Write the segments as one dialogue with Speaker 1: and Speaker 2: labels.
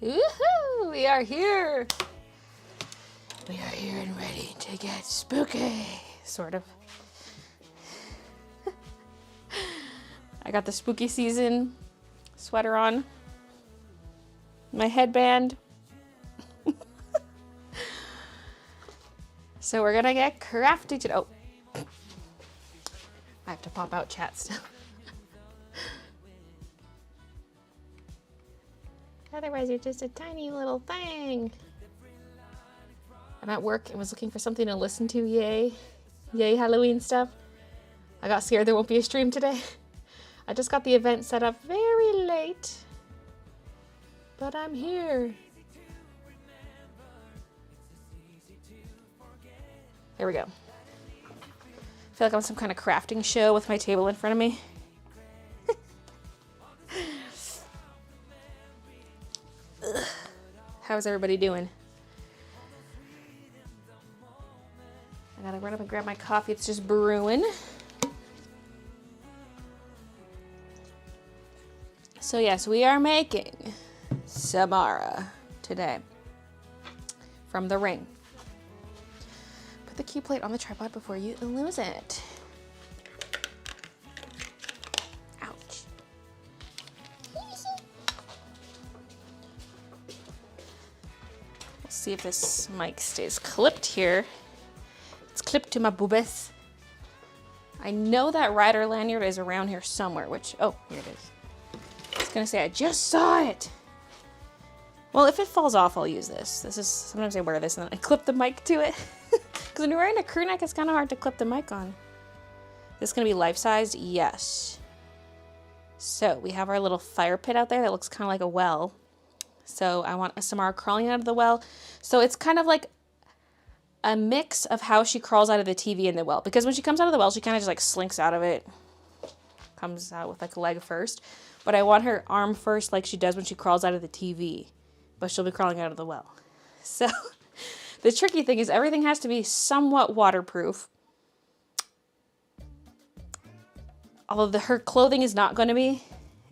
Speaker 1: Woohoo! We are here. We are here and ready to get spooky, sort of. I got the spooky season sweater on, my headband. So we're gonna get crafty today. Oh, I have to pop out chat still. Otherwise, you're just a tiny little thing. I'm at work and was looking for something to listen to. Yay. Yay, Halloween stuff. I got scared there won't be a stream today. I just got the event set up very late. But I'm here. There we go. I feel like I'm some kind of crafting show with my table in front of me. How's everybody doing? I gotta run up and grab my coffee. It's just brewing. So yes, we are making Samara today from the ring. Put the key plate on the tripod before you lose it. Ouch. We'll see if this mic stays clipped here. It's clipped to my boobas. I know that rider lanyard is around here somewhere, which, oh, here it is. I was gonna say, I just saw it. Well, if it falls off, I'll use this. Sometimes I wear this and then I clip the mic to it. Because when you're wearing a crew neck, it's kind of hard to clip the mic on. This is gonna be life-sized? Yes. So we have our little fire pit out there that looks kind of like a well. So I want a Samara crawling out of the well. So it's kind of like a mix of how she crawls out of the TV in the well. Because when she comes out of the well, she kind of just like slinks out of it. Comes out with like a leg first. But I want her arm first like she does when she crawls out of the TV. But she'll be crawling out of the well. So the tricky thing is everything has to be somewhat waterproof. Although her clothing is not going to be,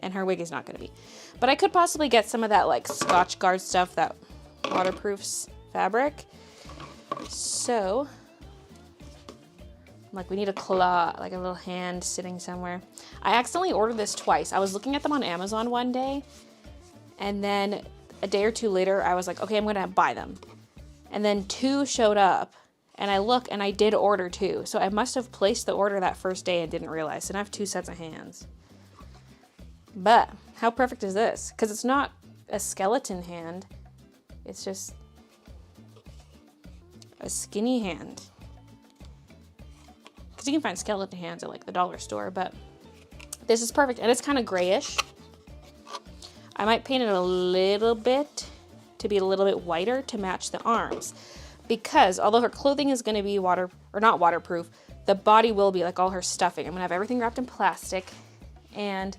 Speaker 1: and her wig is not going to be. But I could possibly get some of that like Scotch Guard stuff, that waterproofs fabric. So, like we need a claw, like a little hand sitting somewhere. I accidentally ordered this twice. I was looking at them on Amazon one day, and then a day or two later, I was like, okay, I'm gonna buy them. And then 2 showed up, and I look, and I did order 2. So I must have placed the order that first day and didn't realize. And I have 2 sets of hands. But how perfect is this? Because it's not a skeleton hand. It's just a skinny hand. Because you can find skeleton hands at like the dollar store, but this is perfect. And it's kind of grayish. I might paint it a little bit to be a little bit whiter to match the arms. Because although her clothing is going to be not waterproof, the body will be, like all her stuffing. I'm going to have everything wrapped in plastic. And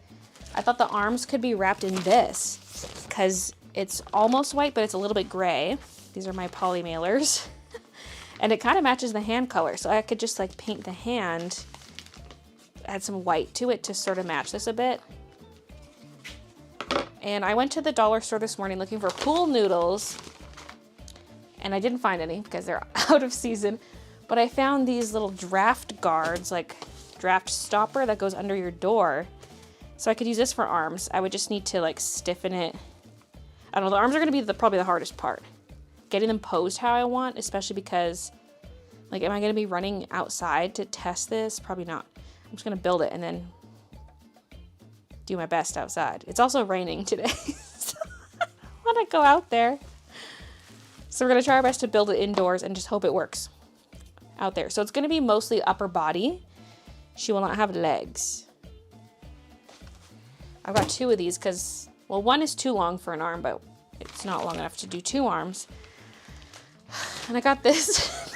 Speaker 1: I thought the arms could be wrapped in this because it's almost white, but it's a little bit gray. These are my poly mailers. And it kind of matches the hand color. So I could just like paint the hand, add some white to it to sort of match this a bit. And I went to the dollar store this morning looking for pool noodles. And I didn't find any because they're out of season. But I found these little draft guards, like draft stopper that goes under your door. So I could use this for arms. I would just need to like stiffen it. I don't know, the arms are gonna be probably the hardest part. Getting them posed how I want, especially because, like, am I gonna be running outside to test this? Probably not. I'm just gonna build it and then do my best outside. It's also raining today, so I wanna go out there. So we're gonna try our best to build it indoors and just hope it works out there. So it's gonna be mostly upper body. She will not have legs. I've got 2 of these because, well, one is too long for an arm, but it's not long enough to do 2 arms. And I got this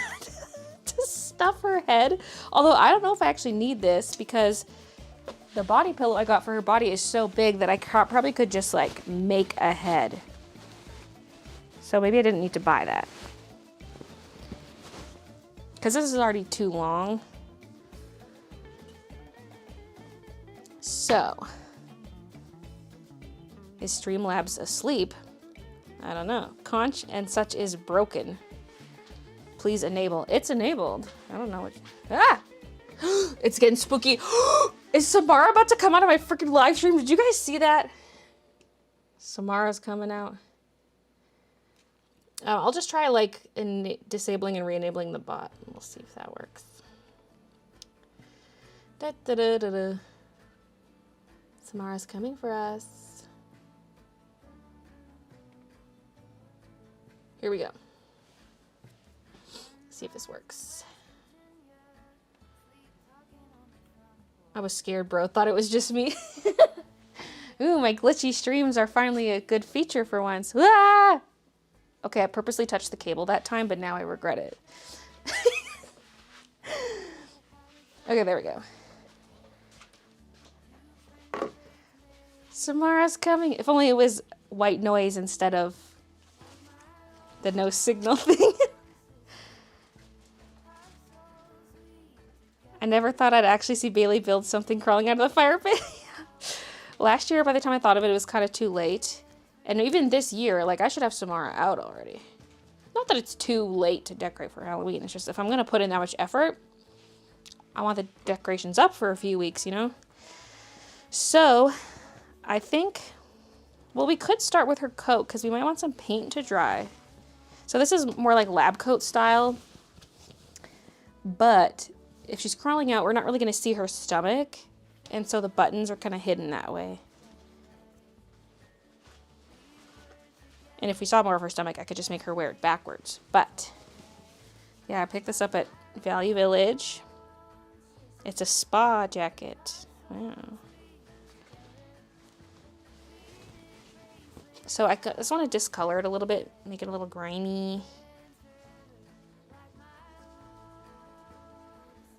Speaker 1: to stuff her head. Although I don't know if I actually need this because the body pillow I got for her body is so big that I probably could just like make a head. So maybe I didn't need to buy that. Because this is already too long. So, is Streamlabs asleep? I don't know. Conch and such is broken. Please enable. It's enabled. I don't know what. Ah! It's getting spooky. Is Samara about to come out of my freaking live stream? Did you guys see that? Samara's coming out. I'll just try like disabling and re-enabling the bot. We'll see if that works. Da, da, da, da, da. Samara's coming for us. Here we go. See if this works. I was scared, bro. Thought it was just me. Ooh, my glitchy streams are finally a good feature for once. Ah! Okay, I purposely touched the cable that time, but now I regret it. Okay, there we go. Samara's coming. If only it was white noise instead of the no signal thing. I never thought I'd actually see Baylee build something crawling out of the fire pit. Last year, by the time I thought of it, it was kind of too late. And even this year, like, I should have Samara out already. Not that it's too late to decorate for Halloween. It's just if I'm going to put in that much effort, I want the decorations up for a few weeks, you know? So, I think, well, we could start with her coat because we might want some paint to dry. So this is more like lab coat style. But if she's crawling out, we're not really going to see her stomach. And so the buttons are kind of hidden that way. And if we saw more of her stomach, I could just make her wear it backwards. But, yeah, I picked this up at Value Village. It's a spa jacket. Wow. So I just want to discolor it a little bit, make it a little grimy.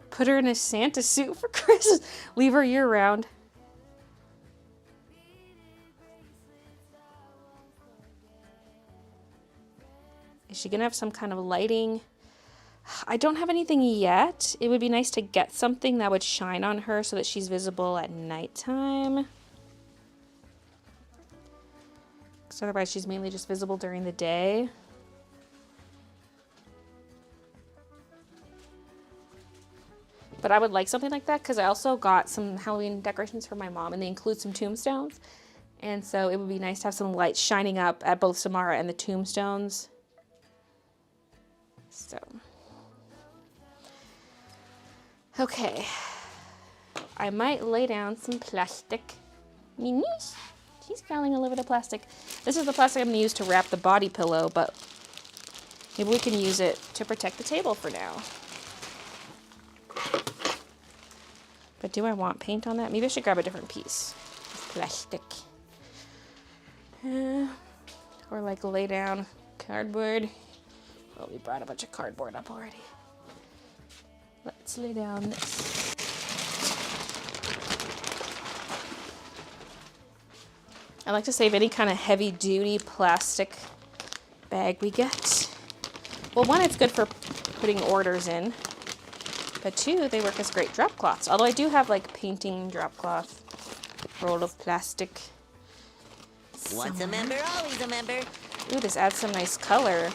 Speaker 1: Put her in a Santa suit for Christmas. Leave her year round. Is she gonna have some kind of lighting? I don't have anything yet. It would be nice to get something that would shine on her so that she's visible at nighttime. Because otherwise she's mainly just visible during the day. But I would like something like that because I also got some Halloween decorations for my mom and they include some tombstones. And so it would be nice to have some lights shining up at both Samara and the tombstones. So. Okay. I might lay down some plastic. Minis. She's crawling all over the plastic. This is the plastic I'm going to use to wrap the body pillow, but maybe we can use it to protect the table for now. But do I want paint on that? Maybe I should grab a different piece of plastic. Or like lay down cardboard. Well, we brought a bunch of cardboard up already. Let's lay down this. I like to save any kind of heavy-duty plastic bag we get. Well, one, it's good for putting orders in. But two, they work as great drop cloths. Although I do have like painting drop cloth, roll of plastic.
Speaker 2: Once a member, always a member.
Speaker 1: Ooh, this adds some nice color.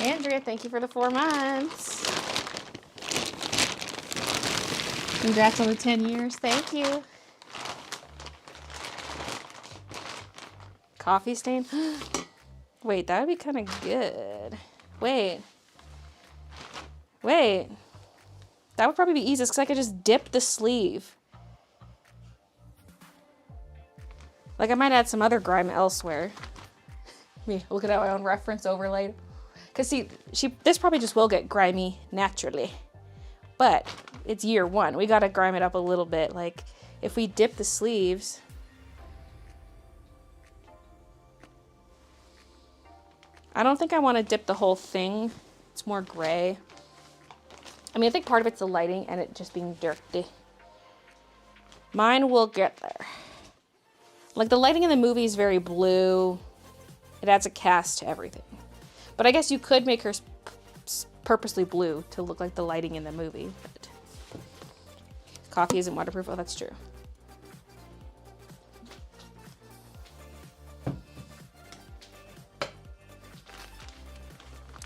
Speaker 1: Andrea, thank you for the 4 months. Congrats on the 10 years. Thank you. Coffee stain? Wait, that would be kind of good. Wait. That would probably be easiest because I could just dip the sleeve. Like I might add some other grime elsewhere. Me looking at my own reference overlay. Because see, this probably just will get grimy naturally. But it's year 1. We got to grime it up a little bit. Like if we dip the sleeves... I don't think I want to dip the whole thing. It's more gray. I mean, I think part of it's the lighting and it just being dirty. Mine will get there. Like the lighting in the movie is very blue. It adds a cast to everything. But I guess you could make her purposely blue to look like the lighting in the movie. But coffee isn't waterproof. Oh, that's true.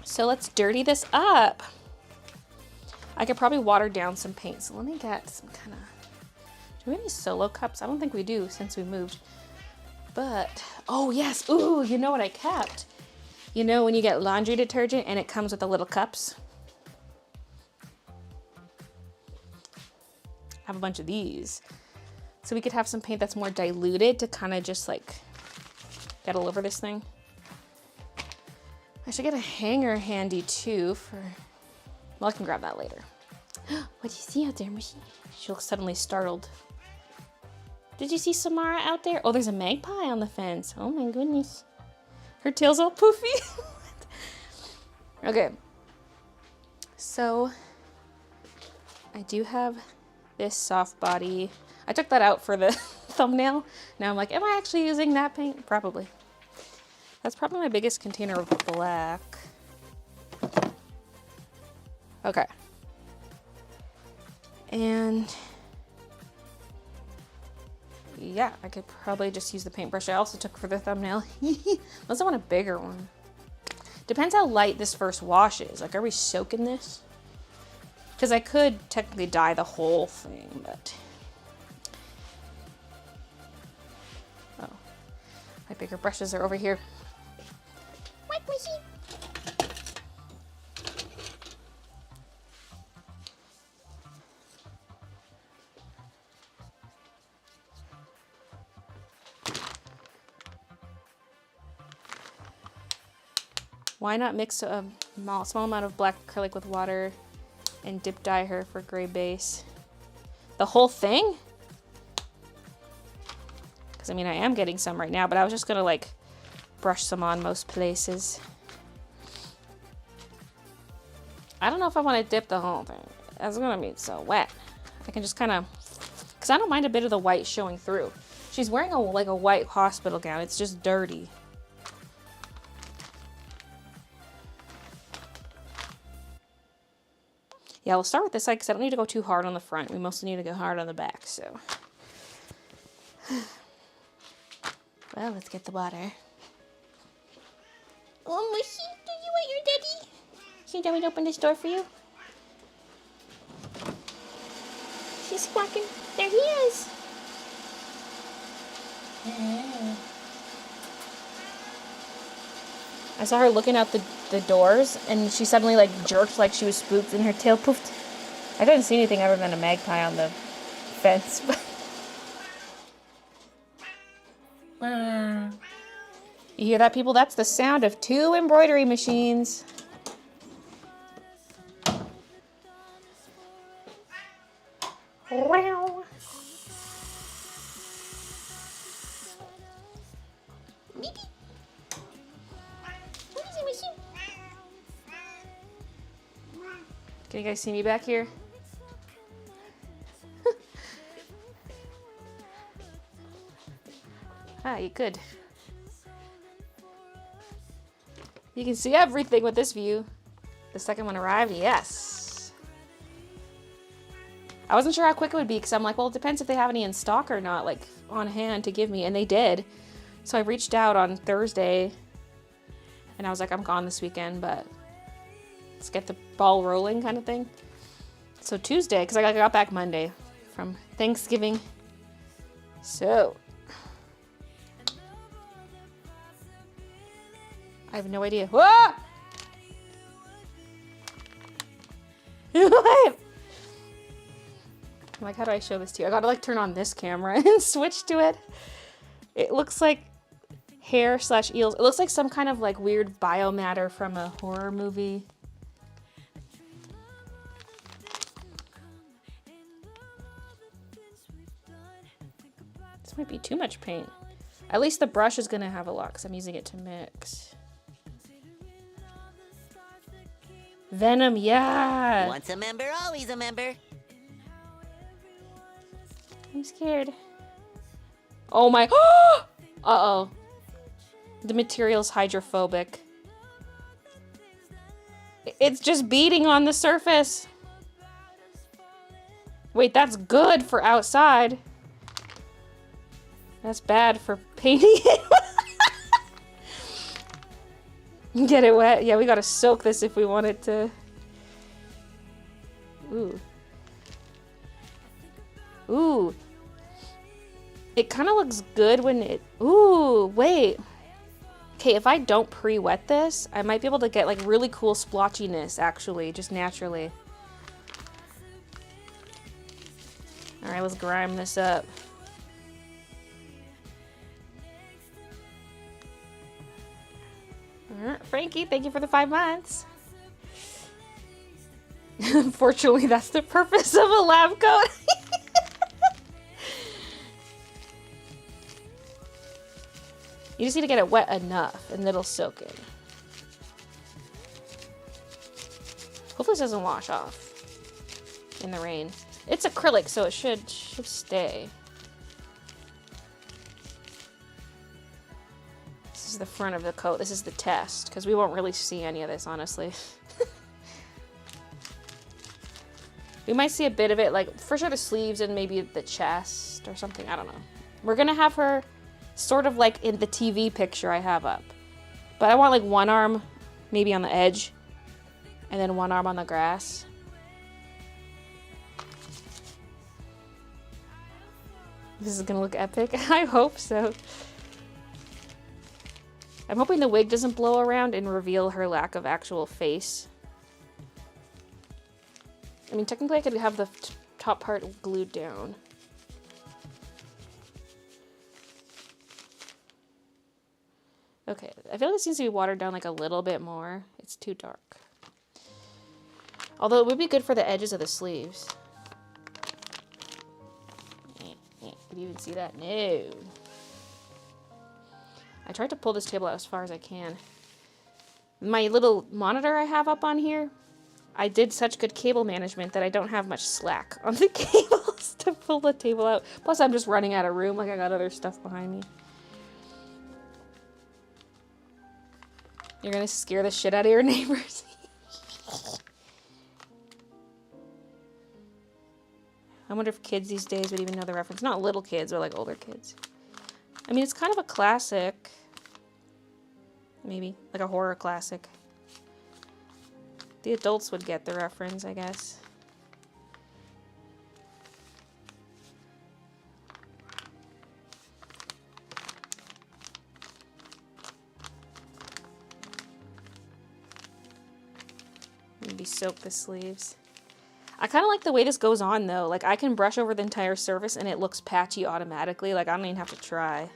Speaker 1: So let's dirty this up. I could probably water down some paint. So let me get some kind of, do we have any solo cups? I don't think we do since we moved. But, oh yes, ooh, you know what I kept? You know when you get laundry detergent and it comes with the little cups? I have a bunch of these. So we could have some paint that's more diluted to kind of just like get all over this thing. I should get a hanger handy too for, well, I can grab that later. What do you see out there, Mushy? She looks suddenly startled. Did you see Samara out there? Oh, there's a magpie on the fence. Oh my goodness. Her tail's all poofy. Okay. So I do have this soft body. I took that out for the thumbnail. Now I'm like, am I actually using that paint? Probably. That's probably my biggest container of black. Okay. And yeah, I could probably just use the paintbrush I also took for the thumbnail. Unless I want a bigger one. Depends how light this first wash is. Like, are we soaking this? Because I could technically dye the whole thing, but... Oh. My bigger brushes are over here. What machine? Why not mix a small amount of black acrylic with water and dip dye her for gray base? The whole thing? Because I mean, I am getting some right now, but I was just gonna like brush some on most places. I don't know if I want to dip the whole thing. That's gonna be so wet. I can just kind of, because I don't mind a bit of the white showing through. She's wearing like a white hospital gown. It's just dirty. Yeah, we'll start with this side because I don't need to go too hard on the front. We mostly need to go hard on the back, so. Well, let's get the water. Oh, Mushy, do you want your daddy? Should you want me to open this door for you? She's squawking. There he is. I saw her looking out the doors, and she suddenly like jerked like she was spooked, and her tail poofed. I didn't see anything other than a magpie on the fence. You hear that, people? That's the sound of 2 embroidery machines. Wow. Can you guys see me back here? Ah, you could. You can see everything with this view. The second one arrived, yes. I wasn't sure how quick it would be because I'm like, well, it depends if they have any in stock or not, like on hand to give me, and they did. So I reached out on Thursday and I was like, I'm gone this weekend, but let's get the ball rolling kind of thing. So Tuesday, because I got back Monday from Thanksgiving. So I have no idea. Whoa! What? I'm like, how do I show this to you? I gotta like turn on this camera and switch to it. It looks like hair/eels. It looks like some kind of like weird biomatter from a horror movie. This might be too much paint. At least the brush is gonna have a lot because I'm using it to mix. Venom, yeah.
Speaker 2: Once a member, always a member.
Speaker 1: I'm scared. Oh my. Uh-oh. The material's hydrophobic. It's just beading on the surface. Wait, that's good for outside. That's bad for painting it. Get it wet? Yeah, we gotta soak this if we want it to... Ooh. Ooh. It kind of looks good when it... Ooh, wait. Okay, if I don't pre-wet this, I might be able to get like really cool splotchiness, actually, just naturally. Alright, let's grime this up. Alright, Frankie, thank you for the 5 months. Unfortunately, that's the purpose of a lab coat. You just need to get it wet enough and it'll soak in. Hopefully this doesn't wash off in the rain. It's acrylic, so it should stay. This is the front of the coat. This is the test, because we won't really see any of this, honestly. We might see a bit of it, like, for sure the sleeves and maybe the chest or something. I don't know. We're gonna have her sort of like in the TV picture I have up. But I want like one arm maybe on the edge and then one arm on the grass. This is gonna look epic. I hope so. I'm hoping the wig doesn't blow around and reveal her lack of actual face. I mean, technically I could have the top part glued down. Okay, I feel like this needs to be watered down like a little bit more. It's too dark. Although it would be good for the edges of the sleeves. Can you even see that? No. I tried to pull this table out as far as I can. My little monitor I have up on here, I did such good cable management that I don't have much slack on the cables to pull the table out. Plus I'm just running out of room, like I got other stuff behind me. You're gonna scare the shit out of your neighbors. I wonder if kids these days would even know the reference. Not little kids, but like older kids. I mean, it's kind of a classic. Maybe, like a horror classic. The adults would get the reference, I guess. Maybe soak the sleeves. I kind of like the way this goes on though. Like I can brush over the entire surface and it looks patchy automatically. Like I don't even have to try.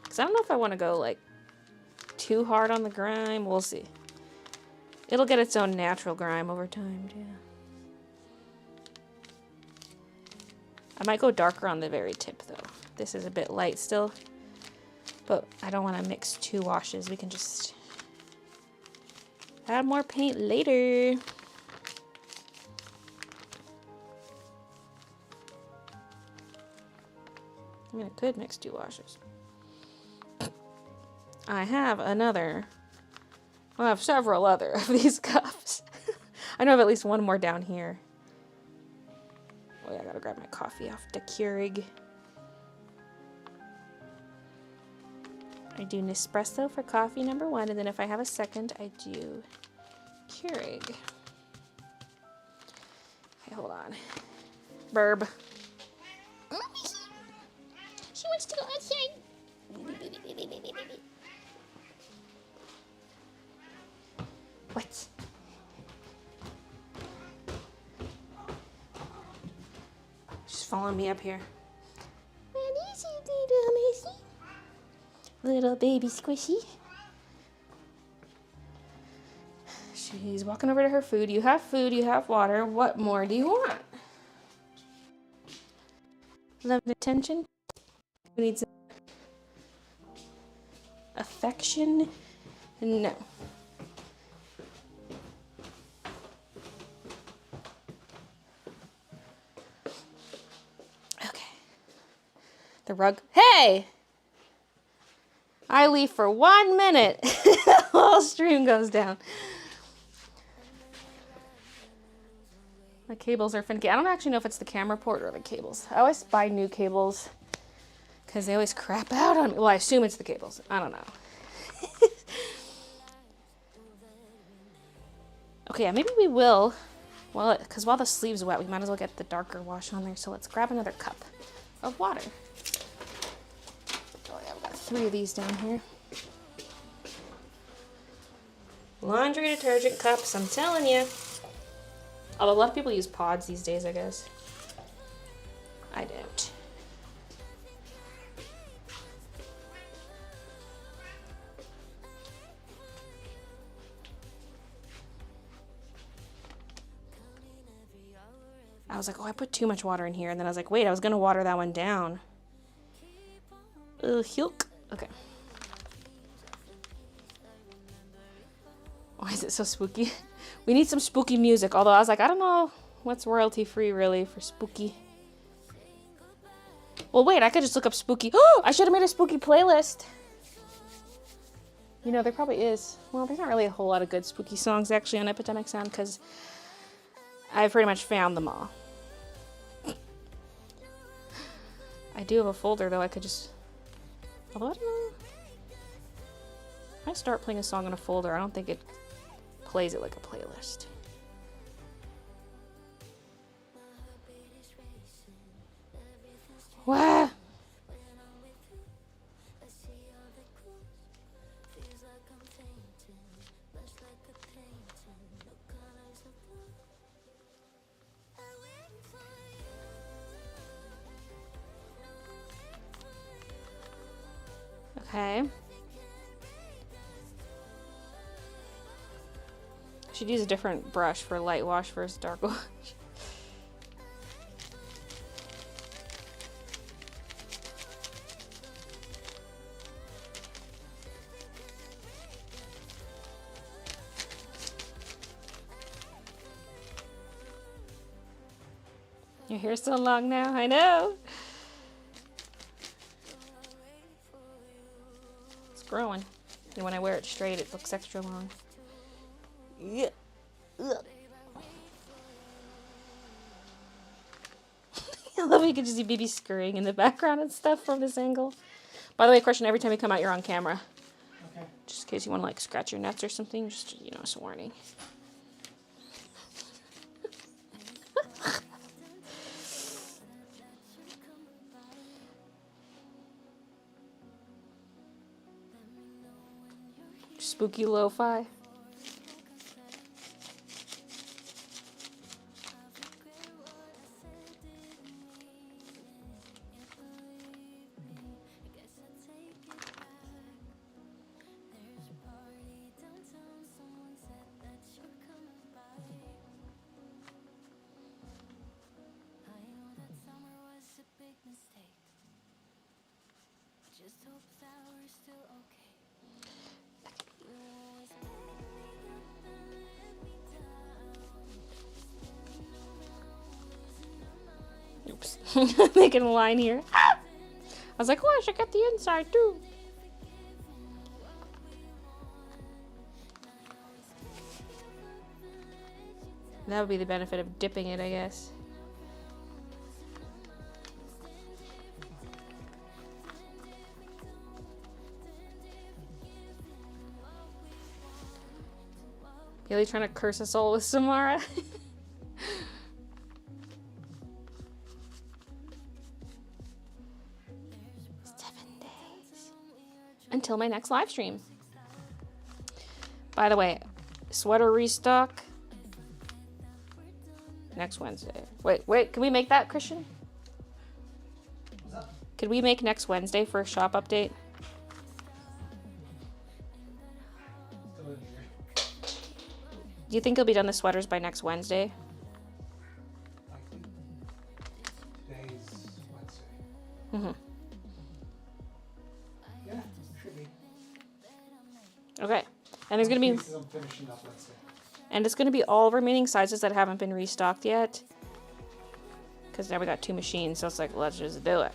Speaker 1: Because I don't know if I want to go like too hard on the grime. We'll see. It'll get its own natural grime over time too. I might go darker on the very tip though. This is a bit light still. But I don't want to mix 2 washes. We can just add more paint later. I mean, I could mix 2 washes. I have another. Well, I have several other of these cups. I know I have at least one more down here. Oh yeah, I gotta grab my coffee off the Keurig. I do Nespresso for coffee number 1, and then if I have a second, I do Keurig. Okay, hold on. Burb. She wants to go outside. What? She's following me up here. What is it, little Missy? Little baby squishy. She's walking over to her food. You have food, you have water. What more do you want? Love and attention? Who needs affection? No. Okay. The rug. Hey! I leave for 1 minute. The whole stream goes down. The cables are finicky. I don't actually know if it's the camera port or the cables. I always buy new cables because they always crap out on me. Well, I assume it's the cables. I don't know. Okay, yeah, maybe we will. Well, because while the sleeve's wet, we might as well get the darker wash on there. So let's grab another cup of water. Oh yeah, I've got 3 of these down here. Laundry detergent cups, I'm telling you. Although a lot of people use pods these days, I guess. I don't. I was like, oh, I put too much water in here. And then I was like, wait, I was going to water that one down. Hilk. Okay. Why is it so spooky? We need some spooky music. Although I was like, I don't know what's royalty free really for spooky. Well, wait, I could just look up spooky. Oh, I should have made a spooky playlist. You know, there probably is. Well, there's not really a whole lot of good spooky songs actually on Epidemic Sound because I've pretty much found them all. I do have a folder though. I could just. Although I don't know. If I start playing a song in a folder, I don't think it plays it like a playlist. What? Okay. Should use a different brush for light wash versus dark wash. Your hair's so long now, I know. It's growing. And when I wear it straight, it looks extra long. Yeah. I love how you can just see BB scurrying in the background and stuff from this angle. By the way, Christian, every time you come out, you're on camera.
Speaker 3: Okay.
Speaker 1: Just in case you want to like scratch your nuts or something, just, you know, it's a warning. Spooky lo-fi. Oops. Making a line here. I was like, oh, I should get the inside too. That would be the benefit of dipping it, I guess. Baylee trying to curse us all with Samara. 7 days until my next live stream. By the way, sweater restock next Wednesday. Wait, can we make that, Christian?
Speaker 3: What's up?
Speaker 1: Could we make next Wednesday for a shop update?
Speaker 3: Still in here.
Speaker 1: Do you think you'll be done the sweaters by next Wednesday?
Speaker 3: I think today's Wednesday.
Speaker 1: Mm-hmm.
Speaker 3: Yeah, should be.
Speaker 1: Okay. And there's gonna be,
Speaker 3: Pieces I'm finishing up Wednesday.
Speaker 1: and it's gonna be all remaining sizes that haven't been restocked yet. Because now we got 2 machines, so it's like, let's just do it.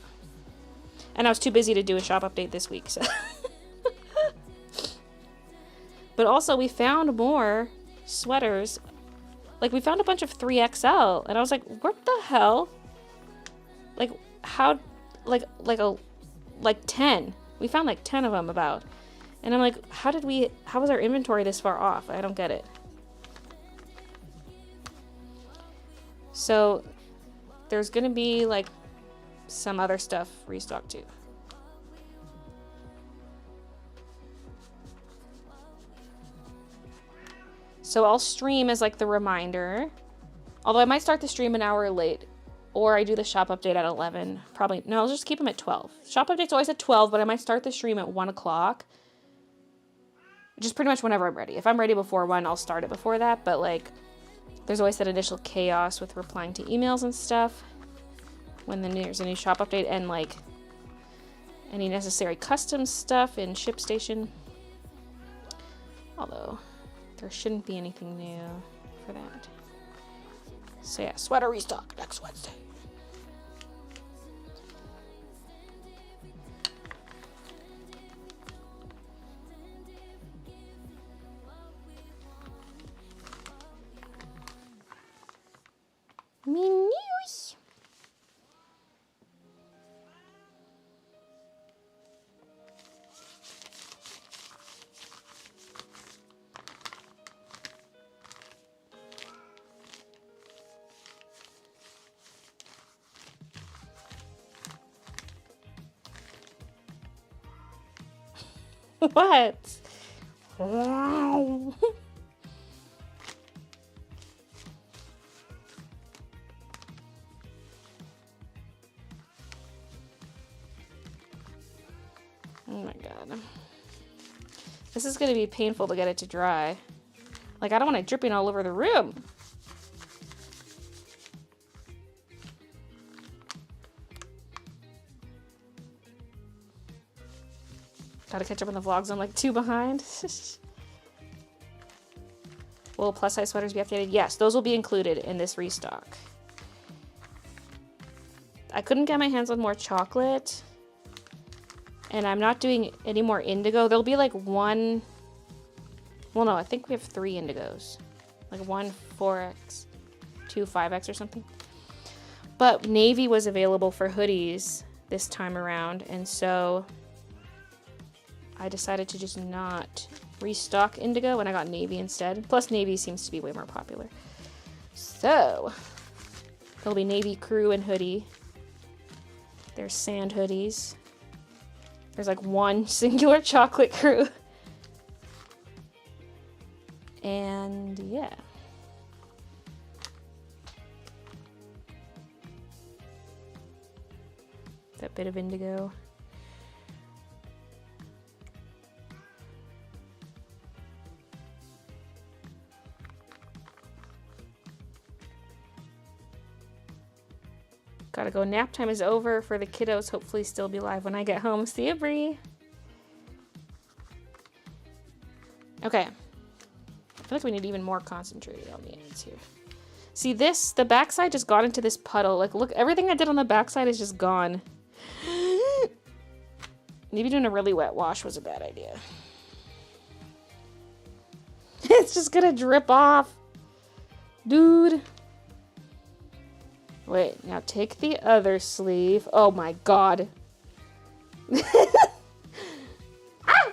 Speaker 1: And I was too busy to do a shop update this week, so. But also, we found more sweaters Like, we found a bunch of 3XL, and I was like, what the hell? Like, how, like 10. We found like 10 of them about. And I'm like, how was our inventory this far off? I don't get it. So, there's gonna be like some other stuff restocked too. So I'll stream as like the reminder. Although I might start the stream an hour late. Or I do the shop update at 11. Probably, no, I'll just keep them at 12. Shop update's always at 12, but I might start the stream at 1 o'clock. Just pretty much whenever I'm ready. If I'm ready before 1, I'll start it before that. But like, there's always that initial chaos with replying to emails and stuff. When there's a new shop update and like any necessary custom stuff in ShipStation. Although, there shouldn't be anything new for that. So yeah, sweater restock next Wednesday. Me news. What? Wow. Oh my god. This is gonna be painful to get it to dry. Like, I don't want it dripping all over the room. Gotta catch up on the vlogs. I'm like 2 behind. Will plus size sweaters be updated? Yes, those will be included in this restock. I couldn't get my hands on more chocolate. And I'm not doing any more indigo. There'll be like 1... Well, no, I think we have 3 indigos. Like 1 4X, 2 5X or something. But navy was available for hoodies this time around. And so I decided to just not restock indigo and I got navy instead. Plus navy seems to be way more popular. So there'll be navy crew and hoodie. There's sand hoodies. There's like 1 singular chocolate crew. And yeah. That bit of indigo. Gotta go. Nap time is over for the kiddos. Hopefully still be live when I get home. See you, Bree. Okay. I feel like we need even more concentrated on the ends here. See this? The backside just got into this puddle. Like, look, everything I did on the backside is just gone. Maybe doing a really wet wash was a bad idea. It's just gonna drip off. Dude. Wait, now take the other sleeve. Oh my god. Ah!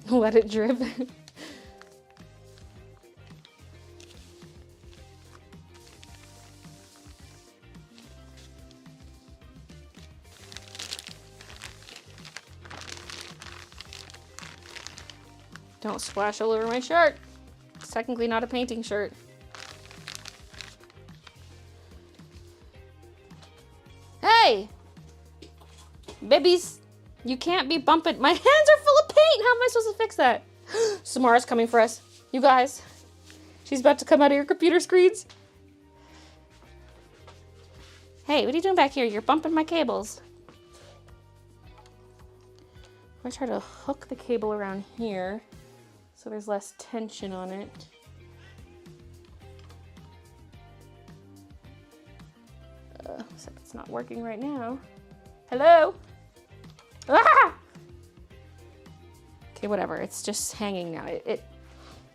Speaker 1: Let it drip. Don't splash all over my shirt. It's technically not a painting shirt. Hey! Babies, you can't be bumping. My hands are full of paint. How am I supposed to fix that? Samara's coming for us. You guys. She's about to come out of your computer screens. Hey, what are you doing back here? You're bumping my cables. I try to hook the cable around here so there's less tension on it. Except it's not working right now. Hello? Ah! Okay, whatever. It's just hanging now. It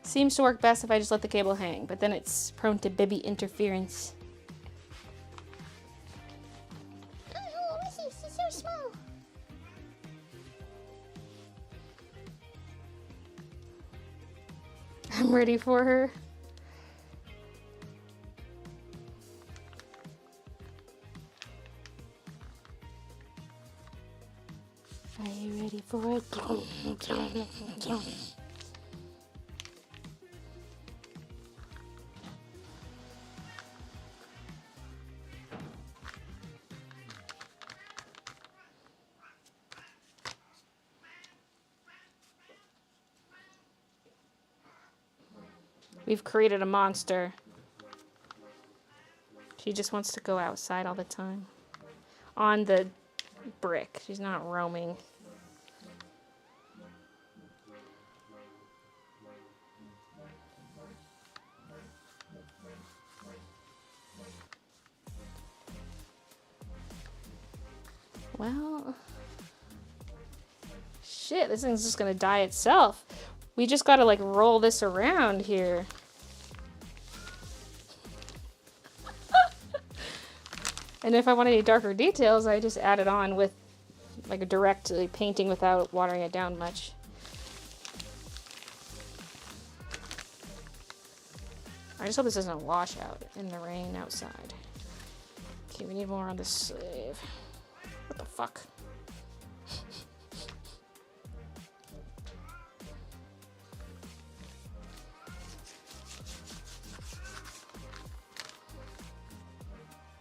Speaker 1: seems to work best if I just let the cable hang, but then it's prone to baby interference.
Speaker 2: Oh, she's so small.
Speaker 1: I'm ready for her. Are you ready for it? We've created a monster. She just wants to go outside all the time. On the brick. She's not roaming. Well, shit, this thing's just gonna die itself. We just gotta like roll this around here. And if I want any darker details, I just add it on with like a direct painting without watering it down much. I just hope this doesn't wash out in the rain outside. Okay, we need more on this sleeve. What the fuck?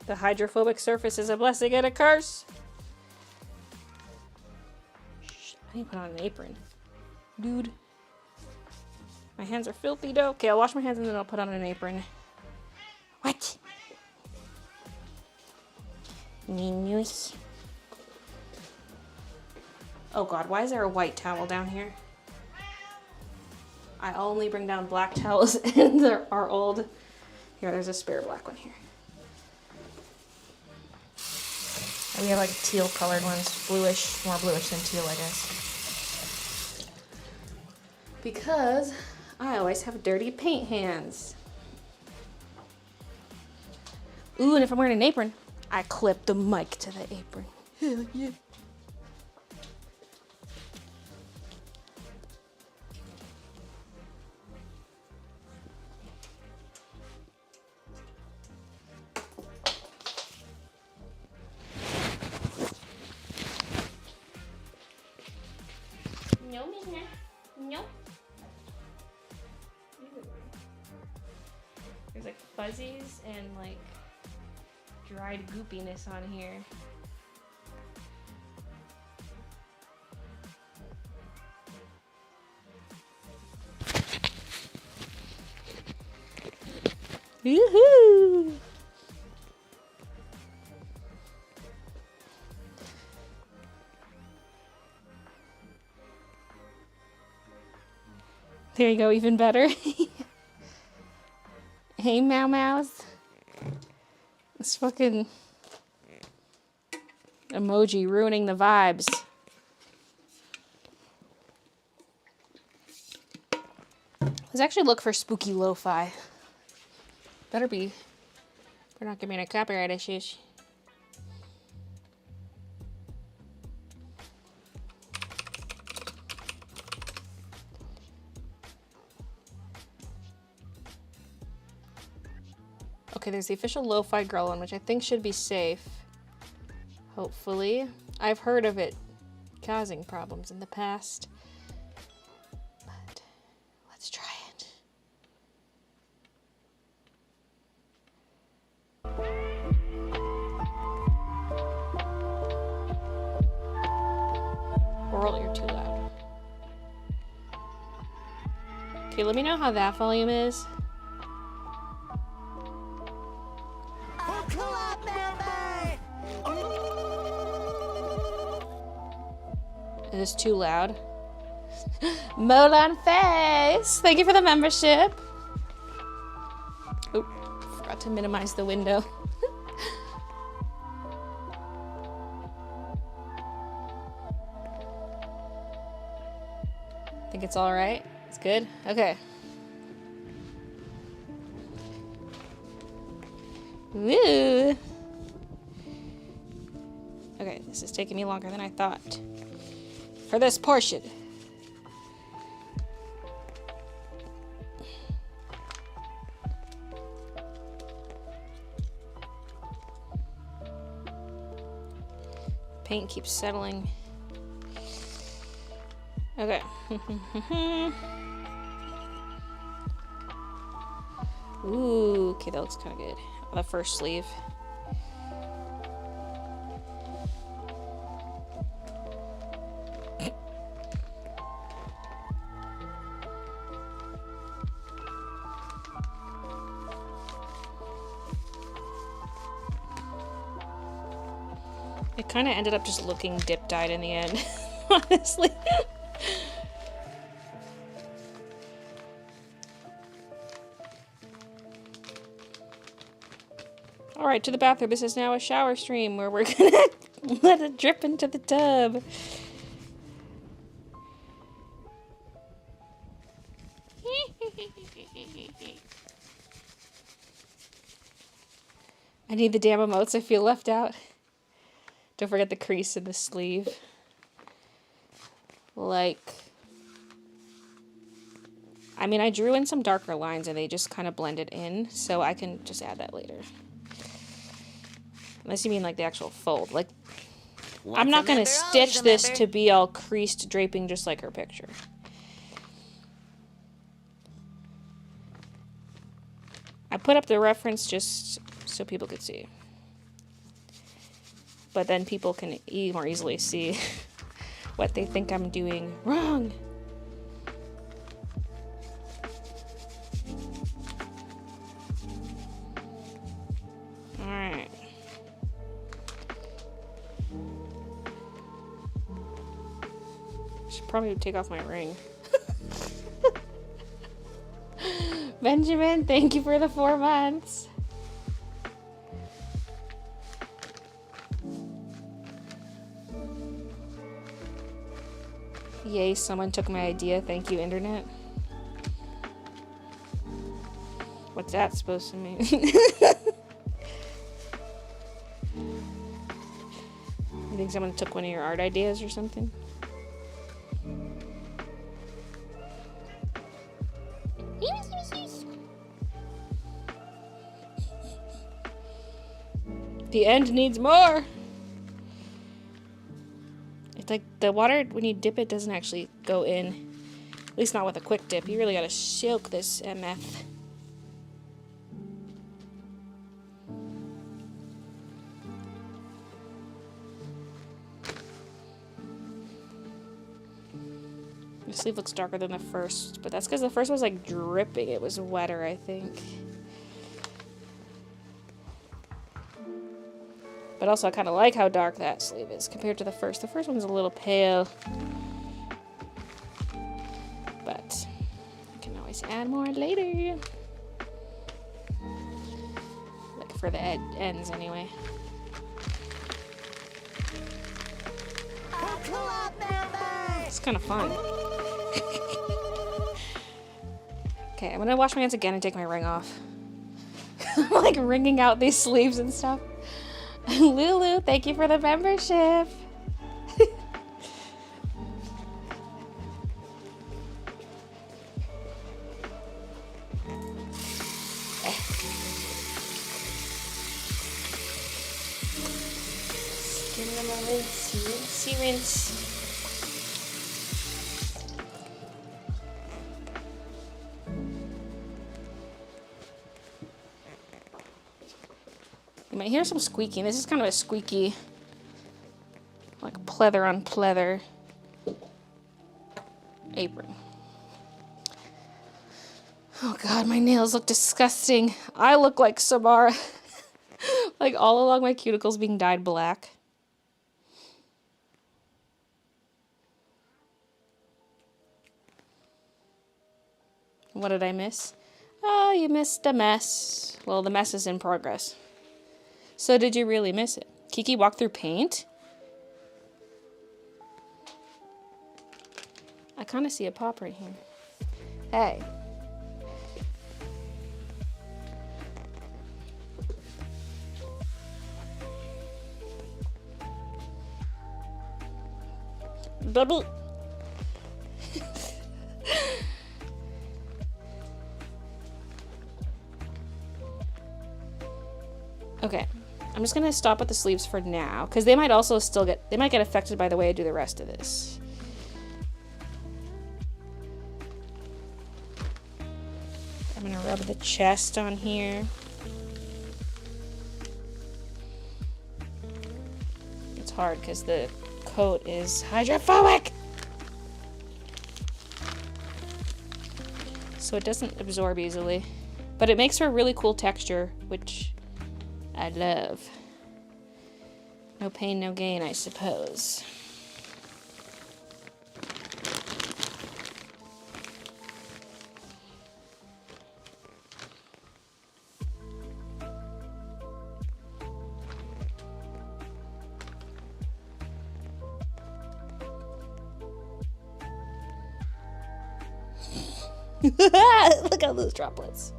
Speaker 1: The hydrophobic surface is a blessing and a curse. Shh, I need to put on an apron. Dude. My hands are filthy though. Okay, I'll wash my hands and then I'll put on an apron. What? News. Oh god, why is there a white towel down here? I only bring down black towels and there are old. Here, there's a spare black one here. And we have like teal colored ones, bluish, more bluish than teal, I guess. Because I always have dirty paint hands. Ooh, and if I'm wearing an apron, I clip the mic to the apron. Hell yeah. No, Mina. No. There's like fuzzies and like dried goopiness on here. Woohoo! There you go, even better. Hey, Meow Mouse. This fucking emoji ruining the vibes. Let's actually look for spooky lo-fi. Better not give me any copyright issues. Okay, there's the official lo-fi girl one, which I think should be safe. Hopefully. I've heard of it causing problems in the past. But let's try it. Oral, you're too loud. Okay, let me know how that volume is. It is too loud. Mode on face! Thank you for the membership. Oh, forgot to minimize the window. Think it's all right? It's good? Okay. Woo! Okay, this is taking me longer than I thought. For this portion. Paint keeps settling. Okay. Ooh, okay, that looks kind of good. The first sleeve. It kind of ended up just looking dip-dyed in the end, honestly. Alright, to the bathroom. This is now a shower stream where we're gonna let it drip into the tub. I need the damn emotes. I feel left out. Don't forget the crease in the sleeve. Like, I mean, I drew in some darker lines and they just kind of blended in, so I can just add that later. Unless you mean like the actual fold. Like, I'm not going to stitch this to be all creased draping just like her picture. I put up the reference just so people could see. But then people can more easily see what they think I'm doing wrong. Alright. Should probably take off my ring. Benjamin, thank you for the 4 months. Yay, someone took my idea. Thank you, internet. What's that supposed to mean? You think someone took one of your art ideas or something? The end needs more. It's like the water, when you dip it, doesn't actually go in. At least not with a quick dip. You really gotta soak this MF. The sleeve looks darker than the first, but that's because the first was like dripping. It was wetter, I think. But also, I kind of like how dark that sleeve is compared to the first. The first one's a little pale. But I can always add more later. Like for the ends, anyway. It's kind of fun. Okay, I'm gonna wash my hands again and take my ring off. I'm like wringing out these sleeves and stuff. Lulu, thank you for the membership. Skin them a rinse, rinse. You might hear some squeaking. This is kind of a squeaky, like pleather on pleather apron. Oh god, my nails look disgusting. I look like Samara. Like all along my cuticles being dyed black. What did I miss? Oh, you missed a mess. Well, the mess is in progress. So did you really miss it? Kiki walked through paint? I kind of see a pop right here. Hey. Baby. Okay, I'm just gonna stop at the sleeves for now because they might also they might get affected by the way I do the rest of this. I'm gonna rub the chest on here. It's hard because the coat is hydrophobic, so it doesn't absorb easily, but it makes for a really cool texture, which I love. No pain, no gain, I suppose. Look at those droplets.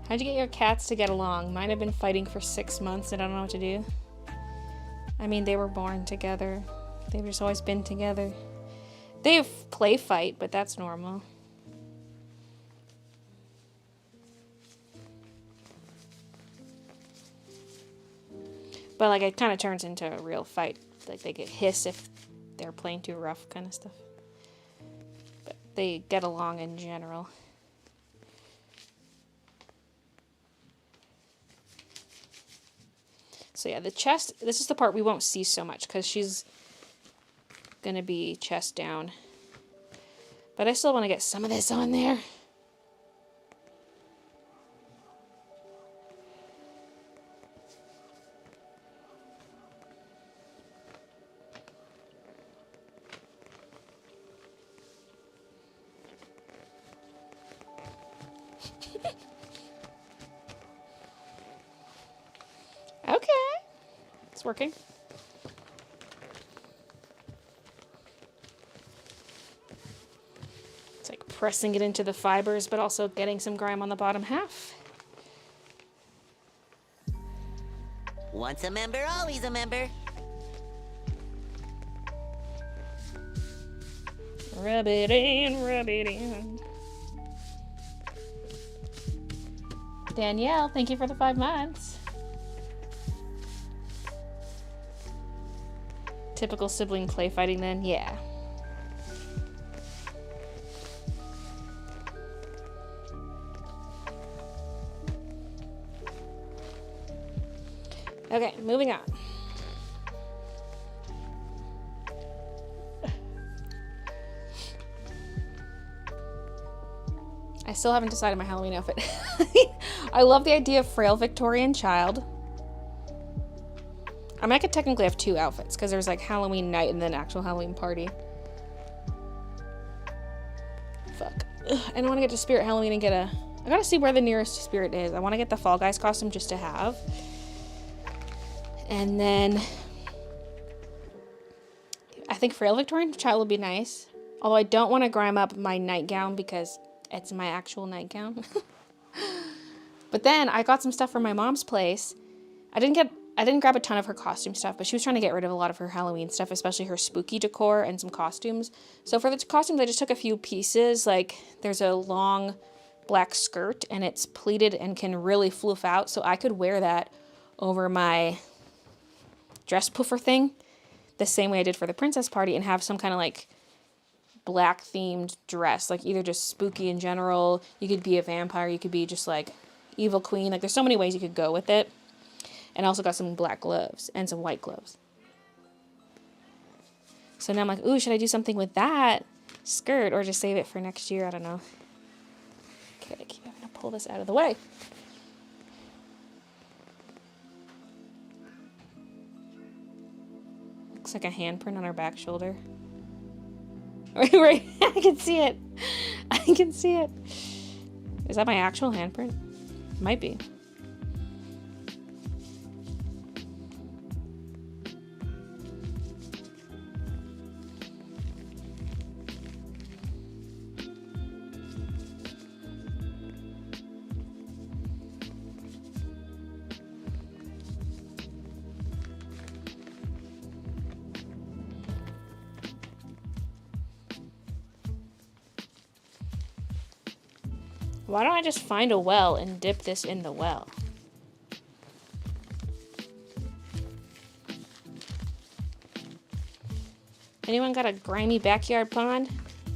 Speaker 1: How'd you get your cats to get along? Mine have been fighting for 6 months and I don't know what to do. I mean, they were born together. They've just always been together. They have play fight, but that's normal. But like it kind of turns into a real fight. Like they get hiss if they're playing too rough kind of stuff. But they get along in general. So yeah, the chest, this is the part we won't see so much because she's going to be chest down. But I still want to get some of this on there. Okay. It's working. It's like pressing it into the fibers, but also getting some grime on the bottom half.
Speaker 4: Once a member, always a member.
Speaker 1: Rub it in, rub it in. Danielle, thank you for the 5 months. Typical sibling play fighting then, yeah. Okay, moving on. I still haven't decided my Halloween outfit. I love the idea of frail Victorian child. I mean, I could technically have 2 outfits because there's like Halloween night and then actual Halloween party. Fuck. Ugh, I don't want to get to Spirit Halloween and get a... I gotta see where the nearest Spirit is. I want to get the Fall Guys costume just to have. And then... I think frail Victorian child would be nice. Although I don't want to grime up my nightgown because it's my actual nightgown. But then I got some stuff from my mom's place. I didn't grab a ton of her costume stuff, but she was trying to get rid of a lot of her Halloween stuff, especially her spooky decor and some costumes. So for the costumes, I just took a few pieces. Like there's a long black skirt and it's pleated and can really floof out. So I could wear that over my dress puffer thing the same way I did for the princess party and have some kind of like black themed dress, like either just spooky in general. You could be a vampire. You could be just like evil queen. Like there's so many ways you could go with it. And I also got some black gloves and some white gloves. So now I'm like, ooh, should I do something with that skirt or just save it for next year? I don't know. Okay, I keep having to pull this out of the way. Looks like a handprint on her back shoulder. Right, I can see it. I can see it. Is that my actual handprint? Might be. Why don't I just find a well and dip this in the well? Anyone got a grimy backyard pond?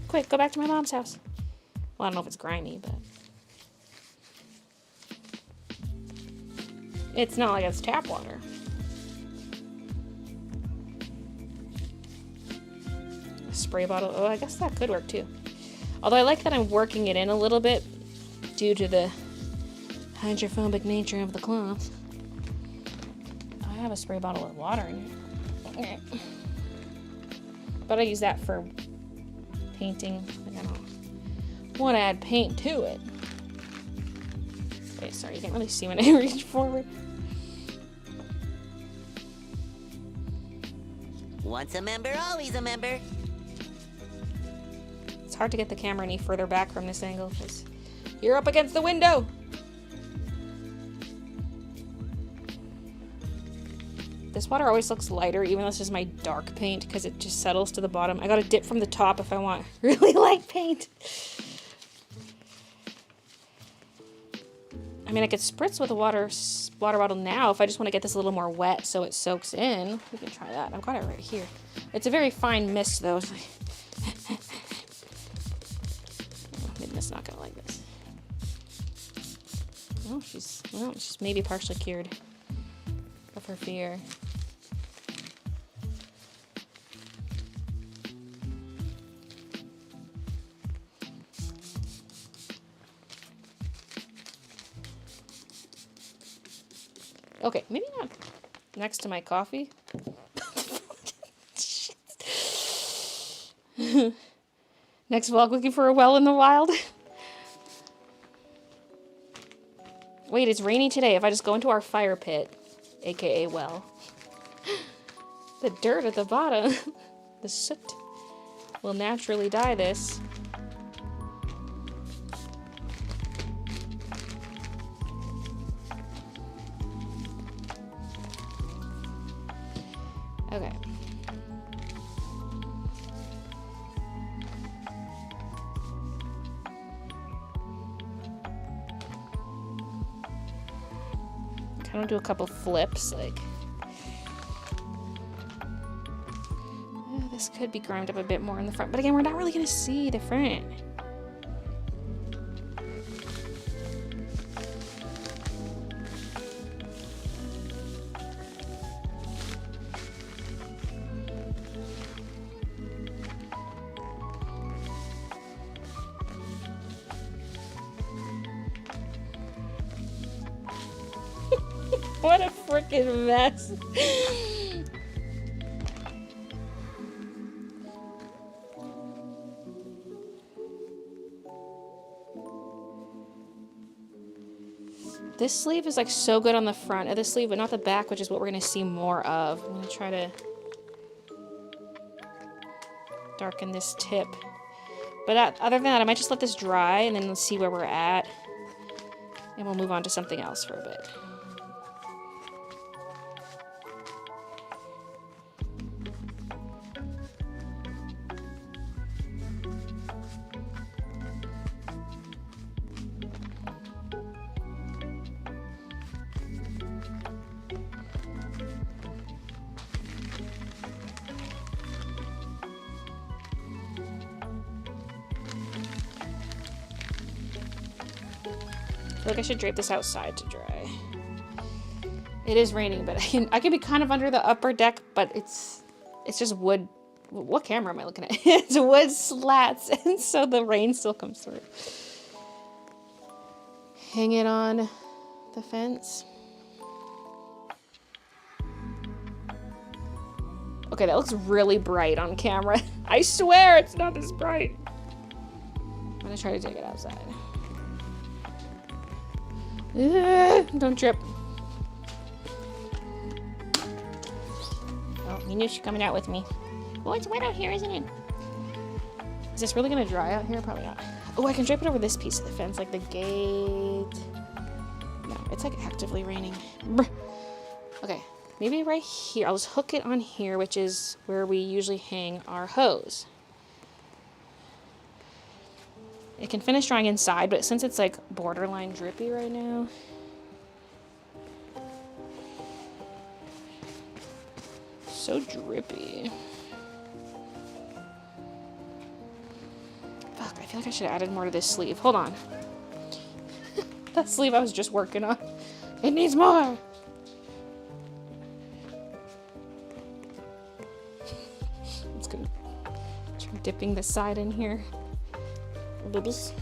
Speaker 1: Quick, go back to my mom's house. Well, I don't know if it's grimy, but... It's not like it's tap water. A spray bottle. Oh, I guess that could work too. Although I like that I'm working it in a little bit due to the hydrophobic nature of the cloth. I have a spray bottle with water in it. But I use that for painting. Like, I don't want to add paint to it. Okay, sorry, you can't really see when I reach forward.
Speaker 4: Once a member, always a member.
Speaker 1: It's hard to get the camera any further back from this angle because you're up against the window. This water always looks lighter, even though this is my dark paint, because it just settles to the bottom. I gotta dip from the top if I want really light paint. I mean, I could spritz with a water bottle now if I just want to get this a little more wet so it soaks in. We can try that. I've got it right here. It's a very fine mist, though. It's like oh, maybe it's not gonna like this. Oh, she's maybe partially cured of her fear. Okay, maybe not next to my coffee. Next vlog, looking for a well in the wild. Wait, it's rainy today. If I just go into our fire pit, aka well, the dirt at the bottom, the soot, will naturally dye this. Okay. Kind of do a couple flips, like. This could be grimed up a bit more in the front, but again, we're not really gonna see the front. What a freaking mess. This sleeve is like so good on the front of the sleeve, but not the back, which is what we're going to see more of. I'm going to try to darken this tip. But other than that, I might just let this dry and then we'll see where we're at. And we'll move on to something else for a bit. I feel like I should drape this outside to dry. It is raining, but I can be kind of under the upper deck, but it's just wood. What camera am I looking at? It's wood slats, and so the rain still comes through. Hang it on the fence. Okay, that looks really bright on camera. I swear it's not this bright. I'm gonna try to take it outside. Don't trip. Oh, you knew she's coming out with me.
Speaker 2: Oh, it's wet out here, isn't it?
Speaker 1: Is this really gonna dry out here? Probably not. Oh, I can drape it over this piece of the fence, like the gate. No, it's like actively raining. Brr. Okay, maybe right here. I'll just hook it on here, which is where we usually hang our hose. It can finish drying inside, but since it's like borderline drippy right now. So drippy. Fuck, I feel like I should have added more to this sleeve. Hold on. That sleeve I was just working on. It needs more. It's good. Try dipping the side in here. Boobies.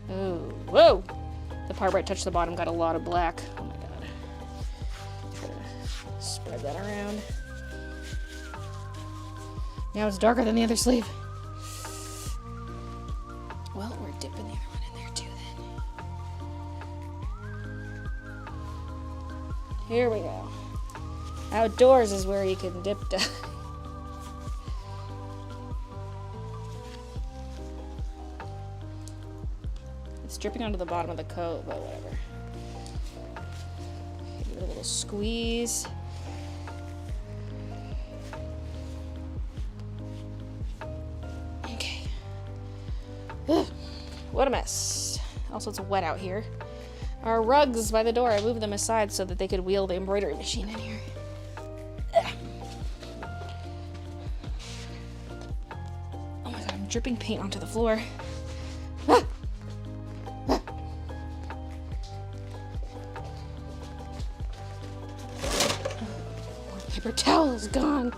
Speaker 1: Oh, whoa! The part where I touched the bottom got a lot of black. Oh my god. Try to spread that around. Now it's darker than the other sleeve. Well, we're dipping the other one in there too then. Here we go. Outdoors is where you can dip down. It's dripping onto the bottom of the coat, but whatever. Give it a little squeeze. Okay. Ugh, what a mess. Also, it's wet out here. Our rugs by the door, I moved them aside so that they could wheel the embroidery machine in here. Oh my god, I'm dripping paint onto the floor. Ah! Ah! My paper towel is gone.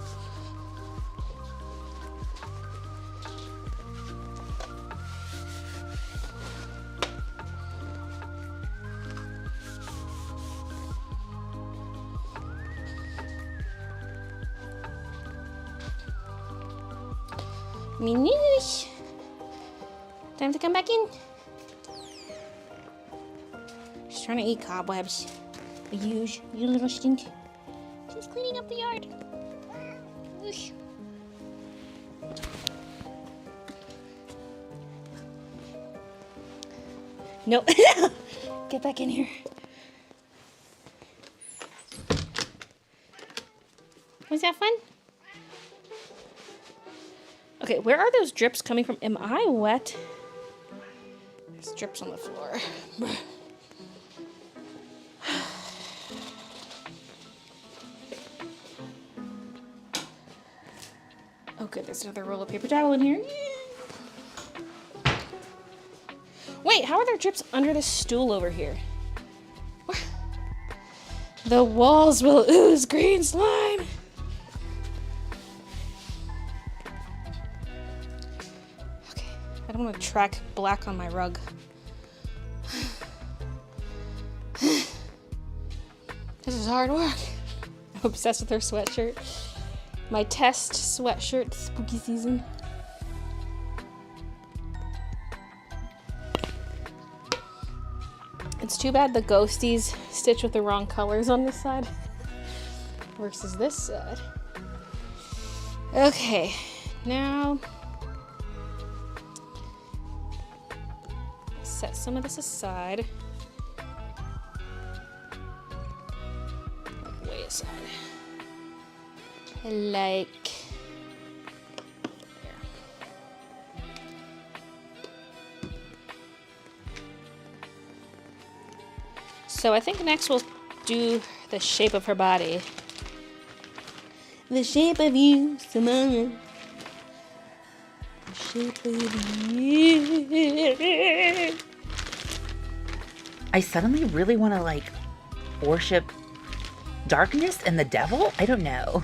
Speaker 1: Minoosh. Time to come back in. She's trying to eat cobwebs. You little stink.
Speaker 2: She's cleaning up the yard. Whoosh.
Speaker 1: Nope. Get back in here. Was that fun? Okay, where are those drips coming from? Am I wet? There's drips on the floor. Okay, there's another roll of paper towel in here. Wait, how are there drips under this stool over here? The walls will ooze green slime. Okay, I don't want to track black on my rug. This is hard work. I'm obsessed with her sweatshirt. My test sweatshirt, spooky season. It's too bad the ghosties stitch with the wrong colors on this side versus this side. Okay, now set some of this aside. Way aside. Like there. So I think next we'll do the shape of her body. The shape of you, Samara. The shape of you.
Speaker 5: I suddenly really want to like worship darkness and the devil. I don't know.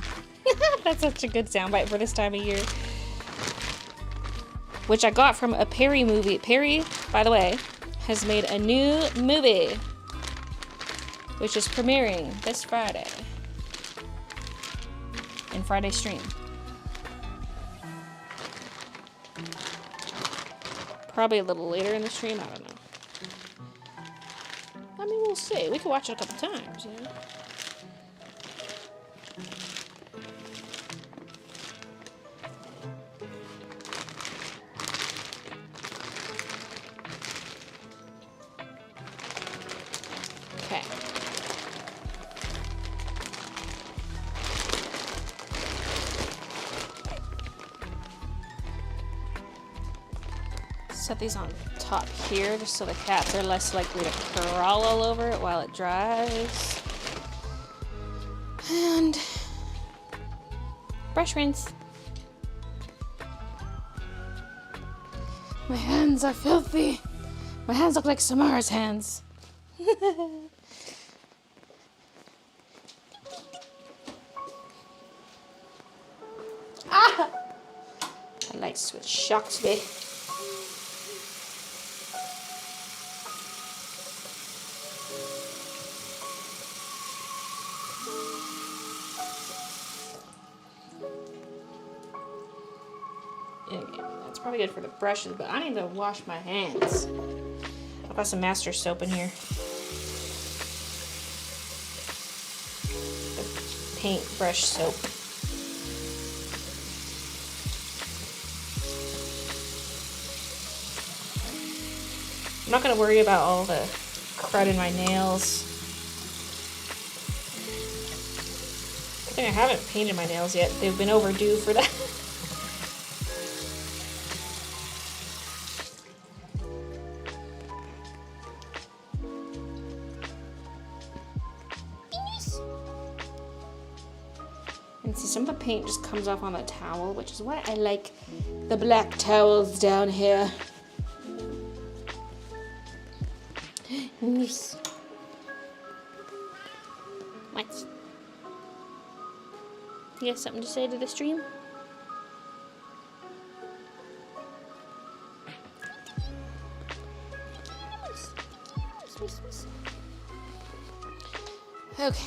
Speaker 1: That's such a good soundbite for this time of year. Which I got from a Perry movie. Perry, by the way, has made a new movie, which is premiering this Friday in Friday stream. Probably a little later in the stream, I don't know. I mean, we'll see. We could watch it a couple times, you know? set these on top here just so the cats are less likely to crawl all over it while it dries. And brush rinse. My hands are filthy. My hands look like Samara's hands. Ah! My light switch shocked me. Okay, that's probably good for the brushes, but I need to wash my hands. I've got some Master soap in here. The paint brush soap. I'm not going to worry about all the crud in my nails. Good thing I haven't painted my nails yet. They've been overdue for that. And see, some of the paint just comes off on the towel, which is why I like the black towels down here. Nice. What? You got something to say to the stream? Okay.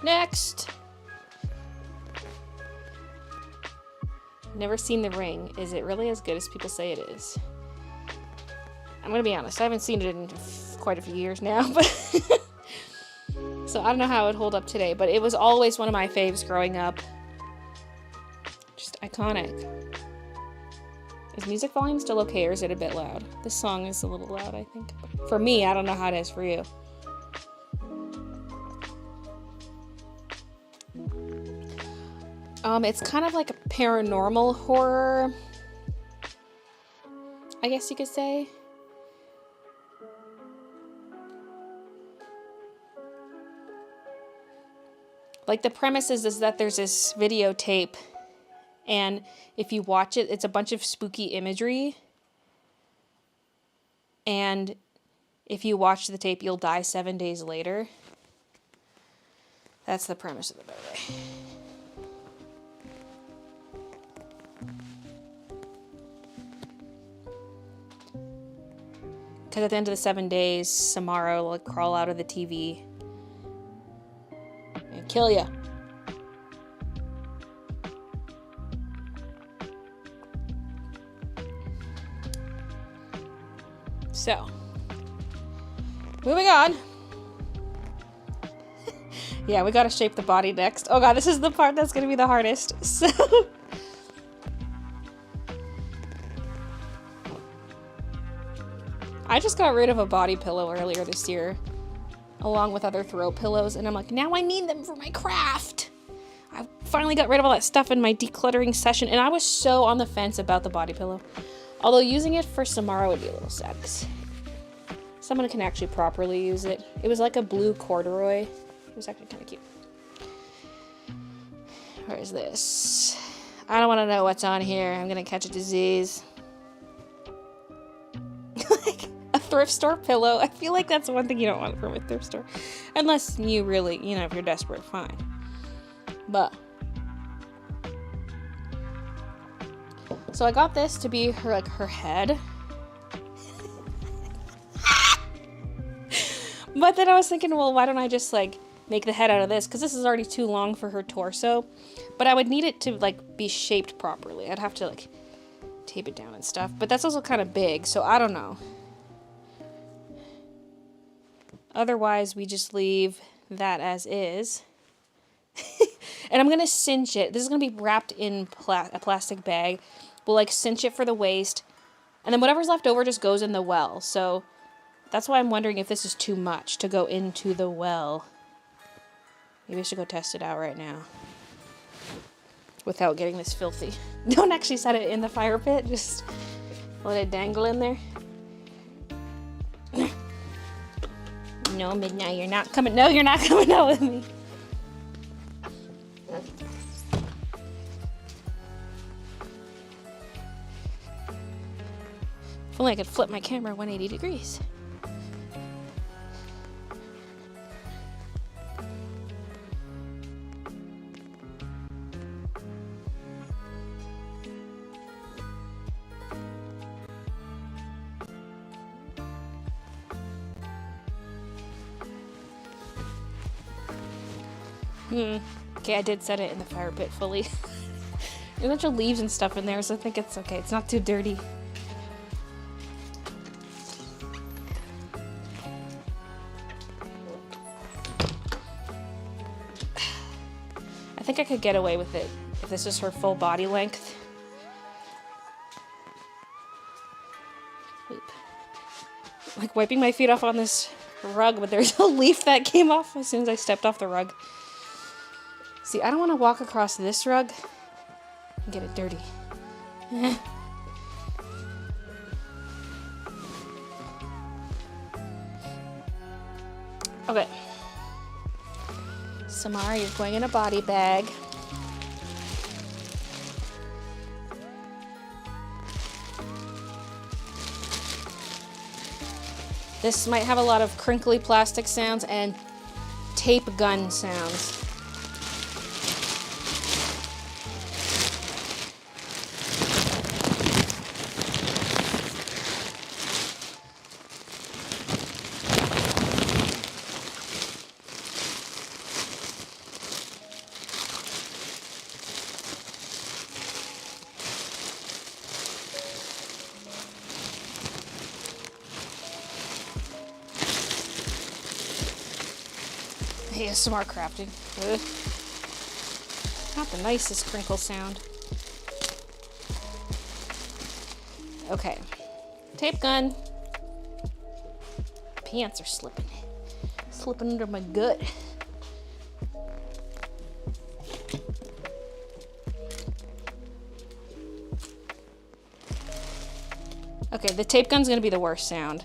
Speaker 1: Next. Never seen The Ring. Is it really as good as people say it is? I'm gonna be honest, I haven't seen it in quite a few years now, but so I don't know how it would hold up today, but it was always one of my faves growing up. Just iconic. Is music volume still okay, or is it a bit loud? This song is a little loud, I think. For me, I don't know how it is for you. It's kind of like a paranormal horror, I guess you could say. Like, the premise is that there's this videotape, and if you watch it, it's a bunch of spooky imagery. And if you watch the tape, you'll die 7 days later. That's the premise of the movie. Because at the end of the 7 days, Samara will crawl out of the TV and kill you. So, moving on. Yeah, we gotta shape the body next. Oh god, this is the part that's gonna be the hardest. So, I just got rid of a body pillow earlier this year, along with other throw pillows, and I'm like, now I need them for my craft. I finally got rid of all that stuff in my decluttering session, and I was so on the fence about the body pillow. Although using it for Samara would be a little sad, because someone can actually properly use it. It was like a blue corduroy. It was actually kind of cute. Where is this? I don't want to know what's on here. I'm going to catch a disease. A thrift store pillow. I feel like that's one thing you don't want from a thrift store. Unless you really, if you're desperate, fine. But so I got this to be her head. But then I was thinking, well, why don't I just make the head out of this? Because this is already too long for her torso. But I would need it to be shaped properly. I'd have to tape it down and stuff. But that's also kind of big, so I don't know. Otherwise, we just leave that as is. And I'm going to cinch it. This is going to be wrapped in a plastic bag. We'll cinch it for the waist. And then whatever's left over just goes in the well. So that's why I'm wondering if this is too much to go into the well. Maybe I should go test it out right now. without getting this filthy. Don't actually set it in the fire pit, just let it dangle in there. No, Midnight, you're not coming. No, you're not coming out with me. If only I could flip my camera 180 degrees. Okay, I did set it in the fire pit fully. There's a bunch of leaves and stuff in there, so I think it's okay. It's not too dirty. I think I could get away with it if this is her full body length. Oop. Like wiping my feet off on this rug, but there's a leaf that came off as soon as I stepped off the rug. See, I don't want to walk across this rug and get it dirty. Okay. Samara, you're going in a body bag. This might have a lot of crinkly plastic sounds and tape gun sounds. ASMR crafting. Ugh. Not the nicest crinkle sound. Okay. Tape gun. Pants are slipping. Slipping under my gut. Okay, the tape gun's gonna be the worst sound.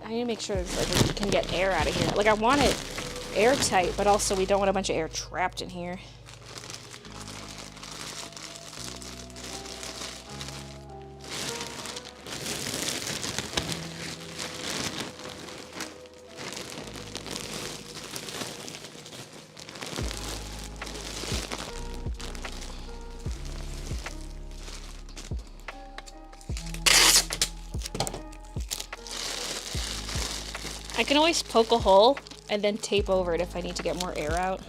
Speaker 1: I need to make sure like, we can get air out of here. Like, I want it airtight, but also we don't want a bunch of air trapped in here. I can always poke a hole and then tape over it if I need to get more air out.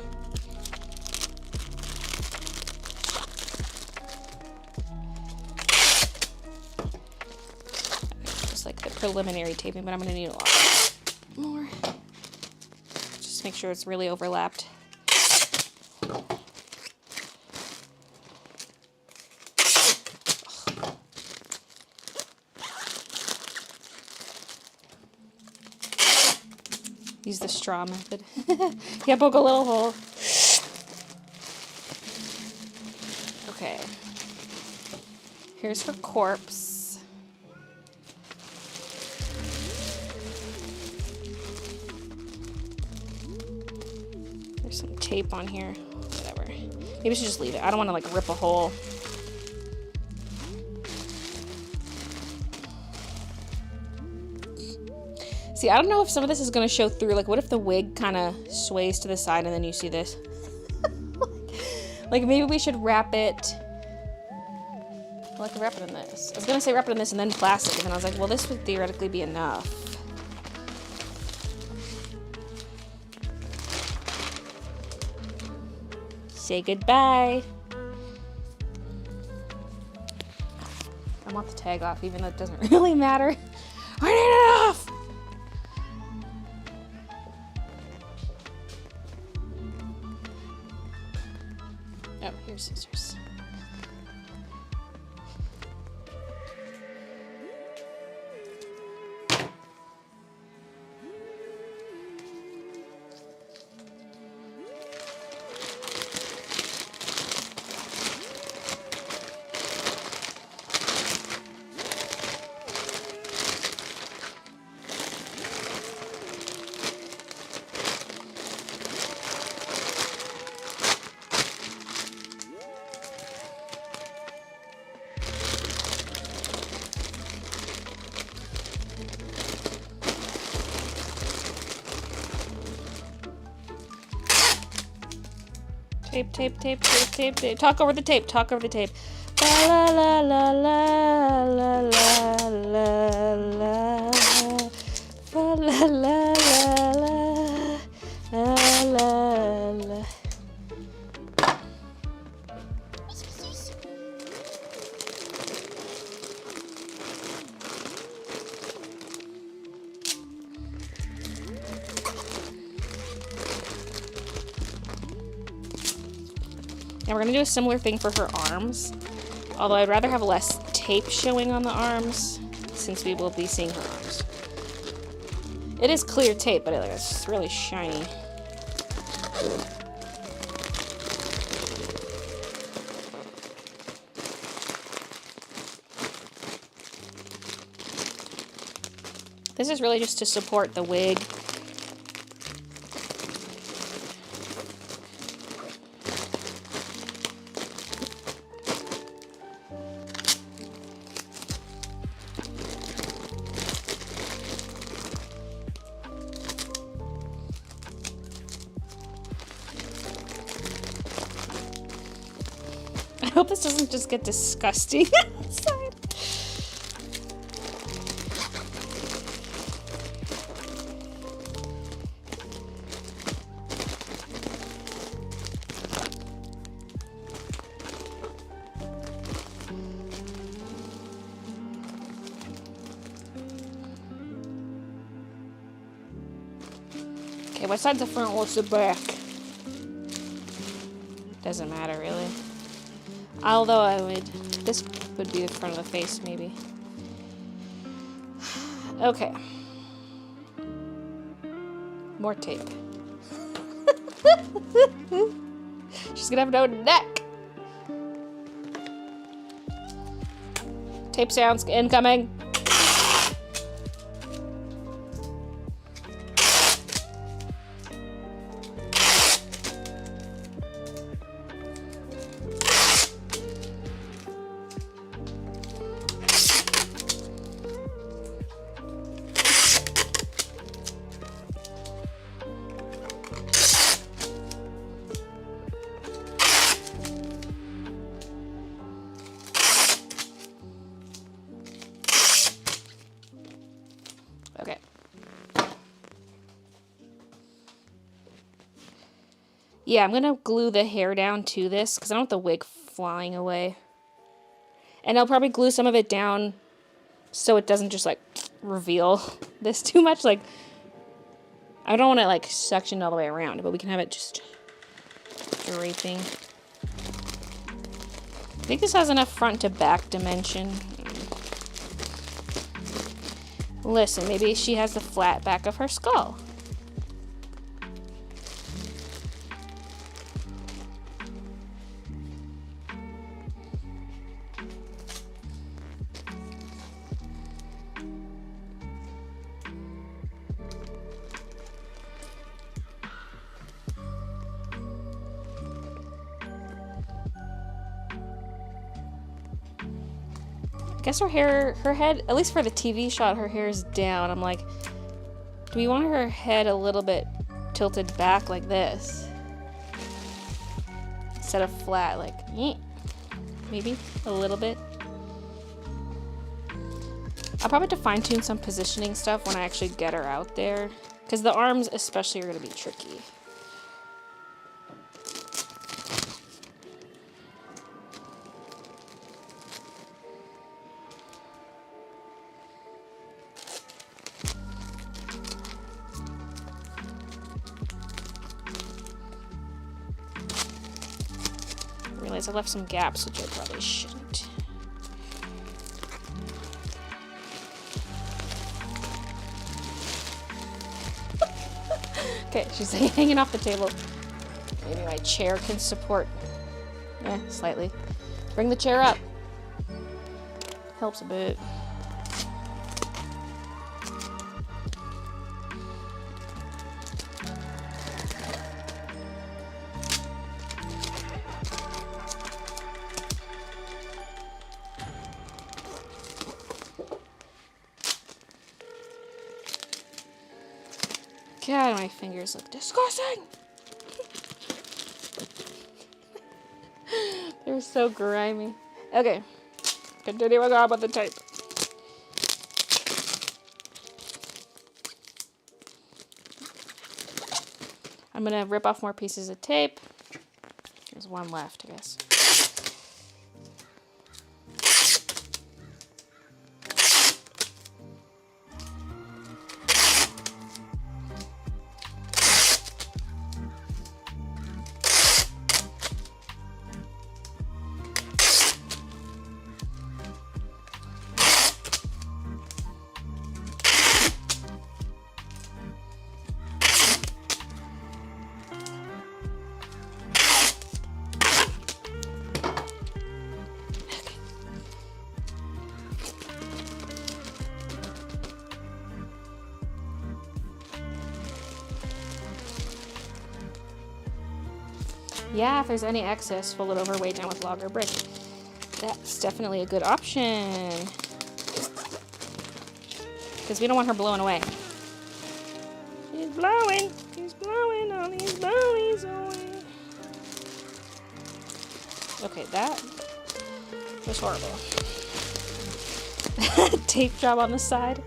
Speaker 1: Just like the preliminary taping, but I'm gonna need a lot more. Just make sure it's really overlapped. Use the straw method. Yeah, poke a little hole. Okay. Here's her corpse. There's some tape on here. Whatever. Maybe we should just leave it. I don't want to like rip a hole. See, I don't know if some of this is going to show through. Like, what if the wig kind of sways to the side and then you see this? Like, maybe we should wrap it... Well, I could wrap it in this. I was going to say wrap it in this and then plastic, and then I was like, well, this would theoretically be enough. Say goodbye. I want the tag off, even though it doesn't really matter. I need it off! Oh, here's scissors. Tape, tape, tape, tape, tape, tape. Talk over the tape. Talk over the tape. La la la la la la la la la la la la la la. And we're gonna do a similar thing for her arms, although I'd rather have less tape showing on the arms since we will be seeing her arms. It is clear tape, but it's really shiny. This is really just to support the wig. I hope this doesn't just get disgusting outside. Okay, what side's the front, what's the back? Doesn't matter, really. Although this would be the front of the face, maybe. Okay. More tape. She's gonna have no neck. Tape sounds incoming. Okay. Yeah, I'm gonna glue the hair down to this because I don't want the wig flying away. And I'll probably glue some of it down so it doesn't just like reveal this too much. Like, I don't want it like sectioned all the way around, but we can have it just draping. I think this has enough front to back dimension. Listen, maybe she has the flat back of her skull. I guess her head, at least for the TV shot, her hair is down. I'm like, do we want her head a little bit tilted back like this? Instead of flat, like, maybe a little bit. I'll probably have to fine tune some positioning stuff when I actually get her out there. Because the arms especially are going to be tricky. realize I left some gaps, which I probably shouldn't. Okay, she's hanging off the table. Maybe my chair can support. Slightly. Bring the chair up. Helps a bit. God, my fingers look disgusting. They're so grimy. Okay, continuing on with the tape. I'm gonna rip off more pieces of tape. There's one left, I guess. Yeah, if there's any excess, fold it over, weight down with log or brick. That's definitely a good option. Because we don't want her blowing away. She's blowing. She's blowing all these blowies away. Okay, that was horrible. Tape job on the side.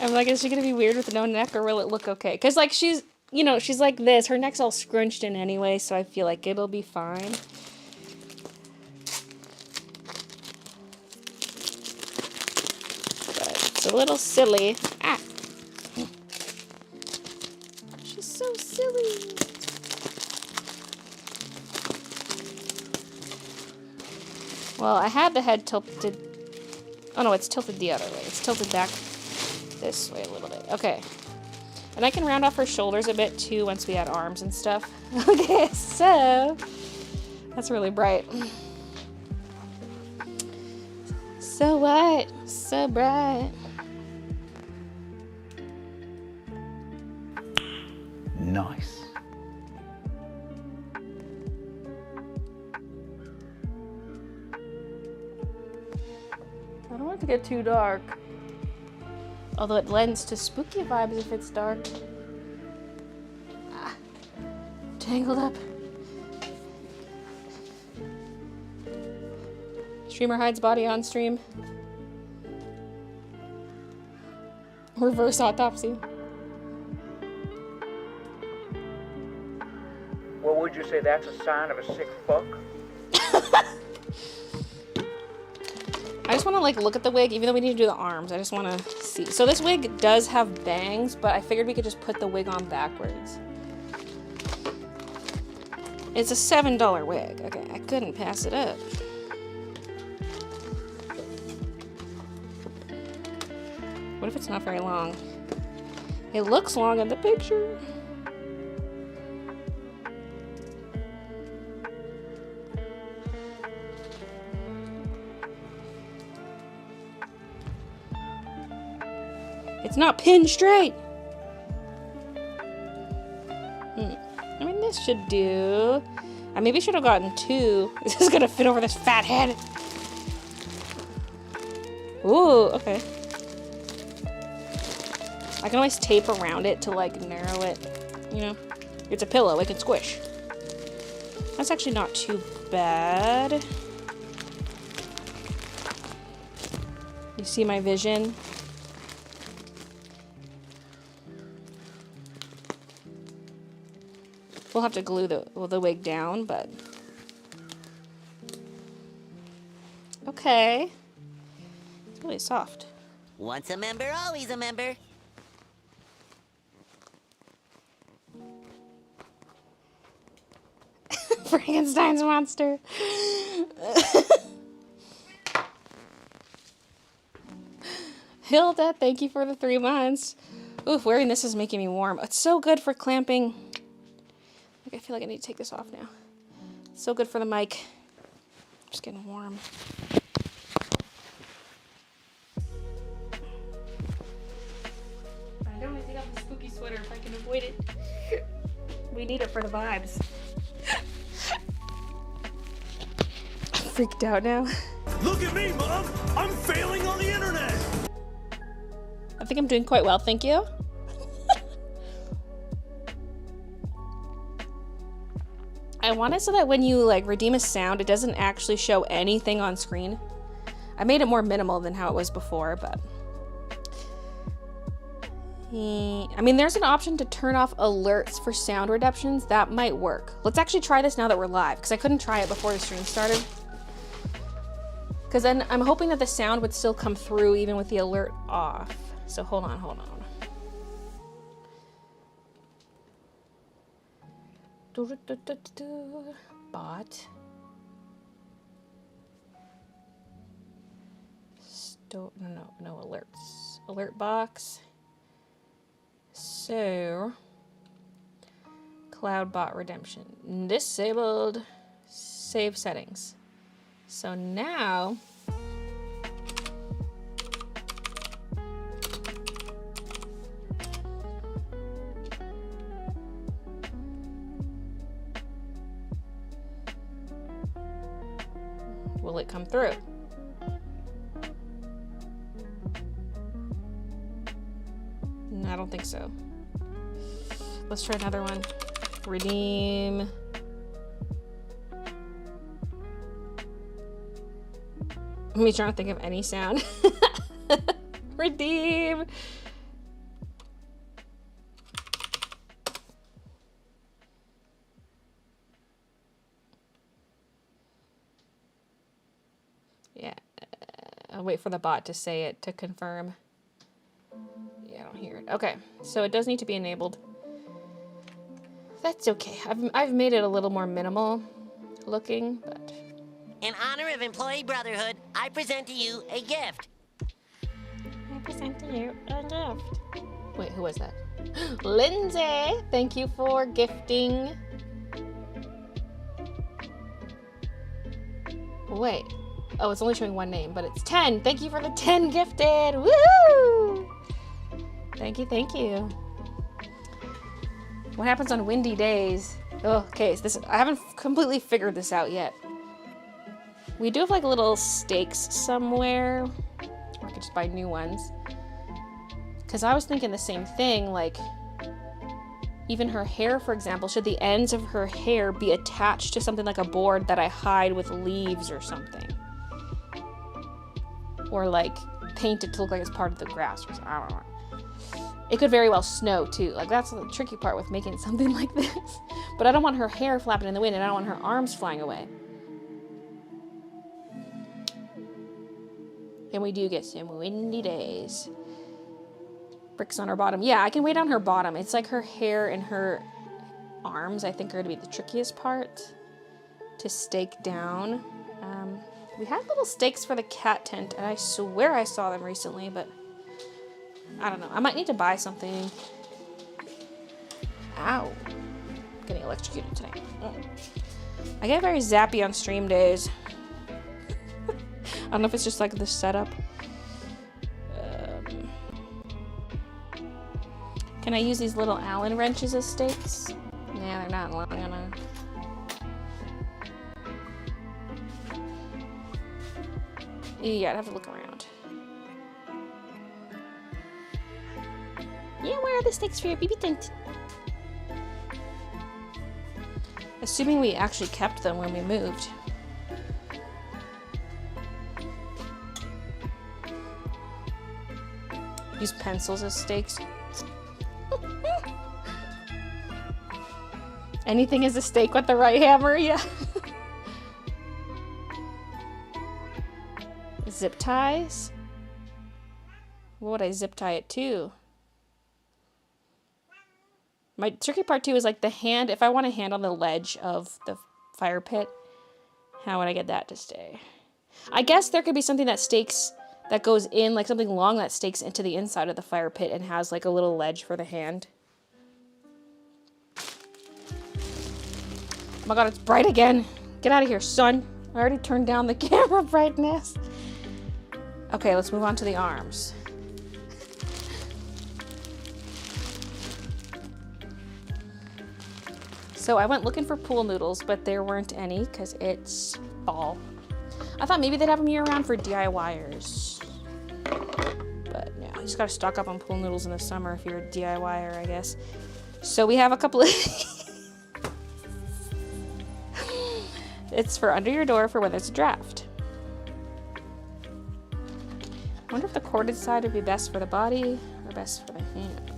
Speaker 1: I'm like, is she gonna be weird with no neck, or will it look okay? Because, like, she's, you know, she's like this. Her neck's all scrunched in anyway, so I feel like it'll be fine. But it's a little silly. Ah! She's so silly. Well, I had the head tilted. Oh no, it's tilted the other way. It's tilted back this way a little bit. Okay. And I can round off her shoulders a bit too once we add arms and stuff. Okay, so that's really bright. So what? So bright.
Speaker 5: Nice.
Speaker 1: I don't want it to get too dark. Although it lends to spooky vibes if it's dark. Ah, tangled up. Streamer hides body on stream. Reverse autopsy.
Speaker 6: Well, would you say that's a sign of a sick fuck?
Speaker 1: I just want to like look at the wig, even though we need to do the arms. I just want to see. So this wig does have bangs, but I figured we could just put the wig on backwards. It's a $7 wig. Okay, I couldn't pass it up. What if it's not very long? It looks long in the picture. It's not pinned straight. I mean, this should do. I maybe should have gotten two. This is gonna fit over this fat head. Ooh, okay. I can always tape around it to like narrow it, you know? It's a pillow, it can squish. That's actually not too bad. You see my vision? We'll have to glue the wig down, but... Okay. It's really soft.
Speaker 4: Once a member, always a member.
Speaker 1: Frankenstein's monster. Hilda, thank you for the 3 months. Oof, wearing this is making me warm. It's so good for clamping. I feel like I need to take this off now. It's so good for the mic. I'm just getting warm. I don't want to take off the spooky sweater if I can avoid it. We need it for the vibes. I'm freaked out now.
Speaker 7: Look at me, Mom! I'm failing on the internet!
Speaker 1: I think I'm doing quite well, thank you. I want it so that when you like redeem a sound, it doesn't actually show anything on screen. I made it more minimal than how it was before, but... I mean, there's an option to turn off alerts for sound reductions. That might work. Let's actually try this now that we're live, because I couldn't try it before the stream started. Because then I'm hoping that the sound would still come through even with the alert off. So hold on. Bot. No alerts. Alert box. So, cloud bot redemption. Disabled. Save settings. So now, will it come through? No, I don't think so. Let's try another one. Redeem. Me trying to think of any sound. Redeem. Yeah. I'll wait for the bot to say it to confirm. Yeah, I don't hear it. Okay, so it does need to be enabled. That's okay. I've made it a little more minimal looking, but...
Speaker 4: In honor of Employee Brotherhood, I present to you a gift.
Speaker 1: I present to you a gift. Wait, who was that? Lindsay! Thank you for gifting. Wait. Oh, it's only showing one name, but it's 10. Thank you for the 10 gifted. Woohoo! Thank you. What happens on windy days? Oh, okay, so I haven't completely figured this out yet. We do have like little stakes somewhere. Or I could just buy new ones. Because I was thinking the same thing, like even her hair, for example, should the ends of her hair be attached to something like a board that I hide with leaves or something? Or like paint it to look like it's part of the grass or something. I don't know. It could very well snow too. Like that's the tricky part with making something like this. But I don't want her hair flapping in the wind and I don't want her arms flying away. And we do get some windy days. Bricks on her bottom. Yeah, I can wait on her bottom. It's like her hair and her arms, I think, are going to be the trickiest part to stake down. We had little stakes for the cat tent, and I swear I saw them recently, but I don't know. I might need to buy something. Ow. I'm getting electrocuted tonight. I get very zappy on stream days. I don't know if it's just like the setup. Can I use these little Allen wrenches as stakes? Nah, they're not long enough. Yeah, I'd have to look around. Yeah, where are the stakes for your BB tent? Assuming we actually kept them when we moved. Use pencils as stakes. Anything is a stake with the right hammer, yeah. Zip ties. What would I zip tie it to? My tricky part too is like the hand. If I want a hand on the ledge of the fire pit, how would I get that to stay? I guess there could be something that stakes, that goes in, like something long that stakes into the inside of the fire pit and has like a little ledge for the hand. Oh my god, it's bright again. Get out of here, son. I already turned down the camera brightness. Okay, let's move on to the arms. So I went looking for pool noodles, but there weren't any because it's fall. I thought maybe they'd have them year round for DIYers. But no, you just gotta stock up on pool noodles in the summer if you're a DIYer, I guess. So we have a couple of... It's for under your door for when there's a draft. I wonder if the corded side would be best for the body or best for the hand.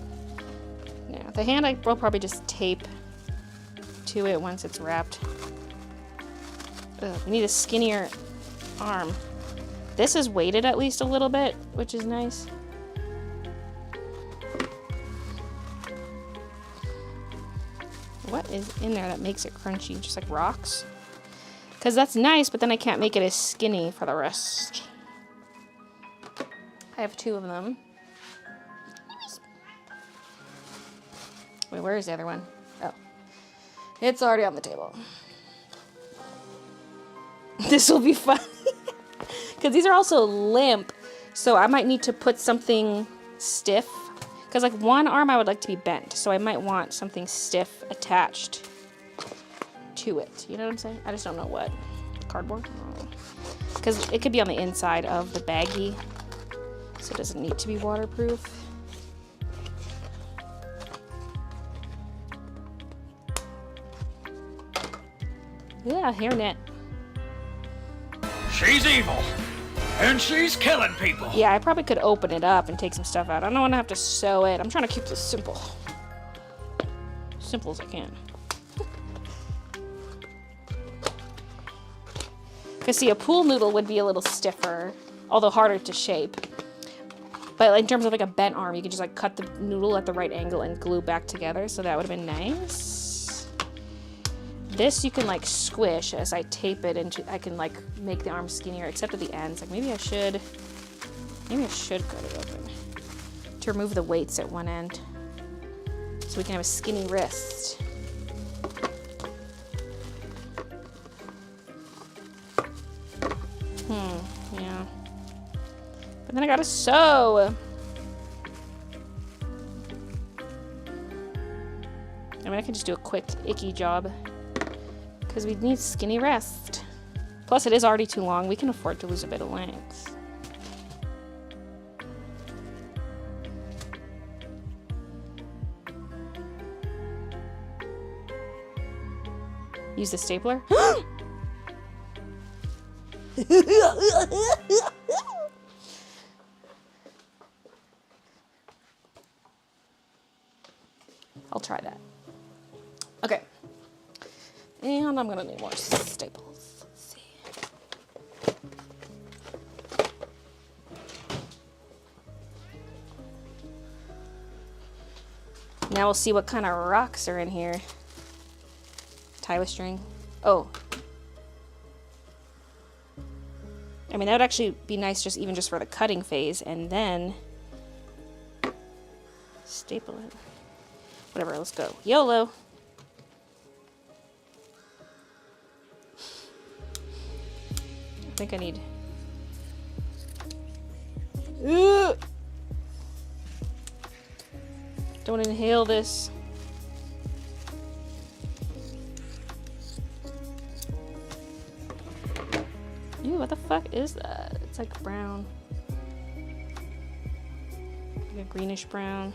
Speaker 1: Yeah, the hand I will probably just tape to it once it's wrapped. Ugh, we need a skinnier arm. This is weighted at least a little bit, which is nice. What is in there that makes it crunchy? Just like rocks? Because that's nice, but then I can't make it as skinny for the rest. I have 2 of them. Wait, where is the other one? Oh. It's already on the table. This will be fun. Because these are also limp, so I might need to put something stiff. Because like one arm I would like to be bent, so I might want something stiff attached to it. You know what I'm saying? I just don't know what. Cardboard? Because it could be on the inside of the baggie, so it doesn't need to be waterproof. Yeah, hairnet.
Speaker 6: She's evil, and she's killing people.
Speaker 1: Yeah, I probably could open it up and take some stuff out. I don't want to have to sew it. I'm trying to keep this simple. Simple as I can. Because see, a pool noodle would be a little stiffer, although harder to shape. But in terms of like a bent arm, you could just like cut the noodle at the right angle and glue back together, so that would have been nice. This you can like squish as I tape it into, I can like make the arm skinnier, except at the ends. Like maybe I should cut it open to remove the weights at one end, so we can have a skinny wrist. Yeah. But then I gotta sew. I mean, I can just do a quick, icky job. Because we need skinny wrist. Plus, it is already too long. We can afford to lose a bit of length. Use the stapler. I'll try that. Okay. And I'm gonna need more staples. Let's see. Now we'll see what kind of rocks are in here. Tie with string. Oh. I mean, that would actually be nice just even just for the cutting phase, and then staple it. Whatever, let's go. YOLO. I think I need... Ugh! Don't inhale this. Ew, what the fuck is that? It's like brown. Like a greenish brown.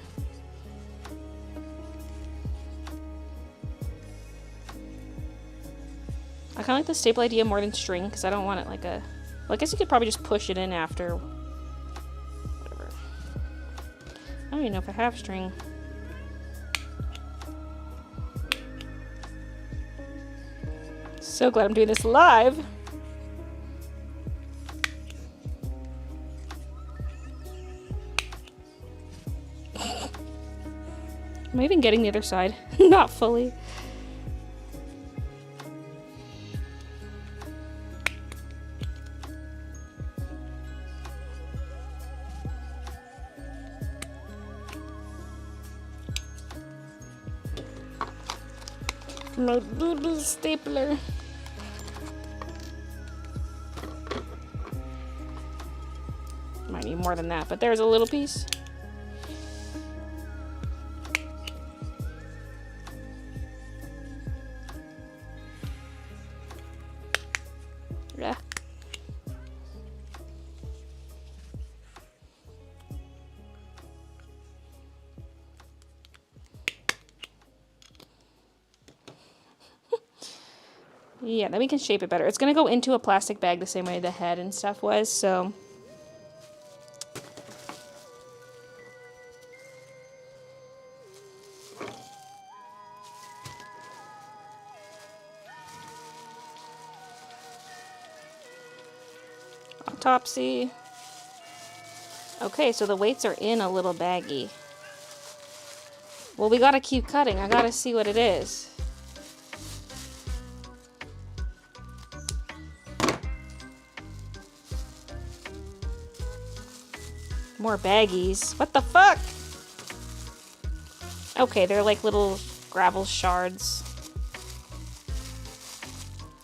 Speaker 1: I kind of like the staple idea more than string because I don't want it like a... Well, I guess you could probably just push it in after. Whatever. I don't even know if I have string. So glad I'm doing this live. Am I even getting the other side? Not fully. My little stapler. Might need more than that, but there's a little piece. Yeah. Yeah, then we can shape it better. It's gonna go into a plastic bag the same way the head and stuff was, so. Autopsy. Okay, so the weights are in a little baggie. Well, we gotta keep cutting. I gotta see what it is. More baggies. What the fuck? Okay, they're like little gravel shards.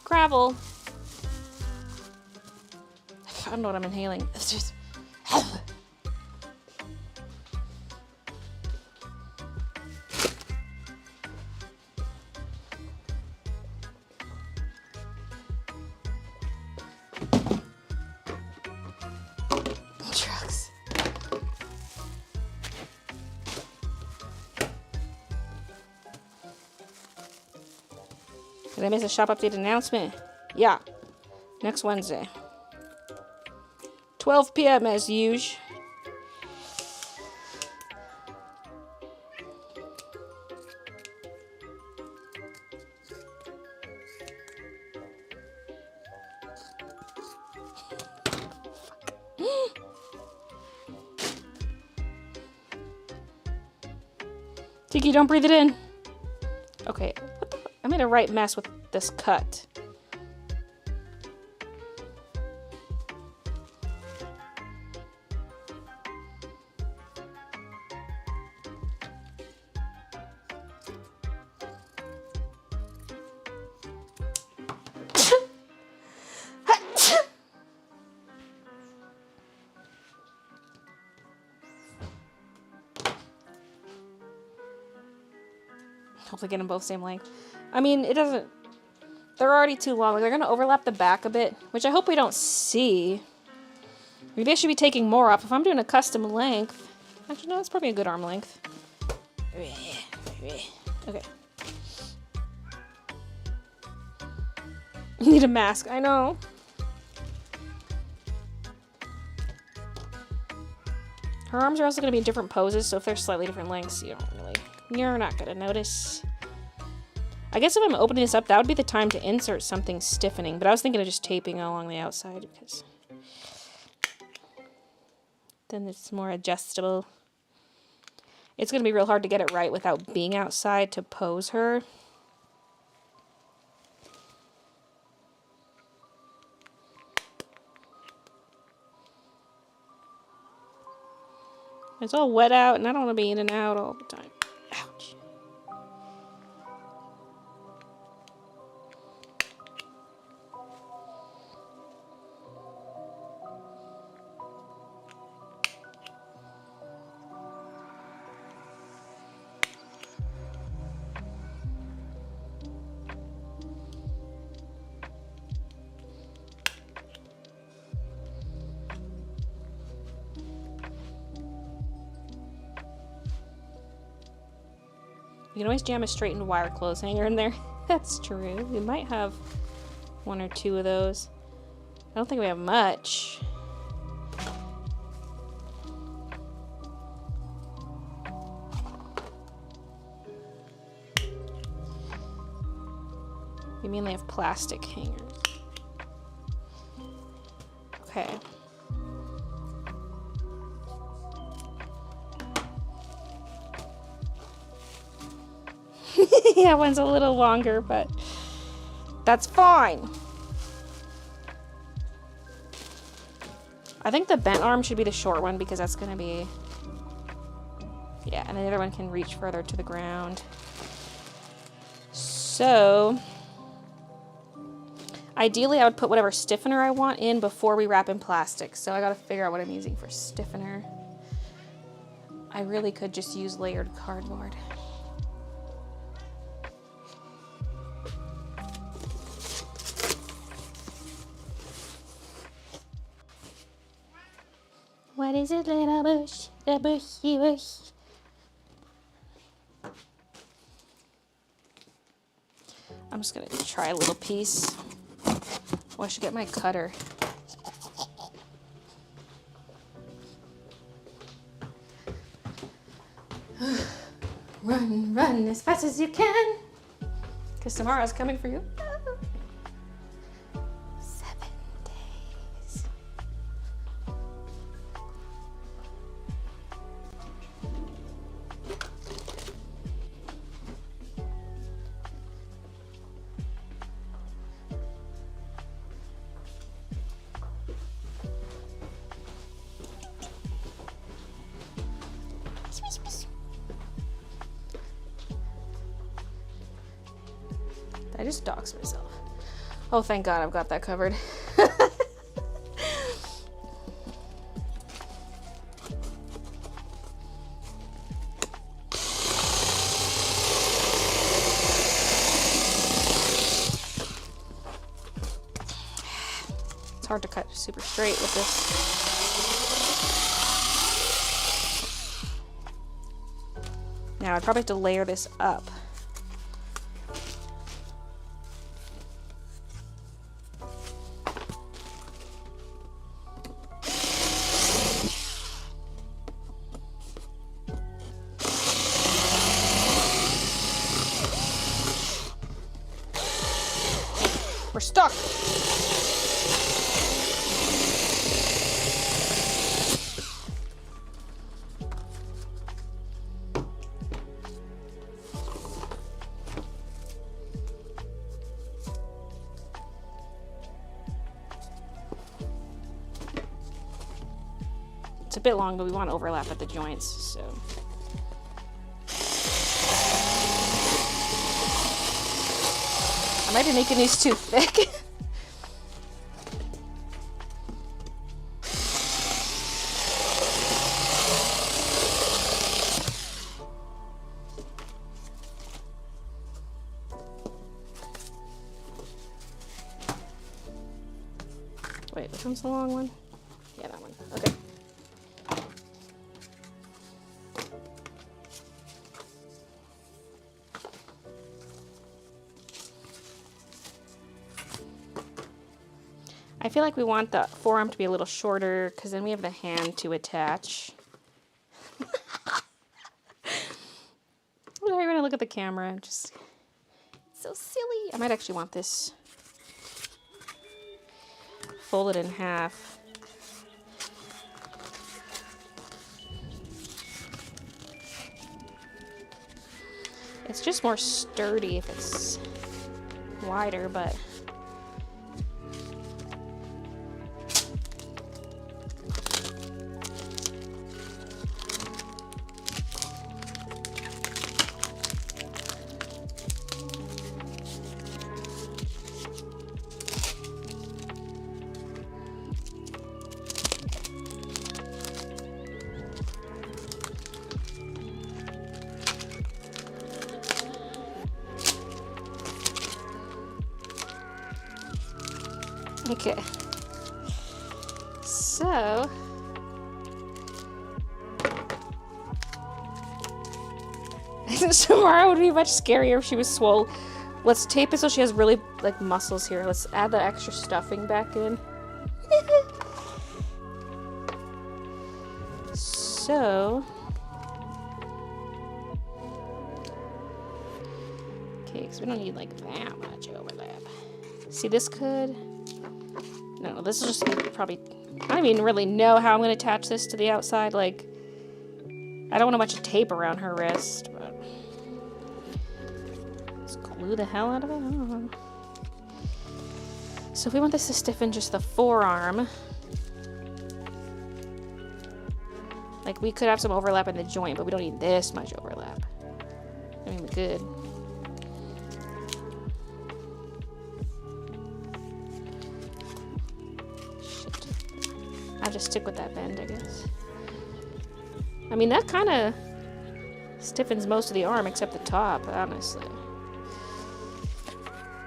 Speaker 1: Gravel. I don't know what I'm inhaling. It's just... Drugs. Did I miss a shop update announcement? Yeah. Next Wednesday. 12 p.m. as usual. Tiki, don't breathe it in. Okay, what the fuck? I made a right mess with this cut. Hopefully get them both same length. I mean, it doesn't... They're already too long. Like, they're going to overlap the back a bit, which I hope we don't see. Maybe I should be taking more off if I'm doing a custom length. Actually, no, it's probably a good arm length. Okay. You need a mask. I know. Her arms are also going to be in different poses, so if they're slightly different lengths, you're not going to notice. I guess if I'm opening this up, that would be the time to insert something stiffening. But I was thinking of just taping along the outside because then it's more adjustable. It's going to be real hard to get it right without being outside to pose her. It's all wet out, and I don't want to be in and out all the time. Ouch. You can always jam a straightened wire clothes hanger in there. That's true. We might have 1 or 2 of those. I don't think we have much. We mainly have plastic hangers. Okay. Yeah, one's a little longer, but that's fine. I think the bent arm should be the short one because that's going to be... Yeah, and the other one can reach further to the ground. So... Ideally, I would put whatever stiffener I want in before we wrap in plastic. So I gotta figure out what I'm using for stiffener. I really could just use layered cardboard. What is it, little bush? The bushy bush. I'm just gonna try a little piece. Oh, I should get my cutter. Run, run as fast as you can. Because Samara's coming for you. 7 days. I just doxed myself. Oh, thank God I've got that covered. It's hard to cut super straight with this. Now I'd probably have to layer this up. We're stuck. It's a bit long, but we want to overlap at the joints, so. I might be making these too thick. Wait, which one's the long one? Yeah, that one. Okay. I feel like we want the forearm to be a little shorter because then we have the hand to attach. Whenever I look at the camera, I'm just so silly. I might actually want this folded in half. It's just more sturdy if it's wider, but okay, so Samara would be much scarier if she was swole. Let's tape it so she has really like muscles here. Let's add the extra stuffing back in. So, okay, because we don't need like that much overlap. See, this could, no, this is just probably, I don't even really know how I'm going to attach this to the outside. Like, I don't want a bunch of tape around her wrist, but let's glue the hell out of it. I don't know. So if we want this to stiffen just the forearm, like we could have some overlap in the joint, but we don't need this much overlap. I mean, we could. Shit. I'll just stick with that bend, I guess. I mean, that kind of stiffens most of the arm except the top, honestly.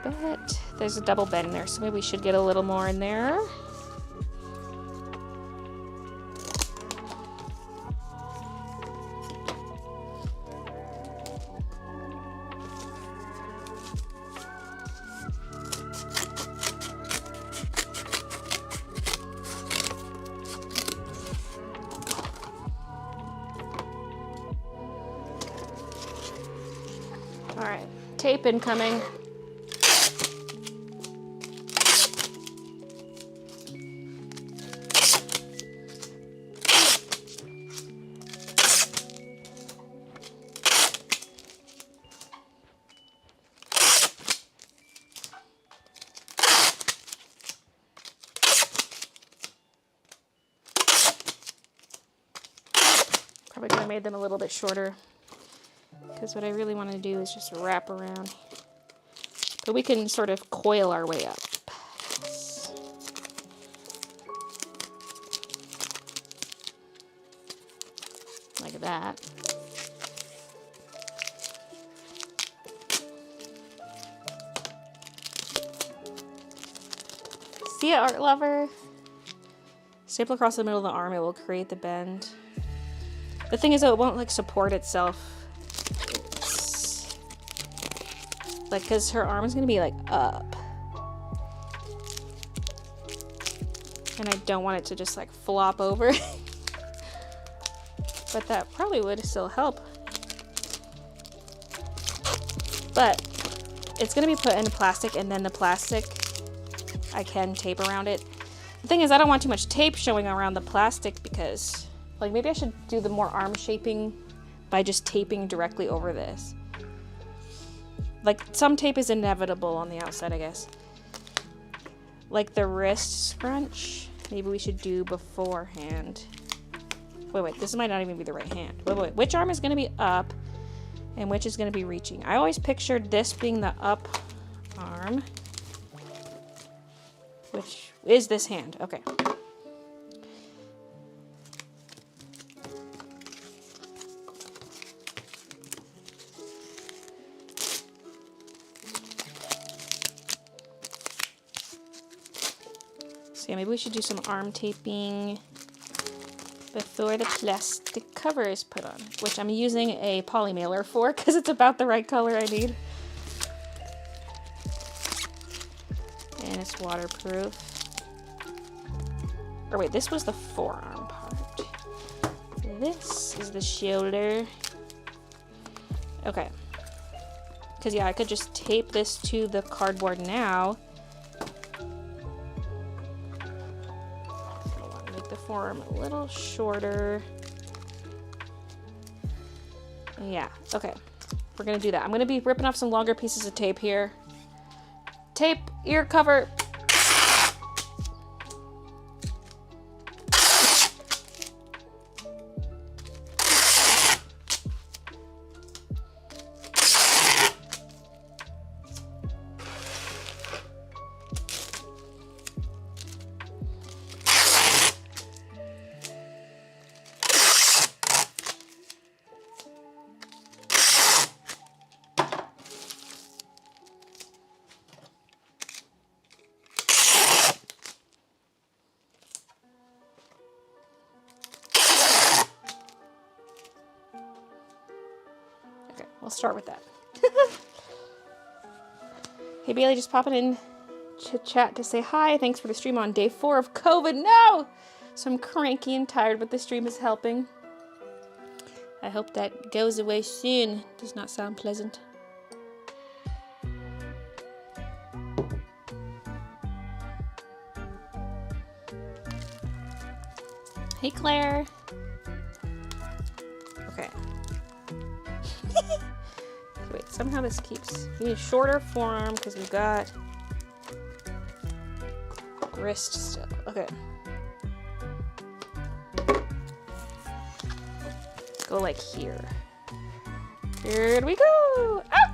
Speaker 1: But there's a double bend there, so maybe we should get a little more in there. All right, tape incoming. Probably could have made them a little bit shorter, because what I really want to do is just wrap around. But we can sort of coil our way up. Like that. See ya, art lover? Staple across the middle of the arm, it will create the bend. The thing is, though, it won't like support itself. It's like, because her arm is going to be like up. And I don't want it to just like flop over. But that probably would still help. But it's going to be put in plastic, and then the plastic, I can tape around it. The thing is, I don't want too much tape showing around the plastic because, like, maybe I should do the more arm shaping by just taping directly over this. Like, some tape is inevitable on the outside, I guess. Like the wrist scrunch, maybe we should do beforehand. Wait, this might not even be the right hand. Wait, which arm is going to be up and which is going to be reaching? I always pictured this being the up arm, which is this hand. Okay. So yeah, maybe we should do some arm taping before the plastic cover is put on, which I'm using a poly mailer for because it's about the right color I need. And it's waterproof. Or wait, this was the forearm part. This is the shoulder. Okay. Because yeah, I could just tape this to the cardboard now. Forearm a little shorter. Yeah, okay. We're gonna do that. I'm gonna be ripping off some longer pieces of tape here. Tape, ear cover. We'll start with that. Hey Baylee, just popping in to chat to say hi. Thanks for the stream on day 4 of COVID. No! So I'm cranky and tired, but the stream is helping. I hope that goes away soon. Does not sound pleasant. Hey Claire. Okay. Wait, somehow this keeps... We need a shorter forearm because we've got wrist still. Okay. Go like here. Here we go! Ah!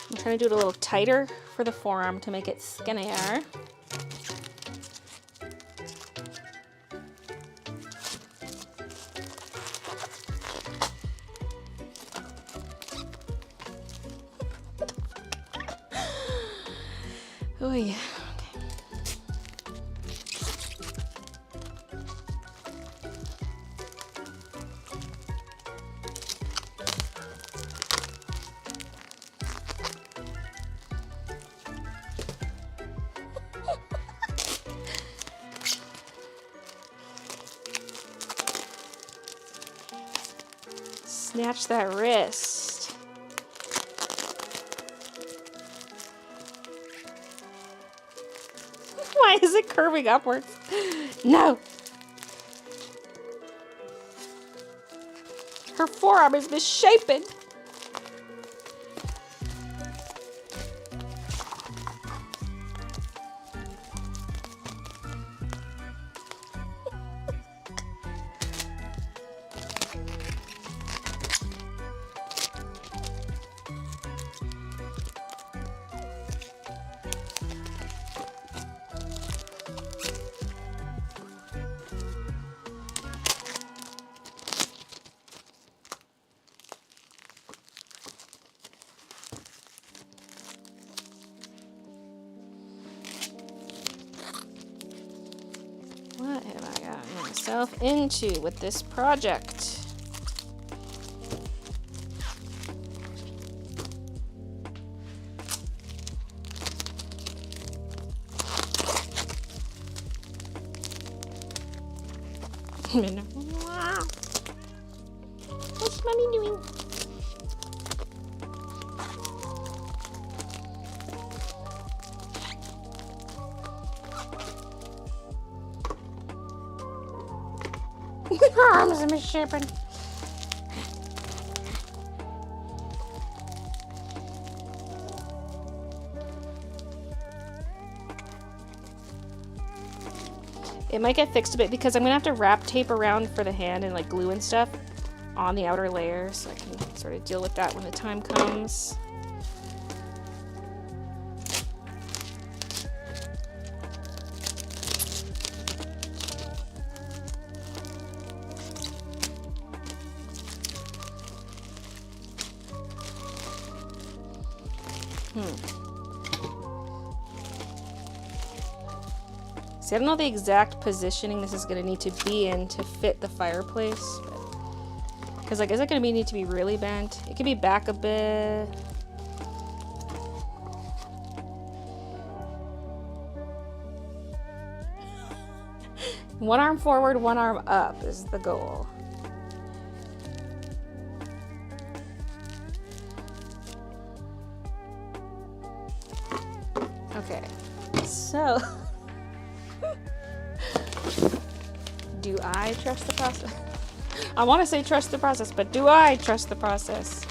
Speaker 1: I'm trying to do it a little tighter for the forearm to make it skinnier. Oh yeah. Snatch that wrist. Why is it curving upwards? No! Her forearm is misshapen. What have I gotten myself into with this project?
Speaker 2: What's mommy doing?
Speaker 1: Her arms are misshapen. It might get fixed a bit because I'm gonna have to wrap tape around for the hand and like glue and stuff on the outer layer, so I can sort of deal with that when the time comes. See, I don't know the exact positioning this is going to need to be in to fit the fireplace. Because, like, is it going to need to be really bent? It could be back a bit. One arm forward, one arm up is the goal. Okay, so... Do I trust the process? I want to say trust the process, but do I trust the process?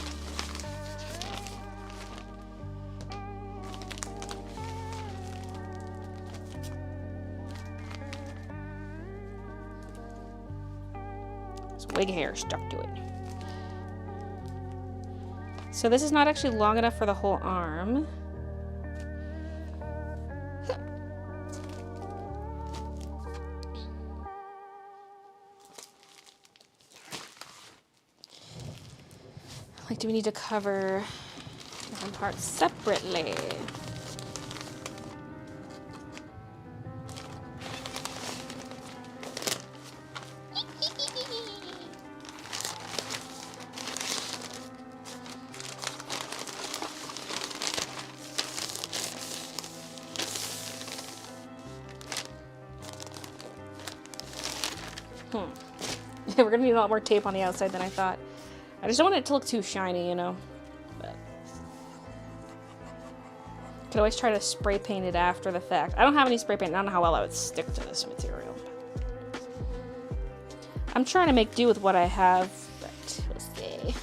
Speaker 1: This wig hair stuck to it. So this is not actually long enough for the whole arm. Like, do we need to cover different parts separately? We're gonna need a lot more tape on the outside than I thought. I just don't want it to look too shiny, you know. But could always try to spray paint it after the fact. I don't have any spray paint. I don't know how well I would stick to this material. I'm trying to make do with what I have, but we'll see.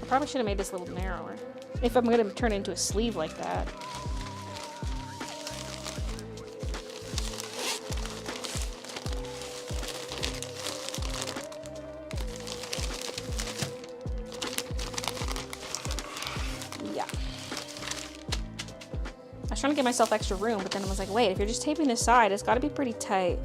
Speaker 1: Probably should have made this a little narrower. If I'm gonna turn it into a sleeve like that. Yeah. I was trying to give myself extra room, but then I was like, wait, if you're just taping this side, it's gotta be pretty tight.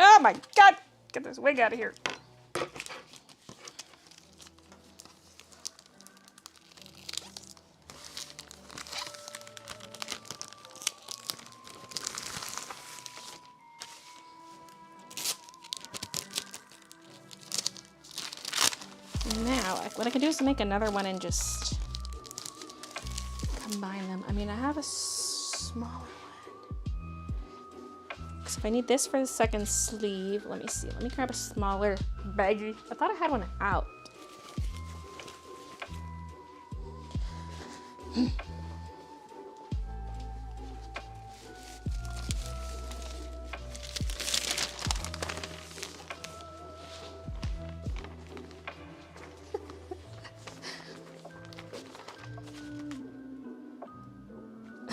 Speaker 1: Oh my god! Get this wig out of here. Now, what I can do is make another one and just combine them. I mean, I have a smaller one. So if I need this for the second sleeve, let me see. Let me grab a smaller baggie. I thought I had one out.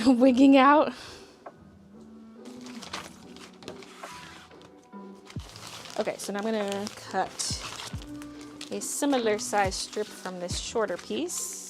Speaker 1: Wigging out. Okay, so now I'm gonna cut a similar size strip from this shorter piece.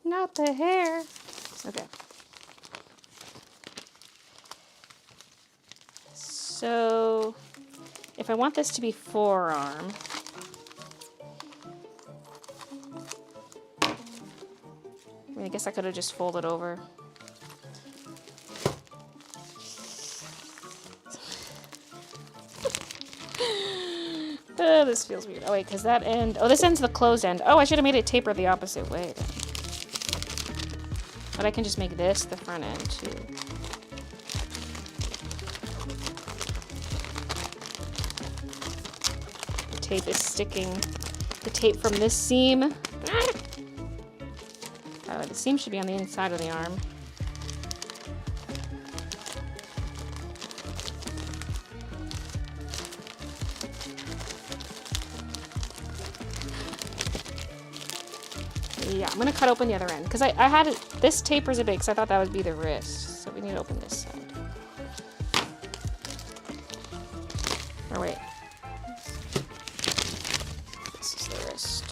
Speaker 1: Not the hair. Okay. So, if I want this to be forearm, I mean, I guess I could have just folded over. Oh, this feels weird. Oh wait, because that end, oh, this end's the closed end. Oh, I should have made it taper the opposite way. But I can just make this the front end too. The tape is sticking. The tape from this seam. Oh, the seam should be on the inside of the arm. Yeah, I'm gonna cut open the other end because I had it. This tapers a bit because I thought that would be the wrist. So we need to open this side. Or wait. This is the wrist.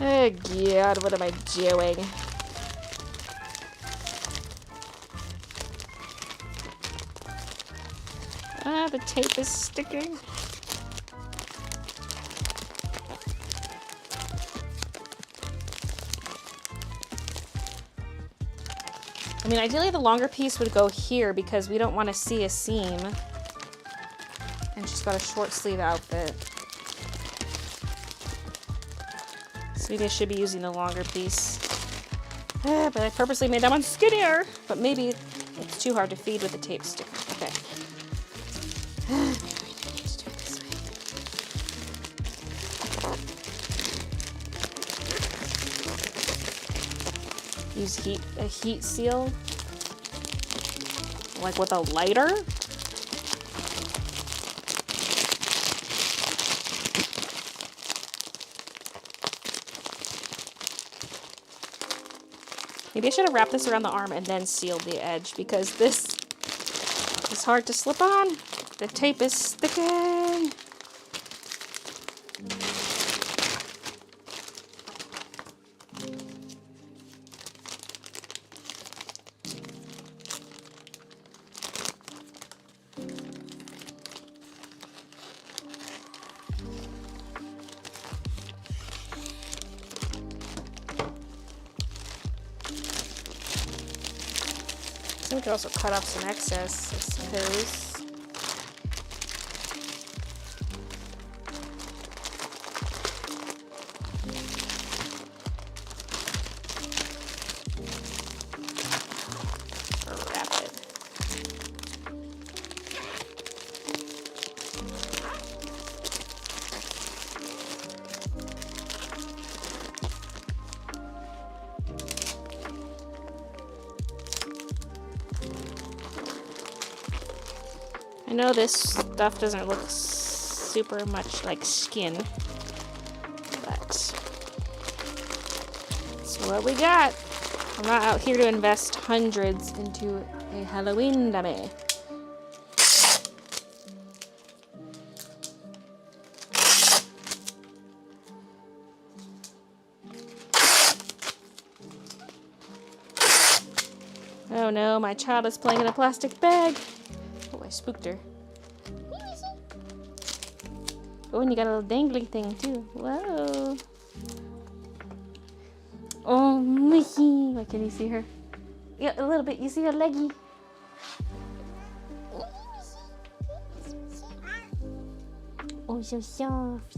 Speaker 1: Oh God, what am I doing? Ah, the tape is sticking. I mean, ideally the longer piece would go here because we don't want to see a seam. And she's got a short sleeve outfit. So maybe I should be using the longer piece. But I purposely made that one skinnier. But maybe it's too hard to feed with the tape sticker. Okay. Let's do it this way. Use a heat seal, like with a lighter. Maybe I should have wrapped this around the arm and then sealed the edge because this is hard to slip on. The tape is sticking. We could also cut off some excess, I suppose. Or wrap it. I know this stuff doesn't look super much like skin, but it's what we got. I'm not out here to invest hundreds into a Halloween dummy. Oh no, my child is playing in a plastic bag. Oh, I spooked her. Oh, and you got a little dangly thing too. Whoa. Oh, Mickey. Wait, can you see her? Yeah, a little bit. You see her leggy? Oh, so soft.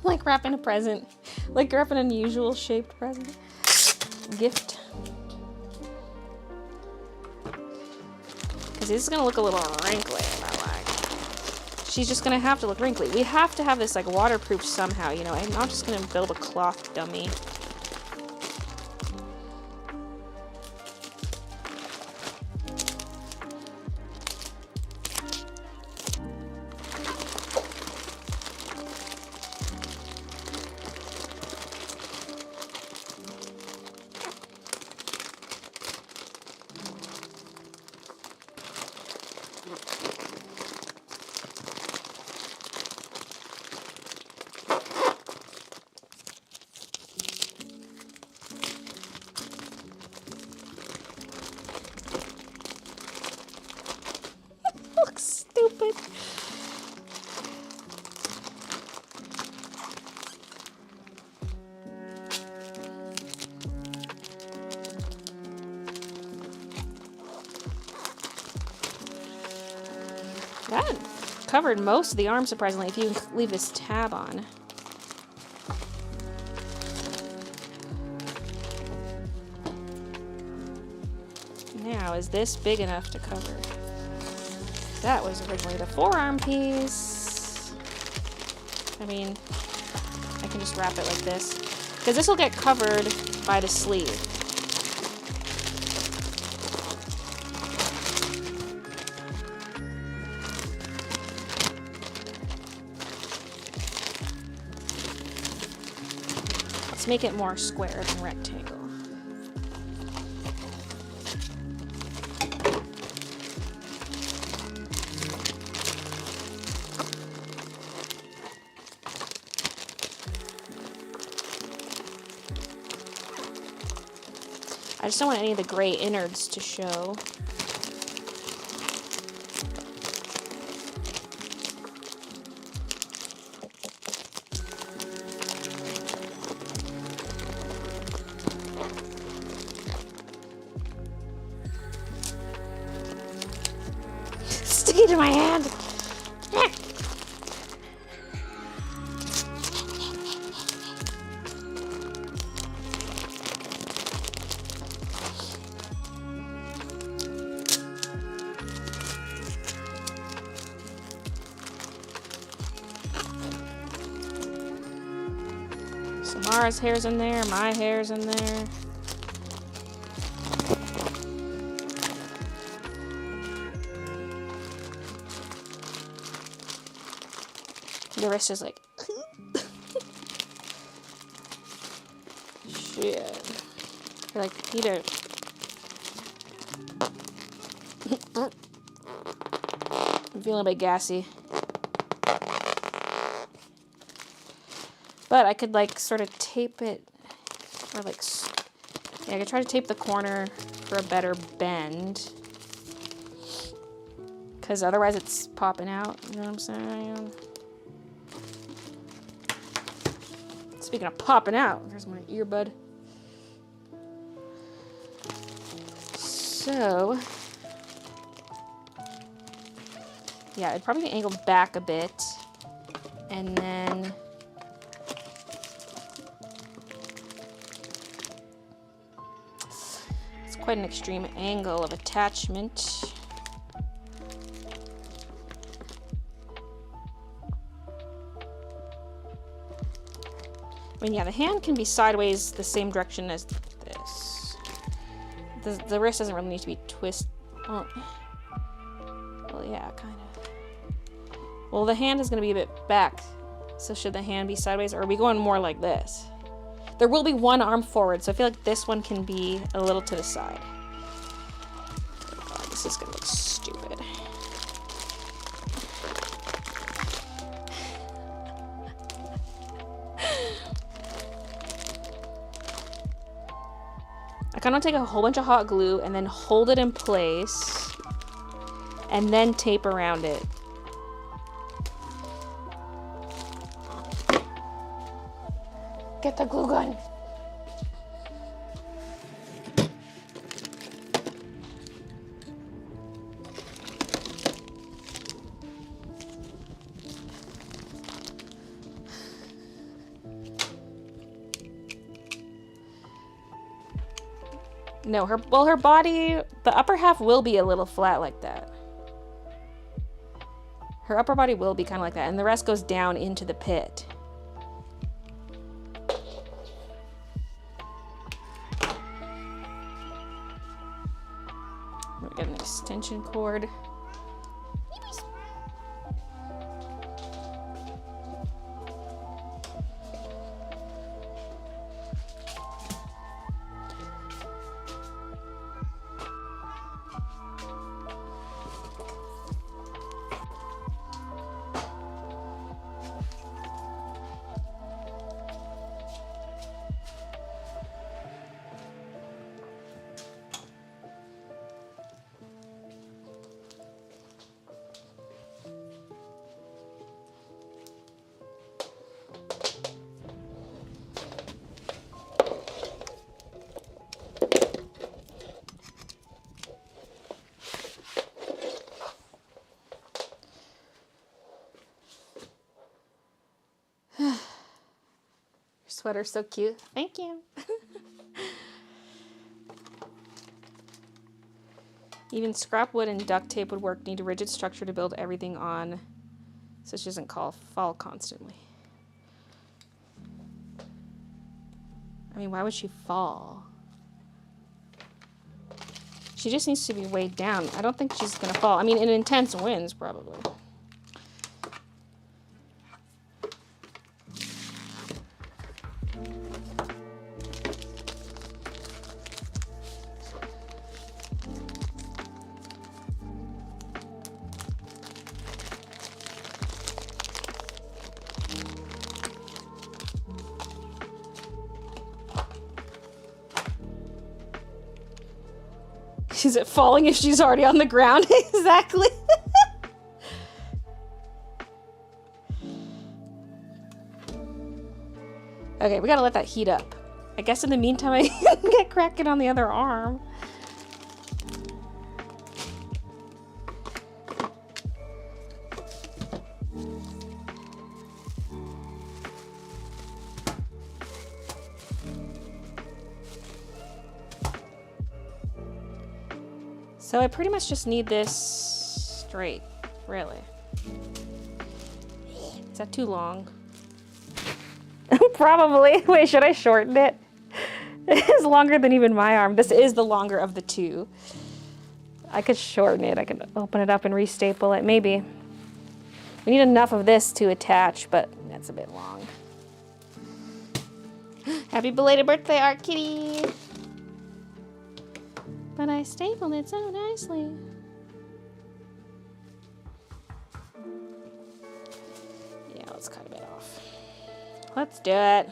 Speaker 1: Like wrapping a present. Like wrapping an unusual shaped present. Gift. Because this is going to look a little wrinkly, I like. She's just going to have to look wrinkly. We have to have this like waterproof somehow, you know. I'm not just going to build a cloth dummy. That covered most of the arm, surprisingly, if you leave this tab on. Now, is this big enough to cover? That was originally the forearm piece. I mean, I can just wrap it like this. Because this will get covered by the sleeve. Let's make it more square than rectangle. I just don't want any of the gray innards to show. Stick it in my hand. Samara's hair's in there, my hair's in there. The wrist is like, shit. You're like, Peter. I'm feeling a bit gassy. But I could like sort of tape it, or like, yeah, I could try to tape the corner for a better bend. Because otherwise it's popping out, you know what I'm saying? Speaking of popping out, there's my earbud. So, yeah, it'd probably angle back a bit, and then it's quite an extreme angle of attachment. I mean, yeah, the hand can be sideways the same direction as this. The wrist doesn't really need to be twisted. Well, yeah, kind of. Well, the hand is going to be a bit back. So should the hand be sideways, or are we going more like this? There will be one arm forward, so I feel like this one can be a little to the side. Oh God, this is going to look stupid. I kind of take a whole bunch of hot glue and then hold it in place and then tape around it. Get the glue gun. No, her body, the upper half will be a little flat like that. Her upper body will be kind of like that, and the rest goes down into the pit. We got an extension cord. sweater's so cute. Thank you. Even scrap wood and duct tape would work. Need a rigid structure to build everything on, so she doesn't fall constantly. I mean, why would she fall? She just needs to be weighed down. I don't think she's gonna fall. I mean, in intense winds, probably. Is it falling if she's already on the ground? Exactly. Okay, we gotta let that heat up. I guess in the meantime, I get cracking on the other arm. So I pretty much just need this straight, really. Is that too long? Probably. Wait, should I shorten it? It is longer than even my arm. This is the longer of the two. I could shorten it. I could open it up and re-staple it, maybe. We need enough of this to attach, but that's a bit long. Happy belated birthday, Art Kitty! But I stapled it so nicely. Yeah, let's cut a bit off. Let's do it.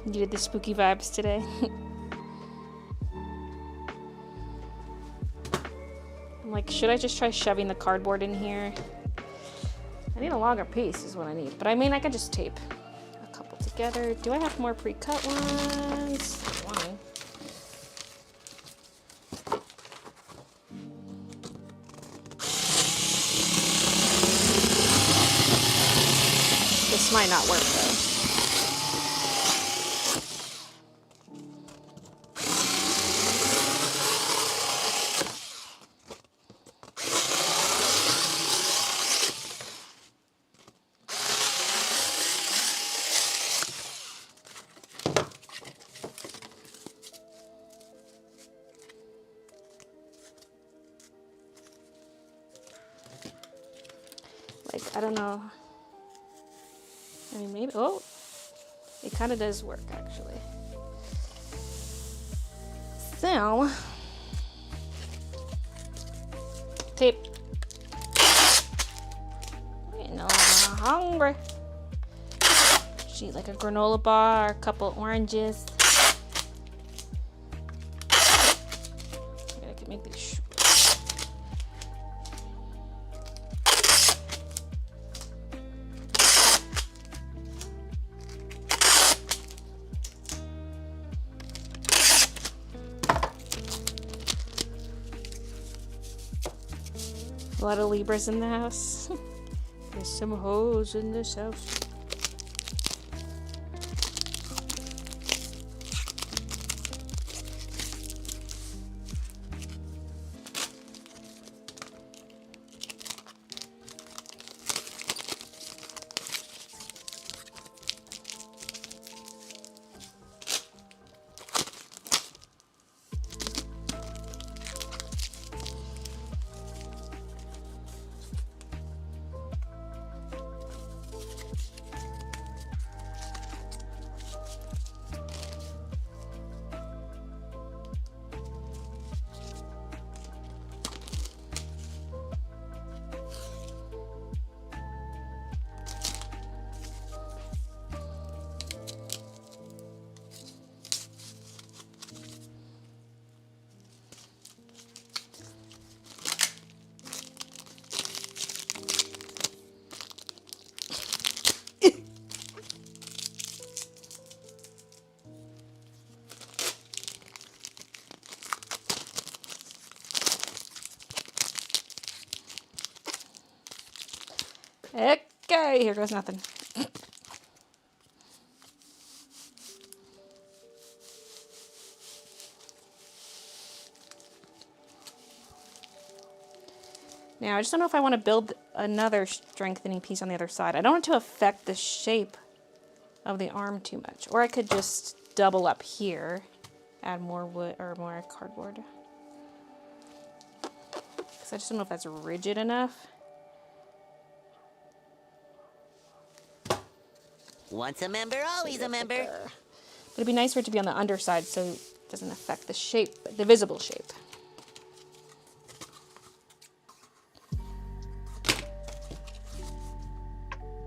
Speaker 1: You did the spooky vibes today. I'm like, should I just try shoving the cardboard in here? I need a longer piece is what I need. But I mean, I can just tape a couple together. Do I have more pre-cut ones? One. This might not work though. I don't know. I mean, maybe. Oh, it kind of does work actually. So, tape. You know, I'm hungry. Just eat like a granola bar, a couple oranges. Maybe I could make these short. A lot of Libras in the house. There's some hoes in this house. Yay! Here goes nothing. Now, I just don't know if I want to build another strengthening piece on the other side. I don't want it to affect the shape of the arm too much. Or I could just double up here, add more wood or more cardboard. Because I just don't know if that's rigid enough.
Speaker 4: Once a member, always a member.
Speaker 1: But it'd be nice for it to be on the underside so it doesn't affect the shape, the visible shape.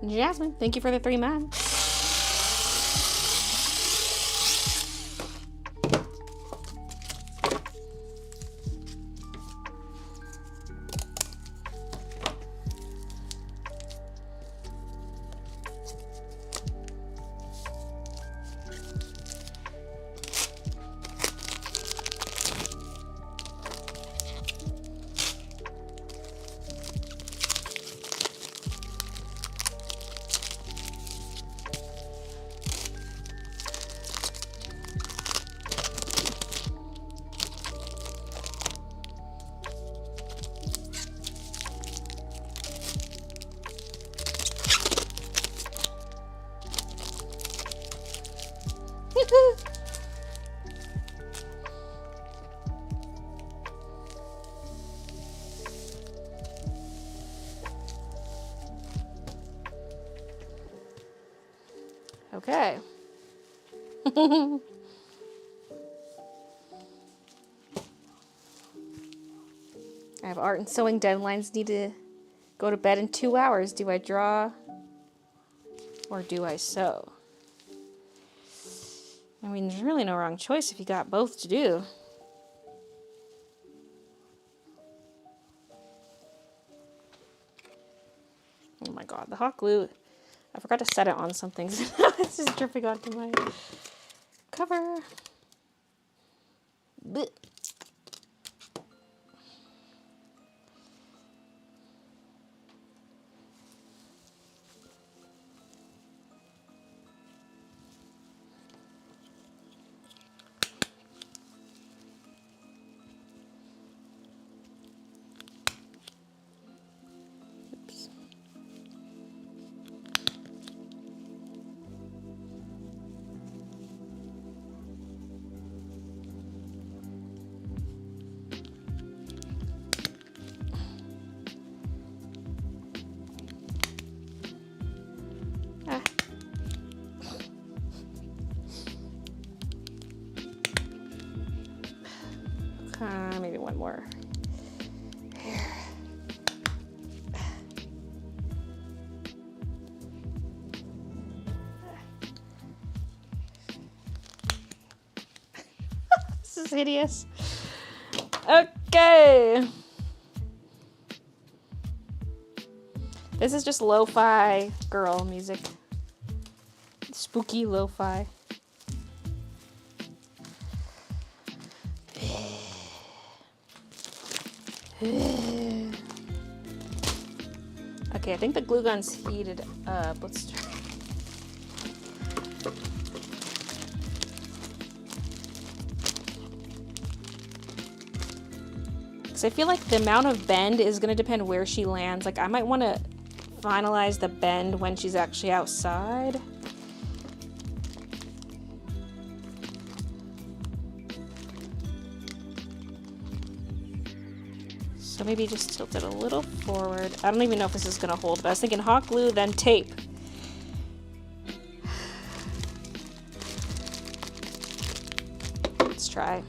Speaker 1: Jasmine, thank you for the 3 months. Okay. I have art and sewing deadlines. Need to go to bed in 2 hours. Do I draw or do I sew? I mean, there's really no wrong choice if you got both to do. Oh my god, the hot glue. I forgot to set it on something. It's just dripping onto my cover. Blech. Oops. Maybe one more. Here. This is hideous. Okay. This is just lo-fi girl music. Spooky lo-fi. Okay, I think the glue gun's heated up. Let's try. Because I feel like the amount of bend is going to depend where she lands. Like, I might want to finalize the bend when she's actually outside. So maybe just tilt it a little forward. I don't even know if this is gonna hold, but I was thinking hot glue, then tape. Let's try.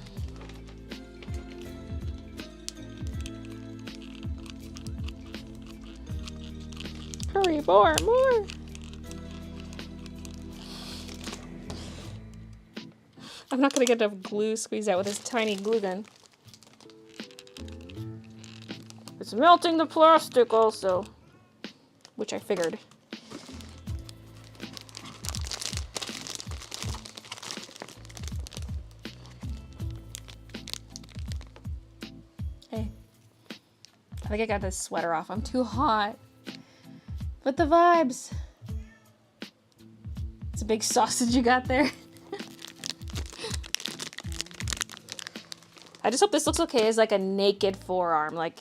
Speaker 1: Hurry, more. I'm not gonna get enough glue squeezed out with this tiny glue gun. It's melting the plastic also, which I figured. Hey, I think I got this sweater off. I'm too hot. But the vibes. It's a big sausage you got there. I just hope this looks okay as like a naked forearm. Like,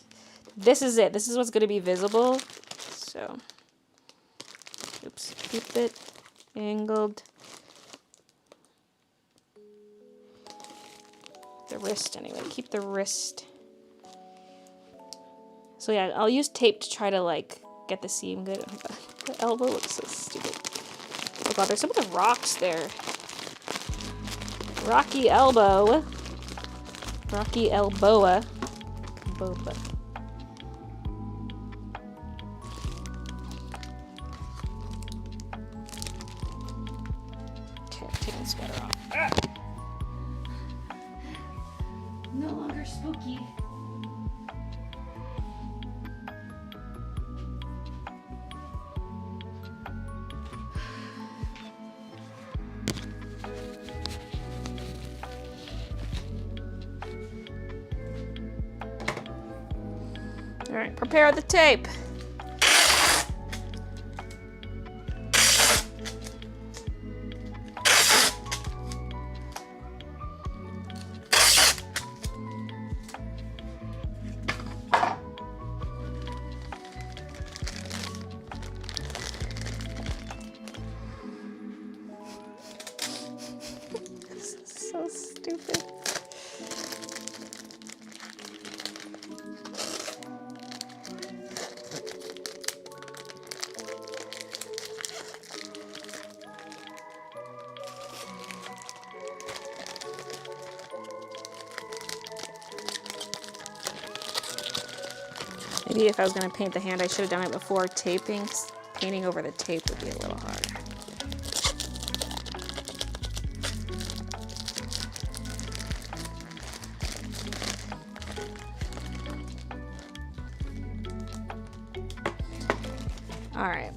Speaker 1: this is it. This is what's gonna be visible. So, oops, keep it angled. The wrist anyway, keep the wrist. So yeah, I'll use tape to try to like get the seam good. The elbow looks so stupid. Oh god, there's some of the rocks there. Rocky elbow. Rocky elbowa. Boba. Okay, I'm taking the sweater off. Ah! No longer spooky. All right, prepare the tape. This is so stupid. Maybe if I was going to paint the hand, I should have done it before taping. Painting over the tape would be a little hard. All right.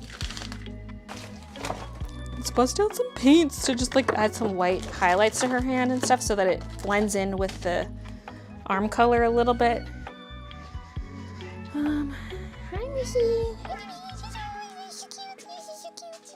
Speaker 1: Let's bust out some paints to just like add some white highlights to her hand and stuff so that it blends in with the arm color a little bit.
Speaker 2: Hi, Missy. She's so cute. She's so cute.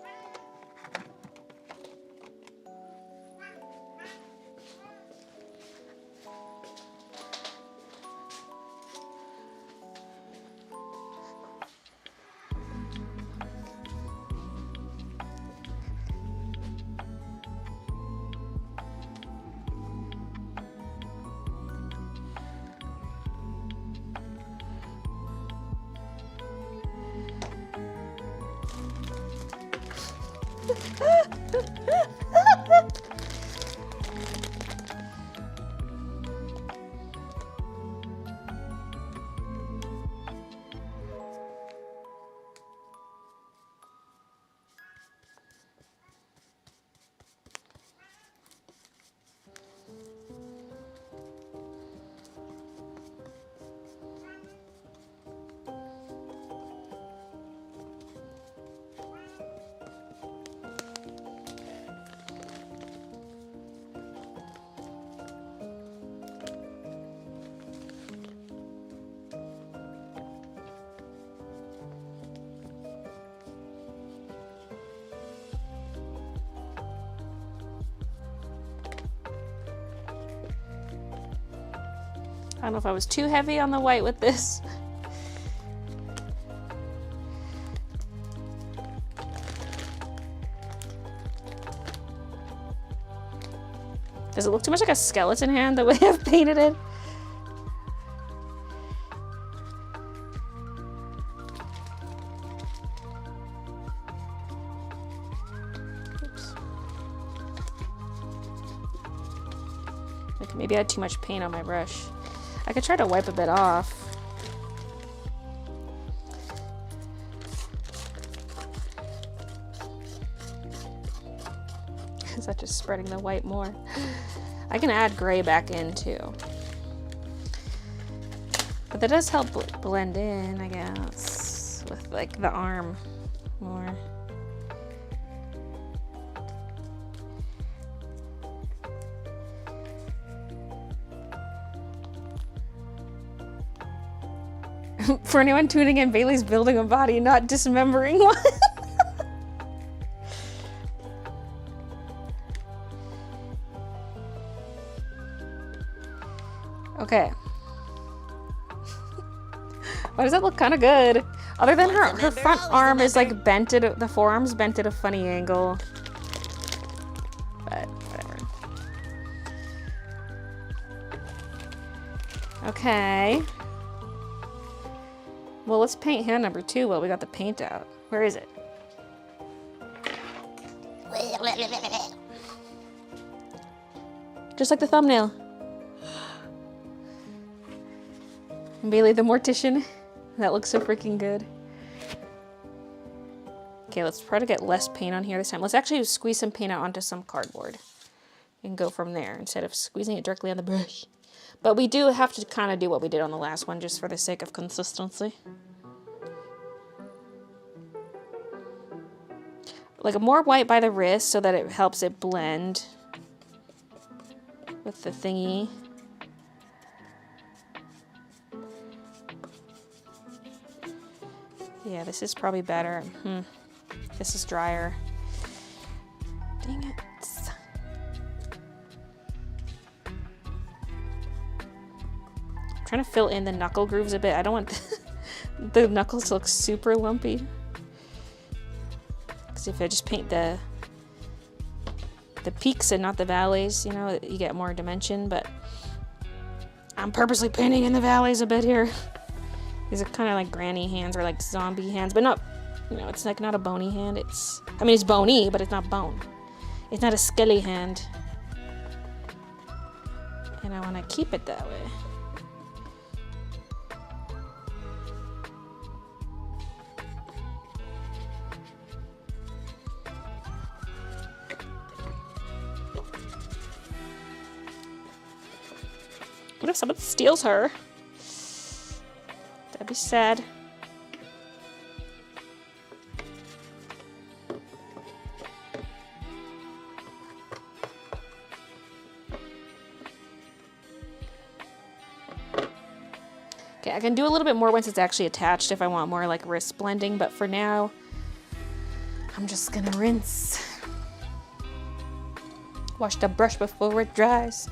Speaker 1: I don't know if I was too heavy on the white with this. Does it look too much like a skeleton hand the way I've painted it? Oops. Like maybe I had too much paint on my brush. I could try to wipe a bit off. Is that just spreading the white more? I can add gray back in too. But that does help blend in, I guess, with like the arm more. For anyone tuning in, Baylee's building a body, not dismembering one. Okay. Why does that look kind of good? Other than her front arm is like bent at the forearm's bent at a funny angle. But whatever. Okay. Well, let's paint hand number 2 while we got the paint out. Where is it? Just like the thumbnail. And Baylee the mortician. That looks so freaking good. Okay, let's try to get less paint on here this time. Let's actually squeeze some paint out onto some cardboard and go from there instead of squeezing it directly on the brush. But we do have to kind of do what we did on the last one just for the sake of consistency. Like more white by the wrist so that it helps it blend with the thingy. Yeah, this is probably better. This is drier. Dang it. I'm trying to fill in the knuckle grooves a bit. I don't want the knuckles to look super lumpy. Because if I just paint the peaks and not the valleys, you know, you get more dimension, but I'm purposely painting in the valleys a bit here. These are kind of like granny hands or like zombie hands, but not, you know, it's like not a bony hand. I mean, it's bony, but it's not bone. It's not a skelly hand. And I want to keep it that way. What if someone steals her? That'd be sad. Okay, I can do a little bit more once it's actually attached if I want more like wrist blending, but for now, I'm just gonna rinse. Wash the brush before it dries.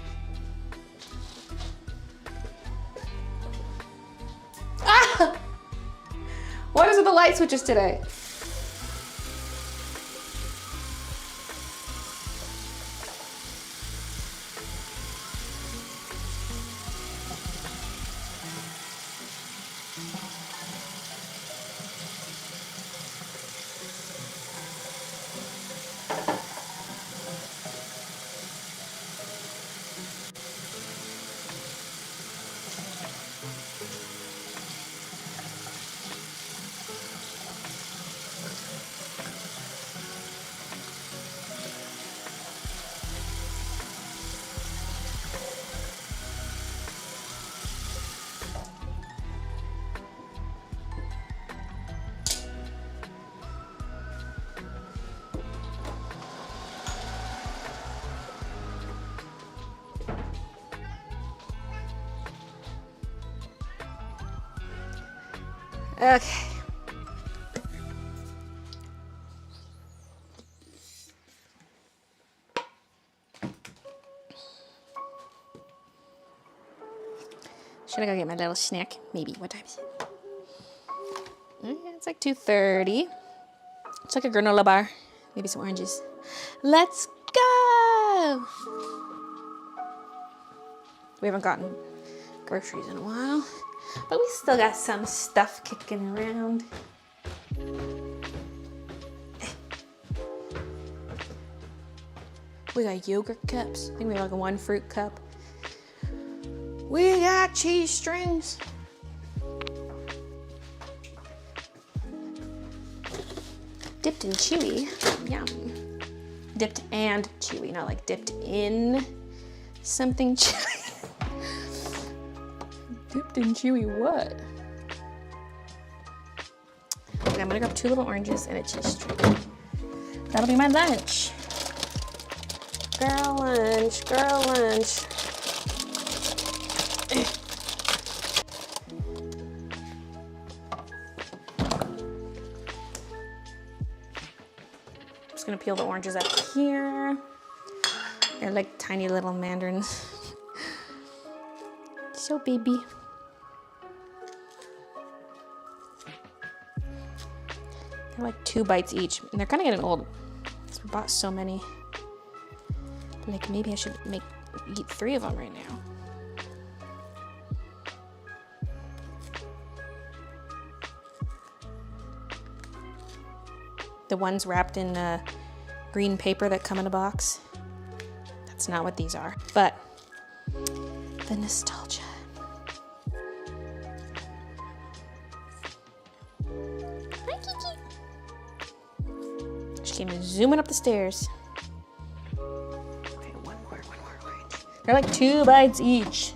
Speaker 1: What is with the light switches today? Okay. Should I go get my little snack? Maybe. What time is it? Yeah, it's like 2:30. It's like a granola bar. Maybe some oranges. Let's go! We haven't gotten groceries in a while. But we still got some stuff kicking around. We got yogurt cups. I think we have like a 1 fruit cup. We got cheese strings. Dipped and chewy. Yum. Dipped and chewy, not like dipped in something chewy. Dipped in chewy what? Okay, I'm gonna grab 2 little oranges and a cheese string. That'll be my lunch. Girl lunch, girl lunch. gonna peel the oranges up here. They're like tiny little mandarins. So baby. They're like 2 bites each, and they're kind of getting old. So we bought so many. Like maybe I should eat 3 of them right now. The ones wrapped in green paper that come in a box. That's not what these are, but the nostalgia.
Speaker 2: Hi, Kiki.
Speaker 1: She came zooming up the stairs. Okay, one more orange. They're like 2 bites each.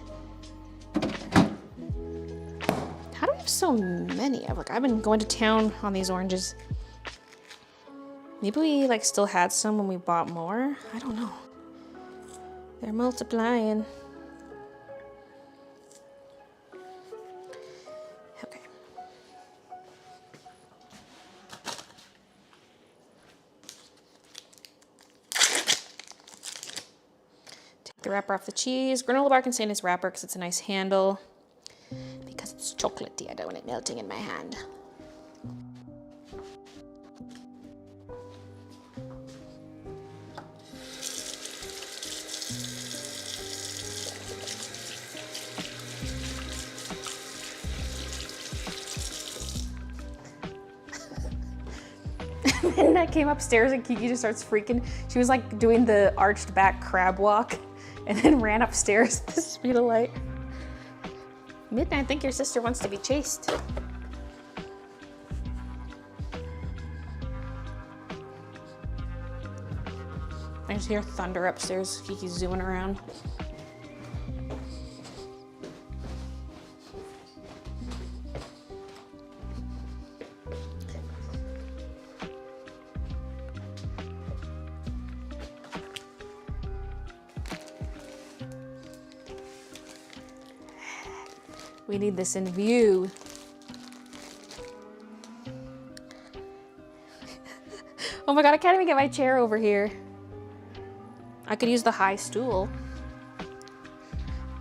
Speaker 1: How do we have so many? I've been going to town on these oranges. Maybe we like still had some when we bought more. I don't know. They're multiplying. Okay. Take the wrapper off the cheese. Granola bar can stay in its wrapper because it's a nice handle. Because it's chocolatey, I don't want it melting in my hand. And I came upstairs and Kiki just starts freaking. She was like doing the arched back crab walk and then ran upstairs at the speed of light. Midnight, I think your sister wants to be chased. I just hear thunder upstairs. Kiki's zooming around. We need this in view. Oh my god, I can't even get my chair over here. I could use the high stool.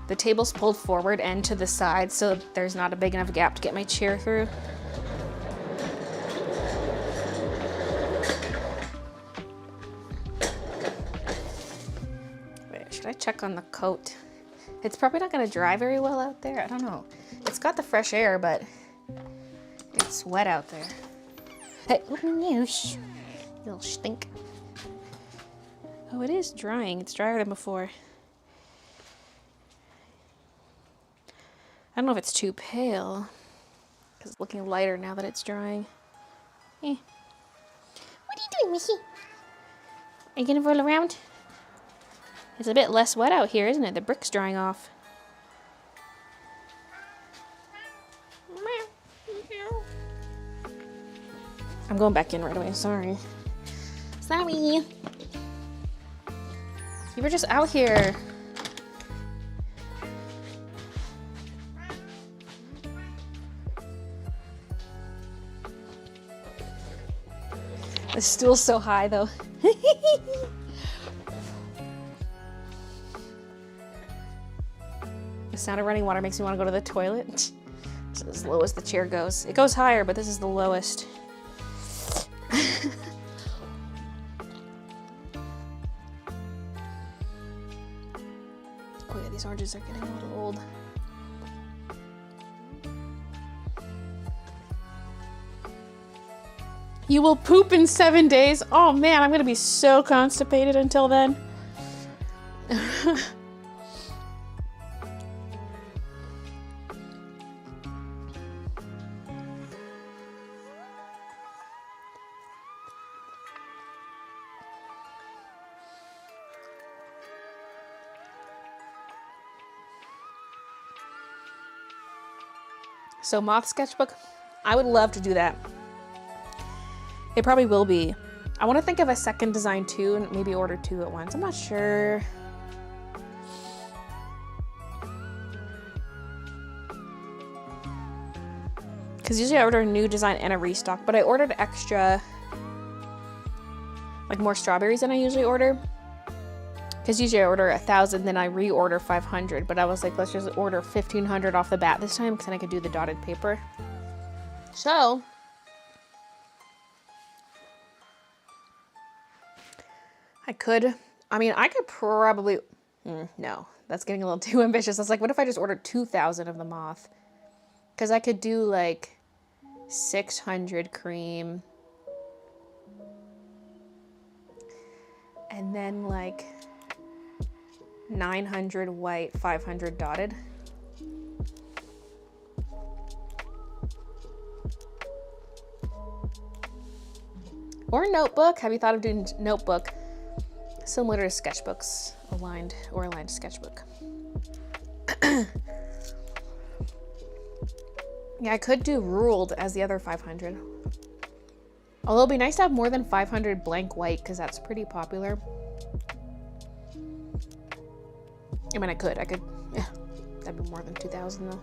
Speaker 1: The table's pulled forward and to the side, so there's not a big enough gap to get my chair through. Wait, should I check on the coat? It's probably not gonna dry very well out there. I don't know. It's got the fresh air, but it's wet out there. Hey, little stink. Oh, it is drying. It's drier than before. I don't know if it's too pale, because it's looking lighter now that it's drying.
Speaker 2: What are you doing, Missy?
Speaker 1: Are you gonna roll around? It's a bit less wet out here, isn't it? The brick's drying off. I'm going back in right away, sorry.
Speaker 2: Sorry.
Speaker 1: You were just out here. The stool's so high though. The sound of running water makes me want to go to the toilet. It's as low as the chair goes. It goes higher, but this is the lowest. Oh yeah, these oranges are getting a little old. You will poop in 7 days? Oh man, I'm gonna be so constipated until then. So moth sketchbook, I would love to do that. It probably will be. I want to think of a second design too and maybe order 2 at once. I'm not sure. Because usually I order a new design and a restock, but I ordered extra. like more strawberries than I usually order. Because usually I order 1,000, then I reorder 500. But I was like, let's just order 1,500 off the bat this time, because then I could do the dotted paper. So I could probably, no, that's getting a little too ambitious. I was like, what if I just ordered 2,000 of the moth? Because I could do like 600 cream. And then like 900 white, 500 dotted. Or notebook. Have you thought of doing notebook? Similar to sketchbooks, aligned sketchbook. Yeah, I could do ruled as the other 500. Although it'd be nice to have more than 500 blank white, because that's pretty popular. I mean, I could, yeah, that'd be more than 2,000 though.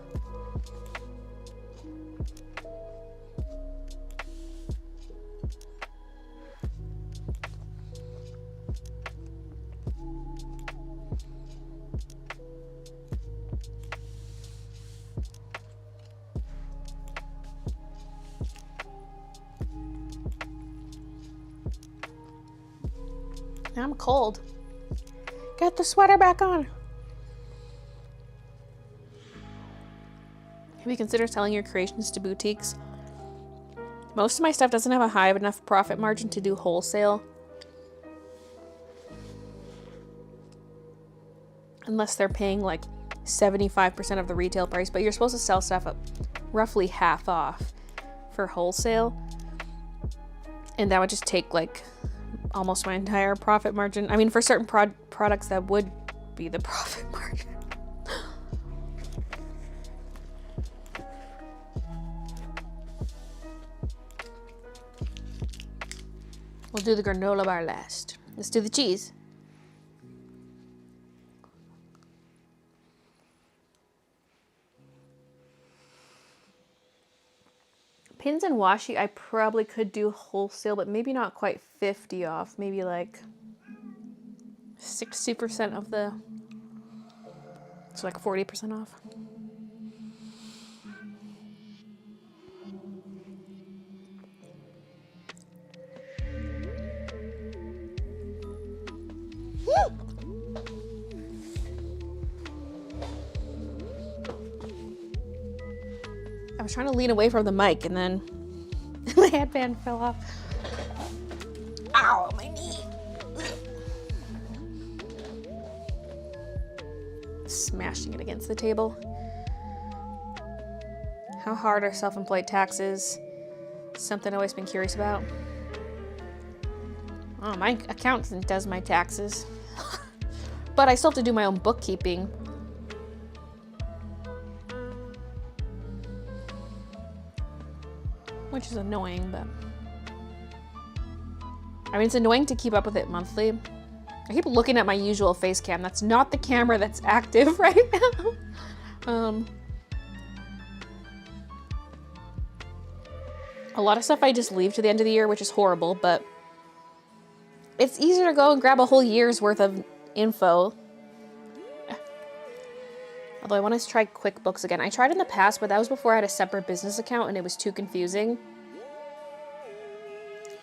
Speaker 1: I'm cold. Get the sweater back on. Have you considered selling your creations to boutiques? Most of my stuff doesn't have a high enough profit margin to do wholesale. Unless they're paying like 75% of the retail price, but you're supposed to sell stuff at roughly half off for wholesale. And that would just take like almost my entire profit margin. I mean, for certain products that would be the profit margin. We'll do the granola bar last. Let's do the cheese. Pins and washi, I probably could do wholesale, but maybe not quite 50 off. Maybe like 60% of the, so like 40% off. I was trying to lean away from the mic and then my headband fell off. Ow, my knee. Smashing it against the table. How hard are self-employed taxes? Something I've always been curious about. Oh, my accountant does my taxes. But I still have to do my own bookkeeping. Which is annoying, but I mean, it's annoying to keep up with it monthly. I keep looking at my usual face cam. That's not the camera that's active right now. A lot of stuff I just leave to the end of the year, which is horrible, but it's easier to go and grab a whole year's worth of info. Although I want to try QuickBooks again. I tried in the past, but that was before I had a separate business account and it was too confusing.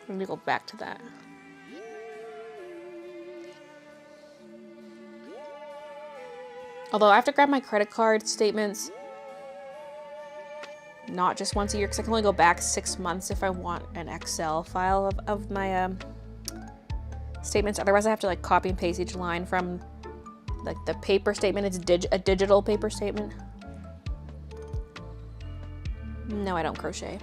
Speaker 1: Let me go back to that. Although I have to grab my credit card statements not just once a year, because I can only go back 6 months if I want an Excel file of my statements. Otherwise I have to like copy and paste each line from like the paper statement. It's a digital paper statement. No, I don't crochet.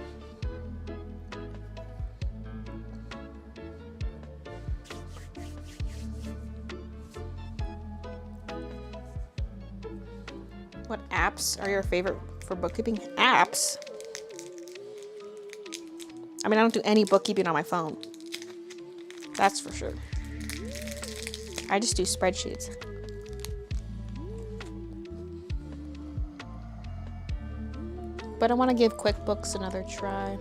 Speaker 1: What apps are your favorite for bookkeeping? Apps? I mean, I don't do any bookkeeping on my phone. That's for sure. I just do spreadsheets. But I want to give QuickBooks another try.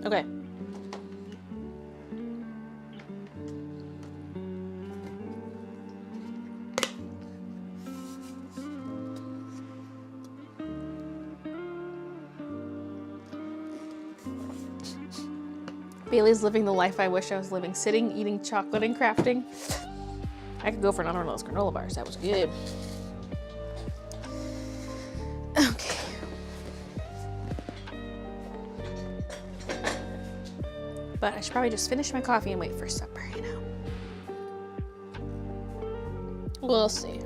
Speaker 1: Okay. Baylee's living the life I wish I was living. Sitting, eating chocolate, and crafting. I could go for another one of those granola bars. That was good. Okay. But I should probably just finish my coffee and wait for supper, you know. We'll see.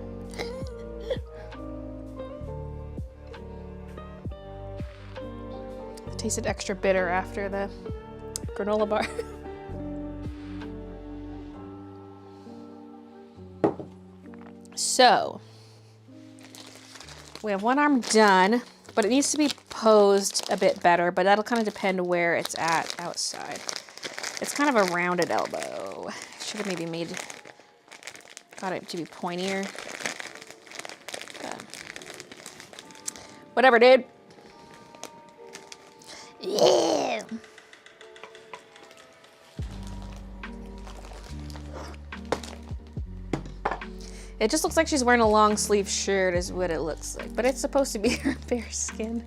Speaker 1: It tasted extra bitter after the granola bar. So, we have one arm done, but it needs to be posed a bit better, but that'll kind of depend where it's at outside. It's kind of a rounded elbow. Should have maybe got it to be pointier. Whatever, dude.
Speaker 2: Yeah.
Speaker 1: It just looks like she's wearing a long sleeve shirt is what it looks like, but it's supposed to be her bare skin.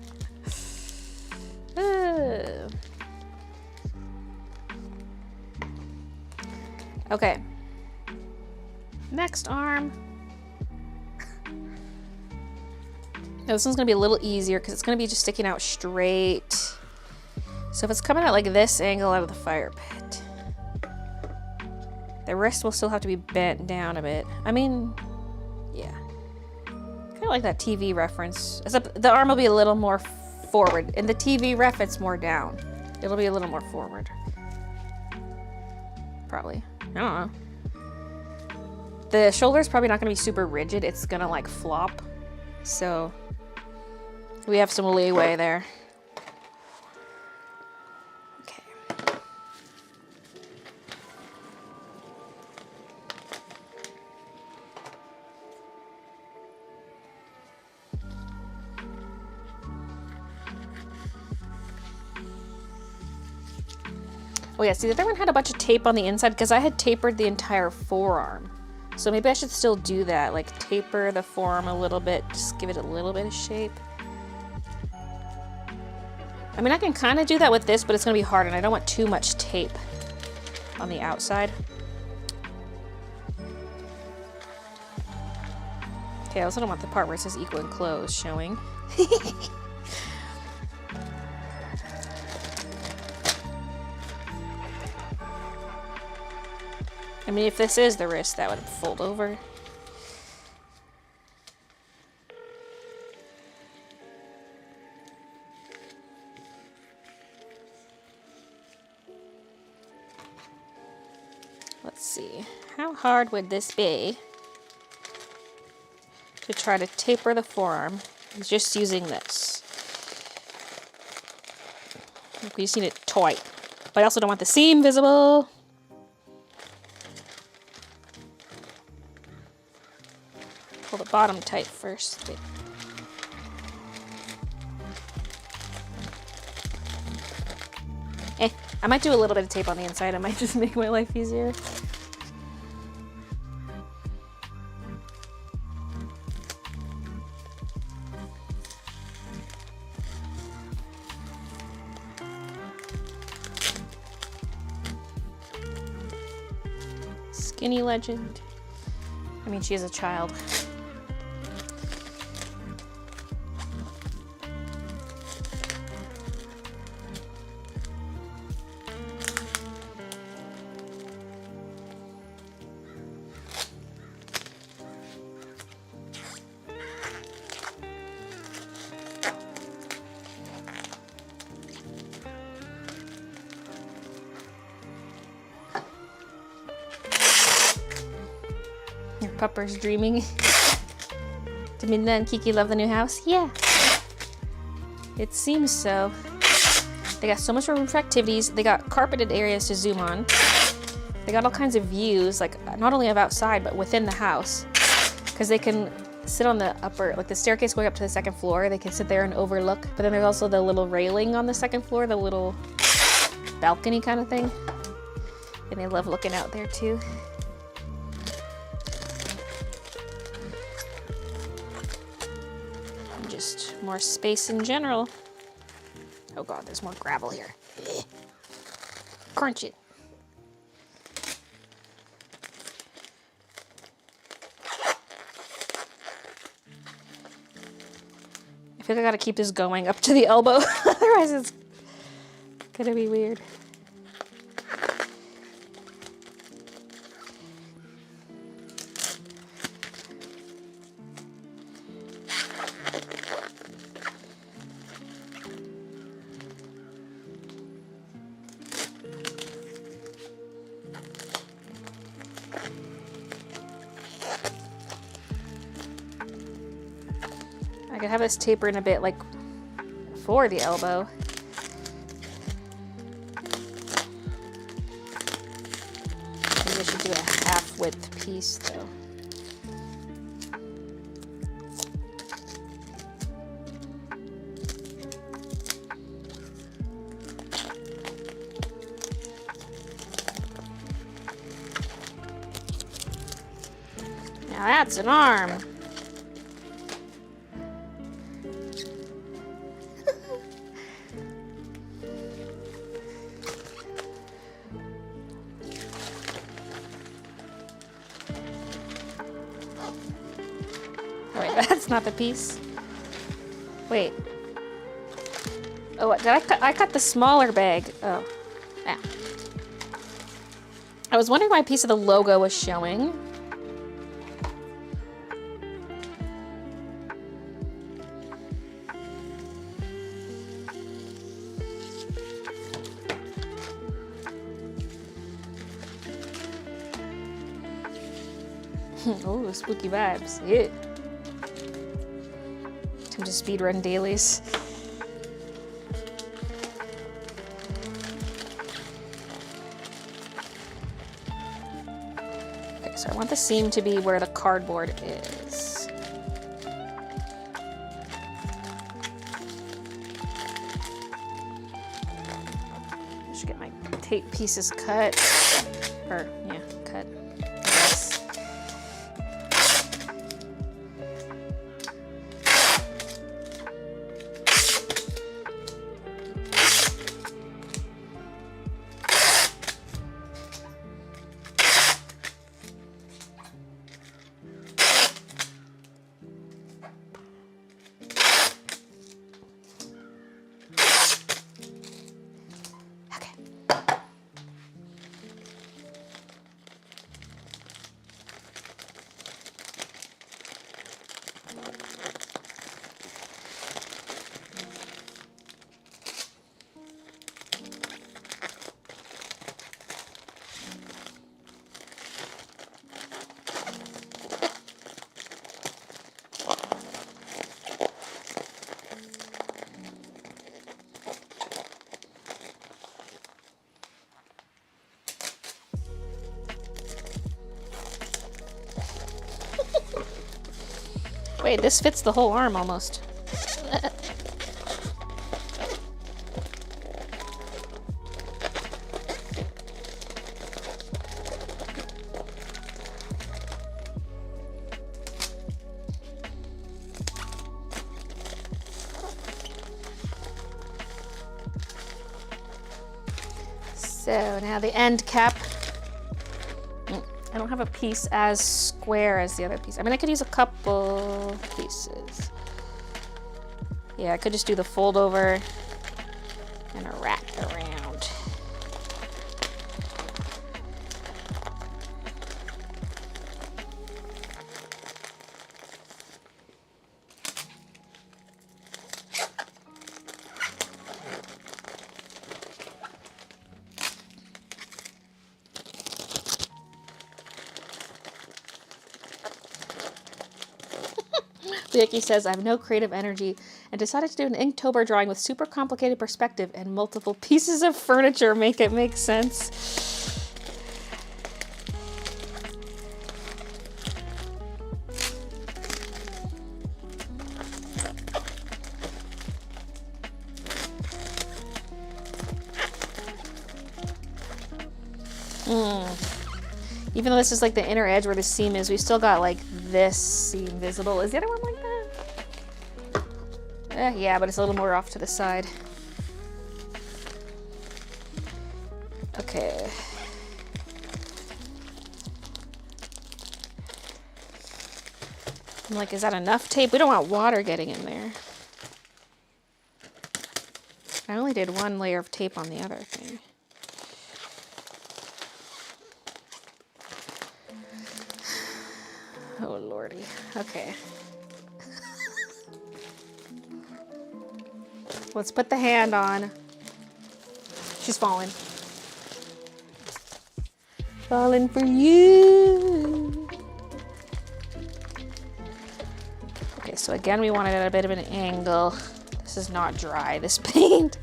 Speaker 1: Okay. Next arm. Now this one's gonna be a little easier because it's gonna be just sticking out straight. So if it's coming out like this angle out of the fire pit, the wrist will still have to be bent down a bit. I mean, yeah. Kind of like that TV reference. Except the arm will be a little more forward. In the TV ref, it's more down. It'll be a little more forward. Probably. I don't know. The shoulder's probably not going to be super rigid. It's going to like flop. So we have some leeway there. Okay. Oh yeah, see the other one had a bunch of tape on the inside because I had tapered the entire forearm. So maybe I should still do that, like taper the forearm a little bit, just give it a little bit of shape. I mean, I can kind of do that with this, but it's gonna be hard and I don't want too much tape on the outside. Okay, I also don't want the part where it says equal enclosed showing. I mean, if this is the wrist, that would fold over. Let's see. How hard would this be to try to taper the forearm just using this? We just need it tight. But I also don't want the seam visible. Pull the bottom tight first. I might do a little bit of tape on the inside. It might just make my life easier. Skinny legend. I mean, she is a child. Pupper's dreaming. Did Midna and Kiki love the new house? Yeah. It seems so. They got so much room for activities. They got carpeted areas to zoom on. They got all kinds of views, like not only of outside, but within the house. Because they can sit on the upper, like the staircase going up to the second floor. They can sit there and overlook. But then there's also the little railing on the second floor, the little balcony kind of thing. And they love looking out there too. And just more space in general. Oh God, there's more gravel here. Crunch it. I feel like I gotta keep this going up to the elbow, otherwise it's gonna be weird. I could have this taper in a bit, like for the elbow. Maybe I should do a half-width piece, though. Now that's an arm. Wait, that's not the piece. Wait. Oh, did I cut the smaller bag? Oh, yeah. I was wondering why a piece of the logo was showing. Oh, spooky vibes. Yeah. Time to speedrun dailies. Okay, so I want the seam to be where the cardboard is. I should get my tape pieces cut. Or, yeah, cut. Yes. Wait, this fits the whole arm almost. So now the end cap. I don't have a piece as square as the other piece. I mean, I could use a couple pieces. Yeah, I could just do the fold over and a wrap around. Vicky says, I have no creative energy and decided to do an Inktober drawing with super complicated perspective and multiple pieces of furniture make it make sense. Even though this is like the inner edge where the seam is, we still got like this seam visible. Is the other one like that? Yeah, but it's a little more off to the side. Okay. I'm like, is that enough tape? We don't want water getting in there. I only did one layer of tape on the other thing. Oh, lordy. Okay. Let's put the hand on. She's falling. Falling for you. Okay, so again, we want it at a bit of an angle. This is not dry, this paint.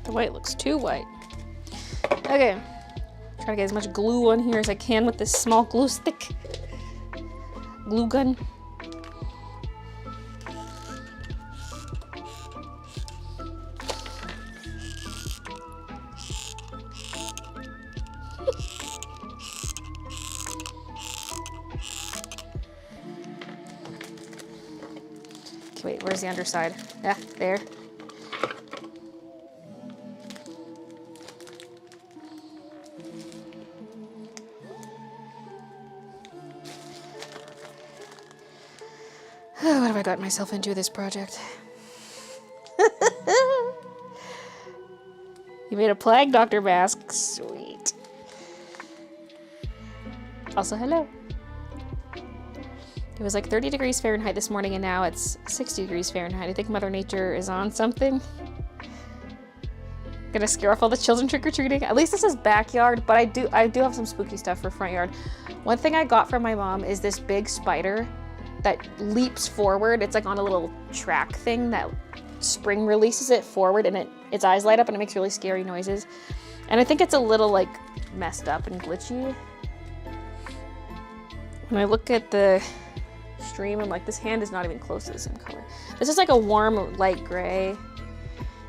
Speaker 1: The white looks too white. Okay, try to get as much glue on here as I can with this small glue stick. Glue gun. Okay, wait, where's the underside? Yeah, there. What have I got myself into this project? You made a Plague Doctor mask. Sweet. Also, hello. It was like 30 degrees Fahrenheit this morning, and now it's 60 degrees Fahrenheit. I think Mother Nature is on something. Gonna scare off all the children trick-or-treating. At least this is backyard, but I do have some spooky stuff for front yard. One thing I got from my mom is this big spider that leaps forward. It's like on a little track thing that spring releases it forward, and its eyes light up and it makes really scary noises. And I think it's a little like messed up and glitchy. When I look at the stream, I'm like, this hand is not even close to the same color. This is like a warm light gray.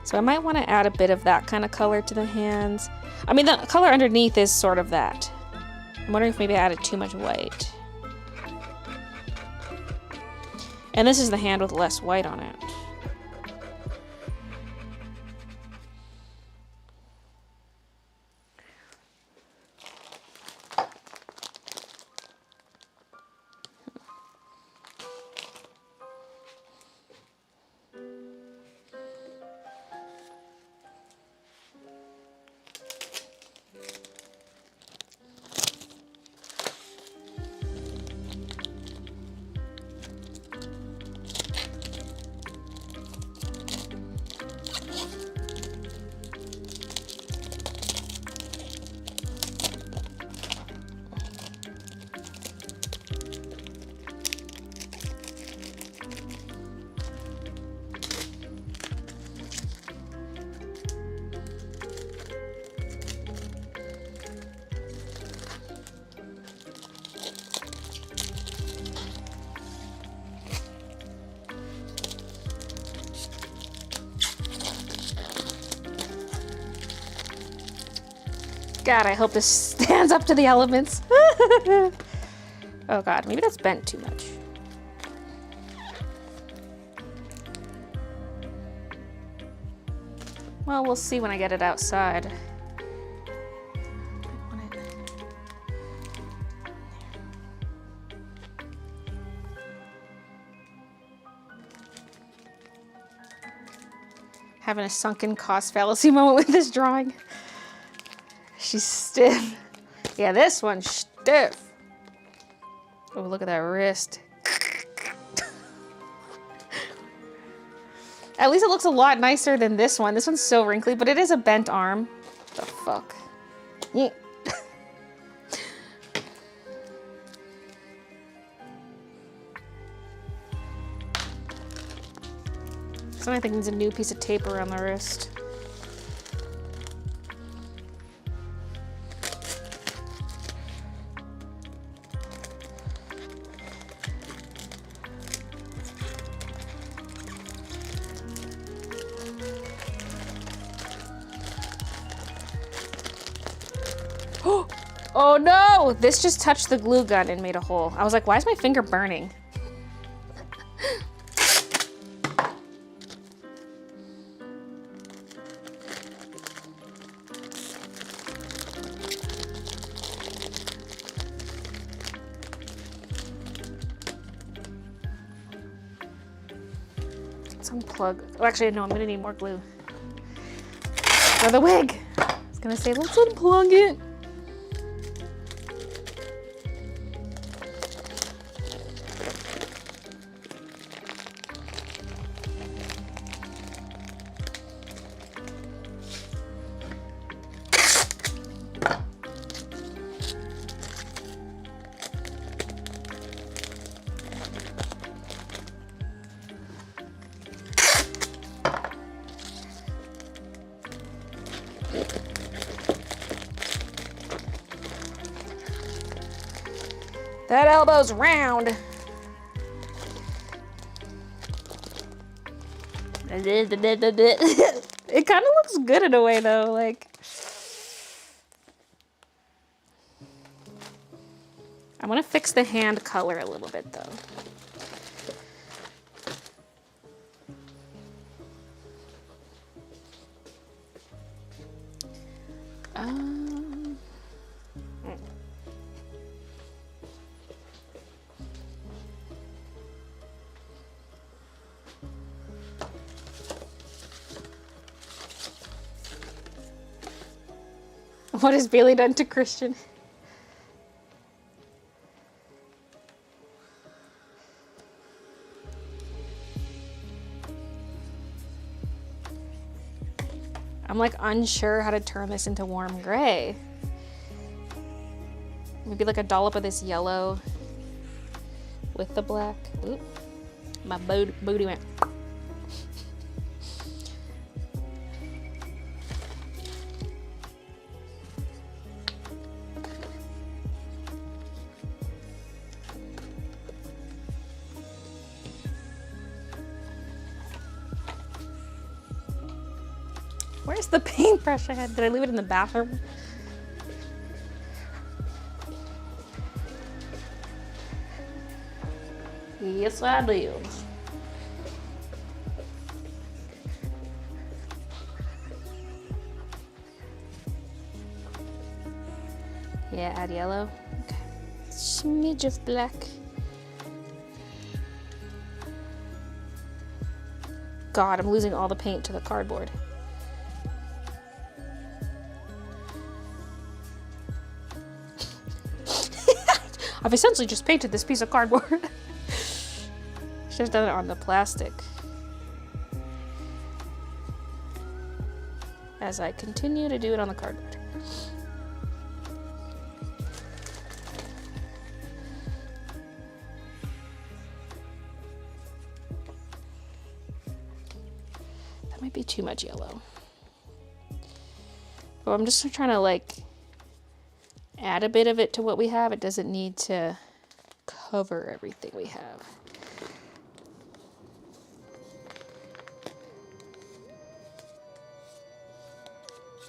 Speaker 1: So I might want to add a bit of that kind of color to the hands. I mean, the color underneath is sort of that. I'm wondering if maybe I added too much white. And this is the hand with less white on it. God, I hope this stands up to the elements. Oh God, maybe that's bent too much. Well, we'll see when I get it outside. Having a sunken cost fallacy moment with this drawing. She's stiff. Yeah, this one's stiff. Oh, look at that wrist. At least it looks a lot nicer than this one. This one's so wrinkly, but it is a bent arm. The fuck? Yeah. So I think needs a new piece of tape around the wrist. Oh no! This just touched the glue gun and made a hole. I was like, why is my finger burning? Let's unplug. Oh, actually, no, I'm gonna need more glue. For the wig! I was gonna say, let's unplug it. That elbow's round. It kind of looks good in a way though, like. I want to fix the hand color a little bit though. What has Baylee done to Christian? I'm like unsure how to turn this into warm gray. Maybe like a dollop of this yellow with the black. Oop, my booty went. Where's the paintbrush I had? Did I leave it in the bathroom? Yes, I did. Yeah, add yellow. Okay. Smidge of black. God, I'm losing all the paint to the cardboard. I've essentially just painted this piece of cardboard. Should have done it on the plastic. As I continue to do it on the cardboard. That might be too much yellow. Oh, I'm just trying to like add a bit of it to what we have. It doesn't need to cover everything we have.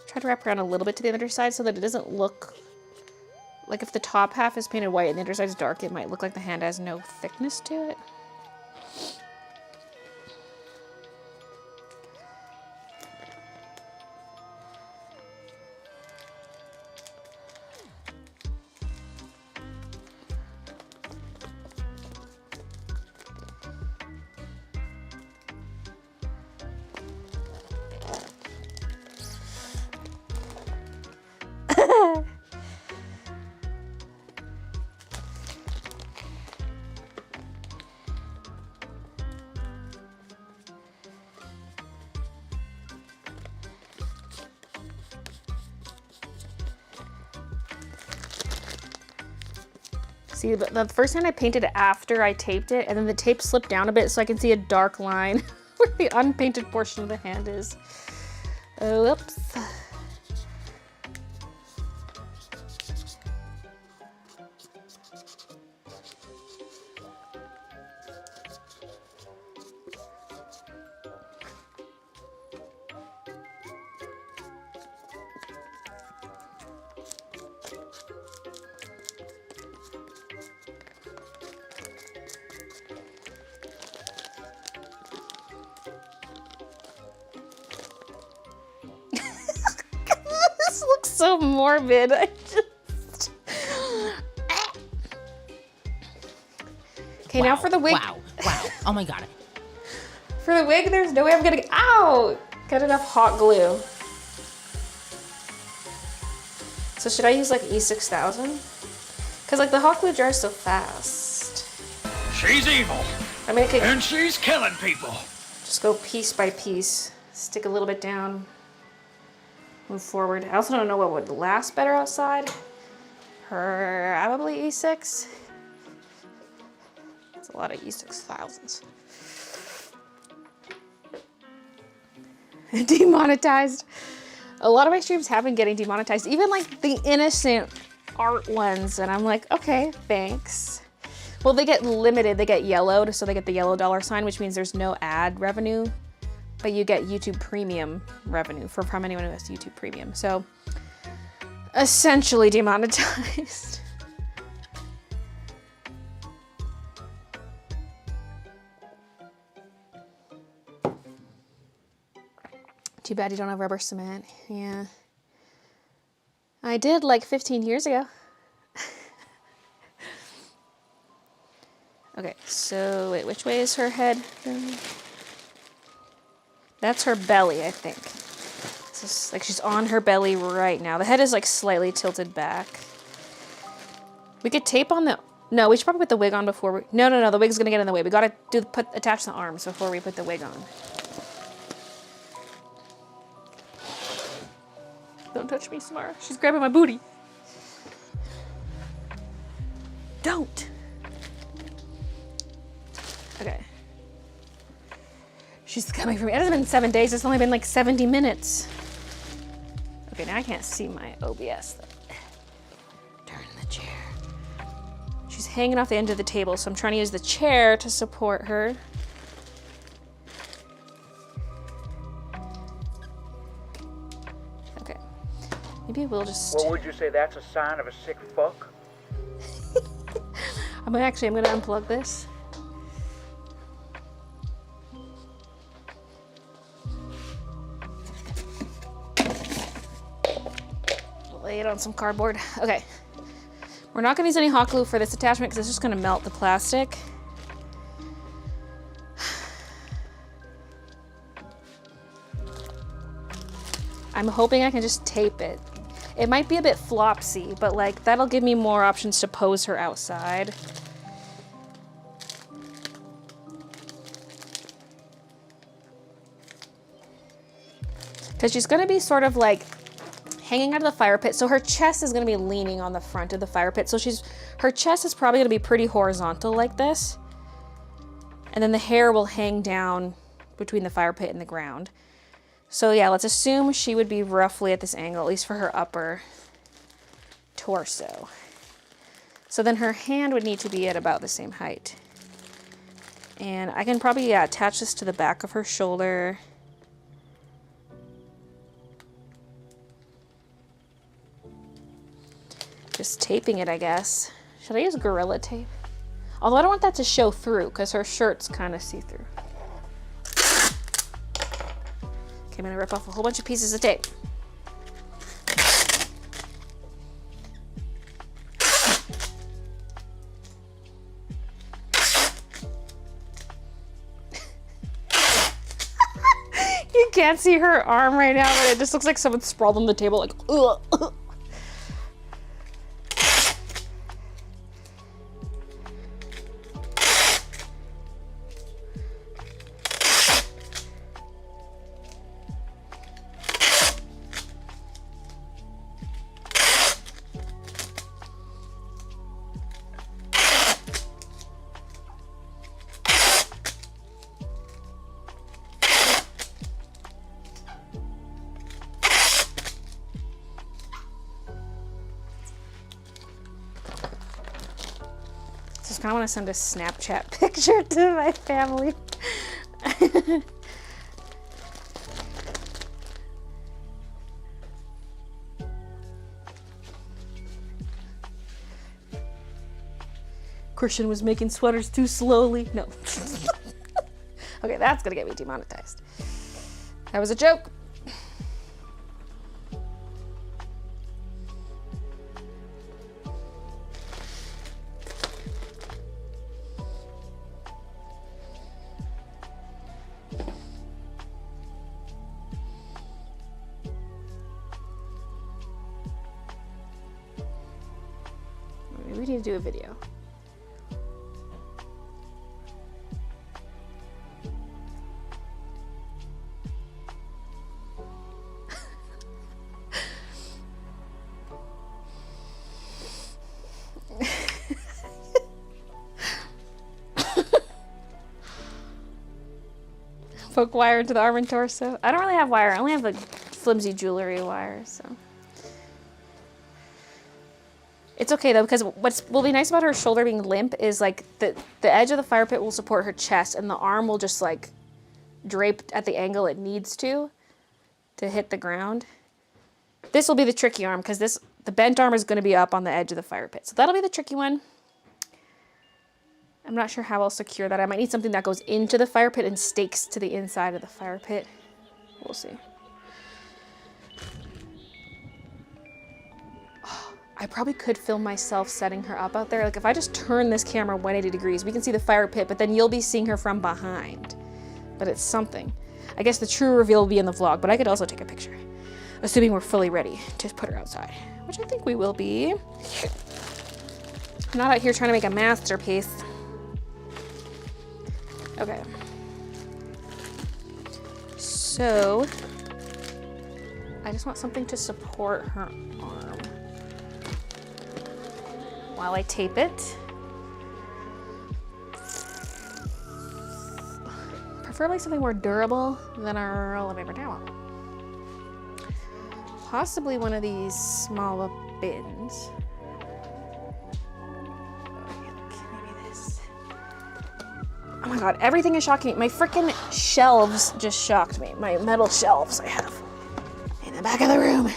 Speaker 1: Try to wrap around a little bit to the other side so that it doesn't look like if the top half is painted white and the underside is dark, it might look like the hand has no thickness to it. See, the first time I painted it after I taped it, and then the tape slipped down a bit so I can see a dark line where the unpainted portion of the hand is. Oh, whoops. so morbid. I just... Okay, now for the wig.
Speaker 5: Wow. Oh my god.
Speaker 1: For the wig, there's no way I'm gonna get, ow! Got enough hot glue. So should I use like E6000? Cause like the hot glue dries so fast.
Speaker 6: She's evil,
Speaker 1: I mean, I could
Speaker 6: and she's killing people.
Speaker 1: just go piece by piece. Stick a little bit down. Move forward. I also don't know what would last better outside. Probably E6. That's a lot of E6000s. Demonetized. A lot of my streams have been getting demonetized, even like the innocent art ones, and I'm like, okay, thanks. Well, they get limited, they get yellowed, so they get the yellow $sign, which means there's no ad revenue, but you get YouTube Premium revenue from anyone who has YouTube Premium. So essentially demonetized. Too bad you don't have rubber cement. Yeah. I did like 15 years ago. Okay, so wait, which way is her head? That's her belly, I think. It's just, like she's on her belly right now. The head is like slightly tilted back. We could tape on the, no, we should probably put the wig on before we, no, the wig's gonna get in the way. We gotta attach the arms before we put the wig on. Don't touch me, Samara. She's grabbing my booty. Don't. Okay. She's coming for me. It hasn't been 7 days. It's only been like 70 minutes. Okay, now I can't see my OBS. Turn the chair. She's hanging off the end of the table, so I'm trying to use the chair to support her. Okay. Maybe we'll just...
Speaker 6: Well, would you say that's a sign of a sick fuck?
Speaker 1: I'm gonna unplug this. Lay it on some cardboard. Okay. We're not gonna use any hot glue for this attachment because it's just gonna melt the plastic. I'm hoping I can just tape it. It might be a bit flopsy, but like that'll give me more options to pose her outside. Because she's gonna be sort of like hanging out of the fire pit. So her chest is gonna be leaning on the front of the fire pit. So her chest is probably gonna be pretty horizontal like this. And then the hair will hang down between the fire pit and the ground. So yeah, let's assume she would be roughly at this angle, at least for her upper torso. So then her hand would need to be at about the same height. And I can probably, yeah, attach this to the back of her shoulder. Just taping it, I guess. Should I use Gorilla Tape? Although I don't want that to show through because her shirt's kind of see-through. Okay, I'm gonna rip off a whole bunch of pieces of tape. You can't see her arm right now, but it just looks like someone sprawled on the table like, ugh. I want to send a Snapchat picture to my family. Christian was making sweaters too slowly. No. Okay, that's gonna get me demonetized. That was a joke. we need to do a video. Poke wire into the arm and torso. I don't really have wire. I only have like flimsy jewelry wire, so. It's okay though, because what will be nice about her shoulder being limp is like the edge of the fire pit will support her chest and the arm will just like drape at the angle it needs to hit the ground. This will be the tricky arm because the bent arm is going to be up on the edge of the fire pit. So that'll be the tricky one. I'm not sure how I'll secure that. I might need something that goes into the fire pit and stakes to the inside of the fire pit. We'll see. Oh, I probably could film myself setting her up out there. Like if I just turn this camera 180 degrees, we can see the fire pit, but then you'll be seeing her from behind. But it's something. I guess the true reveal will be in the vlog, but I could also take a picture. Assuming we're fully ready to put her outside, which I think we will be. I'm not out here trying to make a masterpiece. Okay. So, I just want something to support her arm while I tape it. Preferably something more durable than our roll of paper towel. Possibly one of these smaller bins. Oh my god, everything is shocking me. My freaking shelves just shocked me. My metal shelves I have in the back of the room.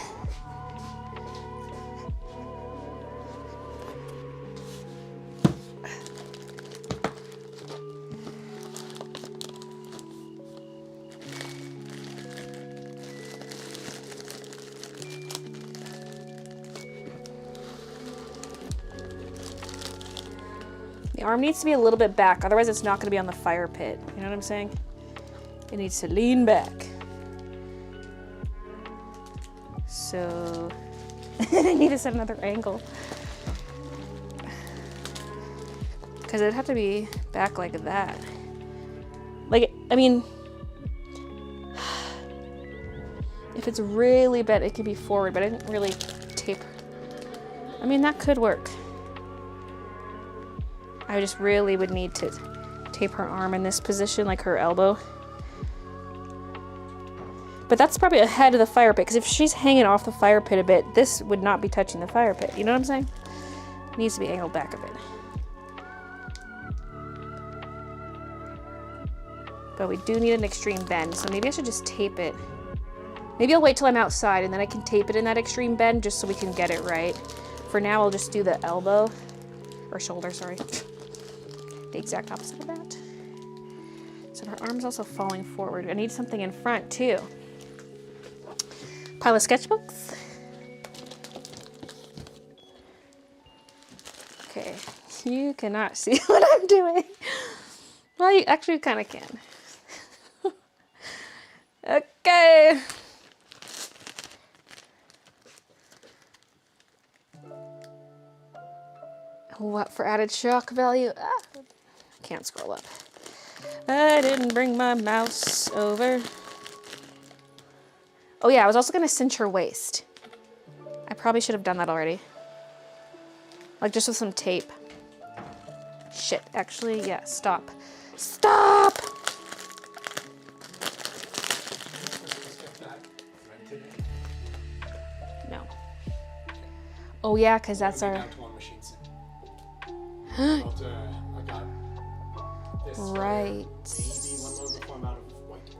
Speaker 1: The arm needs to be a little bit back, otherwise it's not going to be on the fire pit. You know what I'm saying? It needs to lean back. So, I need to set another angle. Because it'd have to be back like that. Like, I mean, if it's really bent, it can be forward, but I didn't really tape. I mean, that could work. I just really would need to tape her arm in this position, like her elbow. But that's probably ahead of the fire pit, because if she's hanging off the fire pit a bit, this would not be touching the fire pit. You know what I'm saying? It needs to be angled back a bit. But we do need an extreme bend, so maybe I should just tape it. Maybe I'll wait till I'm outside, and then I can tape it in that extreme bend, just so we can get it right. For now, I'll just do the elbow, or shoulder, sorry. The exact opposite of that. So her arm's also falling forward. I need something in front too. Pile of sketchbooks. Okay, you cannot see what I'm doing. Well, you actually kind of can. Okay. What for added shock value? Ah, can't scroll up. I didn't bring my mouse over. Oh yeah, I was also gonna cinch her waist. I probably should have done that already. Like just with some tape. Shit, actually, yeah, stop. Stop! No. Oh yeah, because that's our...
Speaker 3: I got this.
Speaker 1: Right.
Speaker 3: Maybe one more before I'm out of white.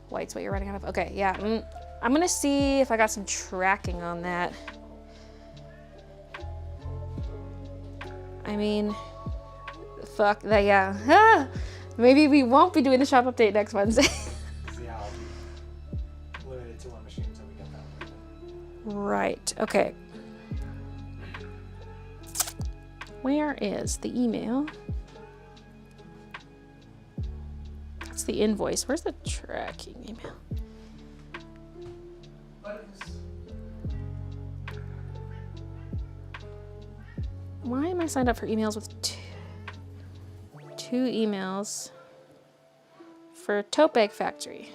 Speaker 1: White's what you're running out of? Okay, yeah. I'm gonna see if I got some tracking on that. I mean, fuck that, yeah. Ah, maybe we won't be doing the shop update next Wednesday.
Speaker 3: Yeah, I'll be limited to one machine until we get that one.
Speaker 1: Right, okay. Where is the email? That's the invoice. Where's the tracking email? Why am I signed up for emails with two emails for tote bag factory?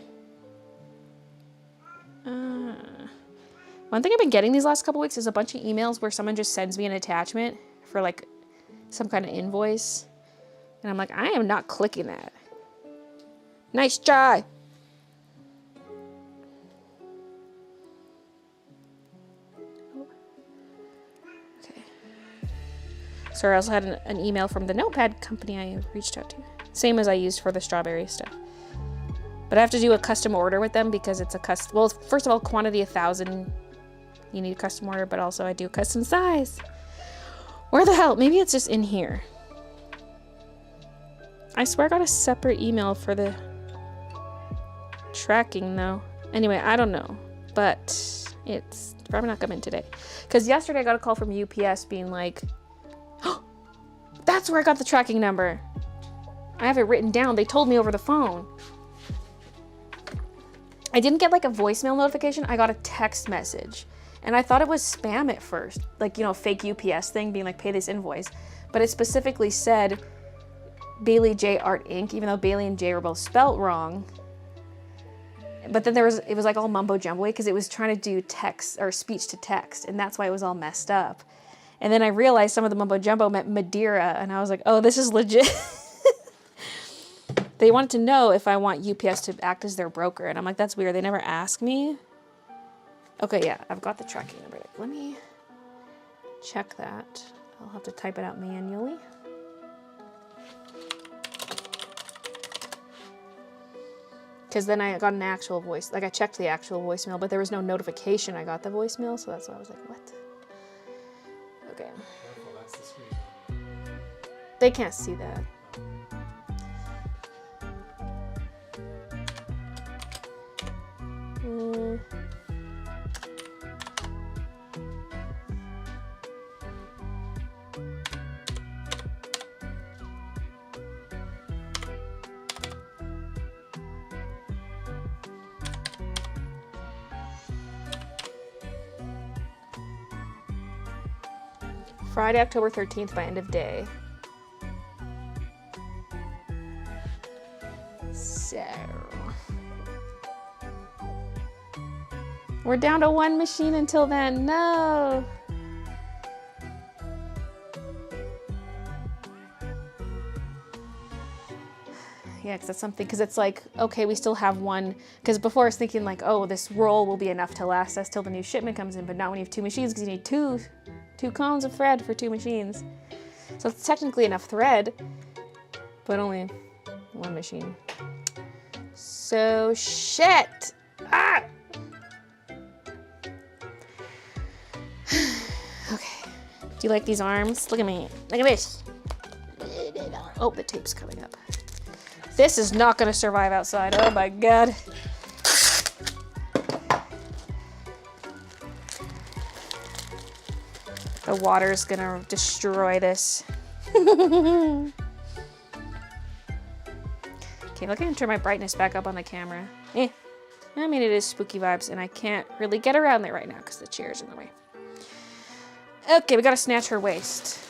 Speaker 1: One thing I've been getting these last couple weeks is a bunch of emails where someone just sends me an attachment for like some kind of invoice. And I'm like, I am not clicking that. Nice try. Okay. So I also had an email from the notepad company I reached out to. Same as I used for the strawberry stuff. But I have to do a custom order with them because it's a custom, well, first of all, quantity 1,000, you need a custom order, but also I do custom size. Where the hell? Maybe it's just in here. I swear I got a separate email for the tracking though. Anyway, I don't know, but it's probably not coming today. Because yesterday I got a call from UPS being like, oh, that's where I got the tracking number. I have it written down. They told me over the phone. I didn't get like a voicemail notification. I got a text message. And I thought it was spam at first. Like, you know, fake UPS thing being like, pay this invoice. But it specifically said Baylee J Art Inc., even though Baylee and J were both spelt wrong. But then it was like all mumbo jumbo because it was trying to do text or speech to text. And that's why it was all messed up. And then I realized some of the mumbo jumbo meant Madeira. And I was like, oh, this is legit. They wanted to know if I want UPS to act as their broker. And I'm like, that's weird. They never ask me. Okay, yeah, I've got the tracking number. Let me check that. I'll have to type it out manually. Because then I got an actual voice. Like, I checked the actual voicemail, but there was no notification I got the voicemail. So that's why I was like, what? Okay.
Speaker 3: Careful, that's the screen.
Speaker 1: They can't see that. Friday, October 13th by end of day. So we're down to one machine until then. No. Yeah, because that's something, because it's like, okay, we still have one, because before I was thinking like, oh, this roll will be enough to last us till the new shipment comes in, but not when you have two machines, because you need two cones of thread for two machines. So it's technically enough thread, but only one machine. So shit. Ah! Okay. Do you like these arms? Look at me. Look at this. Oh, the tape's coming up. This is not gonna survive outside. Oh my god. The water's gonna destroy this. Okay, look, I can turn my brightness back up on the camera. I mean, it is spooky vibes, and I can't really get around there right now because the chair's in the way. Okay, we gotta snatch her waist.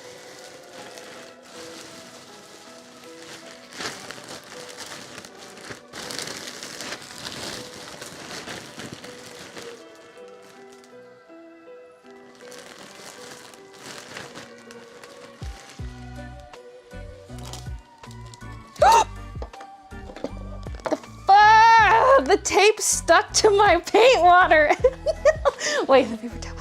Speaker 1: The tape stuck to my paint water. Wait, the paper towel.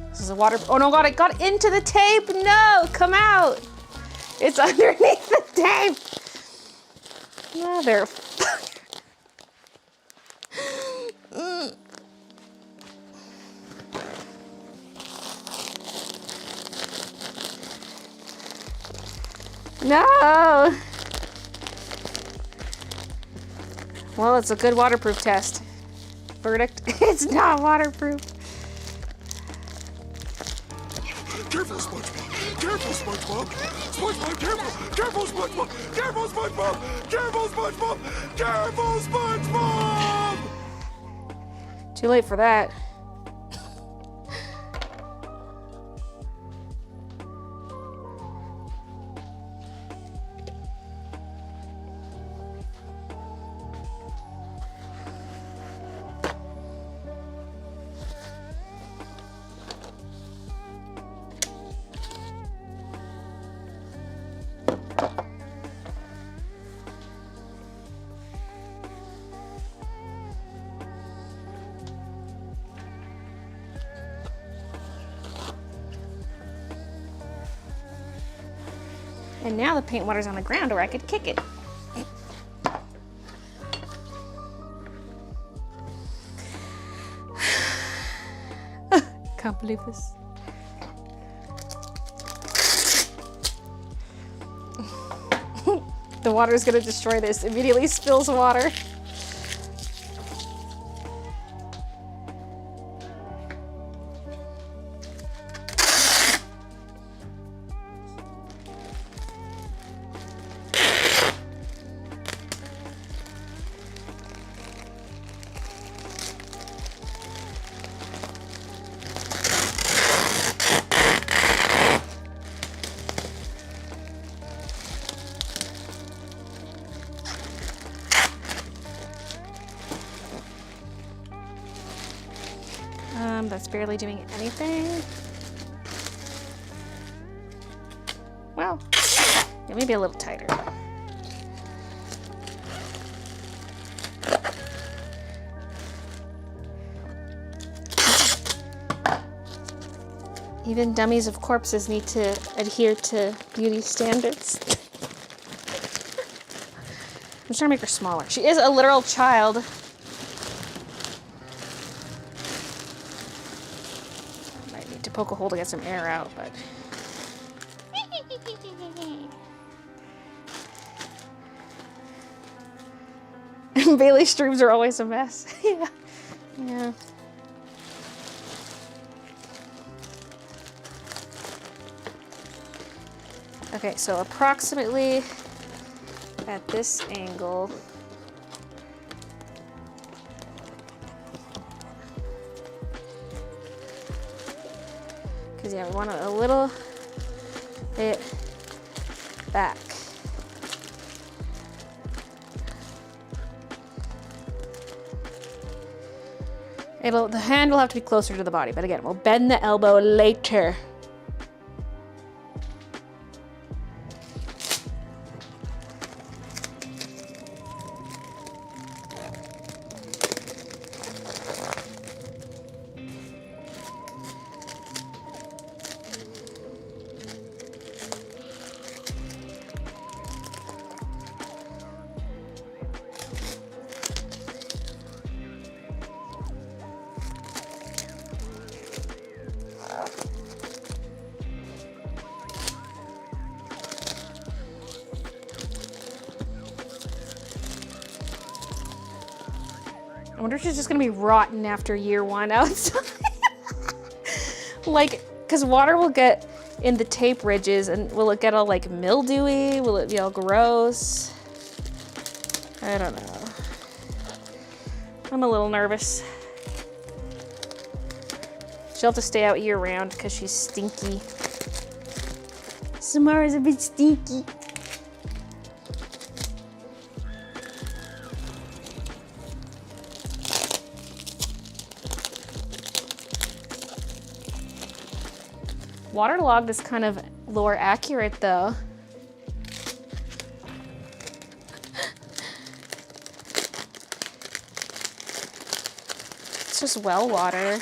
Speaker 1: This is a water. Oh no, God, it got into the tape. No, come out. It's underneath the tape. Motherfucker. No! Well, it's a good waterproof test. Verdict, it's not waterproof.
Speaker 7: Careful, SpongeBob! Careful, SpongeBob! SpongeBob, careful! Careful, SpongeBob! Careful, SpongeBob! Careful, SpongeBob! Careful, SpongeBob!
Speaker 1: Too late for that. And now the paint water's on the ground or I could kick it. Can't believe this. The water is gonna destroy this. Immediately spills water. That's barely doing anything. Well, yeah, maybe a little tighter. Even dummies of corpses need to adhere to beauty standards. I'm just trying to make her smaller. She is a literal child. Might need to poke a hole to get some air out, but. Baylee streams are always a mess. Yeah. Yeah. Okay, so approximately at this angle, because yeah, we want it a little bit back. The hand will have to be closer to the body, but again, we'll bend the elbow later. I wonder if she's just gonna be rotten after year one outside. Like, cause water will get in the tape ridges, and will it get all like mildewy? Will it be all gross? I don't know. I'm a little nervous. She'll have to stay out year round because she's stinky. Samara's a bit stinky. Waterlogged is kind of lore accurate though. It's just well water.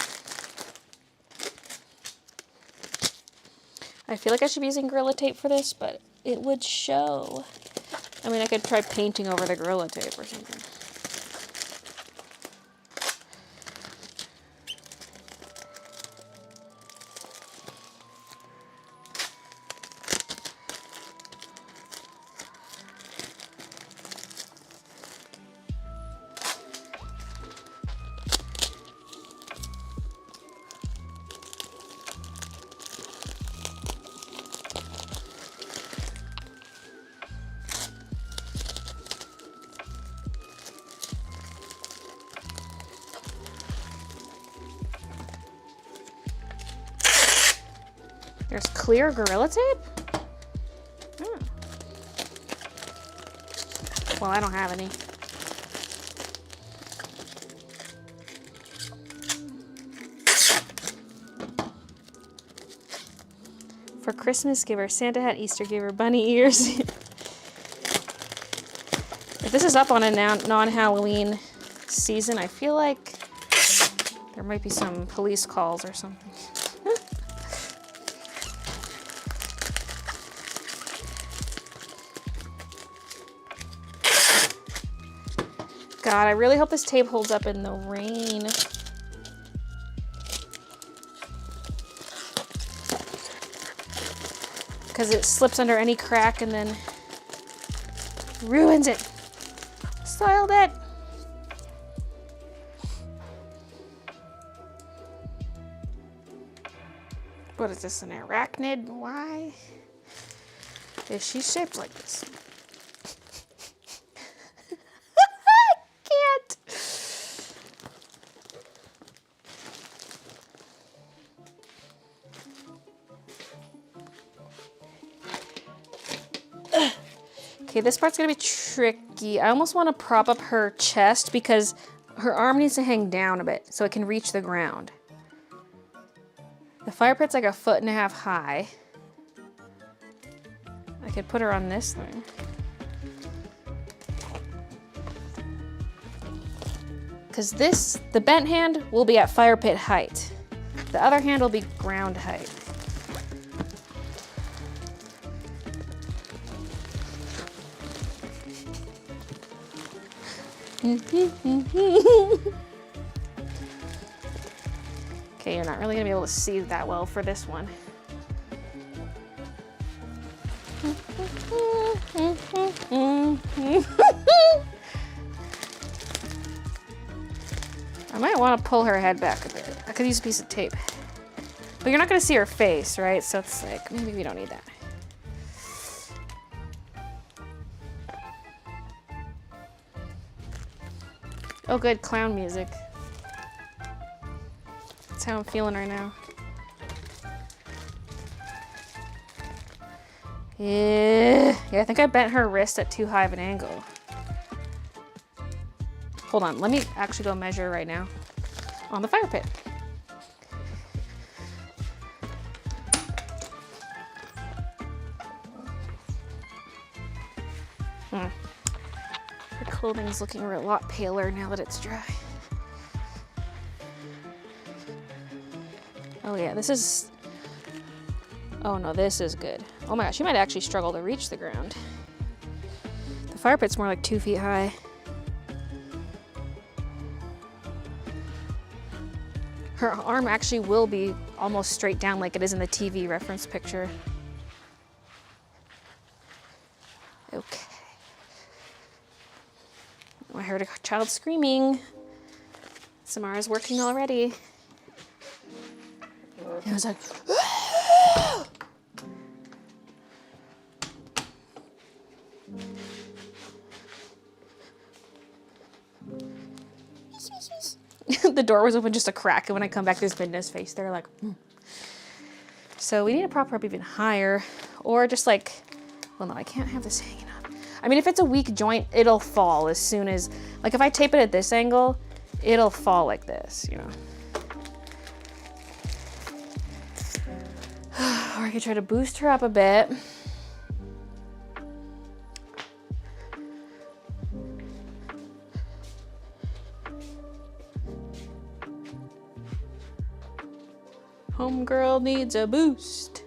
Speaker 1: I feel like I should be using Gorilla Tape for this, but it would show. I mean, I could try painting over the Gorilla Tape or something. There's clear Gorilla Tape? Oh. Well, I don't have any. For Christmas, give her Santa hat. Easter, give her bunny ears. If this is up on a non-Halloween season, I feel like there might be some police calls or something. God, I really hope this tape holds up in the rain. Because it slips under any crack and then ruins it. Soiled it. What is this, an arachnid? Why is she shaped like this? I can't. Okay, this part's gonna be tricky. I almost want to prop up her chest because her arm needs to hang down a bit so it can reach the ground. The fire pit's like 1.5 feet high. I could put her on this thing. Because the bent hand will be at fire pit height. The other hand will be ground height. Okay, you're not really gonna be able to see that well for this one. I might want to pull her head back a bit. I could use a piece of tape. But you're not gonna see her face, right? So it's like, maybe we don't need that. Oh good, clown music. That's how I'm feeling right now. Yeah, I think I bent her wrist at too high of an angle. Hold on, let me actually go measure right now on the fire pit. Her clothing's looking a lot paler now that it's dry. Oh yeah, this is... Oh no, this is good. Oh my gosh, she might actually struggle to reach the ground. The fire pit's more like 2 feet high. Her arm actually will be almost straight down like it is in the TV reference picture. Okay. Oh, I heard a child screaming. Samara's working already. It was like, the door was open just a crack, and when I come back, there's Binda's face. They're like, So we need to prop her up even higher, or just like, well, no, I can't have this hanging up. I mean, if it's a weak joint, it'll fall as soon as, like if I tape it at this angle, it'll fall like this, you know. Or I could try to boost her up a bit. Homegirl needs a boost.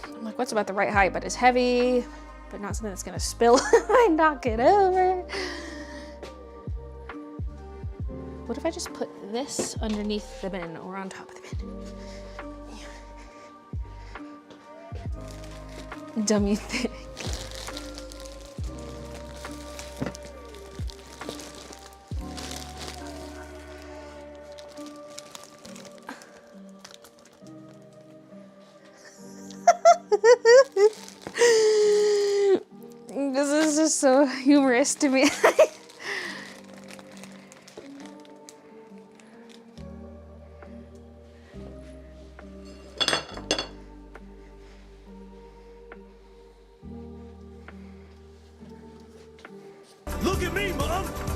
Speaker 1: I'm like, what's about the right height? But it's heavy, but not something that's gonna spill if I knock it over. What if I just put this underneath the bin or on top of the bin? Dumb you think. This is just so humorous to me.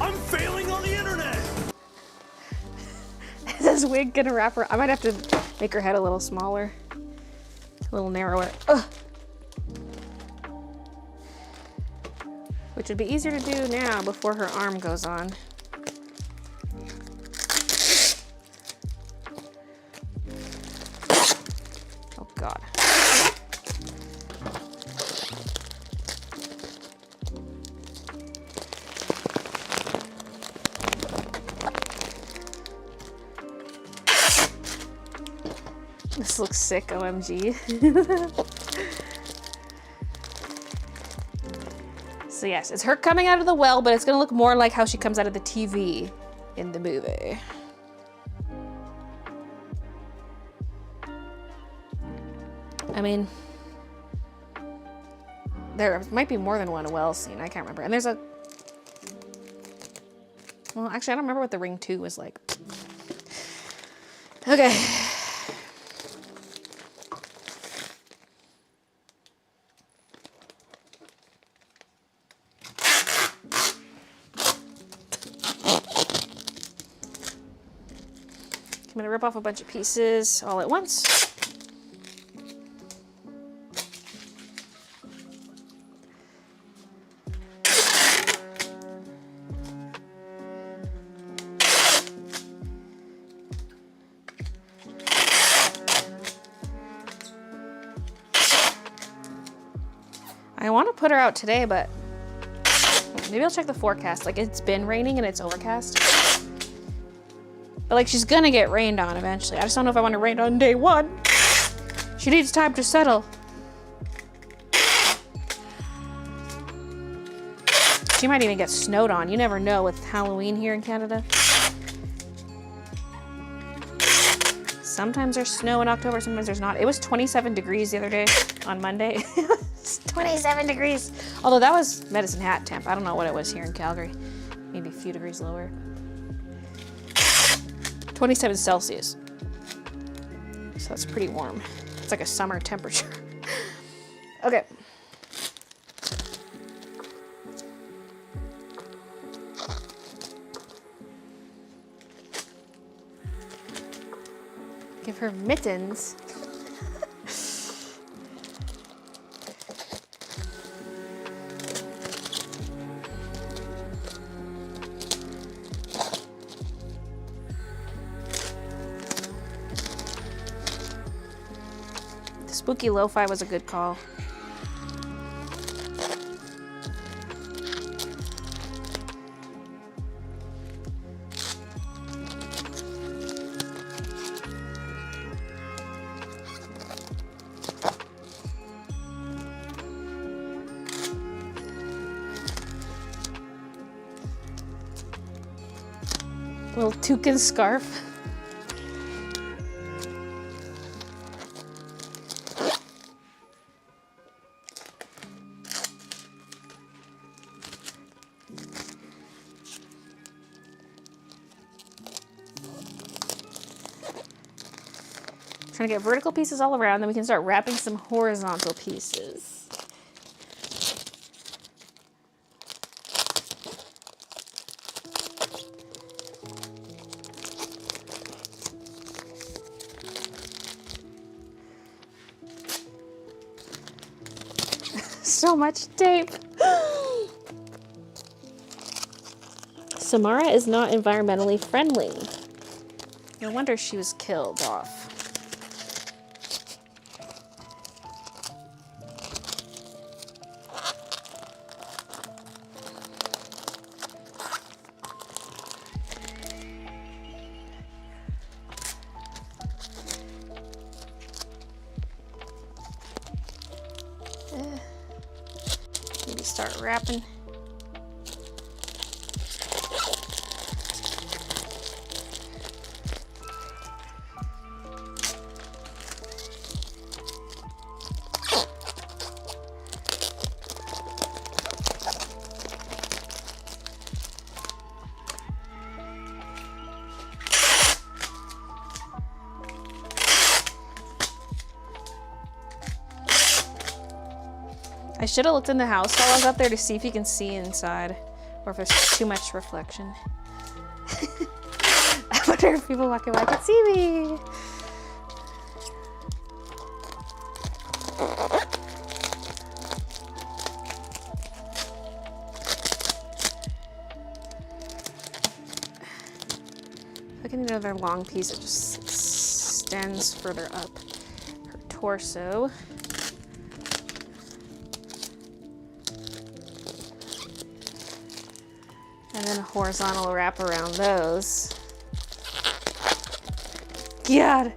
Speaker 7: I'm failing on the internet.
Speaker 1: Is this wig gonna wrap her? I might have to make her head a little smaller, a little narrower. Ugh. Which would be easier to do now before her arm goes on. Oh God. This looks sick, OMG. So yes, it's her coming out of the well, but it's gonna look more like how she comes out of the TV in the movie. I mean, there might be more than one well scene, I can't remember. And there's a, well, actually I don't remember what the Ring 2 was like. Okay. I'm gonna rip off a bunch of pieces all at once. I want to put her out today, but maybe I'll check the forecast. Like, it's been raining and it's overcast. But like, she's gonna get rained on eventually. I just don't know if I want to rain on day 1. She needs time to settle. She might even get snowed on. You never know with Halloween here in Canada. Sometimes there's snow in October, sometimes there's not. It was 27 degrees the other day on Monday. It's 27 degrees. Although that was Medicine Hat temp. I don't know what it was here in Calgary. Maybe a few degrees lower. 27 Celsius. So that's pretty warm. It's like a summer temperature. Okay. Give her mittens. Spooky Lo-Fi was a good call. Little toucan scarf. Trying to get vertical pieces all around, then we can start wrapping some horizontal pieces. So much tape. Samara is not environmentally friendly. No wonder she was killed off. Maybe start wrapping. I should have looked in the house while I was up there to see if you can see inside. Or if there's too much reflection. I wonder if people walking by can see me. I can need another long piece that just extends further up her torso. And then a horizontal wrap around those. God.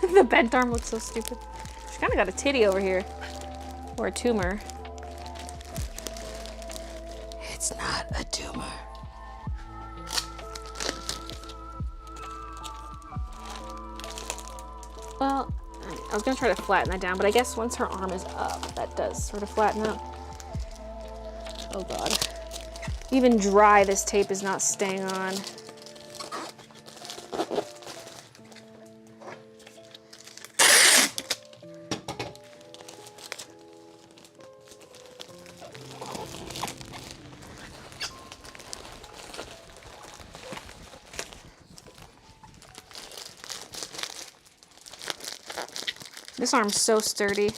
Speaker 1: The bent arm looks so stupid. She's kind of got a titty over here. Or a tumor. It's not a tumor. Well, I was gonna try to flatten that down, but I guess once her arm is up, that does sort of flatten out. Oh God. Even dry, this tape is not staying on. This arm's so sturdy.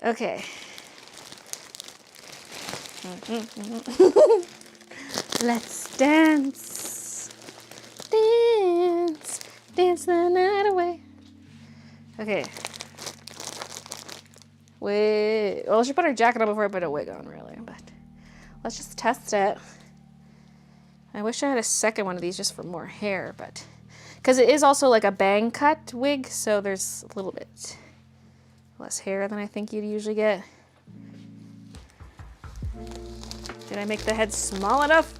Speaker 1: Okay. Let's dance. Dance. Dance the night away. Okay. Wait. Well, she put her jacket on before I put a wig on, really. But let's just test it. I wish I had a second one of these just for more hair, but... Because it is also like a bang cut wig, so there's a little bit less hair than I think you'd usually get. Did I make the head small enough?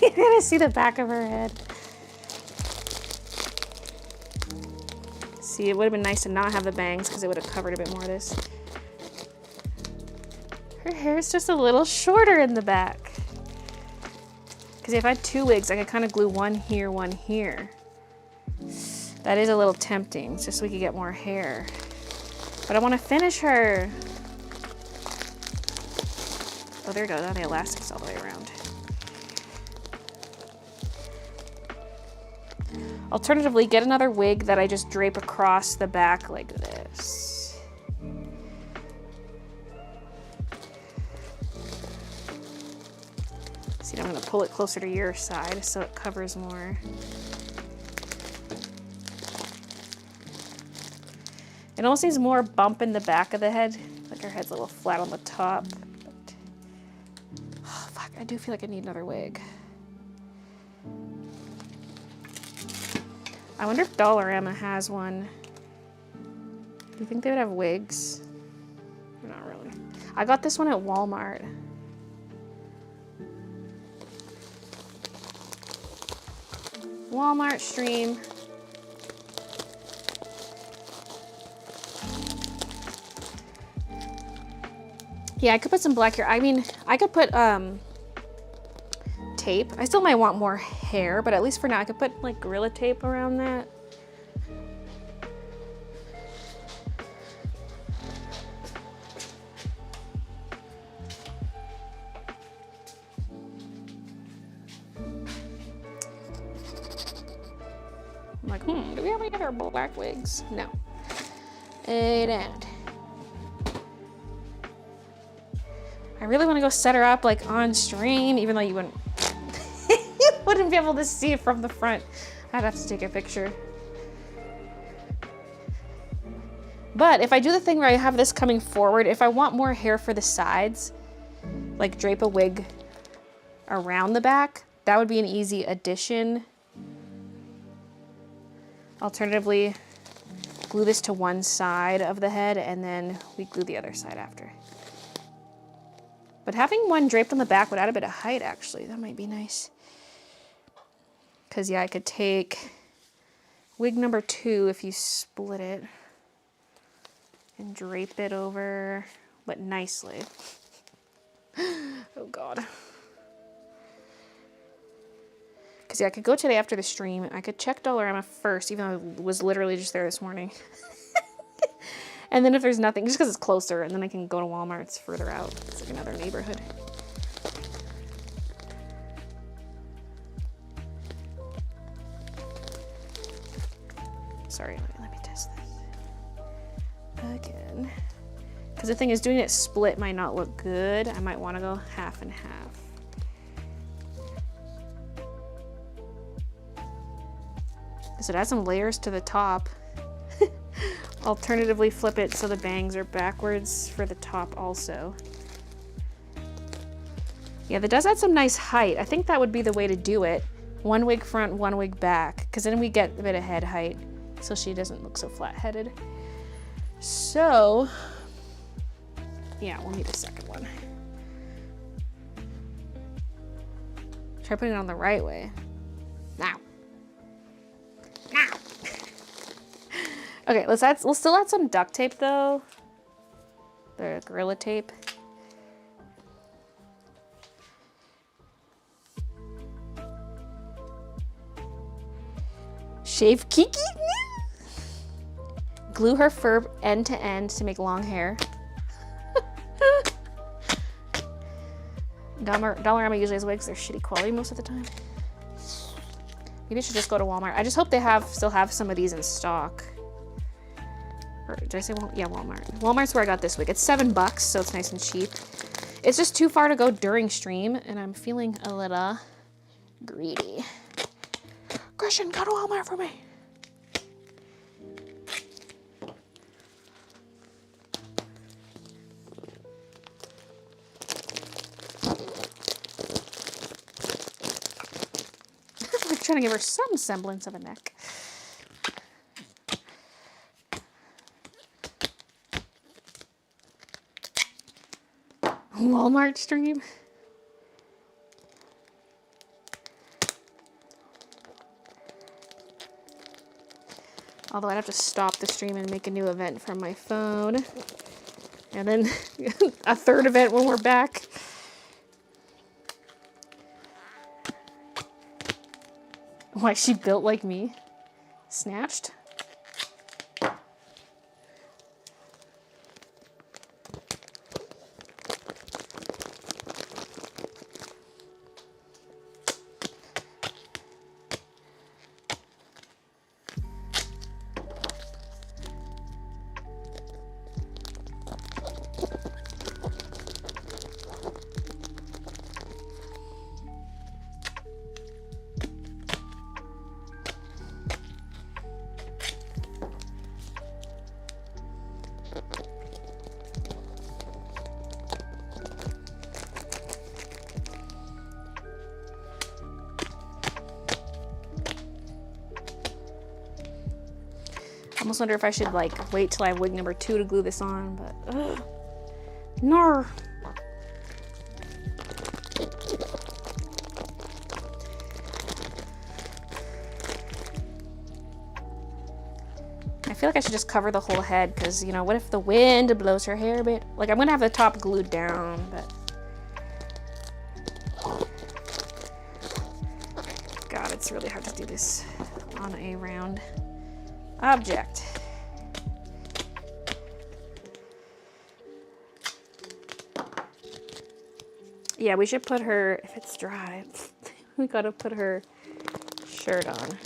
Speaker 1: You're gonna see the back of her head. See, it would have been nice to not have the bangs because it would have covered a bit more of this. Her hair is just a little shorter in the back. Because if I had two wigs, I could kind of glue one here, one here. That is a little tempting, just so we could get more hair. But I want to finish her. Oh, there we go. Now the elastic's all the way around. Alternatively, get another wig that I just drape across the back like this. See, I'm going to pull it closer to your side so it covers more. It almost needs more bump in the back of the head. Like her head's a little flat on the top. But... oh, fuck, I do feel like I need another wig. I wonder if Dollarama has one. Do you think they would have wigs? Not really. I got this one at Walmart. Walmart stream. Yeah, I could put some black hair. I mean, I could put tape. I still might want more hair, but at least for now I could put like Gorilla Tape around that. I'm like, do we have any other black wigs? No. I don't. I really want to go set her up like on stream, even though you wouldn't you wouldn't be able to see it from the front. I'd have to take a picture. But if I do the thing where I have this coming forward, if I want more hair for the sides, like drape a wig around the back, that would be an easy addition. Alternatively, glue this to one side of the head and then we glue the other side after. But having one draped on the back would add a bit of height, actually. That might be nice. Because, yeah, I could take wig number 2 if you split it. and drape it over, but nicely. Oh God. Because yeah, I could go today after the stream. I could check Dollarama first, even though I was literally just there this morning. And then if there's nothing, just because it's closer, and then I can go to Walmart. It's further out. It's like another neighborhood. Sorry, let me test this again. Because the thing is, doing it split might not look good. I might want to go half and half. So it adds some layers to the top. Alternatively, flip it so the bangs are backwards for the top also. Yeah, that does add some nice height. I think that would be the way to do it. One wig front, one wig back, because then we get a bit of head height so she doesn't look so flat-headed. So, yeah, we'll need a second one. Try putting it on the right way. Now. Now. Okay, we'll still add some duct tape though. The Gorilla Tape. Shave Kiki? Glue her fur end to end to make long hair. Dollarama usually has wigs. They're shitty quality most of the time. Maybe I should just go to Walmart. I just hope they still have some of these in stock. Or did I say Walmart? Yeah, Walmart. Walmart's where I got this wig. It's $7, so it's nice and cheap. It's just too far to go during stream, and I'm feeling a little greedy. Christian, go to Walmart for me. I'm trying to give her some semblance of a neck. Walmart stream. Although I'd have to stop the stream and make a new event from my phone. And then a third event when we're back. Why, she built like me? Snatched? I almost wonder if I should like wait till I have wig number 2 to glue this on, but no. I feel like I should just cover the whole head because, you know, what if the wind blows her hair a bit? Like, I'm gonna have the top glued down, but God, it's really hard to do this on a round object. Yeah, we should put her, if it's dry, we gotta put her shirt on.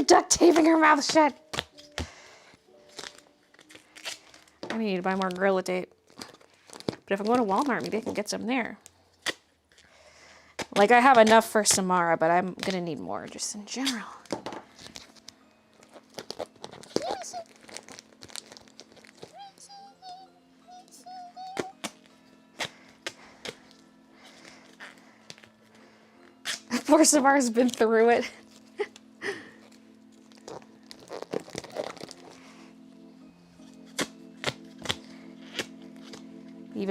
Speaker 1: Duct taping her mouth shut. I need to buy more Gorilla Tape. But if I'm going to Walmart, maybe I can get some there. Like, I have enough for Samara, but I'm gonna need more just in general. Poor Samara's been through it.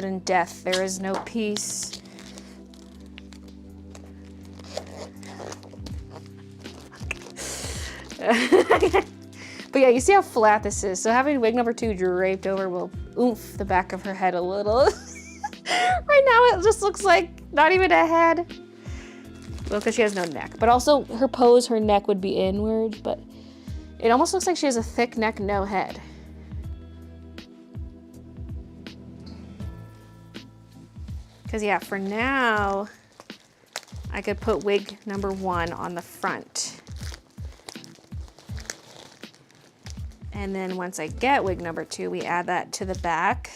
Speaker 1: even in death, there is no peace. But yeah, you see how flat this is. So having wig number 2 draped over will oomph the back of her head a little. Right now it just looks like not even a head. Well, because she has no neck. But also her pose, her neck would be inward, but it almost looks like she has a thick neck, no head. Because yeah, for now, I could put wig number 1 on the front. And then once I get wig number 2, we add that to the back.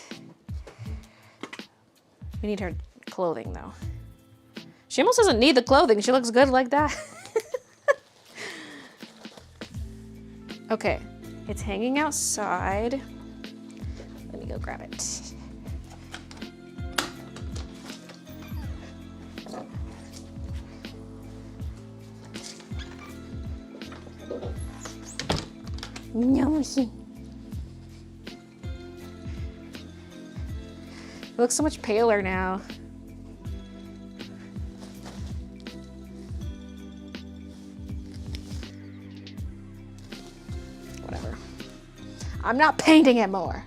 Speaker 1: We need her clothing though. She almost doesn't need the clothing. She looks good like that. Okay, it's hanging outside. Let me go grab it.
Speaker 2: No, he.
Speaker 1: It looks so much paler now. Whatever. I'm not painting it more.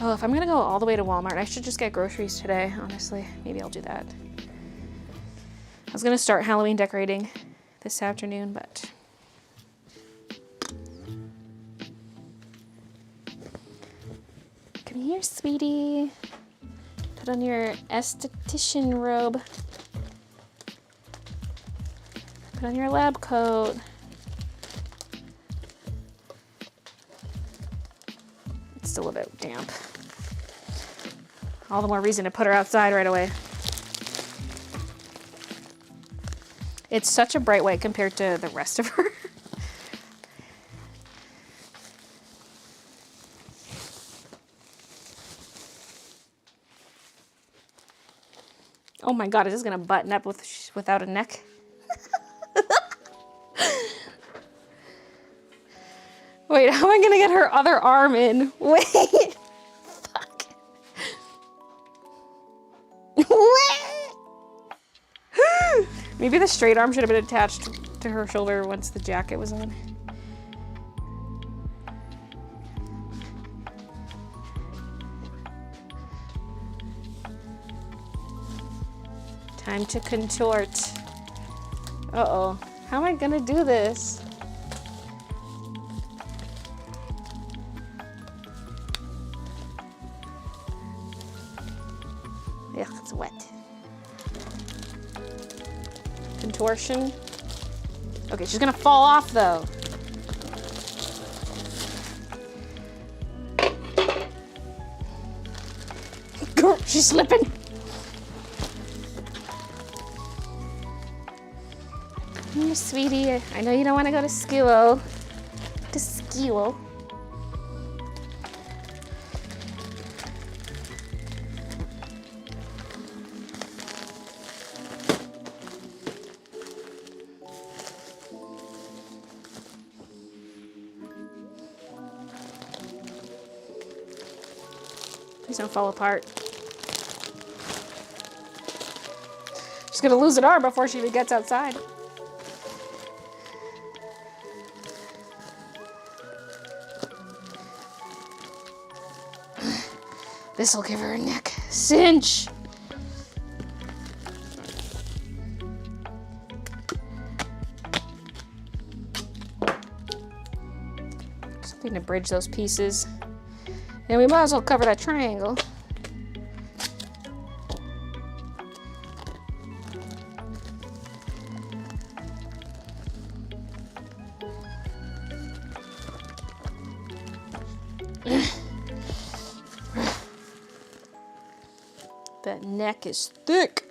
Speaker 1: Oh, if I'm gonna go all the way to Walmart, I should just get groceries today, honestly. Maybe I'll do that. I was gonna start Halloween decorating this afternoon, but... Come here, sweetie. Put on your esthetician robe. Put on your lab coat. It's still a bit damp. All the more reason to put her outside right away. It's such a bright white compared to the rest of her. Oh my god, is this gonna button up without a neck? Wait, how am I gonna get her other arm in? Wait. Fuck. Maybe the straight arm should have been attached to her shoulder once the jacket was on. Time to contort. Uh-oh. How am I gonna do this? Ugh, it's wet. Contortion. Okay, she's gonna fall off though. She's slipping. Sweetie, I know you don't want to go to school. To school. Please don't fall apart. She's gonna lose an arm before she even gets outside. This'll give her a neck cinch. Something to bridge those pieces. And we might as well cover that triangle. That neck is thick.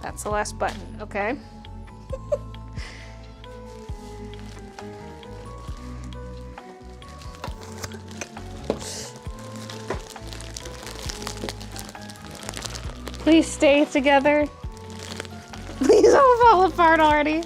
Speaker 1: That's the last button, okay? Please stay together. Please don't fall apart already.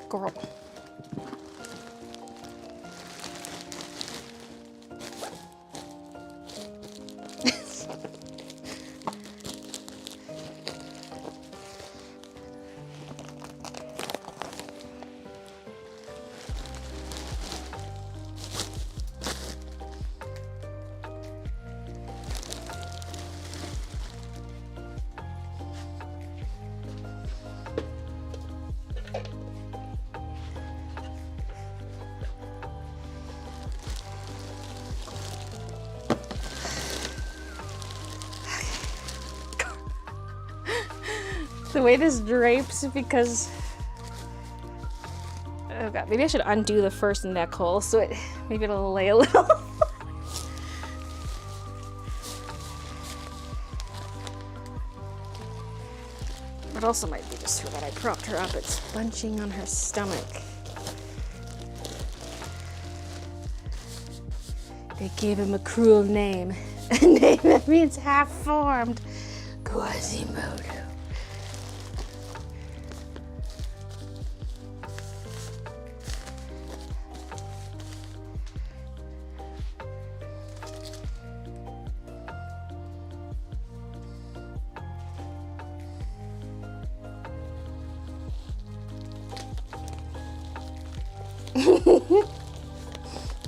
Speaker 1: Girl. The way this drapes because, oh god, maybe I should undo the first neck hole so it, maybe it'll lay a little. It also might be just that I propped her up. It's bunching on her stomach. They gave him a cruel name. A name that means half-formed. Quasimodo.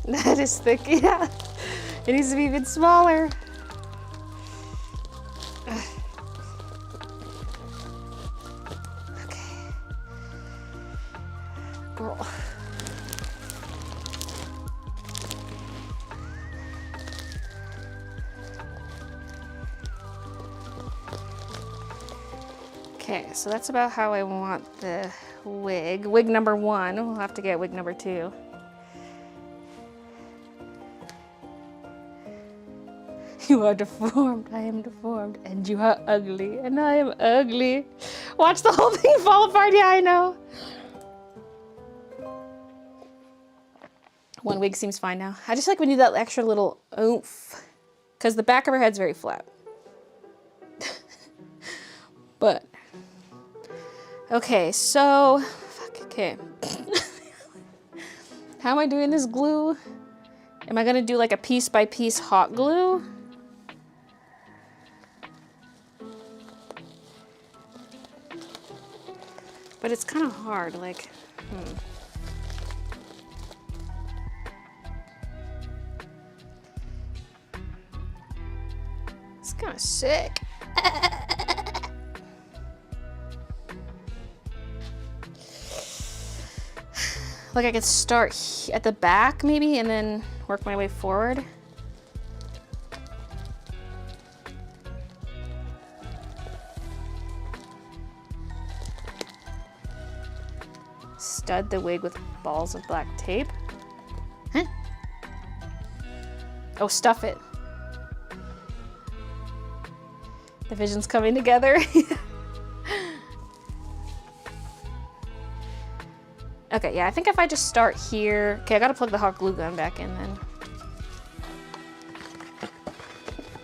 Speaker 1: That is thick, yeah. It needs to be even smaller. Okay. Girl. Okay, so that's about how I want the wig. Wig number 1, we'll have to get wig number 2. You are deformed, I am deformed, and you are ugly, and I am ugly. Watch the whole thing fall apart, yeah, I know. One wig seems fine now. I just like we need that extra little oomph, because the back of her head's very flat. But, okay, so, fuck, okay. How am I doing this glue? Am I gonna do like a piece by piece hot glue? But it's kind of hard, like, It's kind of sick. Like I could start at the back maybe and then work my way forward. Stud the wig with balls of black tape. Huh? Oh, stuff it. The vision's coming together. Okay, yeah, I think if I just start here. Okay, I gotta plug the hot glue gun back in then.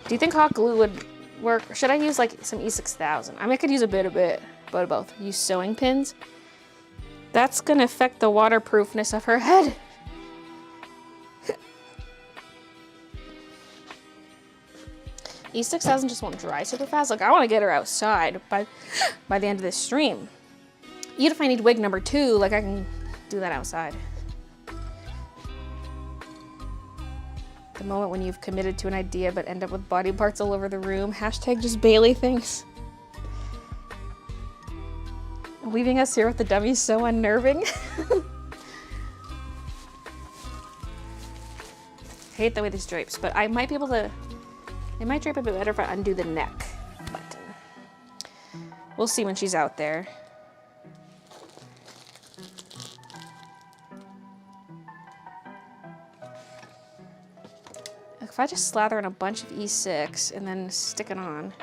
Speaker 1: Do you think hot glue would work? Or should I use like some E6000? I mean, I could use a bit of both. Use sewing pins. That's gonna affect the waterproofness of her head. E6000 just won't dry super fast. Like, I wanna get her outside by the end of this stream. Even if I need wig number 2, like I can do that outside. The moment when you've committed to an idea but end up with body parts all over the room. Hashtag just Baylee things. Leaving us here with the dummies so unnerving. I hate the way this drapes, but I might be able to, it might drape a bit better if I undo the neck. We'll see when she's out there. If I just slather in a bunch of E6 and then stick it on.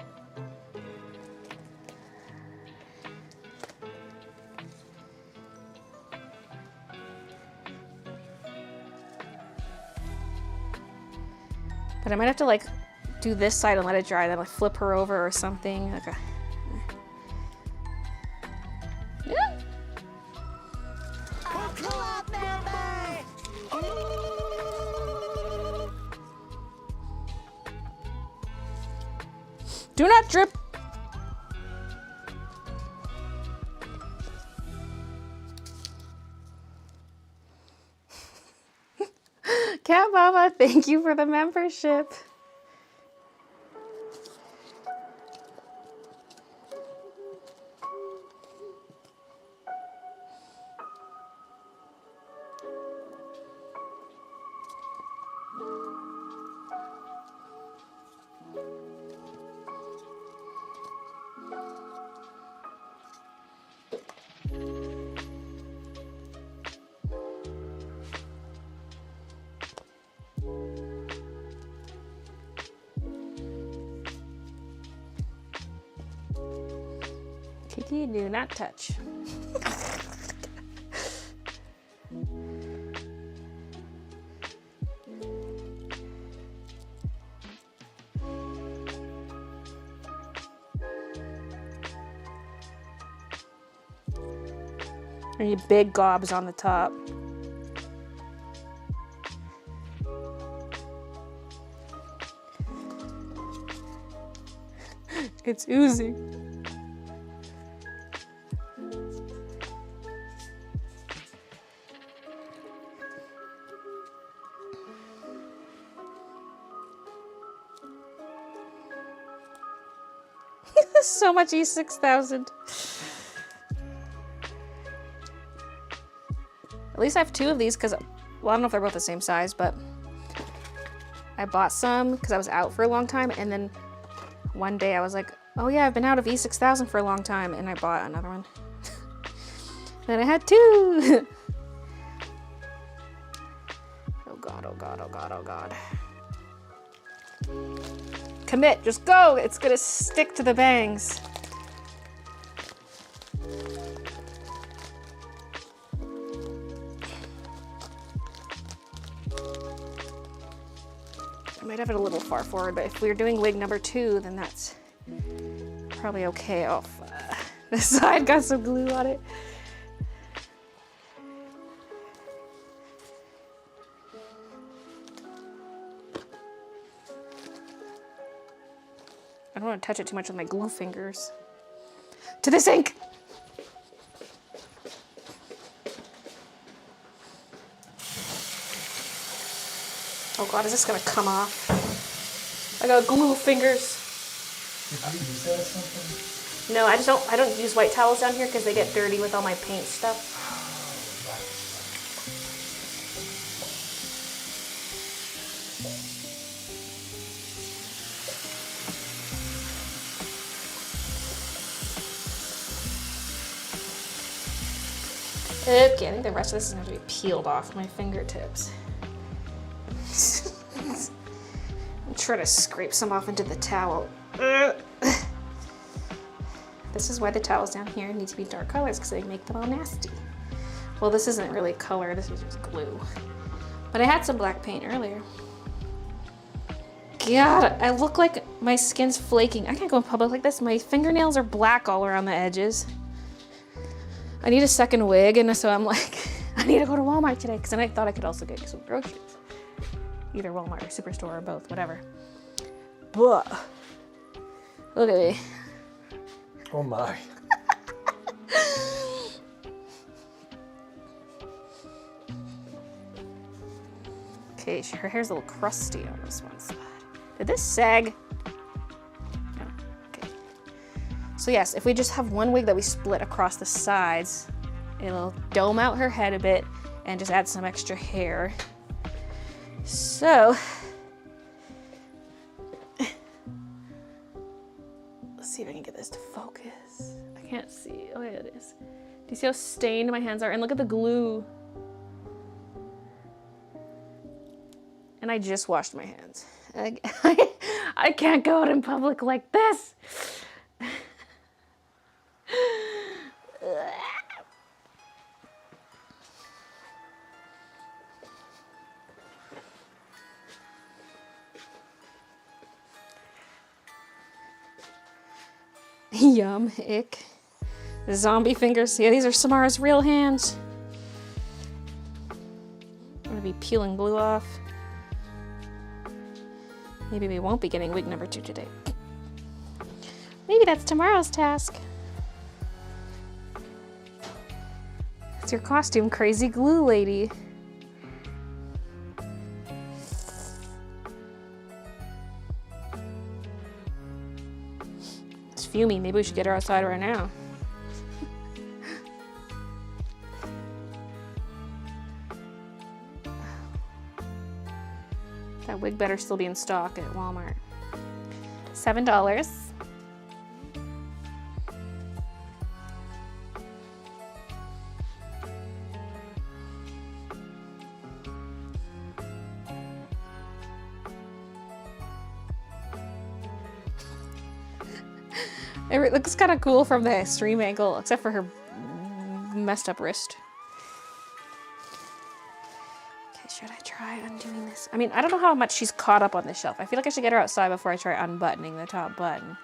Speaker 1: But I might have to like do this side and let it dry, then like flip her over or something. Okay. Yeah. Do not drip. Cat Mama, thank you for the membership. Kiki, do not touch. I need big gobs on the top. It's oozing. So much E6000. At least I have 2 of these because, well, I don't know if they're both the same size, but I bought some because I was out for a long time, and then one day I was like, oh yeah, I've been out of E6000 for a long time, and I bought another one. Then I had 2. Oh god, oh god, oh god, oh god. Commit, just go! It's gonna stick to the bangs. I might have it a little far forward, but if we're doing wig number 2, then that's probably okay. Oh, this side got some glue on it. I don't want to touch it too much with my glue fingers. To the sink! Oh god, is this gonna come off? I got glue fingers.
Speaker 3: Did you use that or something?
Speaker 1: No, I don't use white towels down here because they get dirty with all my paint stuff. Okay, I think the rest of this is going to be peeled off my fingertips. I'm trying to scrape some off into the towel. This is why the towels down here need to be dark colors, because they make them all nasty. Well, this isn't really color, this is just glue. But I had some black paint earlier. God, I look like my skin's flaking. I can't go in public like this. My fingernails are black all around the edges. I need a second wig, and so I'm like, I need to go to Walmart today, because then I thought I could also get some groceries. Either Walmart or Superstore or both, whatever. But look at me.
Speaker 3: Oh my.
Speaker 1: Okay, her hair's a little crusty on this one side. Did this sag? No. Okay. So yes, if we just have one wig that we split across the sides, it'll dome out her head a bit and just add some extra hair. So, let's see if I can get this to focus. I can't see. Oh, yeah, it is. Do you see how stained my hands are? And look at the glue. And I just washed my hands. I can't go out in public like this. Yum, ick. The zombie fingers. Yeah, these are Samara's real hands. I'm gonna be peeling glue off. Maybe we won't be getting wig number 2 today. Maybe that's tomorrow's task. It's your costume, crazy glue lady. It's fuming. Maybe we should get her outside right now. That wig better still be in stock at Walmart. $7. It looks kind of cool from the extreme angle, except for her messed up wrist. Okay, should I try undoing this? I mean, I don't know how much she's caught up on the shelf. I feel like I should get her outside before I try unbuttoning the top button.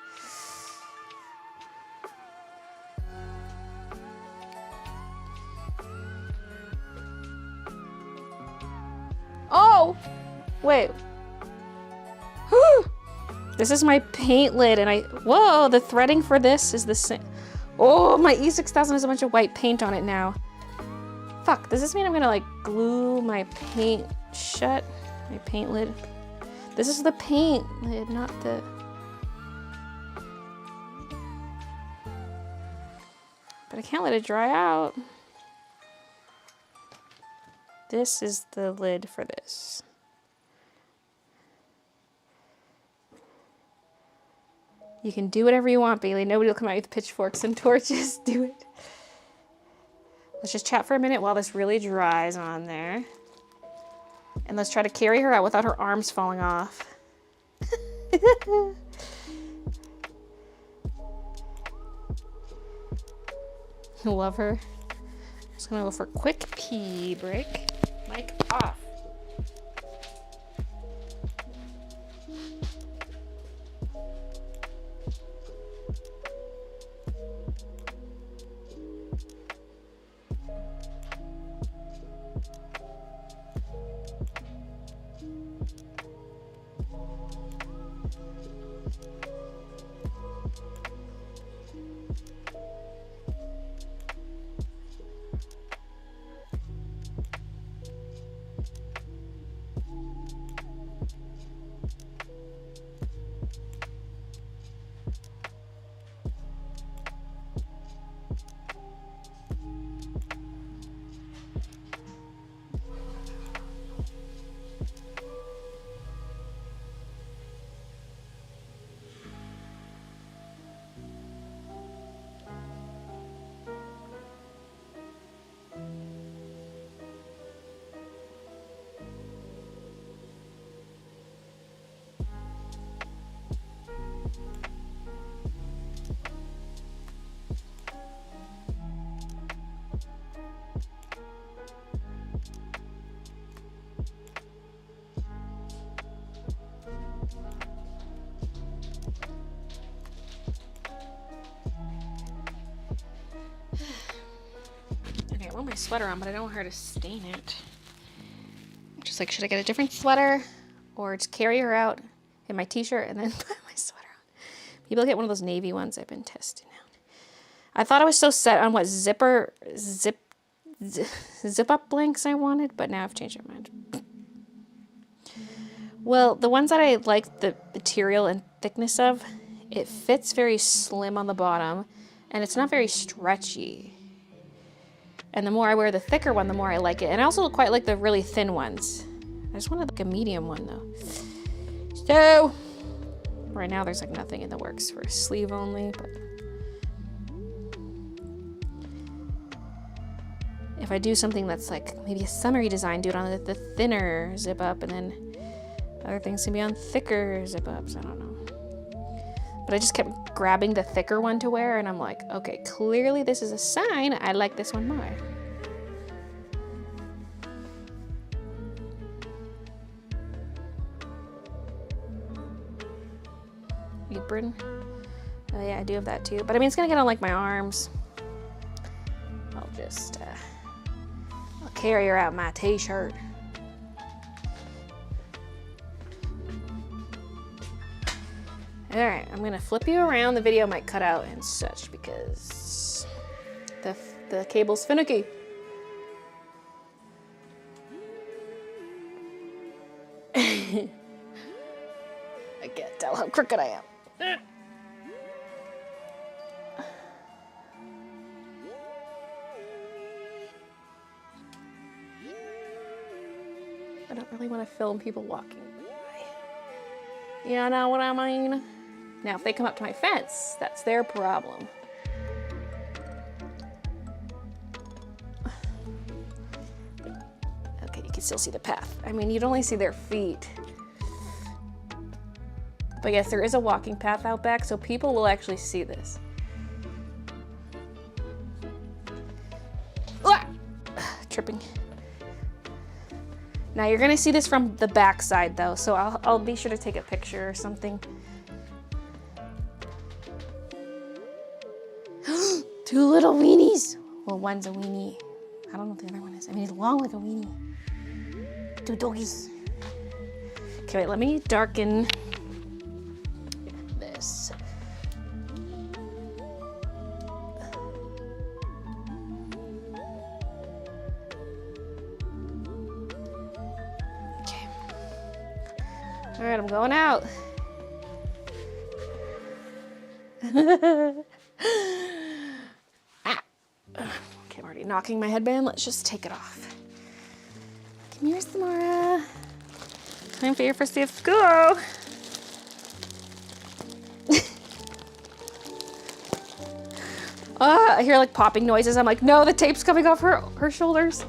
Speaker 1: Oh! Wait. This is my paint lid, and whoa, the threading for this is the same. Oh, my E6000 has a bunch of white paint on it now. Fuck, does this mean I'm gonna like glue my paint shut? My paint lid? This is the paint lid, not the... But I can't let it dry out. This is the lid for this. You can do whatever you want, Baylee. Nobody will come out with pitchforks and torches. Do it. Let's just chat for a minute while this really dries on there. And let's try to carry her out without her arms falling off. Love her. Just gonna go for a quick pee break. Mic off. I want my sweater on, but I don't want her to stain it. Just like, should I get a different sweater or just carry her out in my t-shirt and then put my sweater on? Maybe I'll get one of those navy ones I've been testing out. I thought I was so set on what zip up blanks I wanted, but now I've changed my mind. Well, the ones that I like the material and thickness of, it fits very slim on the bottom and it's not very stretchy. And the more I wear the thicker one, the more I like it. And I also quite like the really thin ones. I just wanted like a medium one though. So, Right now there's like nothing in the works for a sleeve only, but if I do something that's like maybe a summery design, do it on the thinner zip up, and then other things can be on thicker zip ups. I don't know. But I just kept grabbing the thicker one to wear, and I'm like, okay, clearly this is a sign I like this one more. Apron. Oh yeah, I do have that too. But I mean, it's gonna get on like my arms. I'll just, I'll carry her out my t-shirt. All right, I'm gonna flip you around. The video might cut out and such because the cable's finicky. I can't tell how crooked I am. I don't really want to film people walking by. You know what I mean? Now, if they come up to my fence, that's their problem. Okay, you can still see the path. I mean, you'd only see their feet. But yes, there is a walking path out back, so people will actually see this. Ah! Tripping. Now you're gonna see this from the back side though, so I'll be sure to take a picture or something. Two little weenies. Well, one's a weenie. I don't know what the other one is. I mean, he's long like a weenie. Two doggies. Okay, wait, let me darken this. Okay. All right, I'm going out. Okay, I'm already knocking my headband. Let's just take it off. Come here, Samara. Time for your first day of school. I hear like popping noises. I'm like, no, the tape's coming off her shoulders.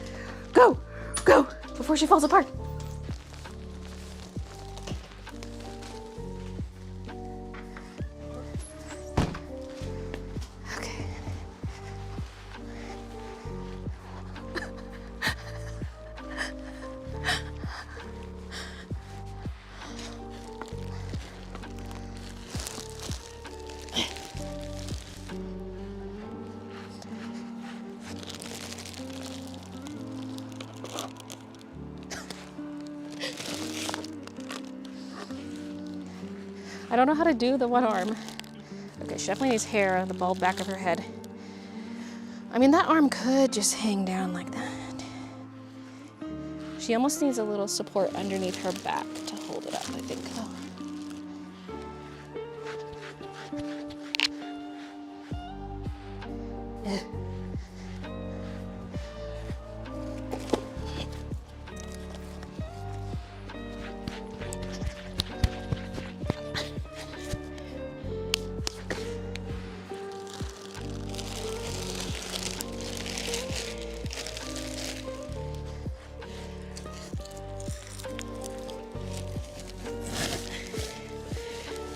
Speaker 1: Go, go, before she falls apart. Okay. I don't know how to do the one arm. Okay, she definitely needs hair on the bald back of her head. I mean, that arm could just hang down like that. She almost needs a little support underneath her back to hold it up, I think, though.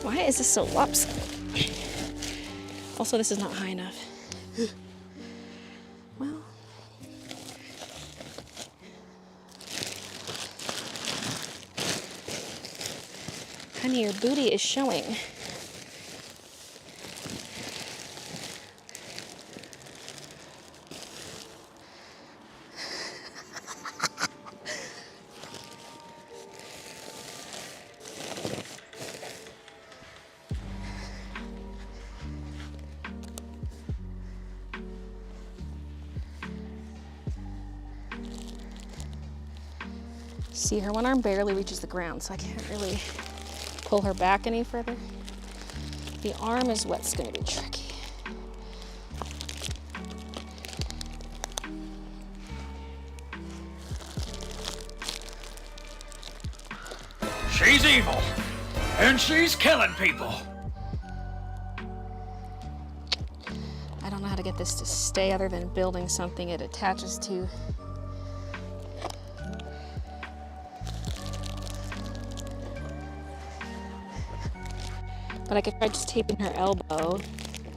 Speaker 1: Why is this so lopsided? Also, this is not high enough. Well. Honey, your booty is showing. See, her one arm barely reaches the ground, so I can't really pull her back any further. The arm is what's going to be tricky.
Speaker 6: She's evil. And she's killing people.
Speaker 1: I don't know how to get this to stay other than building something it attaches to. But I could try just taping her elbow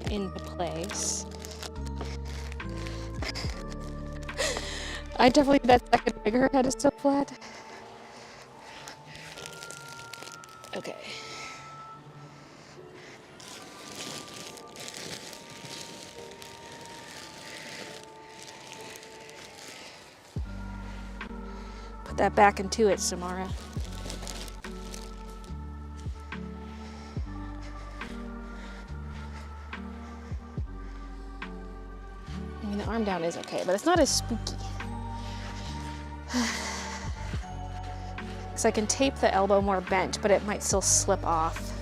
Speaker 1: into place. I definitely think that second rig her head is so flat. Okay. Put that back into it, Samara. I mean, the arm down is okay, but it's not as spooky. Because I can tape the elbow more bent, but it might still slip off.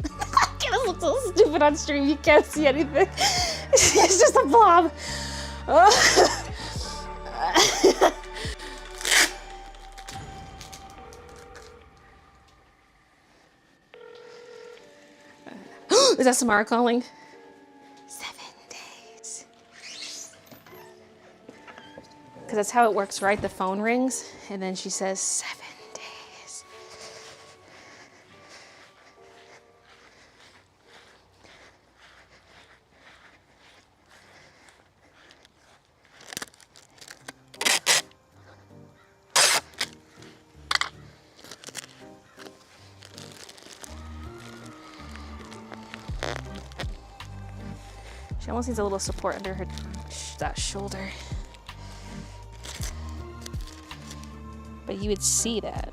Speaker 1: This looks so stupid on stream. You can't see anything. It's just a blob. Is that Samara calling? 7 days. Because that's how it works, right? The phone rings, and then she says 7 days. She almost needs a little support under her that shoulder. But you would see that.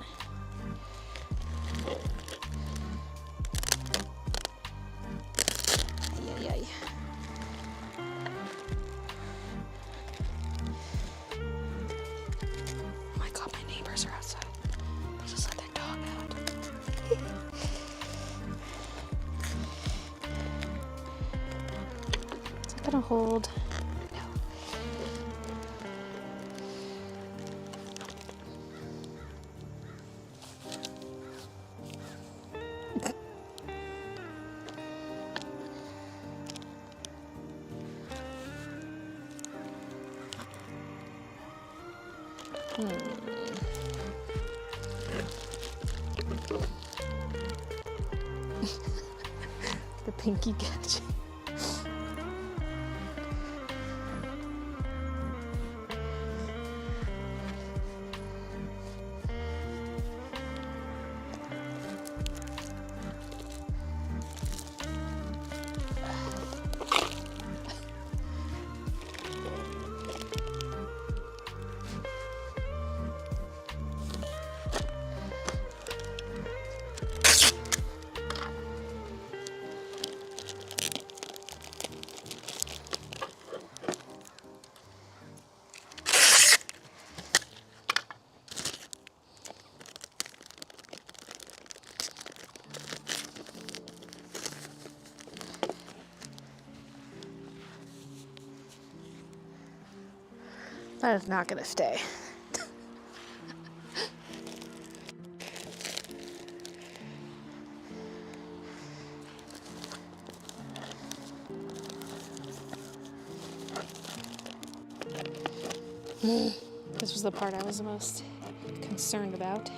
Speaker 1: Ay, ay, ay. Oh my god, my neighbors are outside. They just let their dog out. Is it gonna hold? No. The pinky catch. That is not gonna stay. This was the part I was the most concerned about.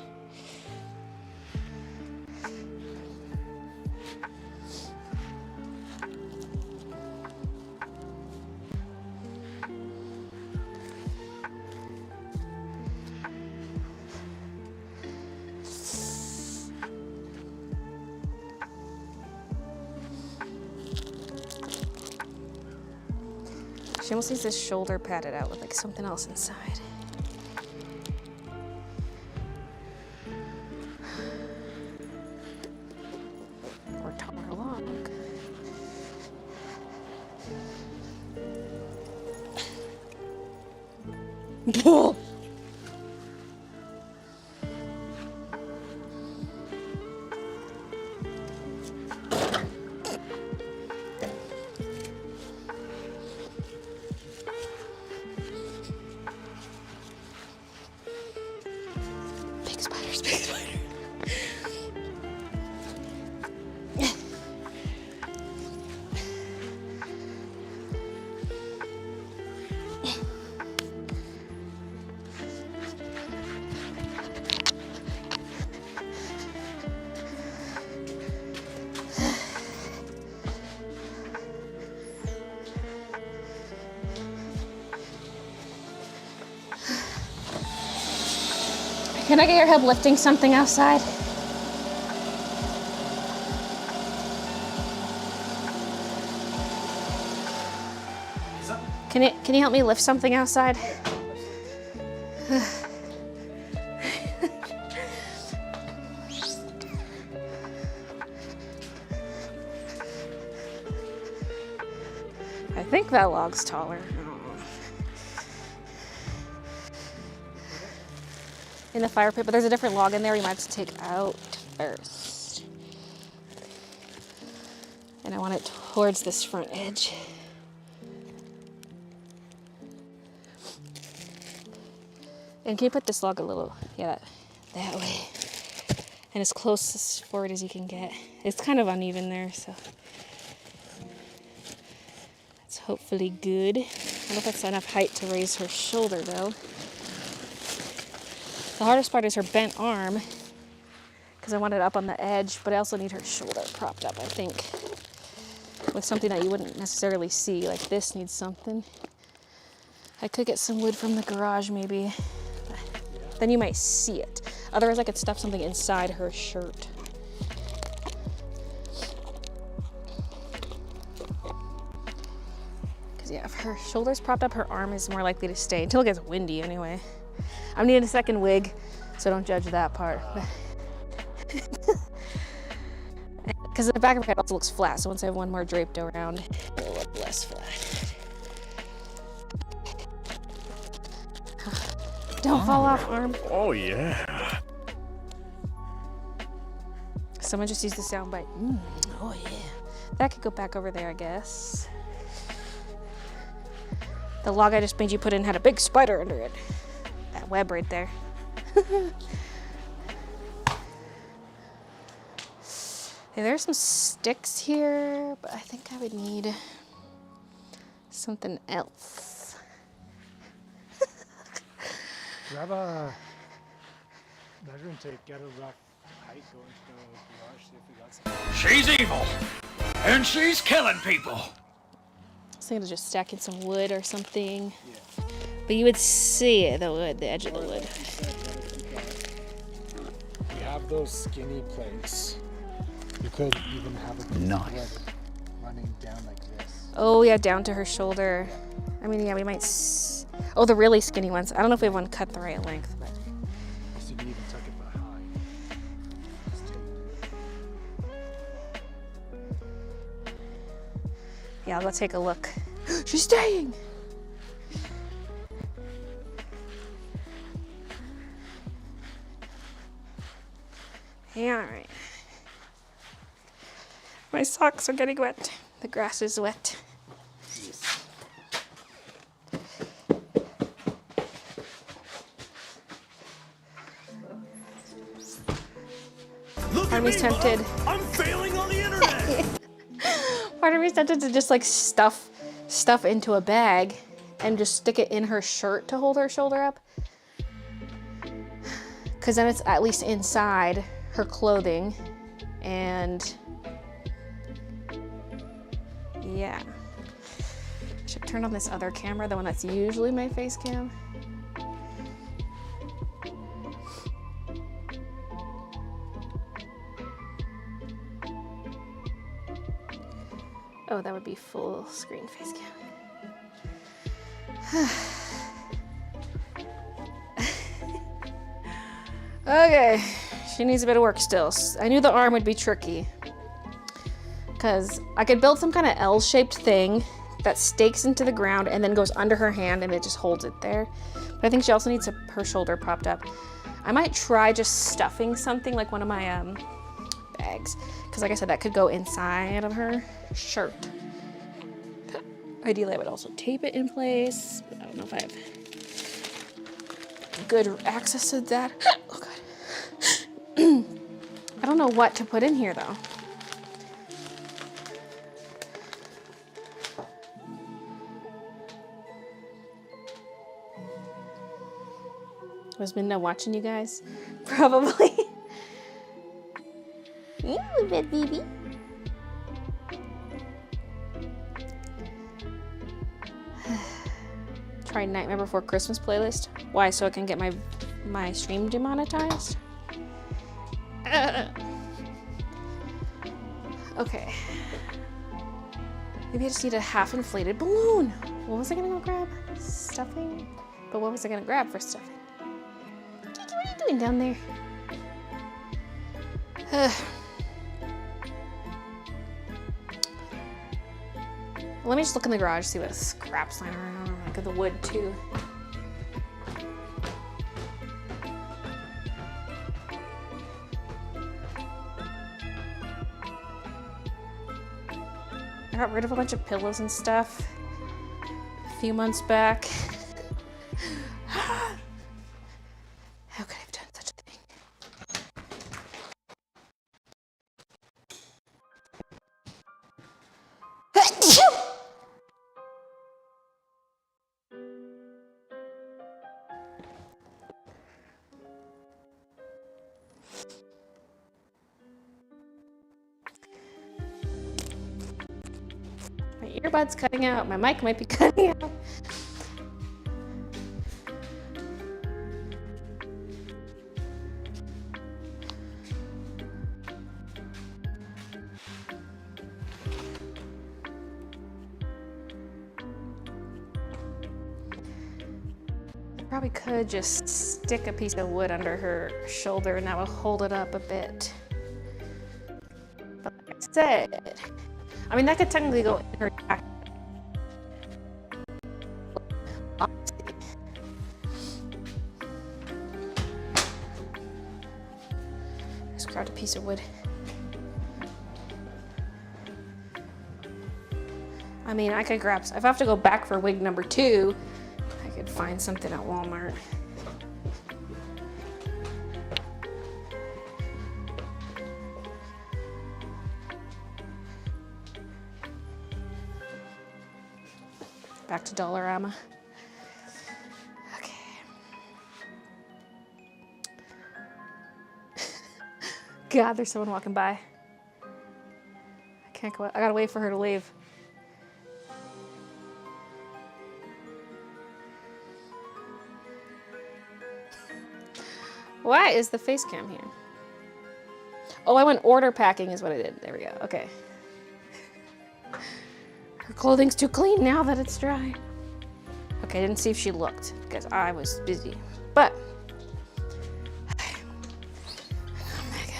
Speaker 1: She almost needs this shoulder padded out with like something else inside. Or tongue her along. Pull! Can I get your help lifting something outside? Can you help me lift something outside? I think that log's taller. In the fire pit, but there's a different log in there you might have to take out first. And I want it towards this front edge. And can you put this log a little, yeah, that way. And as close as forward as you can get. It's kind of uneven there, so. That's hopefully good. I don't know if that's enough height to raise her shoulder though. The hardest part is her bent arm, because I want it up on the edge, but I also need her shoulder propped up, I think, with something that you wouldn't necessarily see. Like this needs something. I could get some wood from the garage maybe. Then you might see it. Otherwise I could stuff something inside her shirt. Because yeah, if her shoulder's propped up, her arm is more likely to stay, until it gets windy anyway. I'm needing a second wig, so don't judge that part. Because the back of her head also looks flat, so once I have one more draped around, it'll look less flat. Don't fall off, arm.
Speaker 7: Oh, yeah.
Speaker 1: Someone just used the soundbite. Oh yeah. That could go back over there, I guess. The log I just made you put in had a big spider under it. That web right there. Hey, there's some sticks here, but I think I would need something else.
Speaker 3: Grab a measuring tape, get a rough height, go into the garage, see if we got something.
Speaker 6: She's evil, and she's killing people.
Speaker 1: I was thinking of just stacking some wood or something. Yeah. But you would see it, the wood, the edge of the wood.
Speaker 3: We have those skinny planks. You could even have a piece of wood running down like this.
Speaker 1: Oh yeah, down to her shoulder. I mean, yeah, we might. Oh, the really skinny ones. I don't know if we have one cut the right length, but.
Speaker 3: So you even tuck it behind.
Speaker 1: Yeah, I'll go take a look. She's staying! Yeah, all right. My socks are getting wet. The grass is wet.
Speaker 7: Look
Speaker 1: Part of me's tempted.
Speaker 7: I'm failing on the internet.
Speaker 1: Part of me's tempted to just like stuff into a bag and just stick it in her shirt to hold her shoulder up. Because then it's at least inside her clothing. And yeah. I should turn on this other camera, the one that's usually my face cam. Oh, that would be full screen face cam. Okay, she needs a bit of work still. I knew the arm would be tricky because I could build some kind of L-shaped thing that stakes into the ground and then goes under her hand and it just holds it there. But I think she also needs her shoulder propped up. I might try just stuffing something like one of my bags, because like I said, that could go inside of her shirt. Ideally, I would also tape it in place, but I don't know if I have good access to that. Oh God. I don't know what to put in here though. Was Minna watching you guys? Probably.
Speaker 2: You bad baby.
Speaker 1: Try Nightmare Before Christmas playlist. Why? So I can get my my stream demonetized. Okay. Maybe I just need a half inflated balloon. What was I gonna go grab? Stuffing? But what was I gonna grab for stuffing? Kiki, what are you doing down there? Let me just look in the garage, see what scraps lying around. Look at the wood too. I got rid of a bunch of pillows and stuff a few months back. How could I have done such a thing? My earbud's cutting out. My mic might be cutting out. Probably could just stick a piece of wood under her shoulder and that would hold it up a bit. But like I said, I mean, that could technically go in her jacket. Just grabbed a piece of wood. I mean, I could grab, if I have to go back for wig number 2, I could find something at Walmart. Back to Dollarama. Okay. God, there's someone walking by. I can't go. I gotta wait for her to leave. Why is the face cam here? Oh, I went order packing is what I did. There we go. Okay. Her clothing's too clean now that it's dry. Okay, I didn't see if she looked because I was busy. But oh my God.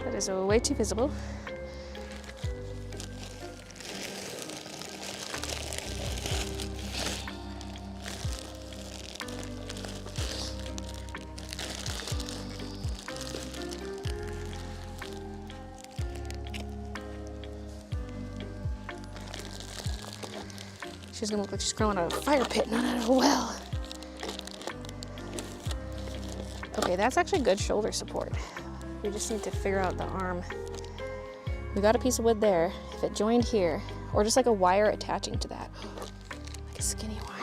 Speaker 1: That is way too visible. She's gonna look like she's crawling out of a fire pit, not out of a well. Okay, that's actually good shoulder support. We just need to figure out the arm. We got a piece of wood there. If it joined here, or just like a wire attaching to that. Like a skinny wire.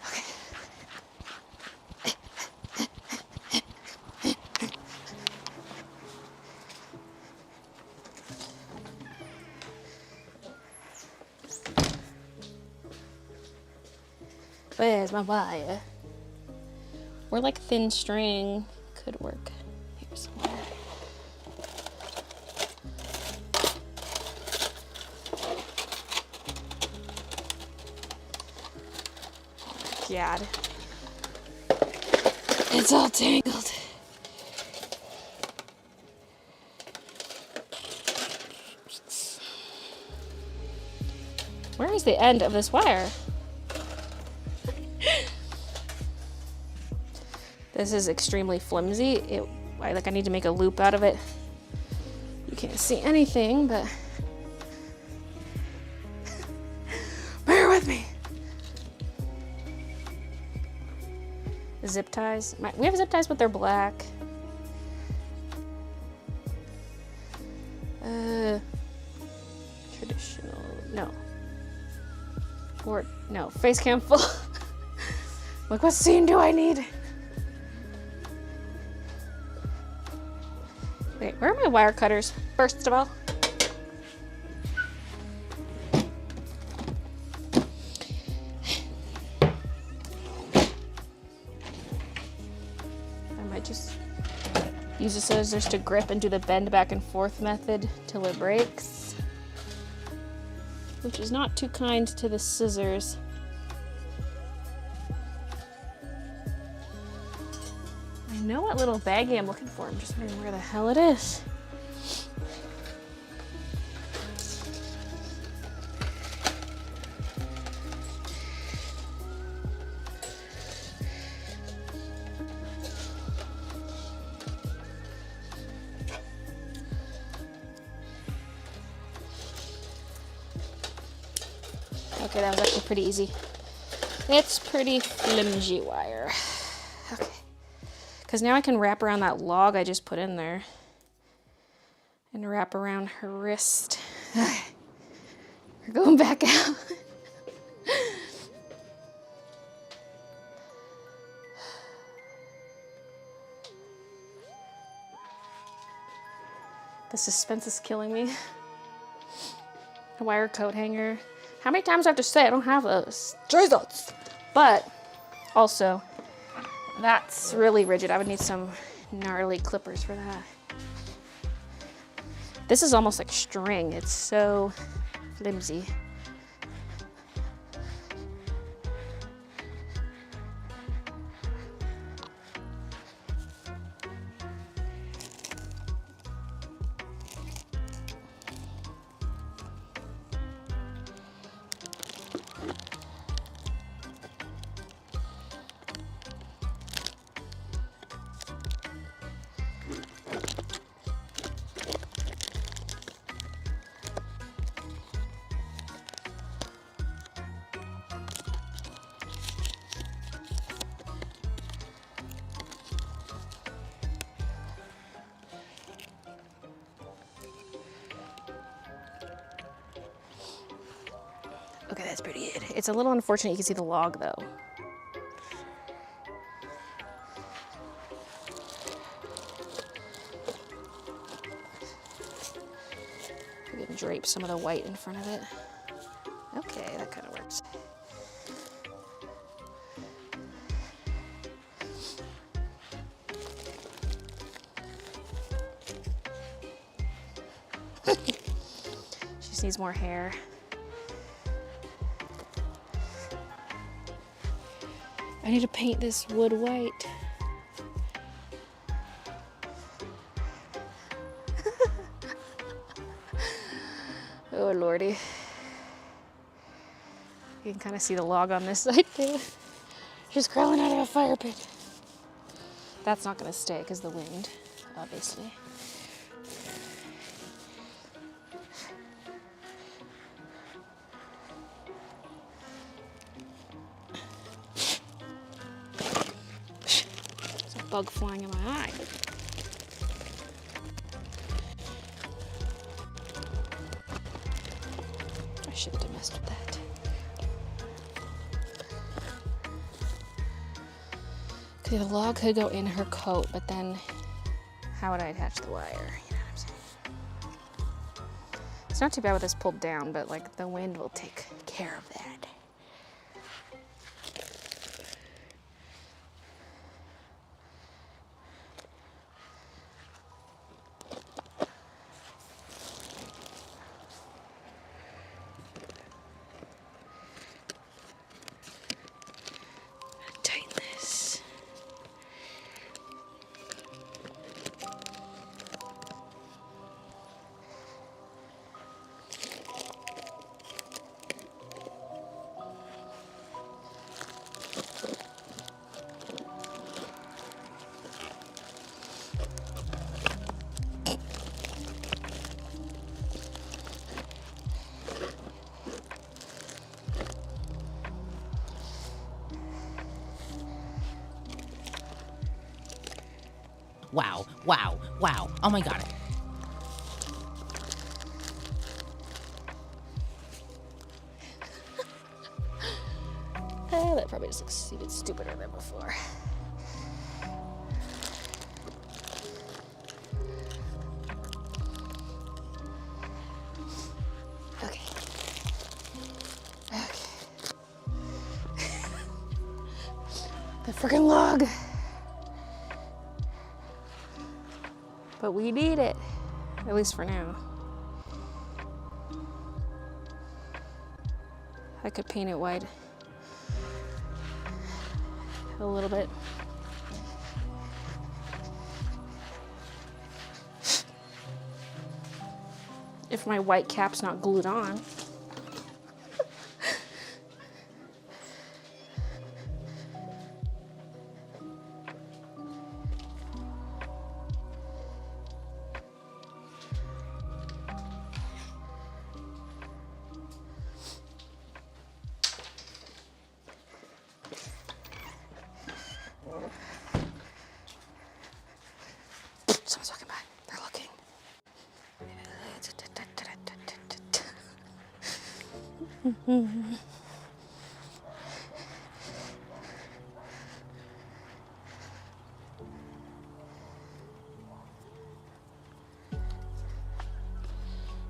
Speaker 1: Okay. Where's my wire? Or like thin string could work. Here's some wire. Oh my God. It's all tangled. Where is the end of this wire? This is extremely flimsy. I need to make a loop out of it. You can't see anything, but bear with me. Zip ties. We have zip ties, but they're black. Traditional. No. Or no. Face cam full. Like, what scene do I need? Wait, where are my wire cutters? First of all. I might just use the scissors to grip and do the bend back and forth method till it breaks. Which is not too kind to the scissors. I know what little baggie I'm looking for. I'm just wondering where the hell it is. Okay, that was actually pretty easy. It's pretty flimsy wire. Okay. Because now I can wrap around that log I just put in there. And wrap around her wrist. We're going back out. The suspense is killing me. A wire coat hanger. How many times do I have to say I don't have those? Jesus! But also, that's really rigid. I would need some gnarly clippers for that. This is almost like string. It's so flimsy. Okay, that's pretty good. It's a little unfortunate you can see the log though. We can drape some of the white in front of it. Okay, that kind of works. She just needs more hair. I need to paint this wood white. Oh lordy. You can kind of see the log on this side too. She's crawling out of a fire pit. That's not gonna stay because the wind, obviously. Bug flying in my eye. I shouldn't have messed with that. Okay, the log could go in her coat, but then how would I attach the wire? You know what I'm saying? It's not too bad with this pulled down, but like the wind will take care of that.
Speaker 5: Wow, wow, wow. Oh my god.
Speaker 1: That probably just looks even stupider than before. Okay. The freaking log. But we need it, at least for now. I could paint it white a little bit. If my white cap's not glued on. Someone's walking by. They're looking.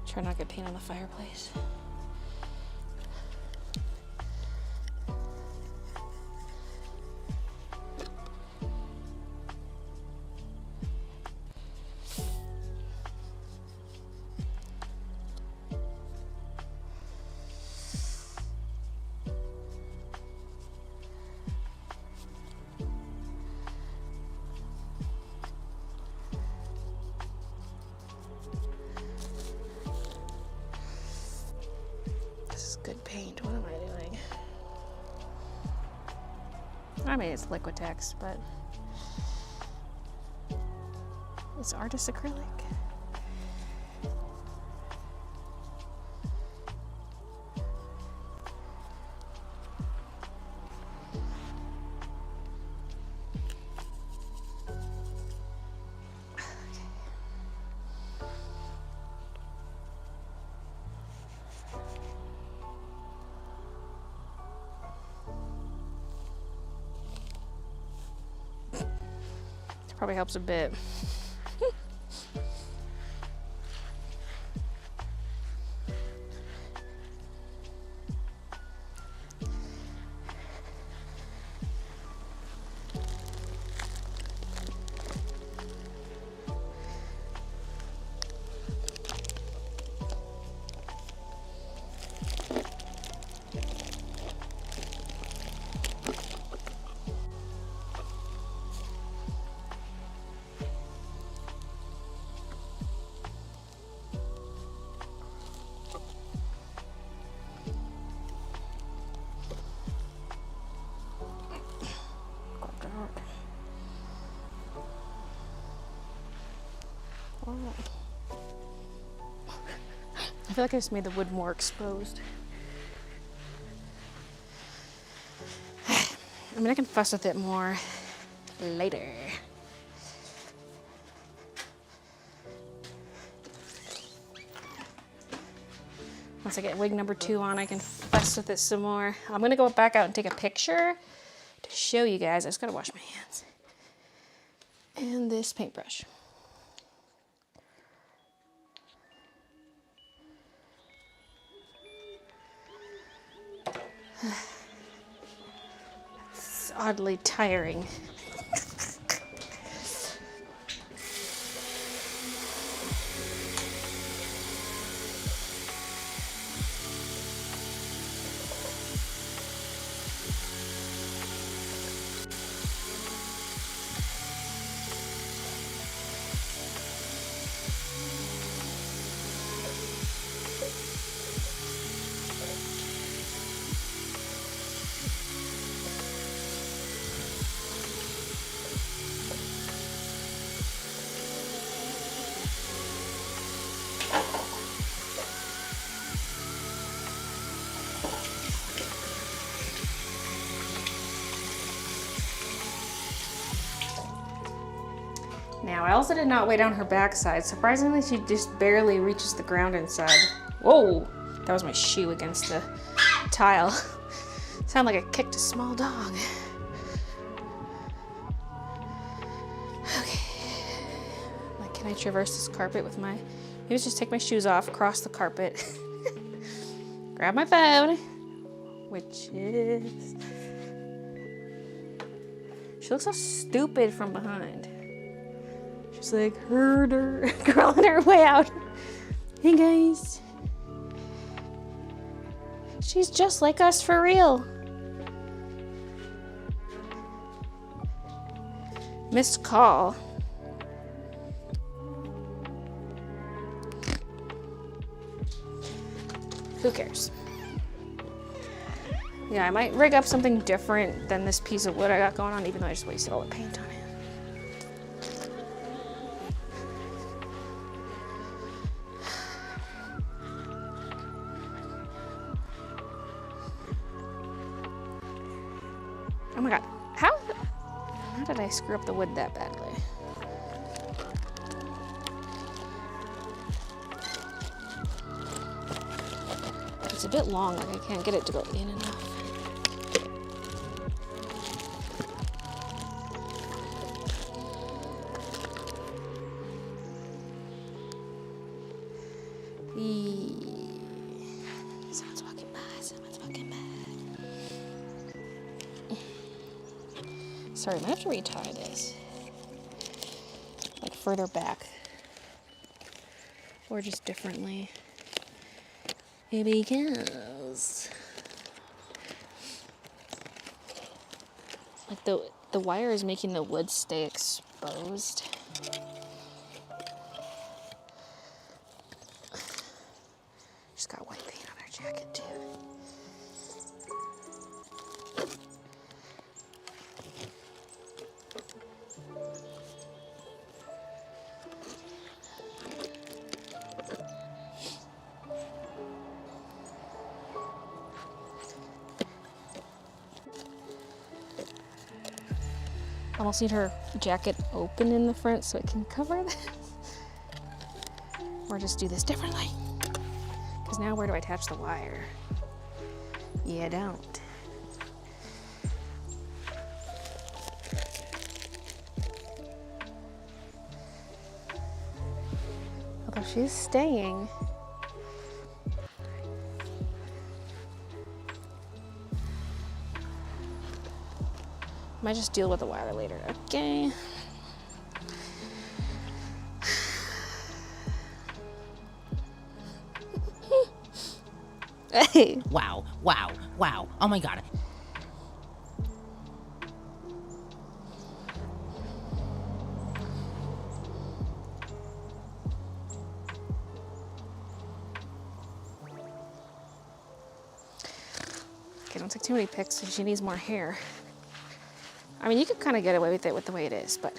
Speaker 1: Try not to get paint on the fireplace. Good paint. What am I doing? I mean, it's Liquitex, but it's artist acrylic. Probably helps a bit. I feel like I just made the wood more exposed. I mean, I can fuss with it more later. Once I get wig number 2 on, I can fuss with it some more. I'm gonna go back out and take a picture to show you guys. I just gotta wash my hands. And this paintbrush. It's oddly tiring. Now, I also did not weigh down her backside. Surprisingly, she just barely reaches the ground inside. Whoa! That was my shoe against the tile. Sounded like I kicked a small dog. Okay. Like, can I traverse this carpet with my... Maybe let's just take my shoes off, cross the carpet. Grab my phone. Which is... She looks so stupid from behind. She's like, herder, crawling her way out. Hey guys. She's just like us for real. Missed call. Who cares? Yeah, I might rig up something different than this piece of wood I got going on, even though I just wasted all the paint on it. Oh my god, how did I screw up the wood that badly? It's a bit long, like I can't get it to go in enough. Someone's walking by, someone's walking by. Sorry, I might have to retie this. Like further back. Or just differently. Because like the wire is making the wood stay exposed. She's got white paint on her jacket too. Almost need her jacket open in the front so it can cover this. Or just do this differently. Because now where do I attach the wire? You don't. Although she's staying. Might just deal with the wire later, okay? Hey.
Speaker 5: Wow, wow, wow. Oh my god.
Speaker 1: Okay, don't take too many pics, she needs more hair. I mean, you could kind of get away with it with the way it is, but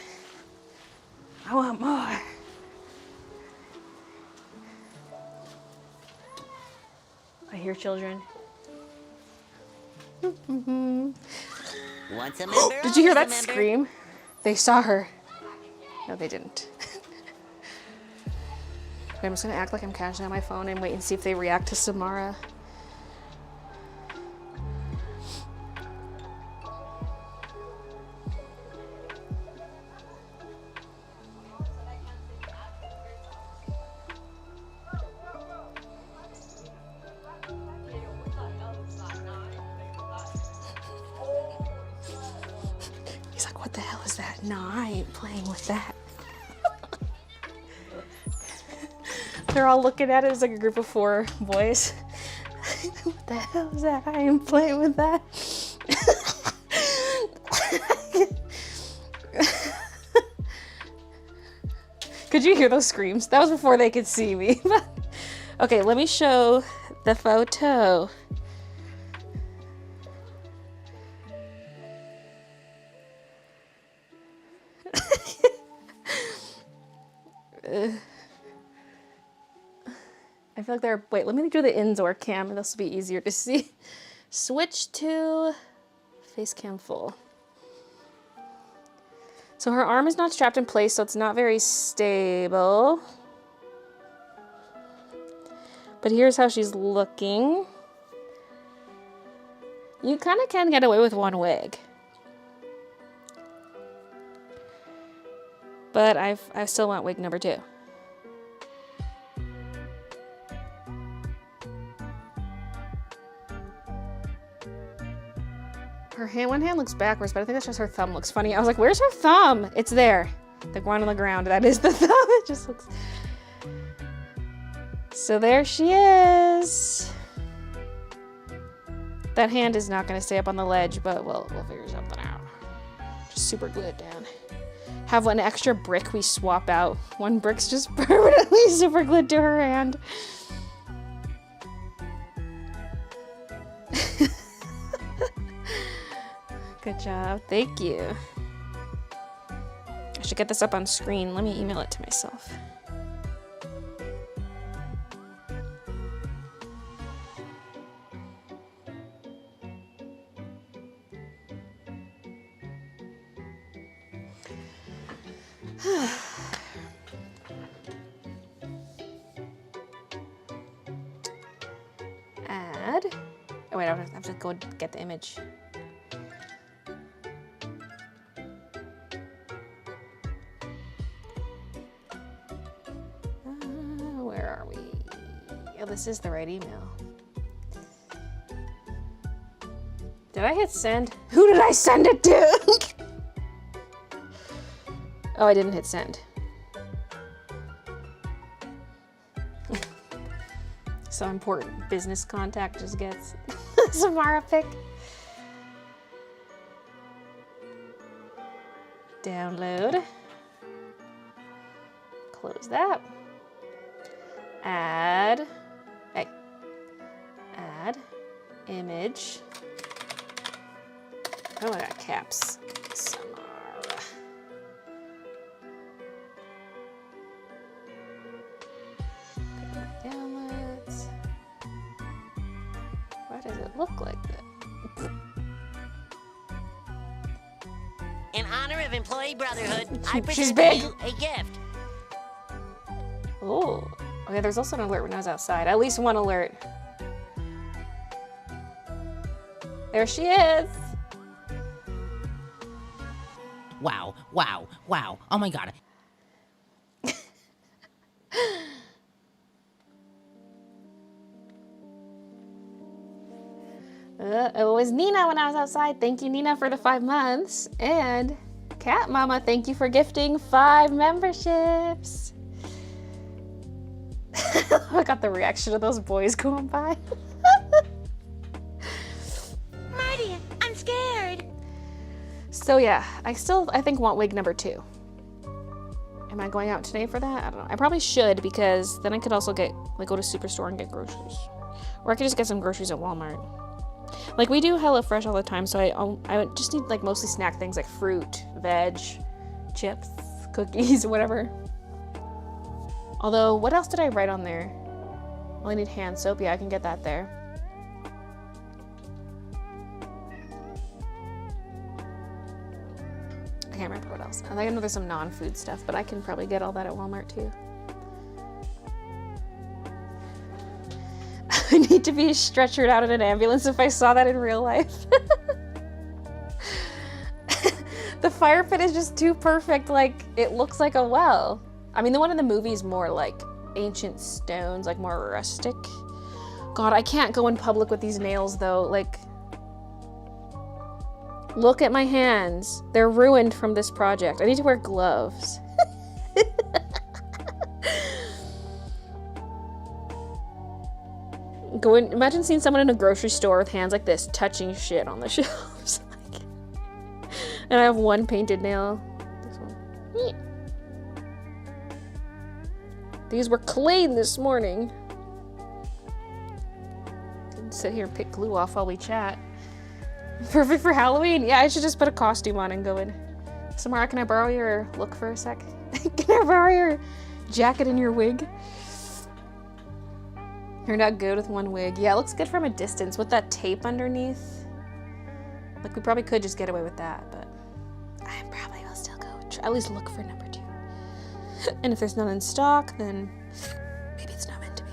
Speaker 1: I want more. I hear children.
Speaker 4: Once a member,
Speaker 1: Did you hear that
Speaker 4: always a member.
Speaker 1: scream? They saw her. No, they didn't. Okay, I'm just gonna act like I'm cashing out my phone and wait and see if they react to Samara. He's like, what the hell is that? No, I ain't playing with that. They're all looking at it as like a group of 4 boys. What the hell is that? I ain't playing with that. Could you hear those screams? That was before they could see me. Okay, let me show the photo. I feel like they're, wait, let me do the Inzor cam, this will be easier to see. Switch to face cam full. So her arm is not strapped in place, so it's not very stable. But here's how she's looking. You kind of can get away with one wig. But I still want wig number 2. Her hand, one hand looks backwards, but I think that's just her thumb looks funny. I was like, where's her thumb? It's there. The one on the ground. That is the thumb. It just looks... So there she is. That hand is not going to stay up on the ledge, but we'll figure something out. Just super glue it down. Have an extra brick we swap out. One brick's just permanently super glued to her hand. Good job. Thank you. I should get this up on screen. Let me email it to myself. Add. Oh wait, I have to go get the image. Where are we? Oh, this is the right email. Did I hit send? Who did I send it to? Oh, I didn't hit send. So important. Business contact just gets Samara pick. Download. Close that. Add. Hey. Add. Image. Oh, I got caps. Samara. Downloads. Why does it look like that?
Speaker 4: In honor of Employee Brotherhood, I
Speaker 1: She's
Speaker 4: present
Speaker 1: big.
Speaker 4: you a gift.
Speaker 1: Oh. Okay, there's also an alert when I was outside. At least one alert. There she is.
Speaker 5: Wow, wow, wow. Oh my god.
Speaker 1: It was Nina when I was outside. Thank you, Nina, for the 5 months. And Cat Mama, thank you for gifting 5 memberships. I got the reaction of those boys going by.
Speaker 2: Marty, I'm scared.
Speaker 1: So yeah, I think want wig number 2. Am I going out today for that? I don't know. I probably should, because then I could also go to Superstore and get groceries. Or I could just get some groceries at Walmart. Like, we do HelloFresh all the time, so I just need like mostly snack things like fruit, veg, chips, cookies, whatever. Although, what else did I write on there? Well, I need hand soap. Yeah, I can get that there. I can't remember what else. I know there's some non-food stuff, but I can probably get all that at Walmart too. I need to be stretchered out in an ambulance if I saw that in real life. The fire pit is just too perfect. Like, it looks like a well. I mean, the one in the movie is more like ancient stones, like more rustic. God, I can't go in public with these nails though. Like, look at my hands. They're ruined from this project. I need to wear gloves. Imagine seeing someone in a grocery store with hands like this, touching shit on the shelves. And I have one painted nail. This one. These were clean this morning. Can sit here and pick glue off while we chat. Perfect for Halloween. Yeah, I should just put a costume on and go in. Samara, can I borrow your look for a sec? Can I borrow your jacket and your wig? You're not good with one wig. Yeah, it looks good from a distance with that tape underneath. Like, we probably could just get away with that, but I probably will still go at least look for number 2. And if there's none in stock, then maybe it's not meant to be.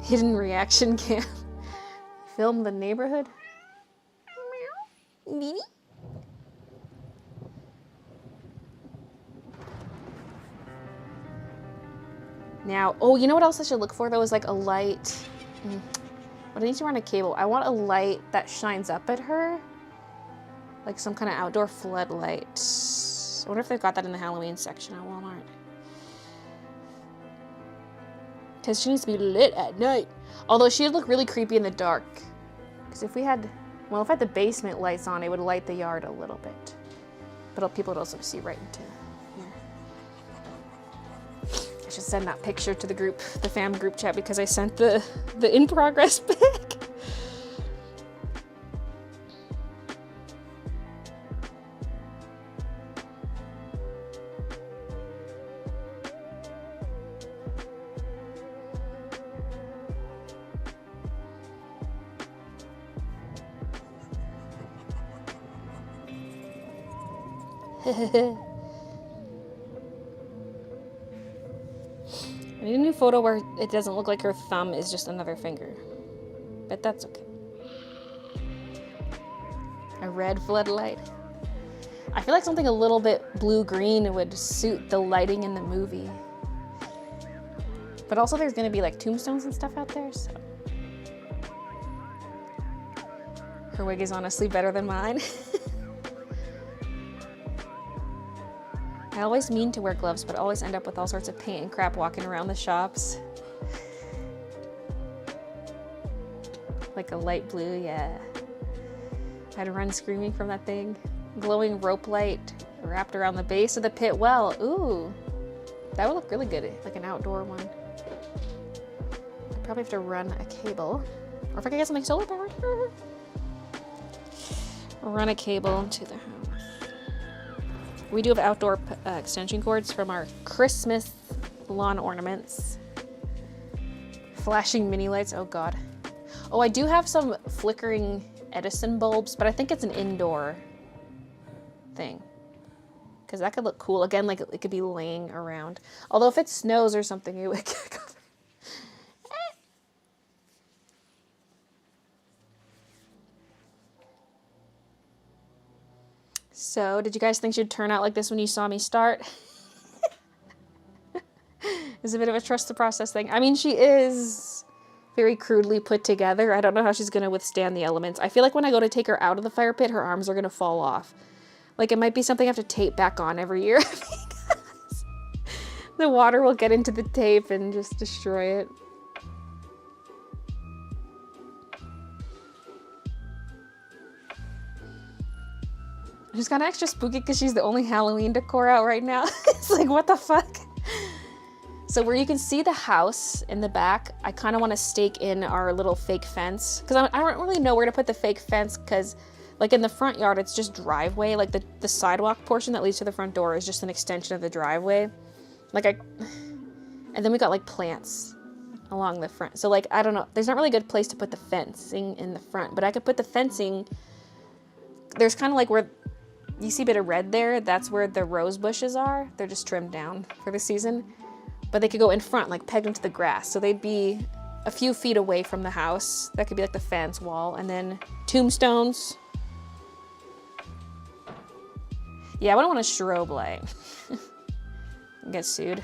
Speaker 1: Hidden reaction cam. Film the neighborhood.
Speaker 2: Mimi?
Speaker 1: Now, oh, you know what else I should look for though is like a light. But I need to run a cable. I want a light that shines up at her. Like some kind of outdoor floodlight. I wonder if they've got that in the Halloween section at Walmart. Because she needs to be lit at night. Although she'd look really creepy in the dark. Because if we had, well, if I had the basement lights on, it would light the yard a little bit. But people would also see right into here. I should send that picture to the group, the fam group chat, because I sent the in progress pic. I need a new photo where it doesn't look like her thumb is just another finger. But that's okay. A red floodlight. I feel like something a little bit blue-green would suit the lighting in the movie. But also there's gonna be like tombstones and stuff out there, so. Her wig is honestly better than mine. I always mean to wear gloves, but always end up with all sorts of paint and crap walking around the shops. Like a light blue, yeah. I had to run screaming from that thing. Glowing rope light wrapped around the base of the pit well. Ooh, that would look really good, like an outdoor one. I'd probably have to run a cable. Or if I could get something solar powered. Run a cable to the house. We do have outdoor extension cords from our Christmas lawn ornaments. Flashing mini lights, oh god. Oh, I do have some flickering Edison bulbs, but I think it's an indoor thing. Because that could look cool. Again, like it could be laying around. Although if it snows or something, it would go. So, did you guys think she'd turn out like this when you saw me start? It's a bit of a trust the process thing. I mean, she is very crudely put together. I don't know how she's going to withstand the elements. I feel like when I go to take her out of the fire pit, her arms are going to fall off. Like, it might be something I have to tape back on every year. Because the water will get into the tape and just destroy it. She's kind of extra spooky because she's the only Halloween decor out right now. It's like, what the fuck? So where you can see the house in the back, I kind of want to stake in our little fake fence. Because I don't really know where to put the fake fence because, like, in the front yard, it's just driveway. Like, the sidewalk portion that leads to the front door is just an extension of the driveway. And then we got, like, plants along the front. So, like, I don't know. There's not really a good place to put the fencing in the front. But I could put the fencing... There's kind of like where... You see a bit of red there? That's where the rose bushes are. They're just trimmed down for the season. But they could go in front, like pegged into the grass. So they'd be a few feet away from the house. That could be like the fence wall. And then tombstones. Yeah, I wouldn't want a strobe light. Get sued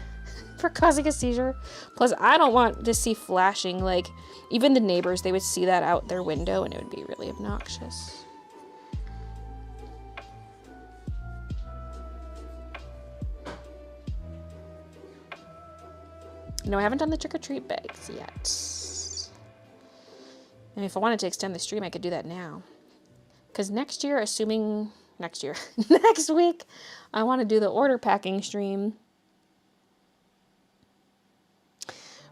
Speaker 1: for causing a seizure. Plus, I don't want to see flashing. Like, even the neighbors, they would see that out their window and it would be really obnoxious. No, I haven't done the trick-or-treat bags yet. And if I wanted to extend the stream, I could do that now. Because next year, next week, I want to do the order packing stream.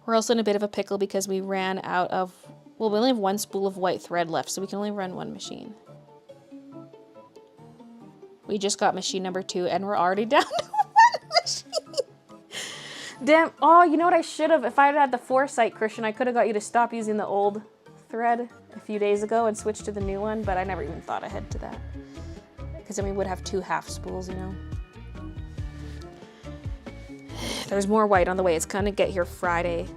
Speaker 1: We're also in a bit of a pickle because we ran out of, well, we only have one spool of white thread left, so we can only run one machine. We just got machine number 2, and we're already down to one machine. Damn, oh, you know what I should have? If I had had the foresight, Christian, I could have got you to stop using the old thread a few days ago and switched to the new one, but I never even thought ahead to that. Because then we would have 2 half spools, you know. There's more white on the way. It's gonna get here Friday.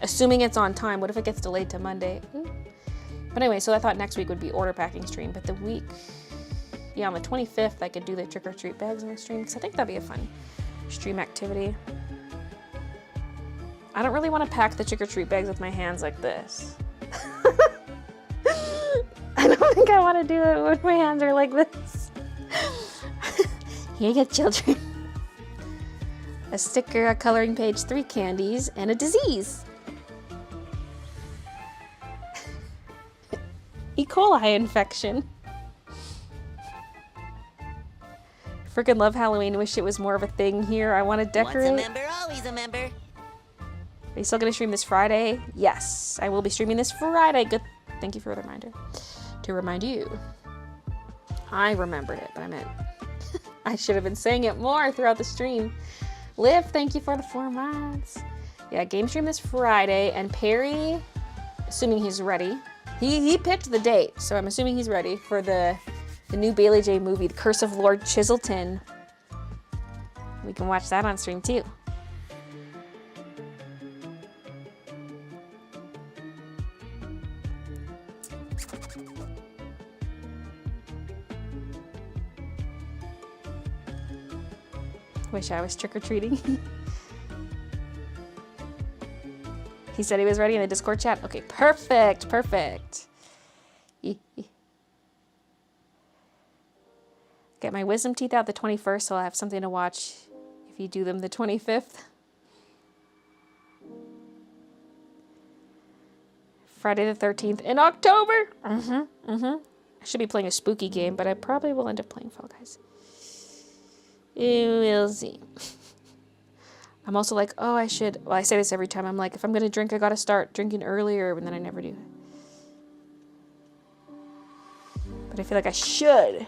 Speaker 1: Assuming it's on time. What if it gets delayed to Monday? But anyway, so I thought next week would be order packing stream, but the week, yeah, on the 25th, I could do the trick-or-treat bags on the stream, because I think that'd be a fun stream activity. I don't really want to pack the trick-or-treat bags with my hands like this. I don't think I want to do it when my hands are like this. Here you go, children. A sticker, a coloring page, 3 candies, and a disease. E. coli infection. Freaking love Halloween. Wish it was more of a thing here. I want to decorate.
Speaker 4: Once a member, always a member.
Speaker 1: Are you still going to stream this Friday? Yes, I will be streaming this Friday. Good. Thank you for the reminder. To remind you. I remembered it, but I meant I should have been saying it more throughout the stream. Liv, thank you for the 4 months. Yeah, game stream this Friday, and Perry, assuming he's ready. He picked the date, so I'm assuming he's ready for the new Baylee J movie, The Curse of Lord Chiselton. We can watch that on stream too. Wish I was trick-or-treating. He said he was ready in the Discord chat. Okay, perfect, perfect. Get my wisdom teeth out the 21st, so I'll have something to watch if you do them the 25th. Friday the 13th in October. I should be playing a spooky game, but I probably will end up playing Fall Guys. We'll see. I'm also like, oh, I should. Well, I say this every time. I'm like, if I'm going to drink, I got to start drinking earlier, and then I never do. But I feel like I should.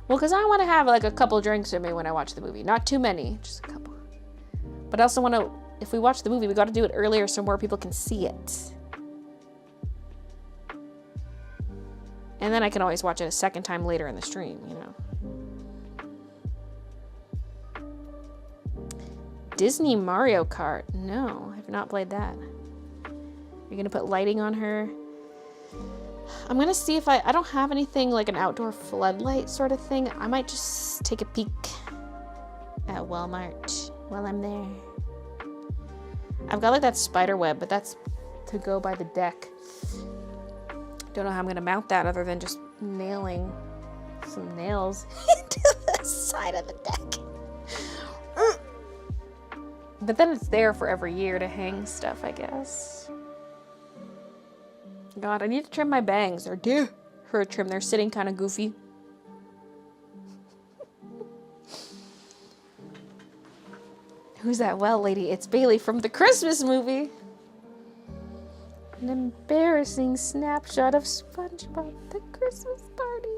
Speaker 1: Well, because I want to have like a couple drinks with me when I watch the movie. Not too many, just a couple. But I also want to, if we watch the movie, we got to do it earlier so more people can see it. And then I can always watch it a second time later in the stream, you know. Disney Mario Kart. No, I've not played that. You're going to put lighting on her. I'm going to see if I don't have anything like an outdoor floodlight sort of thing. I might just take a peek at Walmart while I'm there. I've got like that spider web, but that's to go by the deck. Don't know how I'm going to mount that other than just nailing some nails into the side of the deck. But then it's there for every year to hang stuff, I guess. God, I need to trim my bangs. They're due for a trim. They're sitting kind of goofy. Who's that well lady? It's Baylee from the Christmas movie. An embarrassing snapshot of SpongeBob, the Christmas party.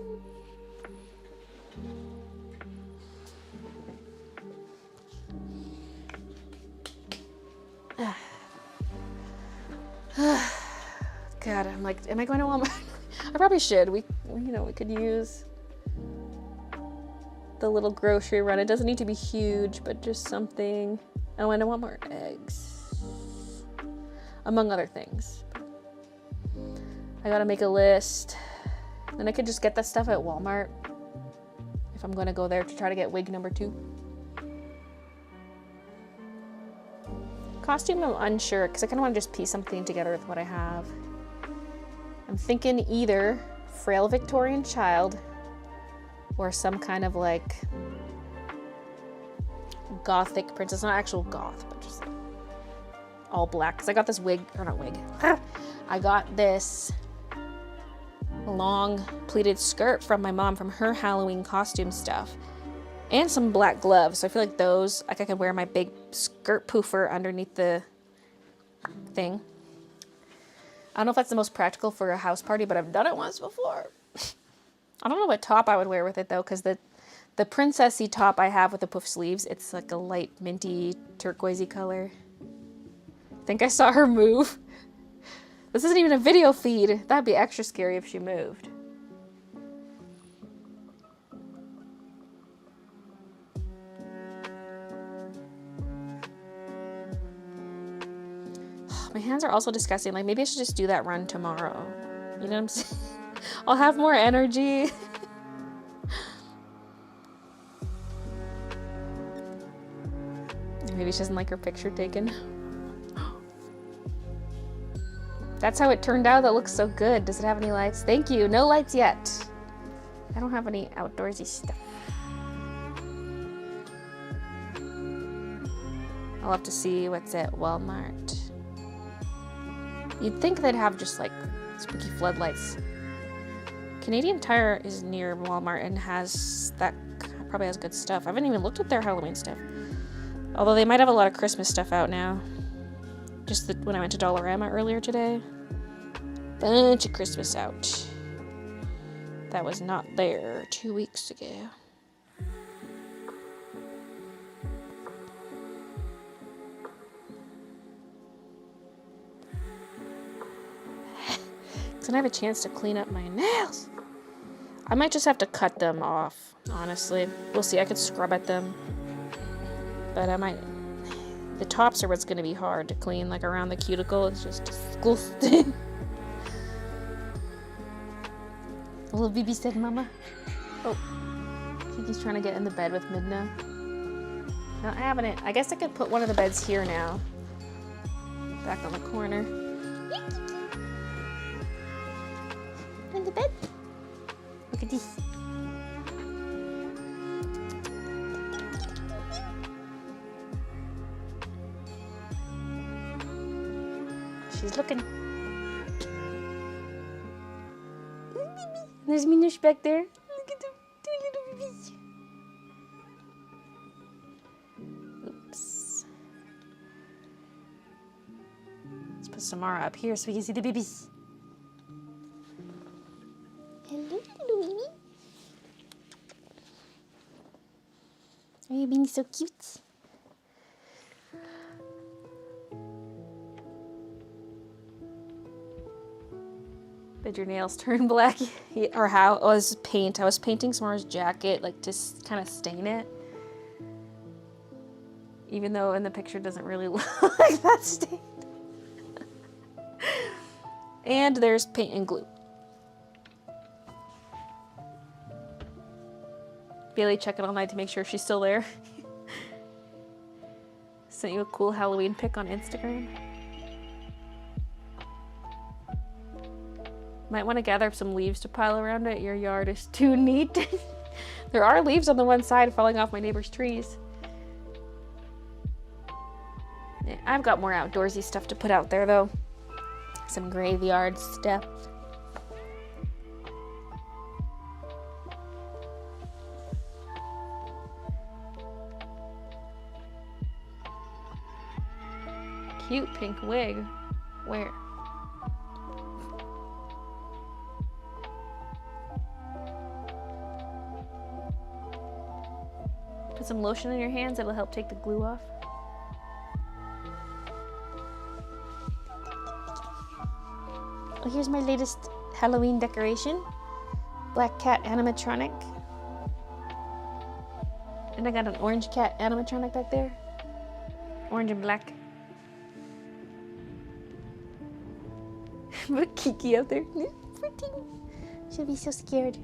Speaker 1: God, I'm like, am I going to Walmart? I probably should. We could use the little grocery run. It doesn't need to be huge, but just something. Oh, and I want more eggs, among other things. I gotta make a list. Then I could just get that stuff at Walmart if I'm gonna go there to try to get wig number 2. Costume, I'm unsure, because I kind of want to just piece something together with what I have. I'm thinking either frail Victorian child or some kind of like gothic princess. Not actual goth, but just all black. Because I got this wig, or not wig. I got this long pleated skirt from my mom from her Halloween costume stuff. And some black gloves. So I feel like those, like I could wear my big skirt poofer underneath the thing. I don't know if that's the most practical for a house party, but I've done it once before. I don't know what top I would wear with it though, because the princessy top I have with the puff sleeves, it's like a light minty turquoisey color. I think I saw her move. This isn't even a video feed. That'd be extra scary if she moved. My hands are also disgusting. Like, maybe I should just do that run tomorrow. You know what I'm saying? I'll have more energy. Maybe she doesn't like her picture taken. That's how it turned out. That looks so good. Does it have any lights? Thank you. No lights yet. I don't have any outdoorsy stuff. I'll have to see what's at Walmart. You'd think they'd have just like spooky floodlights. Canadian Tire is near Walmart and has that, probably has good stuff. I haven't even looked at their Halloween stuff. Although they might have a lot of Christmas stuff out now. Just when I went to Dollarama earlier today. Bunch of Christmas out. That was not there 2 weeks ago. Then I have a chance to clean up my nails. I might just have to cut them off, honestly. We'll see. I could scrub at them. But I might... The tops are what's going to be hard to clean. Like around the cuticle, it's just disgusting. Little BB said, Mama. Oh. Kiki's trying to get in the bed with Midna. No, I haven't. I guess I could put one of the beds here now. Back on the corner.
Speaker 2: In the bed.
Speaker 1: Look at this. She's looking. There's Minush back there. Look at them, two little babies. Oops. Let's put Samara up here so we can see the babies.
Speaker 2: Hello, Louie. Are you being so cute?
Speaker 1: Did your nails turn black? Or how? Oh, it was paint. I was painting Samara's jacket, like, to kind of stain it. Even though in the picture it doesn't really look like that stained. And there's paint and glue. Baylee checking all night to make sure she's still there. Sent you a cool Halloween pic on Instagram. Might want to gather up some leaves to pile around it. Your yard is too neat. There are leaves on the one side falling off my neighbor's trees. Yeah, I've got more outdoorsy stuff to put out there though. Some graveyard stuff. Cute pink wig. Where? Put some lotion in your hands, it'll help take the glue off.
Speaker 2: Oh, here's my latest Halloween decoration. Black cat animatronic.
Speaker 1: And I got an orange cat animatronic back there. Orange and black. Put Kiki out there.
Speaker 2: She'll be so scared.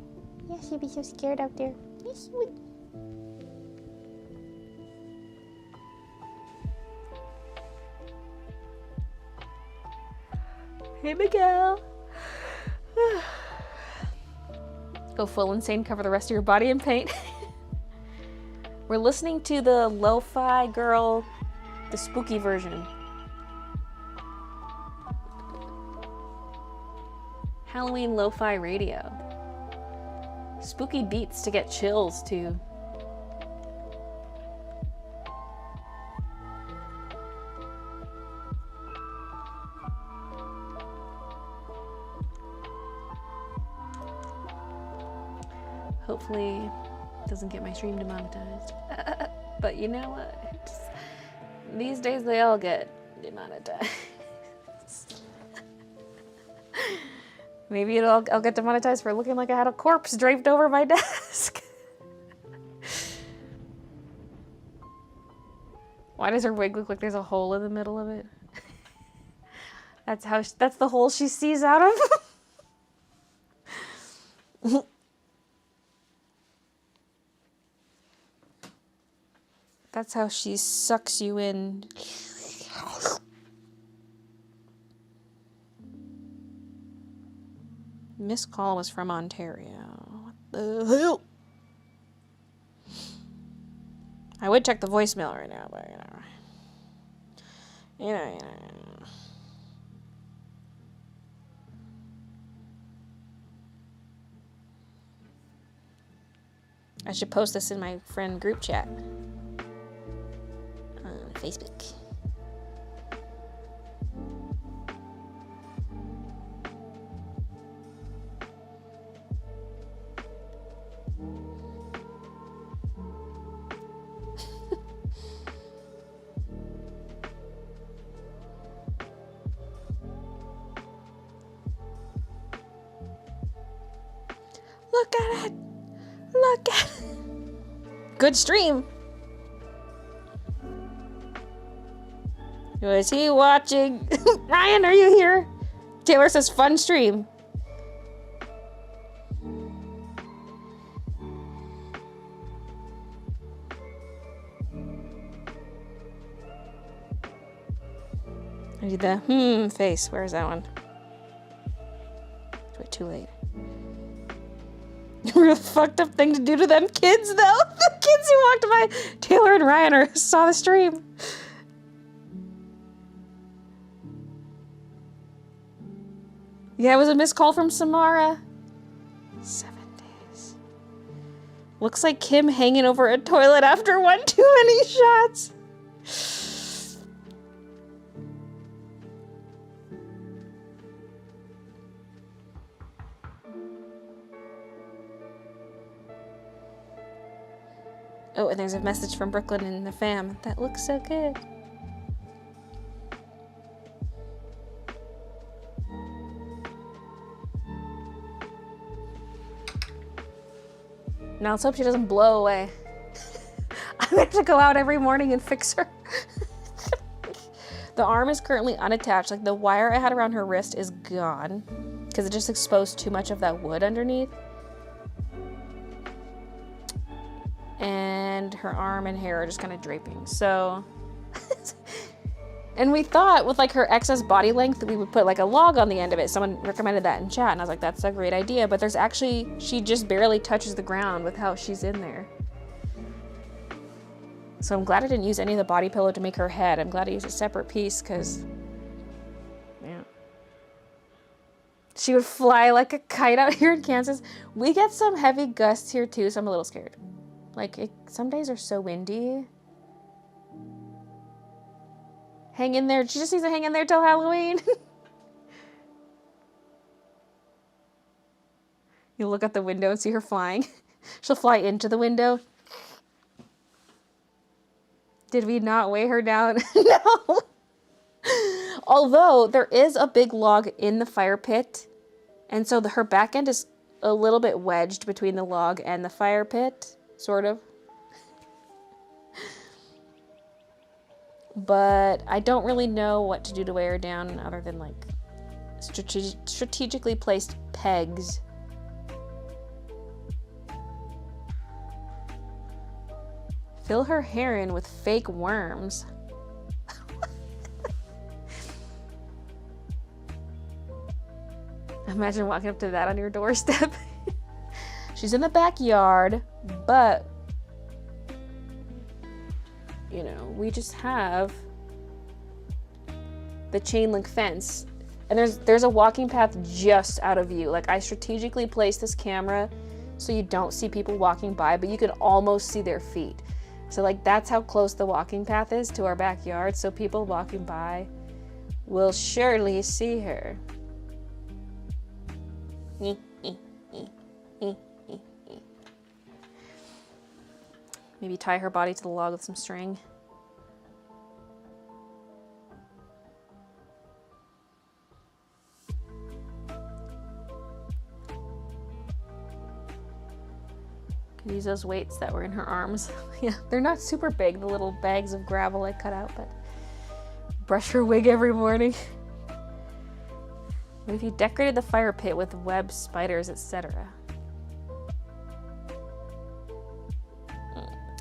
Speaker 2: Yeah, she'll be so scared out there. Yes, she would.
Speaker 1: Hey, Miguel. Go full insane, cover the rest of your body in paint. We're listening to the Lo-Fi Girl, the spooky version. Halloween Lo-Fi radio. Spooky beats to get chills too. Hopefully it doesn't get my stream demonetized. But you know what? These days they all get demonetized. Maybe I'll get demonetized for looking like I had a corpse draped over my desk. Why does her wig look like there's a hole in the middle of it? That's the hole she sees out of. That's how she sucks you in. Miss Call was from Ontario. What the hell? I would check the voicemail right now, but you know. I should post this in my friend group chat on Facebook. Look at it! Look at it! Good stream! Was he watching? Ryan, are you here? Taylor says fun stream. I did the face. Where's that one? Wait, too late. Really fucked up thing to do to them kids, though. The kids who walked by Taylor and Ryan saw the stream. Yeah, it was a missed call from Samara. 7 days. Looks like Kim hanging over a toilet after one too many shots. Oh, and there's a message from Brooklyn and the fam. That looks so good. Now let's hope she doesn't blow away. I'm gonna have to go out every morning and fix her. The arm is currently unattached. Like the wire I had around her wrist is gone because it just exposed too much of that wood underneath. And her arm and hair are just kind of draping. So, and we thought with like her excess body length, we would put like a log on the end of it. Someone recommended that in chat and I was like, that's a great idea. But there's actually, she just barely touches the ground with how she's in there. So I'm glad I didn't use any of the body pillow to make her head. I'm glad I used a separate piece because, yeah. She would fly like a kite out here in Kansas. We get some heavy gusts here too, so I'm a little scared. Like, some days are so windy. Hang in there. She just needs to hang in there till Halloween. You look out the window and see her flying. She'll fly into the window. Did we not weigh her down? No. Although, there is a big log in the fire pit. And so her back end is a little bit wedged between the log and the fire pit. Sort of. But I don't really know what to do to weigh her down other than like strategically placed pegs. Fill her hair in with fake worms. Imagine walking up to that on your doorstep. She's in the backyard, but, you know, we just have the chain link fence. And there's a walking path just out of view. Like, I strategically placed this camera so you don't see people walking by, but you can almost see their feet. So, like, that's how close the walking path is to our backyard. So people walking by will surely see her. Maybe tie her body to the log with some string. Could use those weights that were in her arms. Yeah, they're not super big, the little bags of gravel I cut out, but brush her wig every morning. What if you decorated the fire pit with web spiders, etc.?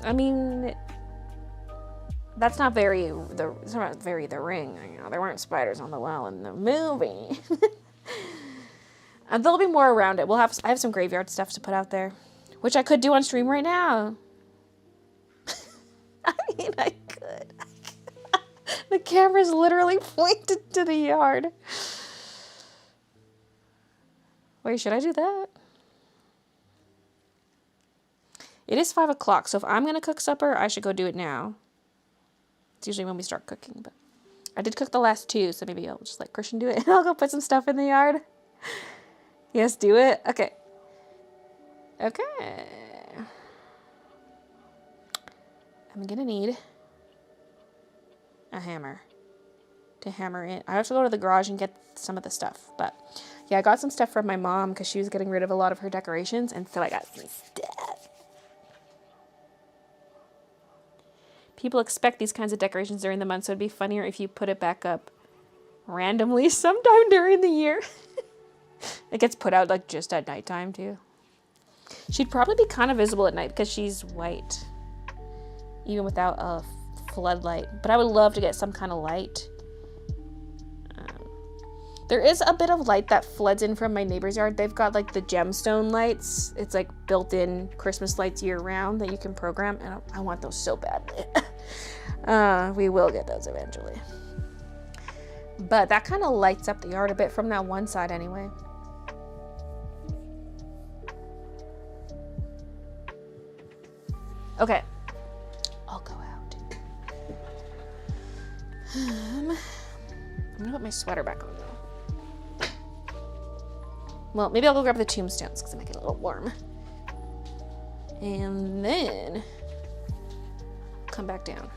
Speaker 1: I mean, that's not it's not very The Ring. You know, there weren't spiders on the well in the movie. And there'll be more around it. I have some graveyard stuff to put out there, which I could do on stream right now. I mean, I could. The camera's literally pointed to the yard. Wait, should I do that? It is 5 o'clock, so if I'm gonna cook supper, I should go do it now. It's usually when we start cooking, but I did cook the last 2, so maybe I'll just let Christian do it and I'll go put some stuff in the yard. Yes, do it. Okay. Okay. I'm gonna need a hammer to hammer in. I have to go to the garage and get some of the stuff, but yeah, I got some stuff from my mom because she was getting rid of a lot of her decorations, and so I got some stuff. People expect these kinds of decorations during the month, so it'd be funnier if you put it back up randomly sometime during the year. It gets put out like just at nighttime too. She'd probably be kind of visible at night because she's white, even without a floodlight. But I would love to get some kind of light. There is a bit of light that floods in from my neighbor's yard. They've got like the gemstone lights. It's like built-in Christmas lights year-round that you can program, and I want those so badly. We will get those eventually. But that kind of lights up the yard a bit from that one side anyway. Okay, I'll go out. I'm gonna put my sweater back on though. Well, maybe I'll go grab the tombstones because they make it a little warm. And then come back down.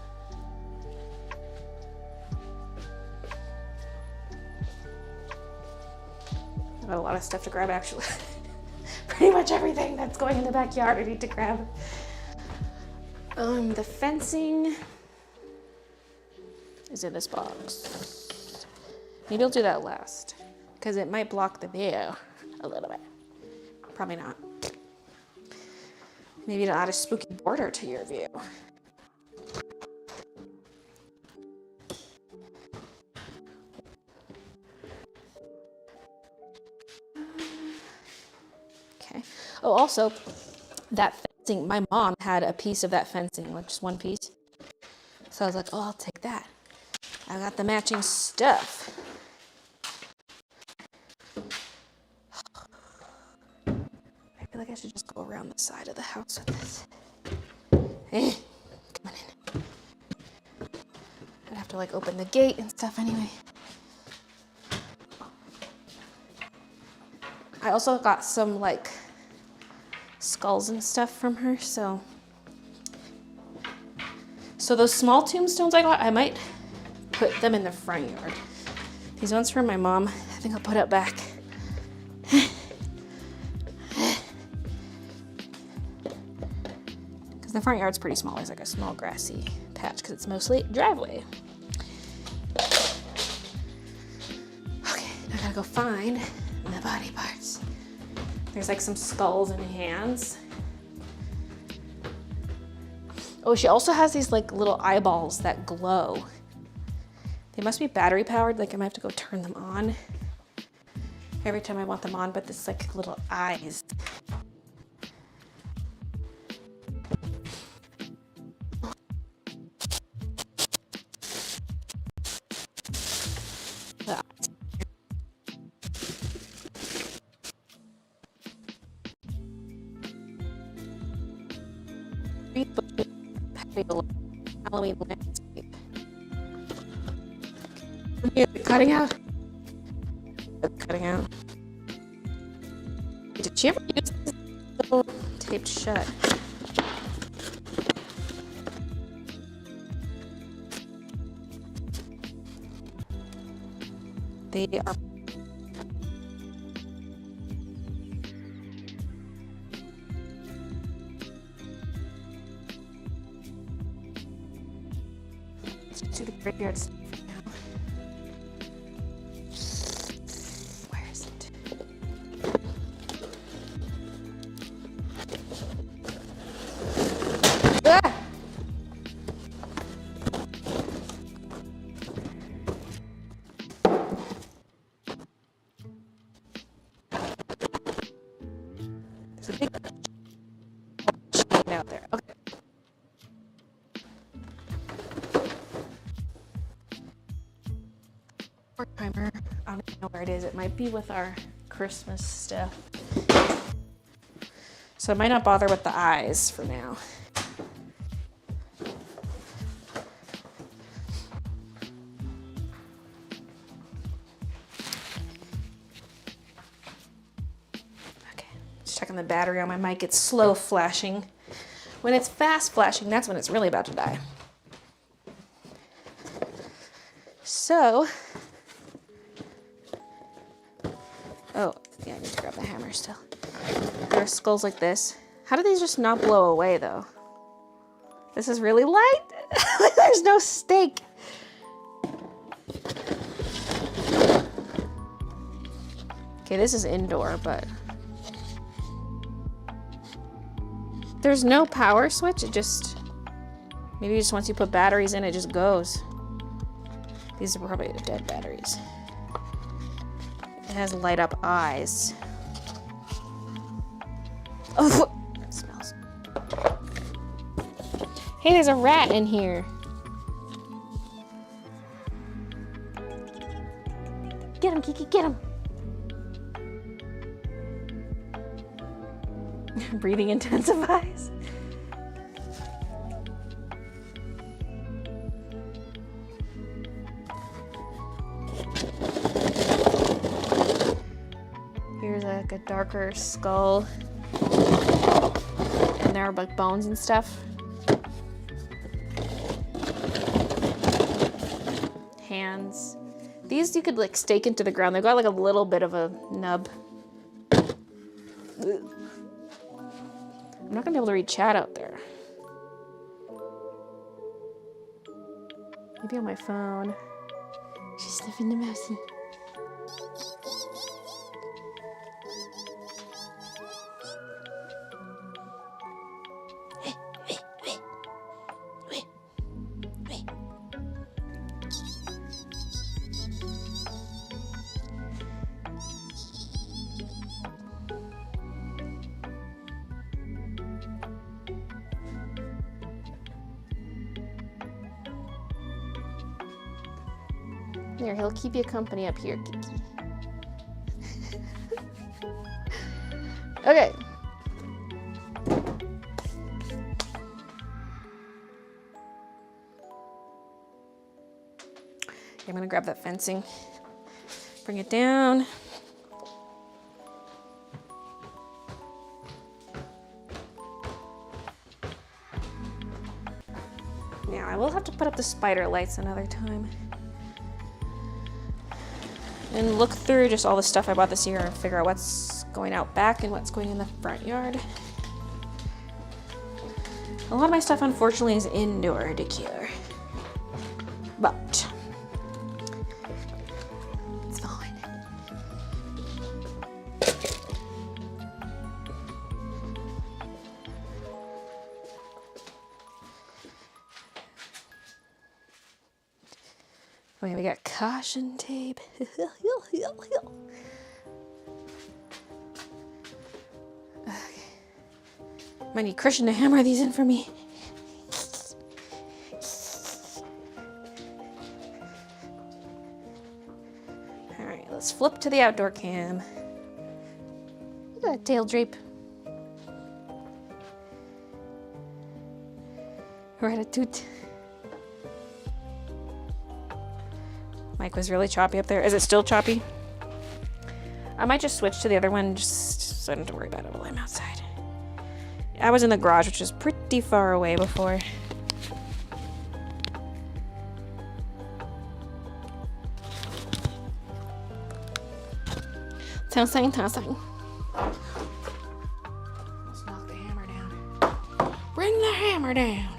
Speaker 1: I got a lot of stuff to grab actually. Pretty much everything that's going in the backyard I need to grab. The fencing is in this box. Maybe I'll do that last because it might block the view a little bit. Probably not. Maybe it'll add a spooky border to your view. Okay. Oh, also, that fencing, my mom had a piece of that fencing, like just one piece. So I was like, oh, I'll take that. I got the matching stuff. I feel like I should just go around the side of the house with this. Come on in. I'd have to like open the gate and stuff anyway. I also got some like skulls and stuff from her, so those small tombstones I got, I might put them in the front yard. These ones from my mom, I think I'll put it back. Because the front yard's pretty small. There's like a small grassy patch because it's mostly driveway. Okay, I gotta go find the body parts. There's like some skulls and hands. Oh, she also has these like little eyeballs that glow. They must be battery powered, like I might have to go turn them on every time I want them on, but this like little eyes. Halloween landscape. Cutting out. Cutting out. Did she ever use this little taped shut? They are. Let's do the graveyard stuff now. Where is it? Ah! There's a big chain out there. Okay. Timer. I don't even know where it is. It might be with our Christmas stuff. So I might not bother with the eyes for now. Okay, just checking the battery on my mic. It's slow flashing. When it's fast flashing, that's when it's really about to die. So, oh, yeah, I need to grab the hammer still. There are skulls like this. How do these just not blow away, though? This is really light. There's no stake. Okay, this is indoor, but there's no power switch. It just, maybe just once you put batteries in, it just goes. These are probably the dead batteries. It has light up eyes. Oh, it smells. Hey, there's a rat in here. Get him, Kiki, get him. Breathing intensifies. Here's like a darker skull. And there are like bones and stuff. Hands. These you could like stake into the ground. They've got like a little bit of a nub. Ugh. I'm not gonna be able to read chat out there. Maybe on my phone. She's sniffing the mousey. There, he'll keep you company up here, Kiki. Okay. I'm gonna grab that fencing, bring it down. Now, I will have to put up the spider lights another time. And look through just all the stuff I bought this year and figure out what's going out back and what's going in the front yard. A lot of my stuff, unfortunately, is indoor decor. But it's fine. Oh yeah, we got caution tape. Okay. Might need Christian to hammer these in for me. All right, let's flip to the outdoor cam. Look at that tail drape. Rat-a-toot. Mic was really choppy up there. Is it still choppy? I might just switch to the other one just so I don't have to worry about it while I'm outside. I was in the garage, which is pretty far away before. Tossing. Let's knock the hammer down. Bring the hammer down.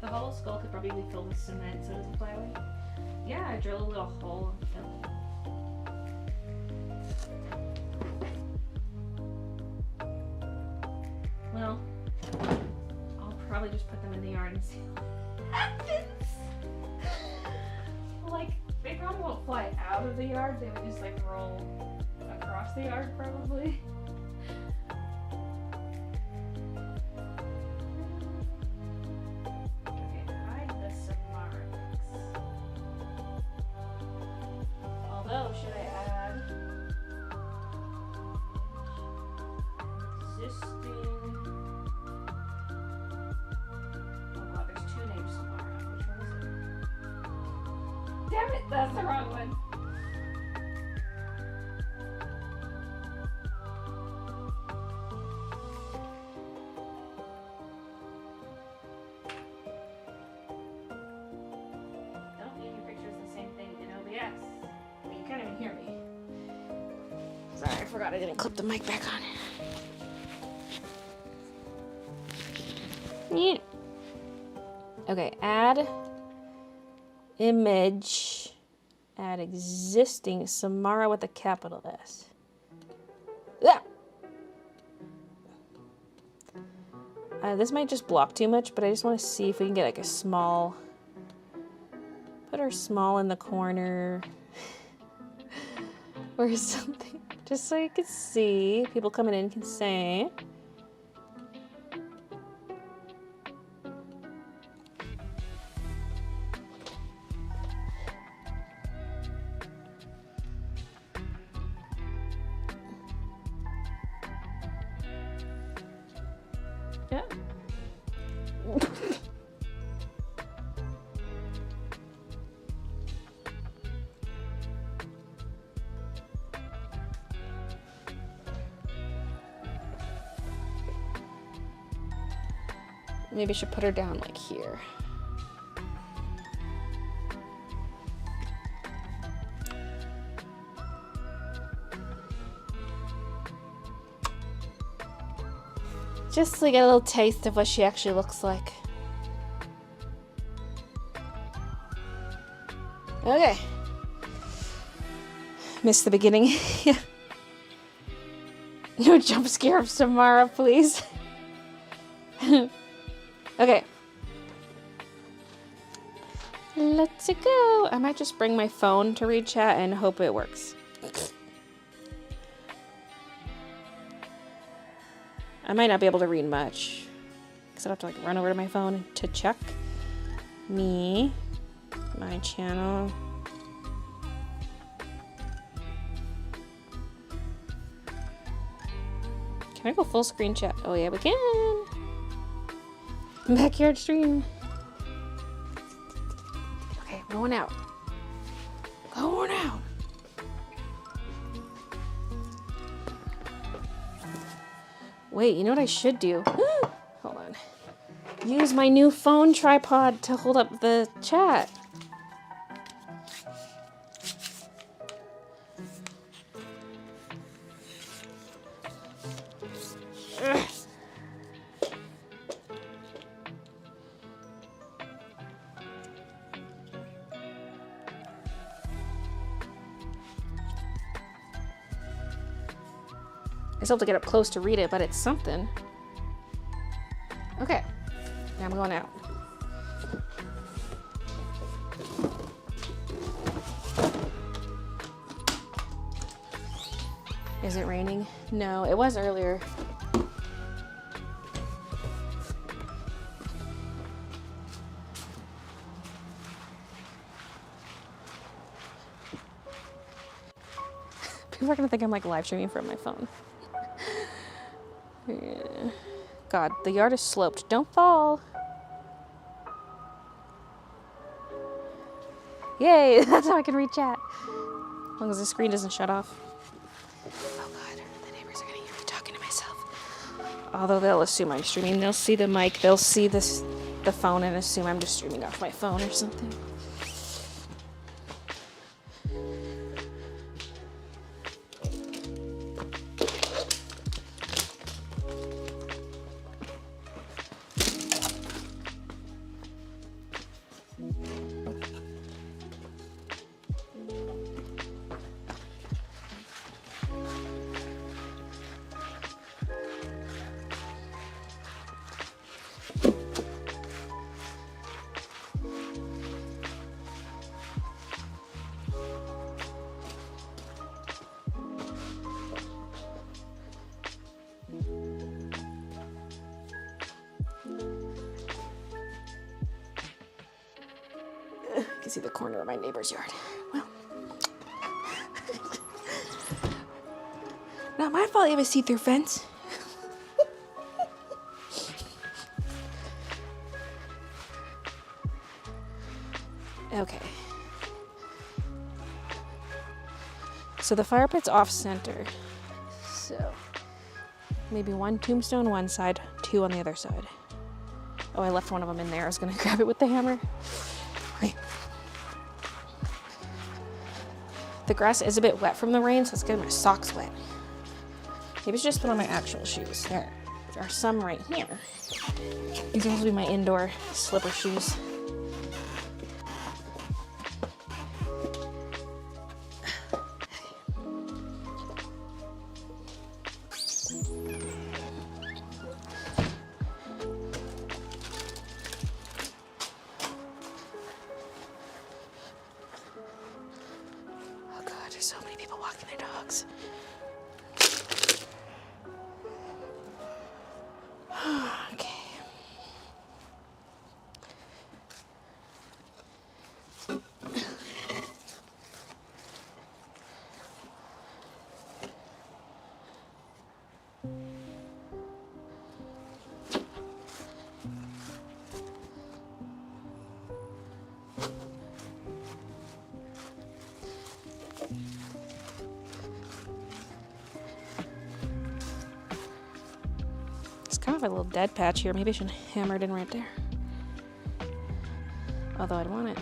Speaker 1: hollow skull could probably be filled with cement so it doesn't fly away. Yeah, I drill a little hole and fill it. Well, I'll probably just put them in the yard and see what happens. Like, they probably won't fly out of the yard, they would just like roll across the yard probably. Okay, hide the Samara mix. Although, should I add existing? Oh god, there's two named Samara. Which one is it? Damn it, that's the wrong one. Don't need your pictures the same thing in OBS. I mean, you can't even hear me. Sorry, I forgot I didn't clip the mic back on. Yeah. Okay, add image, add existing Samara with a capital S. Yeah. This might just block too much, but I just want to see if we can get like a small, put her small in the corner or something, just so you can see, people coming in can say. Yeah. Maybe I should put her down like here. Just so you get a little taste of what she actually looks like. Okay. Missed the beginning. Yeah. No jump scare of Samara, please. Okay. Let's go. I might just bring my phone to read chat and hope it works. I might not be able to read much because I'd have to like run over to my phone to check me, my channel. Can I go full screen chat? Oh yeah, we can. Backyard stream. Okay, going out. Going out. Wait, you know what I should do? Hold on. Use my new phone tripod to hold up the chat. Ugh. I still have to get up close to read it, but it's something. Okay, now I'm going out. Is it raining? No, it was earlier. People are gonna think I'm like live streaming from my phone. Yeah. God, the yard is sloped. Don't fall. Yay, that's how I can read chat. As long as the screen doesn't shut off. Oh God, the neighbors are gonna hear me talking to myself. Although they'll assume I'm streaming. They'll see the mic, they'll see the phone and assume I'm just streaming off my phone or something. can see the corner of my neighbor's yard. Well, not my fault you have a see-through fence. Okay. So the fire pit's off center. So maybe one tombstone one side, two on the other side. Oh, I left one of them in there. I was gonna grab it with the hammer. Okay. The grass is a bit wet from the rain, so it's getting my socks wet. Maybe I should just put on my actual shoes. There are some right here. These are supposed to be my indoor slipper shoes. So many people walking their dogs. Okay. Kind of a little dead patch here. Maybe I should hammer it in right there. Although I'd want it.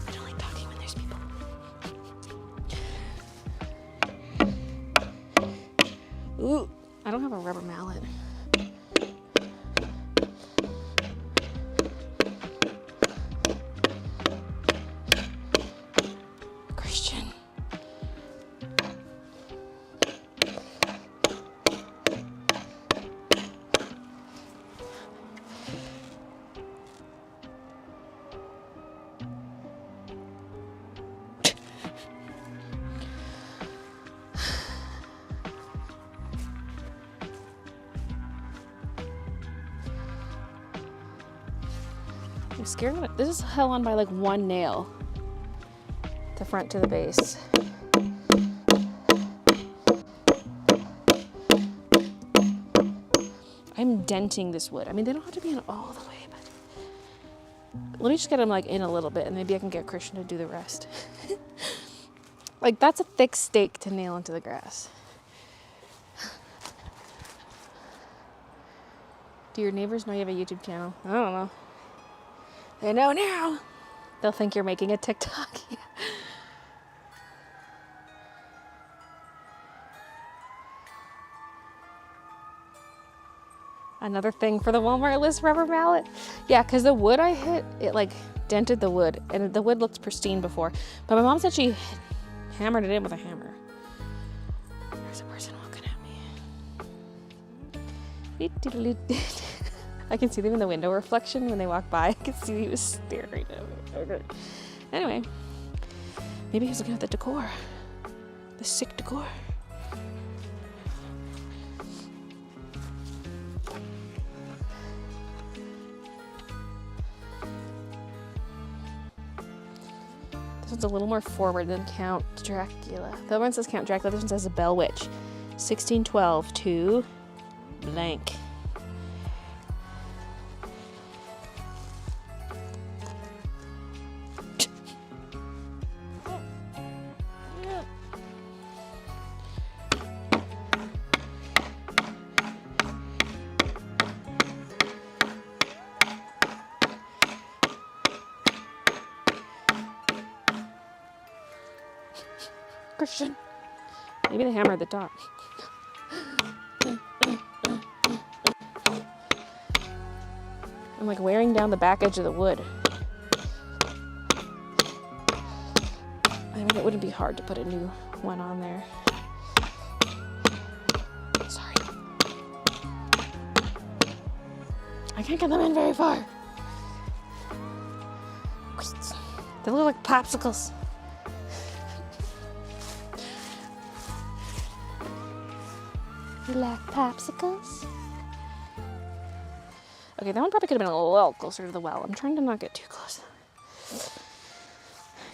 Speaker 1: I don't like talking when there's people. Ooh, I don't have a rubber mallet. I'm scared of it. This is held on by like one nail. The front to the base. I'm denting this wood. I mean, they don't have to be in all the way, but let me just get them like in a little bit and maybe I can get Christian to do the rest. Like that's a thick stake to nail into the grass. Do your neighbors know you have a YouTube channel? I don't know. They know now. They'll think you're making a TikTok. Another thing for the Walmart list, rubber mallet. Yeah, because the wood I hit, it like dented the wood, and the wood looked pristine before. But my mom said she hammered it in with a hammer. There's a person walking at me. I can see them in the window reflection when they walk by. I can see he was staring at me. Okay. Anyway, maybe he was looking at the decor. The sick decor. This one's a little more forward than Count Dracula. The other one says Count Dracula. This one says a Bell Witch. 1612 to blank. Christian. Maybe the hammer at the top. I'm like wearing down the back edge of the wood. I mean, it wouldn't be hard to put a new one on there. Sorry. I can't get them in very far. They look like popsicles. You like popsicles? Okay, that one probably could have been a little closer to the well. I'm trying to not get too close.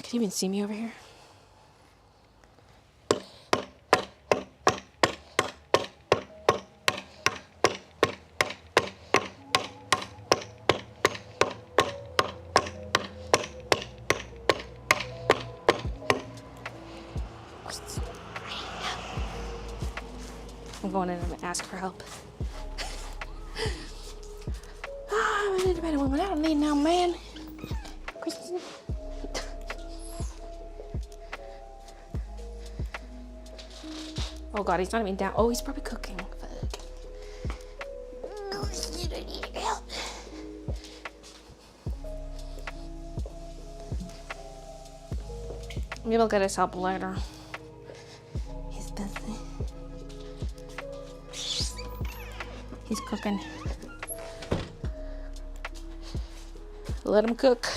Speaker 1: Can you even see me over here? I'm going in and ask for help. I'm an independent woman. I don't need no man. Kristen. Oh God, he's not even down. Oh, he's probably cooking. Fuck.
Speaker 2: Oh, you don't need help.
Speaker 1: Maybe I'll get his help later. He's busy. He's cooking. Let him cook.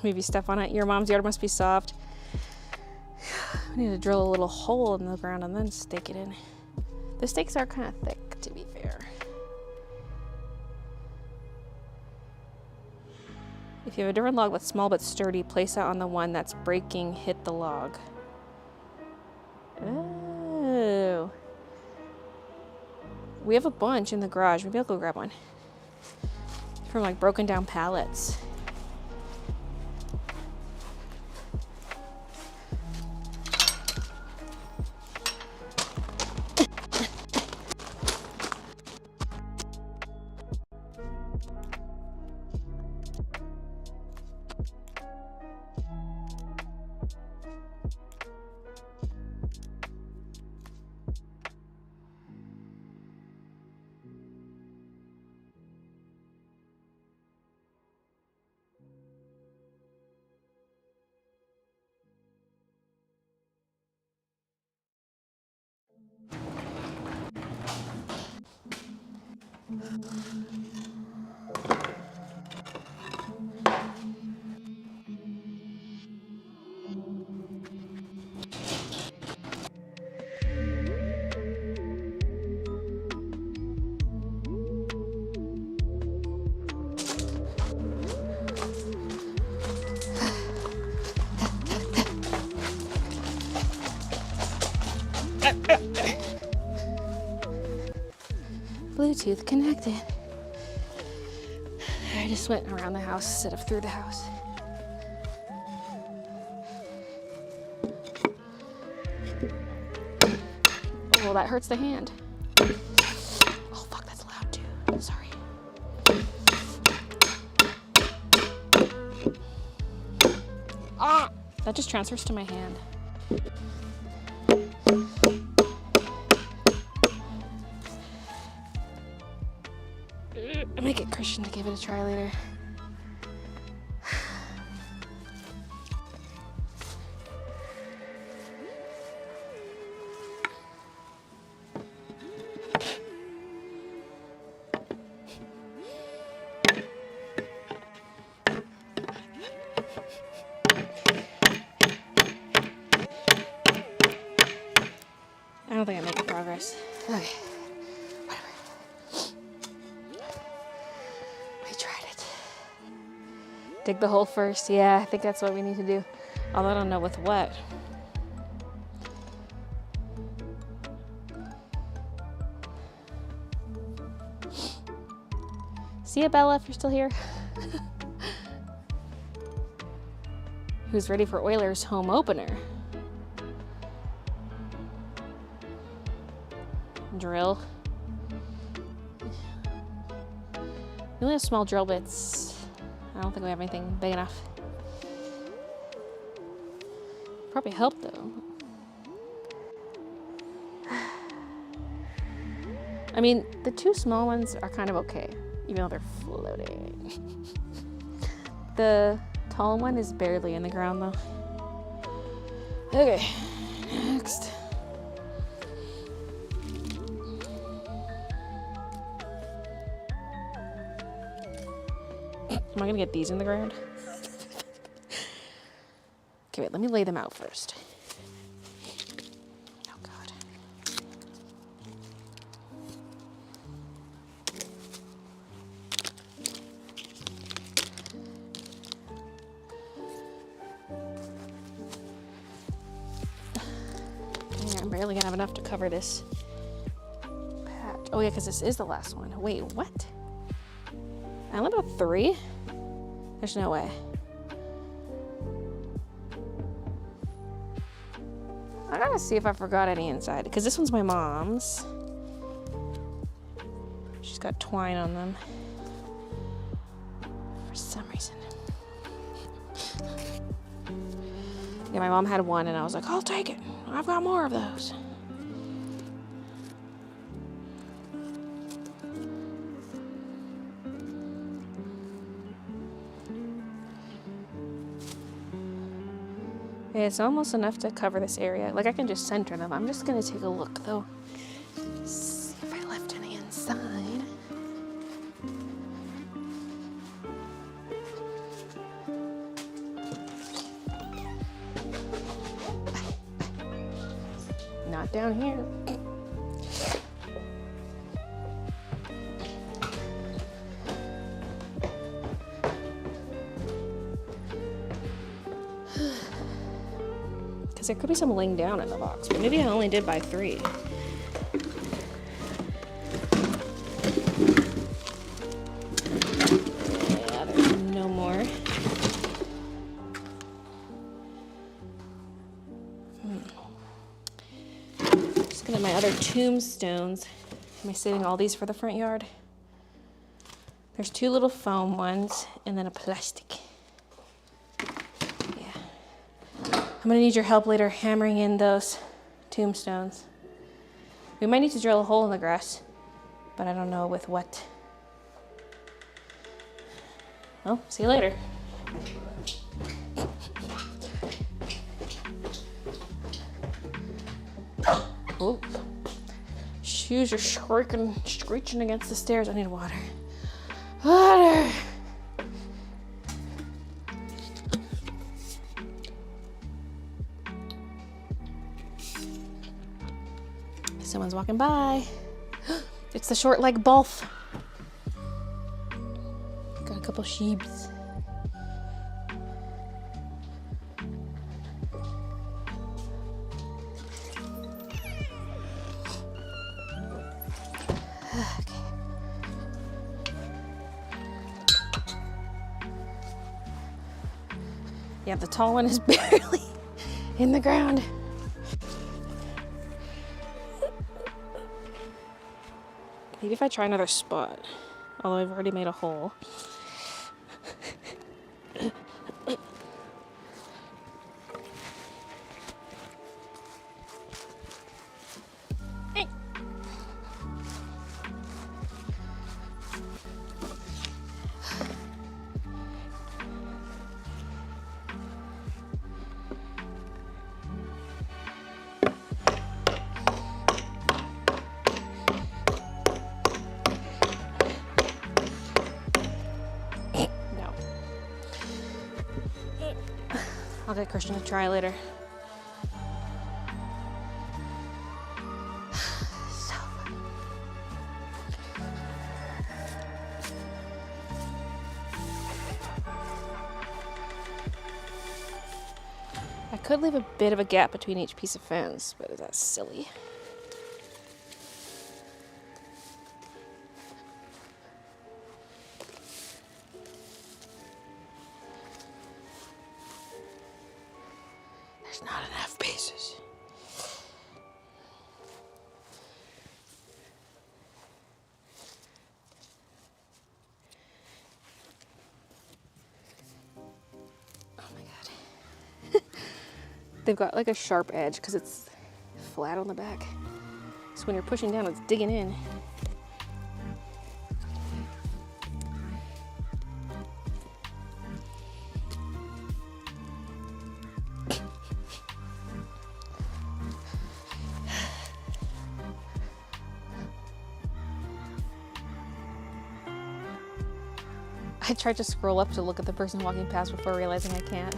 Speaker 1: Maybe step on it. Your mom's yard must be soft. I need to drill a little hole in the ground and then stake it in. The stakes are kind of thick, to be fair. If you have a different log that's small but sturdy, place it on the one that's breaking, hit the log. Oh. We have a bunch in the garage. Maybe I'll go grab one. From like broken down pallets. Bluetooth connected. I just went around the house instead of through the house. Oh, that hurts the hand. Oh, fuck, that's loud too. Sorry. Ah! That just transfers to my hand. I might get Christian to give it a try later. I don't think I'm making progress. Okay. Dig the hole first. Yeah, I think that's what we need to do. Although I don't know with what. See ya, Bella, if you're still here. Who's ready for Oilers' home opener? Drill. We only have small drill bits. I don't think we have anything big enough. Probably help though. I mean, the two small ones are kind of okay, even though they're floating. The tall one is barely in the ground though. Okay, next. Am I gonna get these in the ground? Okay, wait, let me lay them out first. Oh God. Dang, I'm barely gonna have enough to cover this patch. Oh yeah, because this is the last one. Wait, what? I only have 3? There's no way. I gotta see if I forgot any inside, because this one's my mom's. She's got twine on them for some reason. Yeah, my mom had one and I was like, I'll take it. I've got more of those. Yeah, it's almost enough to cover this area. Like, I can just center them. I'm just gonna take a look, though. See if I left any inside. Not down here. There could be some laying down in the box, but maybe I only did buy 3. Yeah, there's no more. Just gonna my other tombstones. Am I saving all these for the front yard? There's 2 little foam ones and then a plastic. I'm gonna need your help later hammering in those tombstones. We might need to drill a hole in the grass, but I don't know with what. Well, see you later. Oop. Shoes are screeching against the stairs. I need water. Water! Someone's walking by. It's the short leg both. Got a couple sheeps. Okay. Yeah, the tall one is barely in the ground. Maybe if I try another spot, although I've already made a hole. Hey. I'll get Christian to try later. So funny. I could leave a bit of a gap between each piece of fence, but that's silly. Not enough pieces. Oh my God. They've got like a sharp edge because it's flat on the back. So when you're pushing down, it's digging in. I tried to scroll up to look at the person walking past before realizing I can't.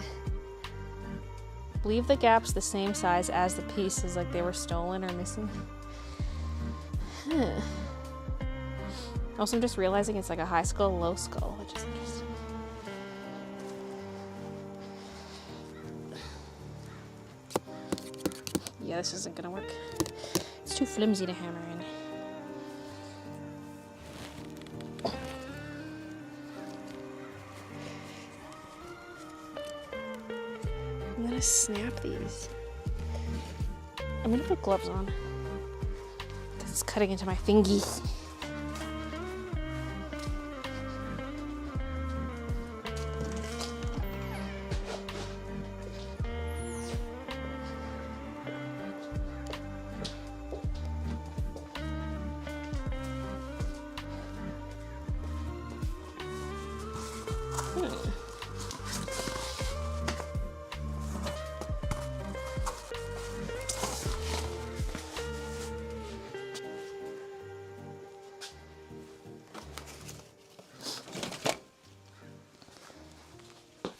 Speaker 1: Leave the gaps the same size as the pieces, like they were stolen or missing. Huh. Also, I'm just realizing it's like a high skull, low skull, which is interesting. Yeah, this isn't gonna work. It's too flimsy to hammer in. I'm gonna snap these. I'm gonna put gloves on. It's cutting into my fingies.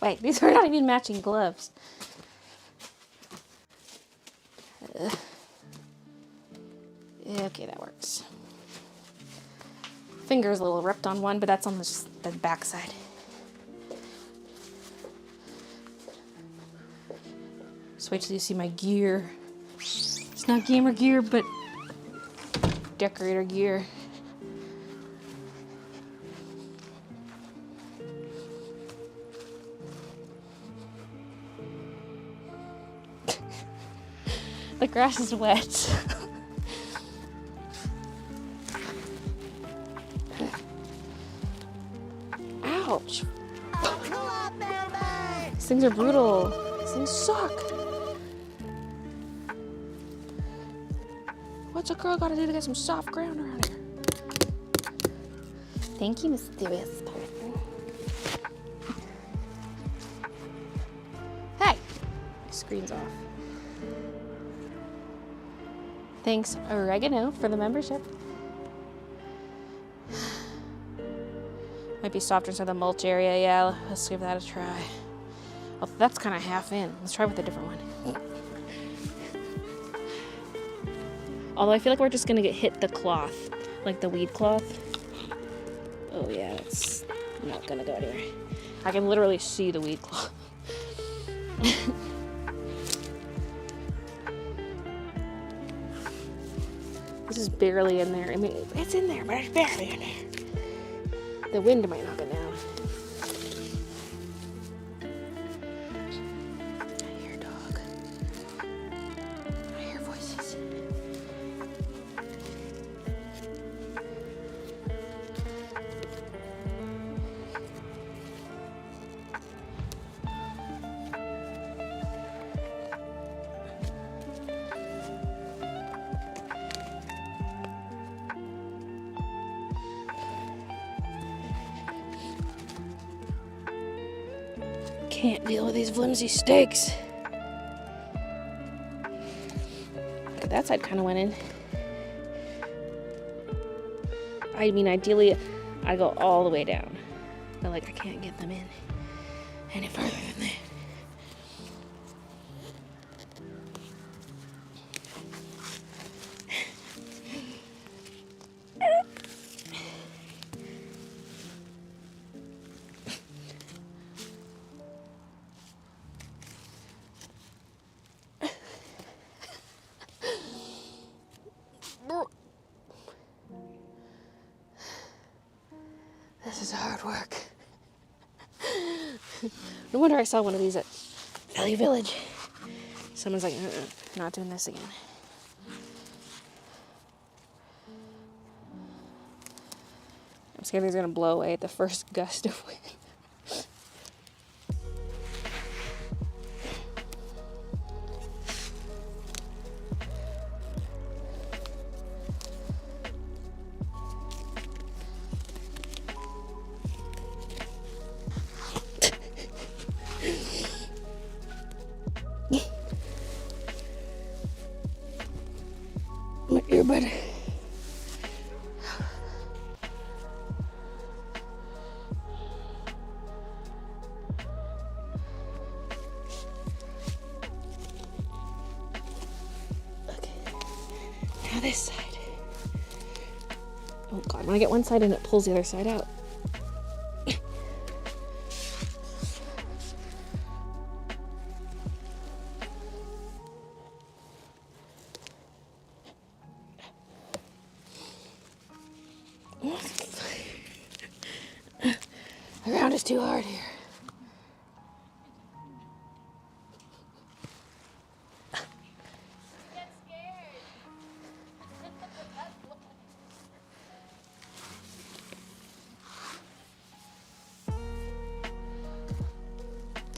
Speaker 1: Wait, these are not even matching gloves. Okay, that works. Finger's a little ripped on one, but that's on the back side. Just wait till you see my gear. It's not gamer gear, but decorator gear. The grass is wet. Ouch. These things are brutal. These things suck. What's a girl gotta do to get some soft ground around here? Thank you, mysterious person. Hey! My screen's off. Thanks, Oregano, for the membership. Might be softer inside the mulch area. Yeah, let's give that a try. Oh, that's kind of half in. Let's try with a different one. Although I feel like we're just gonna get hit the cloth, like the weed cloth. Oh yeah, it's not gonna go anywhere. I can literally see the weed cloth. This is barely in there. I mean, it's in there, but it's barely in there. The wind might knock it down. I hear a dog. I hear voices. Can't deal with these flimsy stakes. Okay, that side kind of went in. I mean, ideally, I go all the way down. But, like, I can't get them in any further than that. This is hard work. No wonder I saw one of these at Valley Village. Someone's like, not doing this again. I'm scared these are gonna blow away at the first gust of wind. My earbud. Now this side. Oh god, when I get one side in, it pulls the other side out. The ground is too hard here.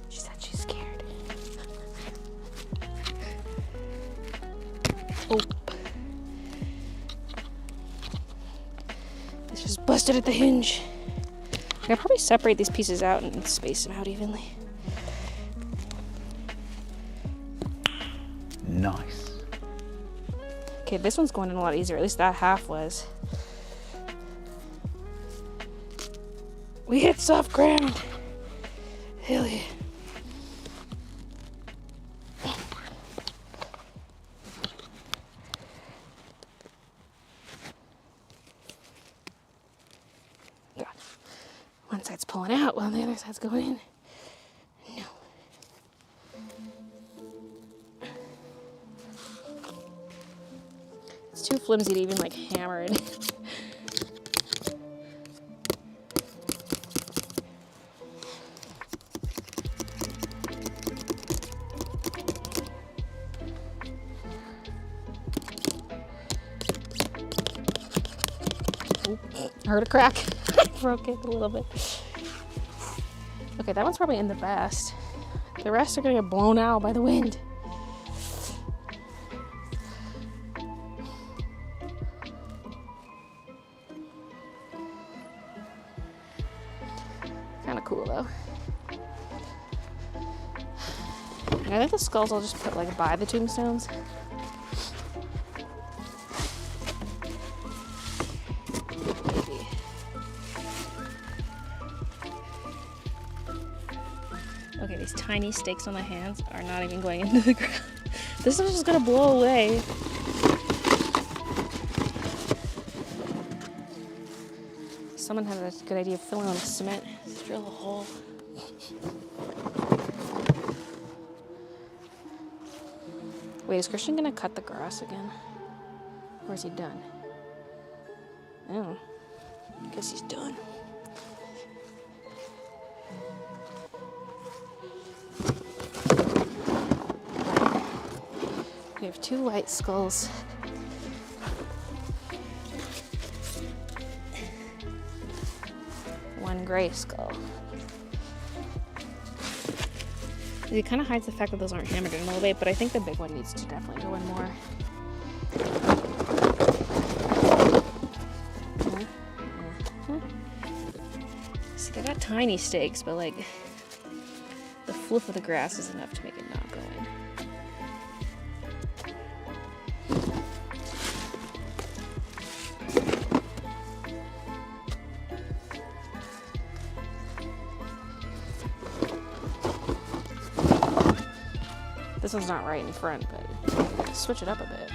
Speaker 1: She said she's scared. Oh. This just busted at the hinge. I could probably separate these pieces out and space them out evenly.
Speaker 5: Nice.
Speaker 1: Okay, this one's going in a lot easier. At least that half was. We hit soft ground. Hell yeah. God. One side's pulling out while the other side's going in. No. It's too flimsy to even like hammer it. I heard a crack. I broke it a little bit. Okay, that one's probably in the best. The rest are gonna get blown out by the wind. Kind of cool though. And I think the skulls I'll just put like by the tombstones. Okay, these tiny stakes on the hands are not even going into the ground. This is just gonna blow away. Someone had a good idea of filling on with cement. Just drill a hole. Wait, is Christian gonna cut the grass again? Or is he done? Oh, I guess he's done. We have two white skulls. One gray skull. It kind of hides the fact that those aren't hammered in all the way, but I think the big one needs to definitely go in more. See, they got tiny stakes, but like the fluff of the grass is enough to make it not go in. This one's not right in front, but switch it up a bit.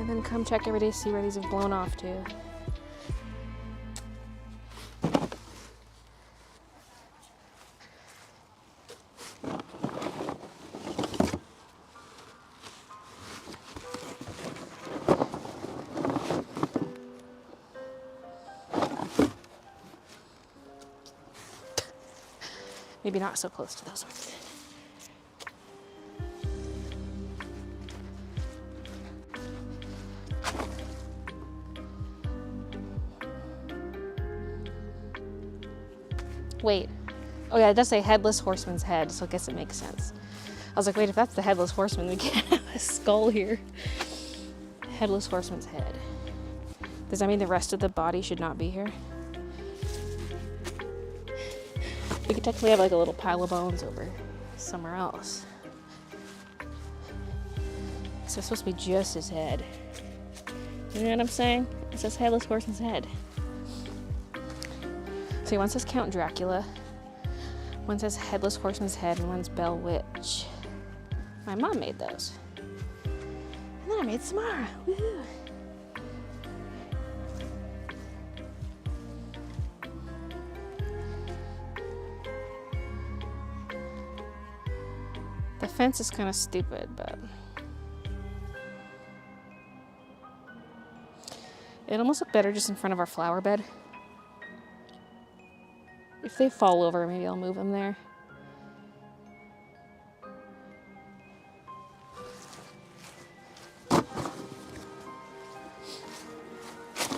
Speaker 1: And then come check every day to see where these have blown off to. Maybe not so close to those ones. Wait. Oh yeah, it does say headless horseman's head, so I guess it makes sense. I was like, wait, if that's the headless horseman, we can't have a skull here. Headless horseman's head. Does that mean the rest of the body should not be here? We could technically have like a little pile of bones over somewhere else. So it's supposed to be just his head. You know what I'm saying? It says headless horseman's head. So one says Count Dracula, one says headless horseman's head, and one's Bell Witch. My mom made those. And then I made Samara. Woohoo! The fence is kind of stupid, but it almost look better just in front of our flower bed. If they fall over, maybe I'll move them there.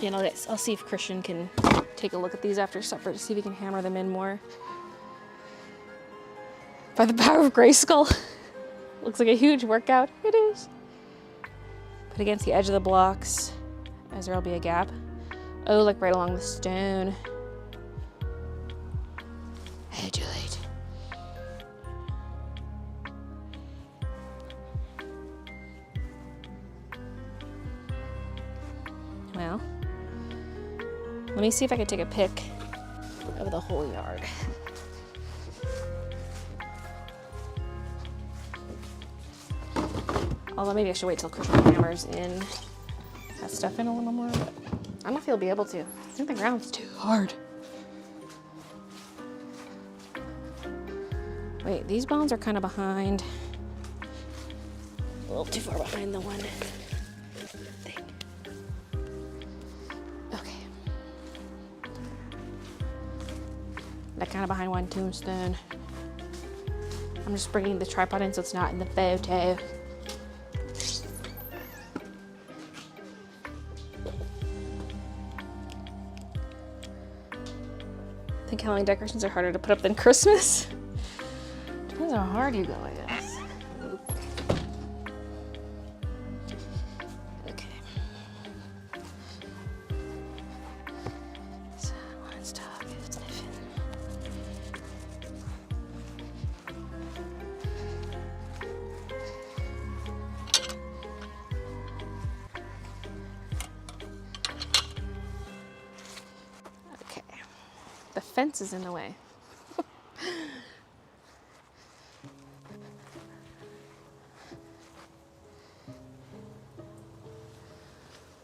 Speaker 1: You know, I'll see if Christian can take a look at these after supper to see if he can hammer them in more. By the power of Grayskull. Looks like a huge workout. It is. Put against the edge of the blocks, as there'll be a gap. Oh, like right along the stone. Hey, Juliet. Well, let me see if I can take a pic of the whole yard. Although maybe I should wait till Christian hammers in that stuff in a little more, but I don't know if he'll be able to. I think the ground's too hard. Wait, these bones are kind of behind. A little too far behind the one thing. Okay. They're kind of behind one tombstone. I'm just bringing the tripod in so it's not in the photo. I think Halloween decorations are harder to put up than Christmas. Depends how hard you go, I guess. Okay. So let's talk. It's sniffing. Okay. The fence is in the way.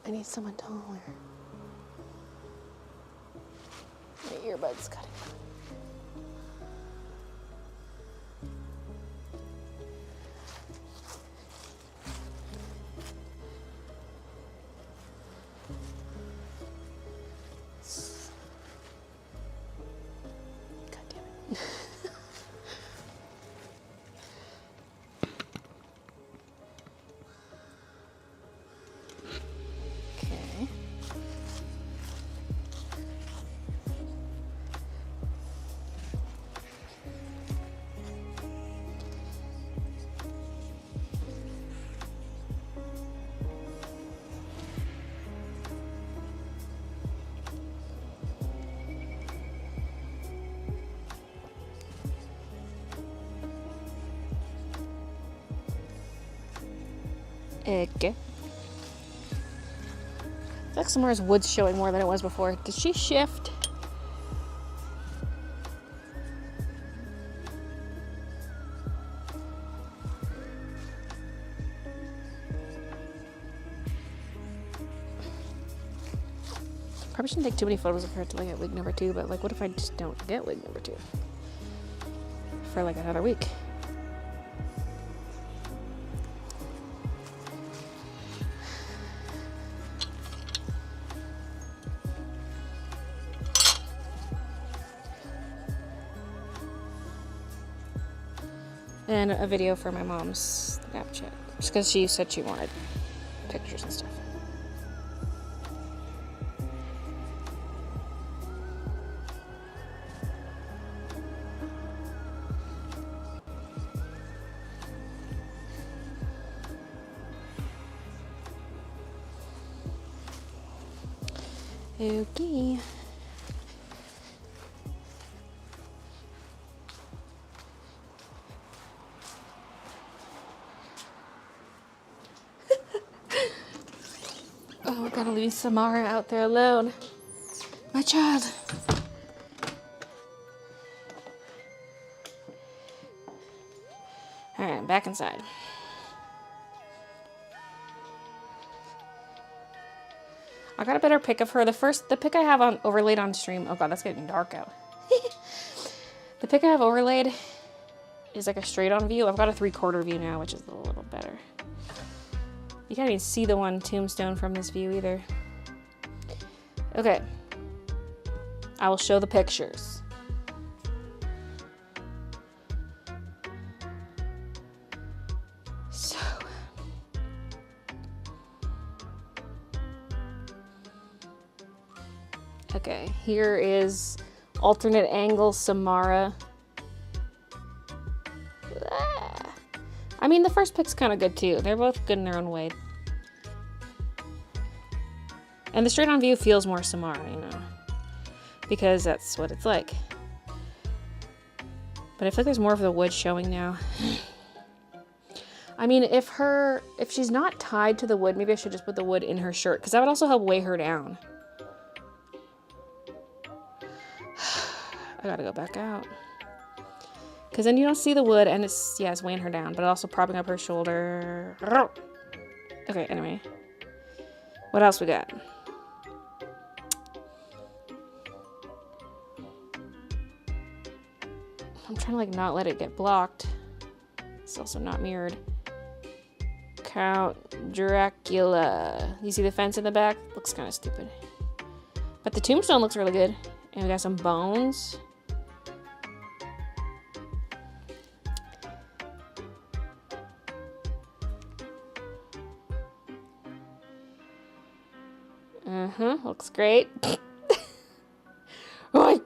Speaker 1: I need someone taller. My earbud's cutting. God damn it. Okay. Okay. I feel like Samara's wood's showing more than it was before. Did she shift? Probably shouldn't take too many photos of her till I get wig number 2, but like what if I just don't get wig number 2? For like another week. And a video for my mom's Snapchat. Just because she said she wanted pictures and stuff. Okay. Oh, we're gonna leave Samara out there alone. My child. Alright, I'm back inside. I got a better pic of her. The pic I have on overlaid on stream. Oh god, that's getting dark out. The pic I have overlaid is like a straight on view. I've got a 3/4 view now, which is a little better. You can't even see the one tombstone from this view either. Okay. I will show the pictures. So. Okay, here is alternate angle Samara. I mean, the first pic's kind of good too. They're both good in their own way. And the straight on view feels more Samara, you know, because that's what it's like. But I feel like there's more of the wood showing now. I mean, if she's not tied to the wood, maybe I should just put the wood in her shirt, because that would also help weigh her down. I gotta go back out. Because then you don't see the wood, and it's weighing her down, but also propping up her shoulder. Okay, anyway. What else we got? I'm trying to like not let it get blocked. It's also not mirrored. Count Dracula. You see the fence in the back? Looks kind of stupid. But the tombstone looks really good. And we got some bones. Looks great. Right.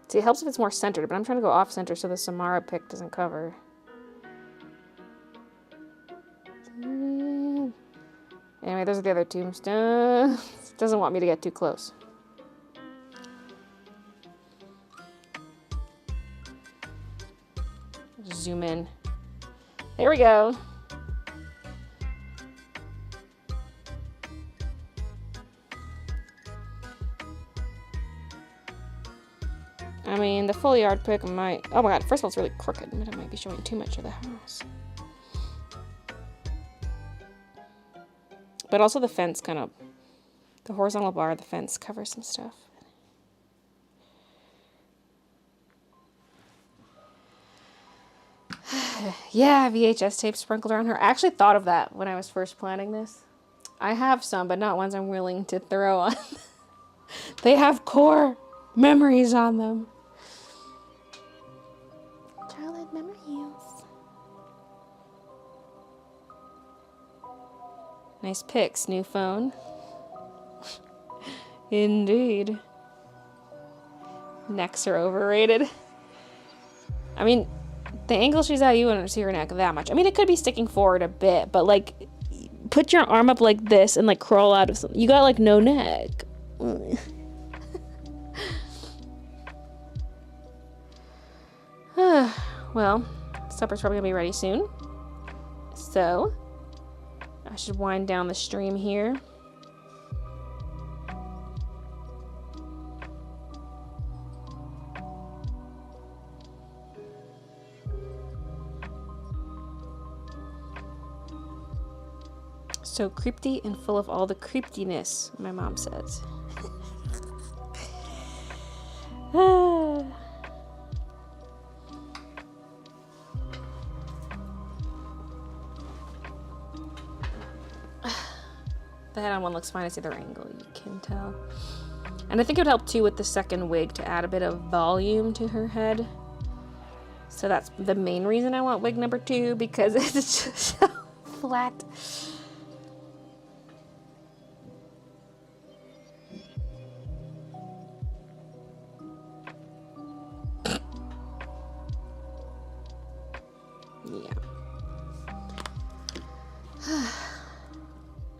Speaker 1: See, it helps if it's more centered, but I'm trying to go off center so the Samara pick doesn't cover. Anyway, those are the other tombstones. It doesn't want me to get too close. Zoom in. There we go. I mean, the full yard pick might... Oh my god, first of all, it's really crooked, but it might be showing too much of the house. But also the fence kind of... The horizontal bar of the fence covers some stuff. Yeah, VHS tape sprinkled around her. I actually thought of that when I was first planning this. I have some, but not ones I'm willing to throw on. They have core memories on them.
Speaker 2: Childhood memories.
Speaker 1: Nice pics, new phone. Indeed. Necks are overrated. I mean, the angle she's at, you wouldn't see her neck that much. I mean, it could be sticking forward a bit, but like, put your arm up like this and like crawl out of something. You got like no neck. Well, supper's probably gonna be ready soon. So, I should wind down the stream here. So creepy and full of all the creepiness, my mom says. The head on one looks fine. It's the other angle, you can tell. And I think it would help too with the second wig to add a bit of volume to her head. So that's the main reason I want wig number 2, because it's just so flat. Yeah.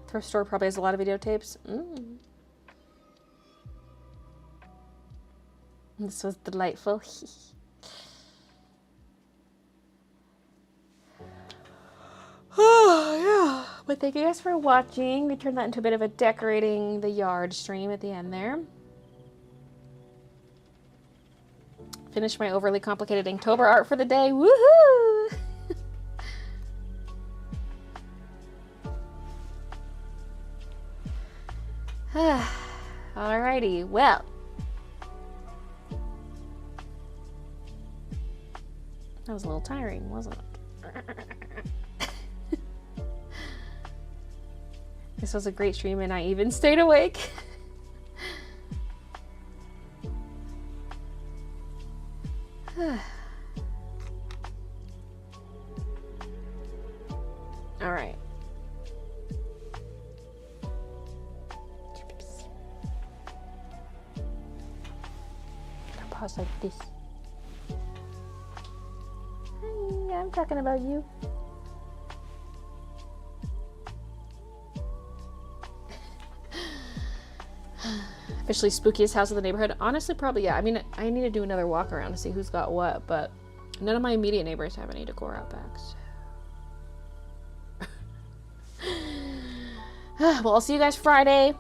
Speaker 1: Thrift store probably has a lot of videotapes. This was delightful. Oh, yeah. But thank you guys for watching. We turned that into a bit of a decorating the yard stream at the end there. Finished my overly complicated Inktober art for the day. Woohoo! Alrighty, well. That was a little tiring, wasn't it? This was a great stream and I even stayed awake. All right. Pause like this. Hi, I'm talking about you. Officially spookiest house in the neighborhood. Honestly, probably, yeah. I mean, I need to do another walk around to see who's got what, but none of my immediate neighbors have any decor out back. So. Well, I'll see you guys Friday.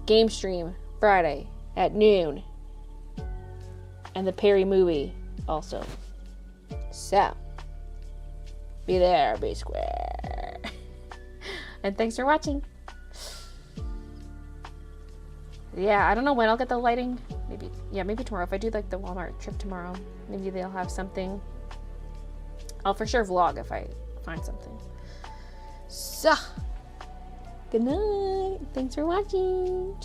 Speaker 1: Game stream Friday at noon. And the Perry movie also. So, be there, be square. And thanks for watching. Yeah, I don't know when I'll get the lighting. Maybe tomorrow. If I do like the Walmart trip tomorrow, maybe they'll have something. I'll for sure vlog if I find something. So, good night. Thanks for watching.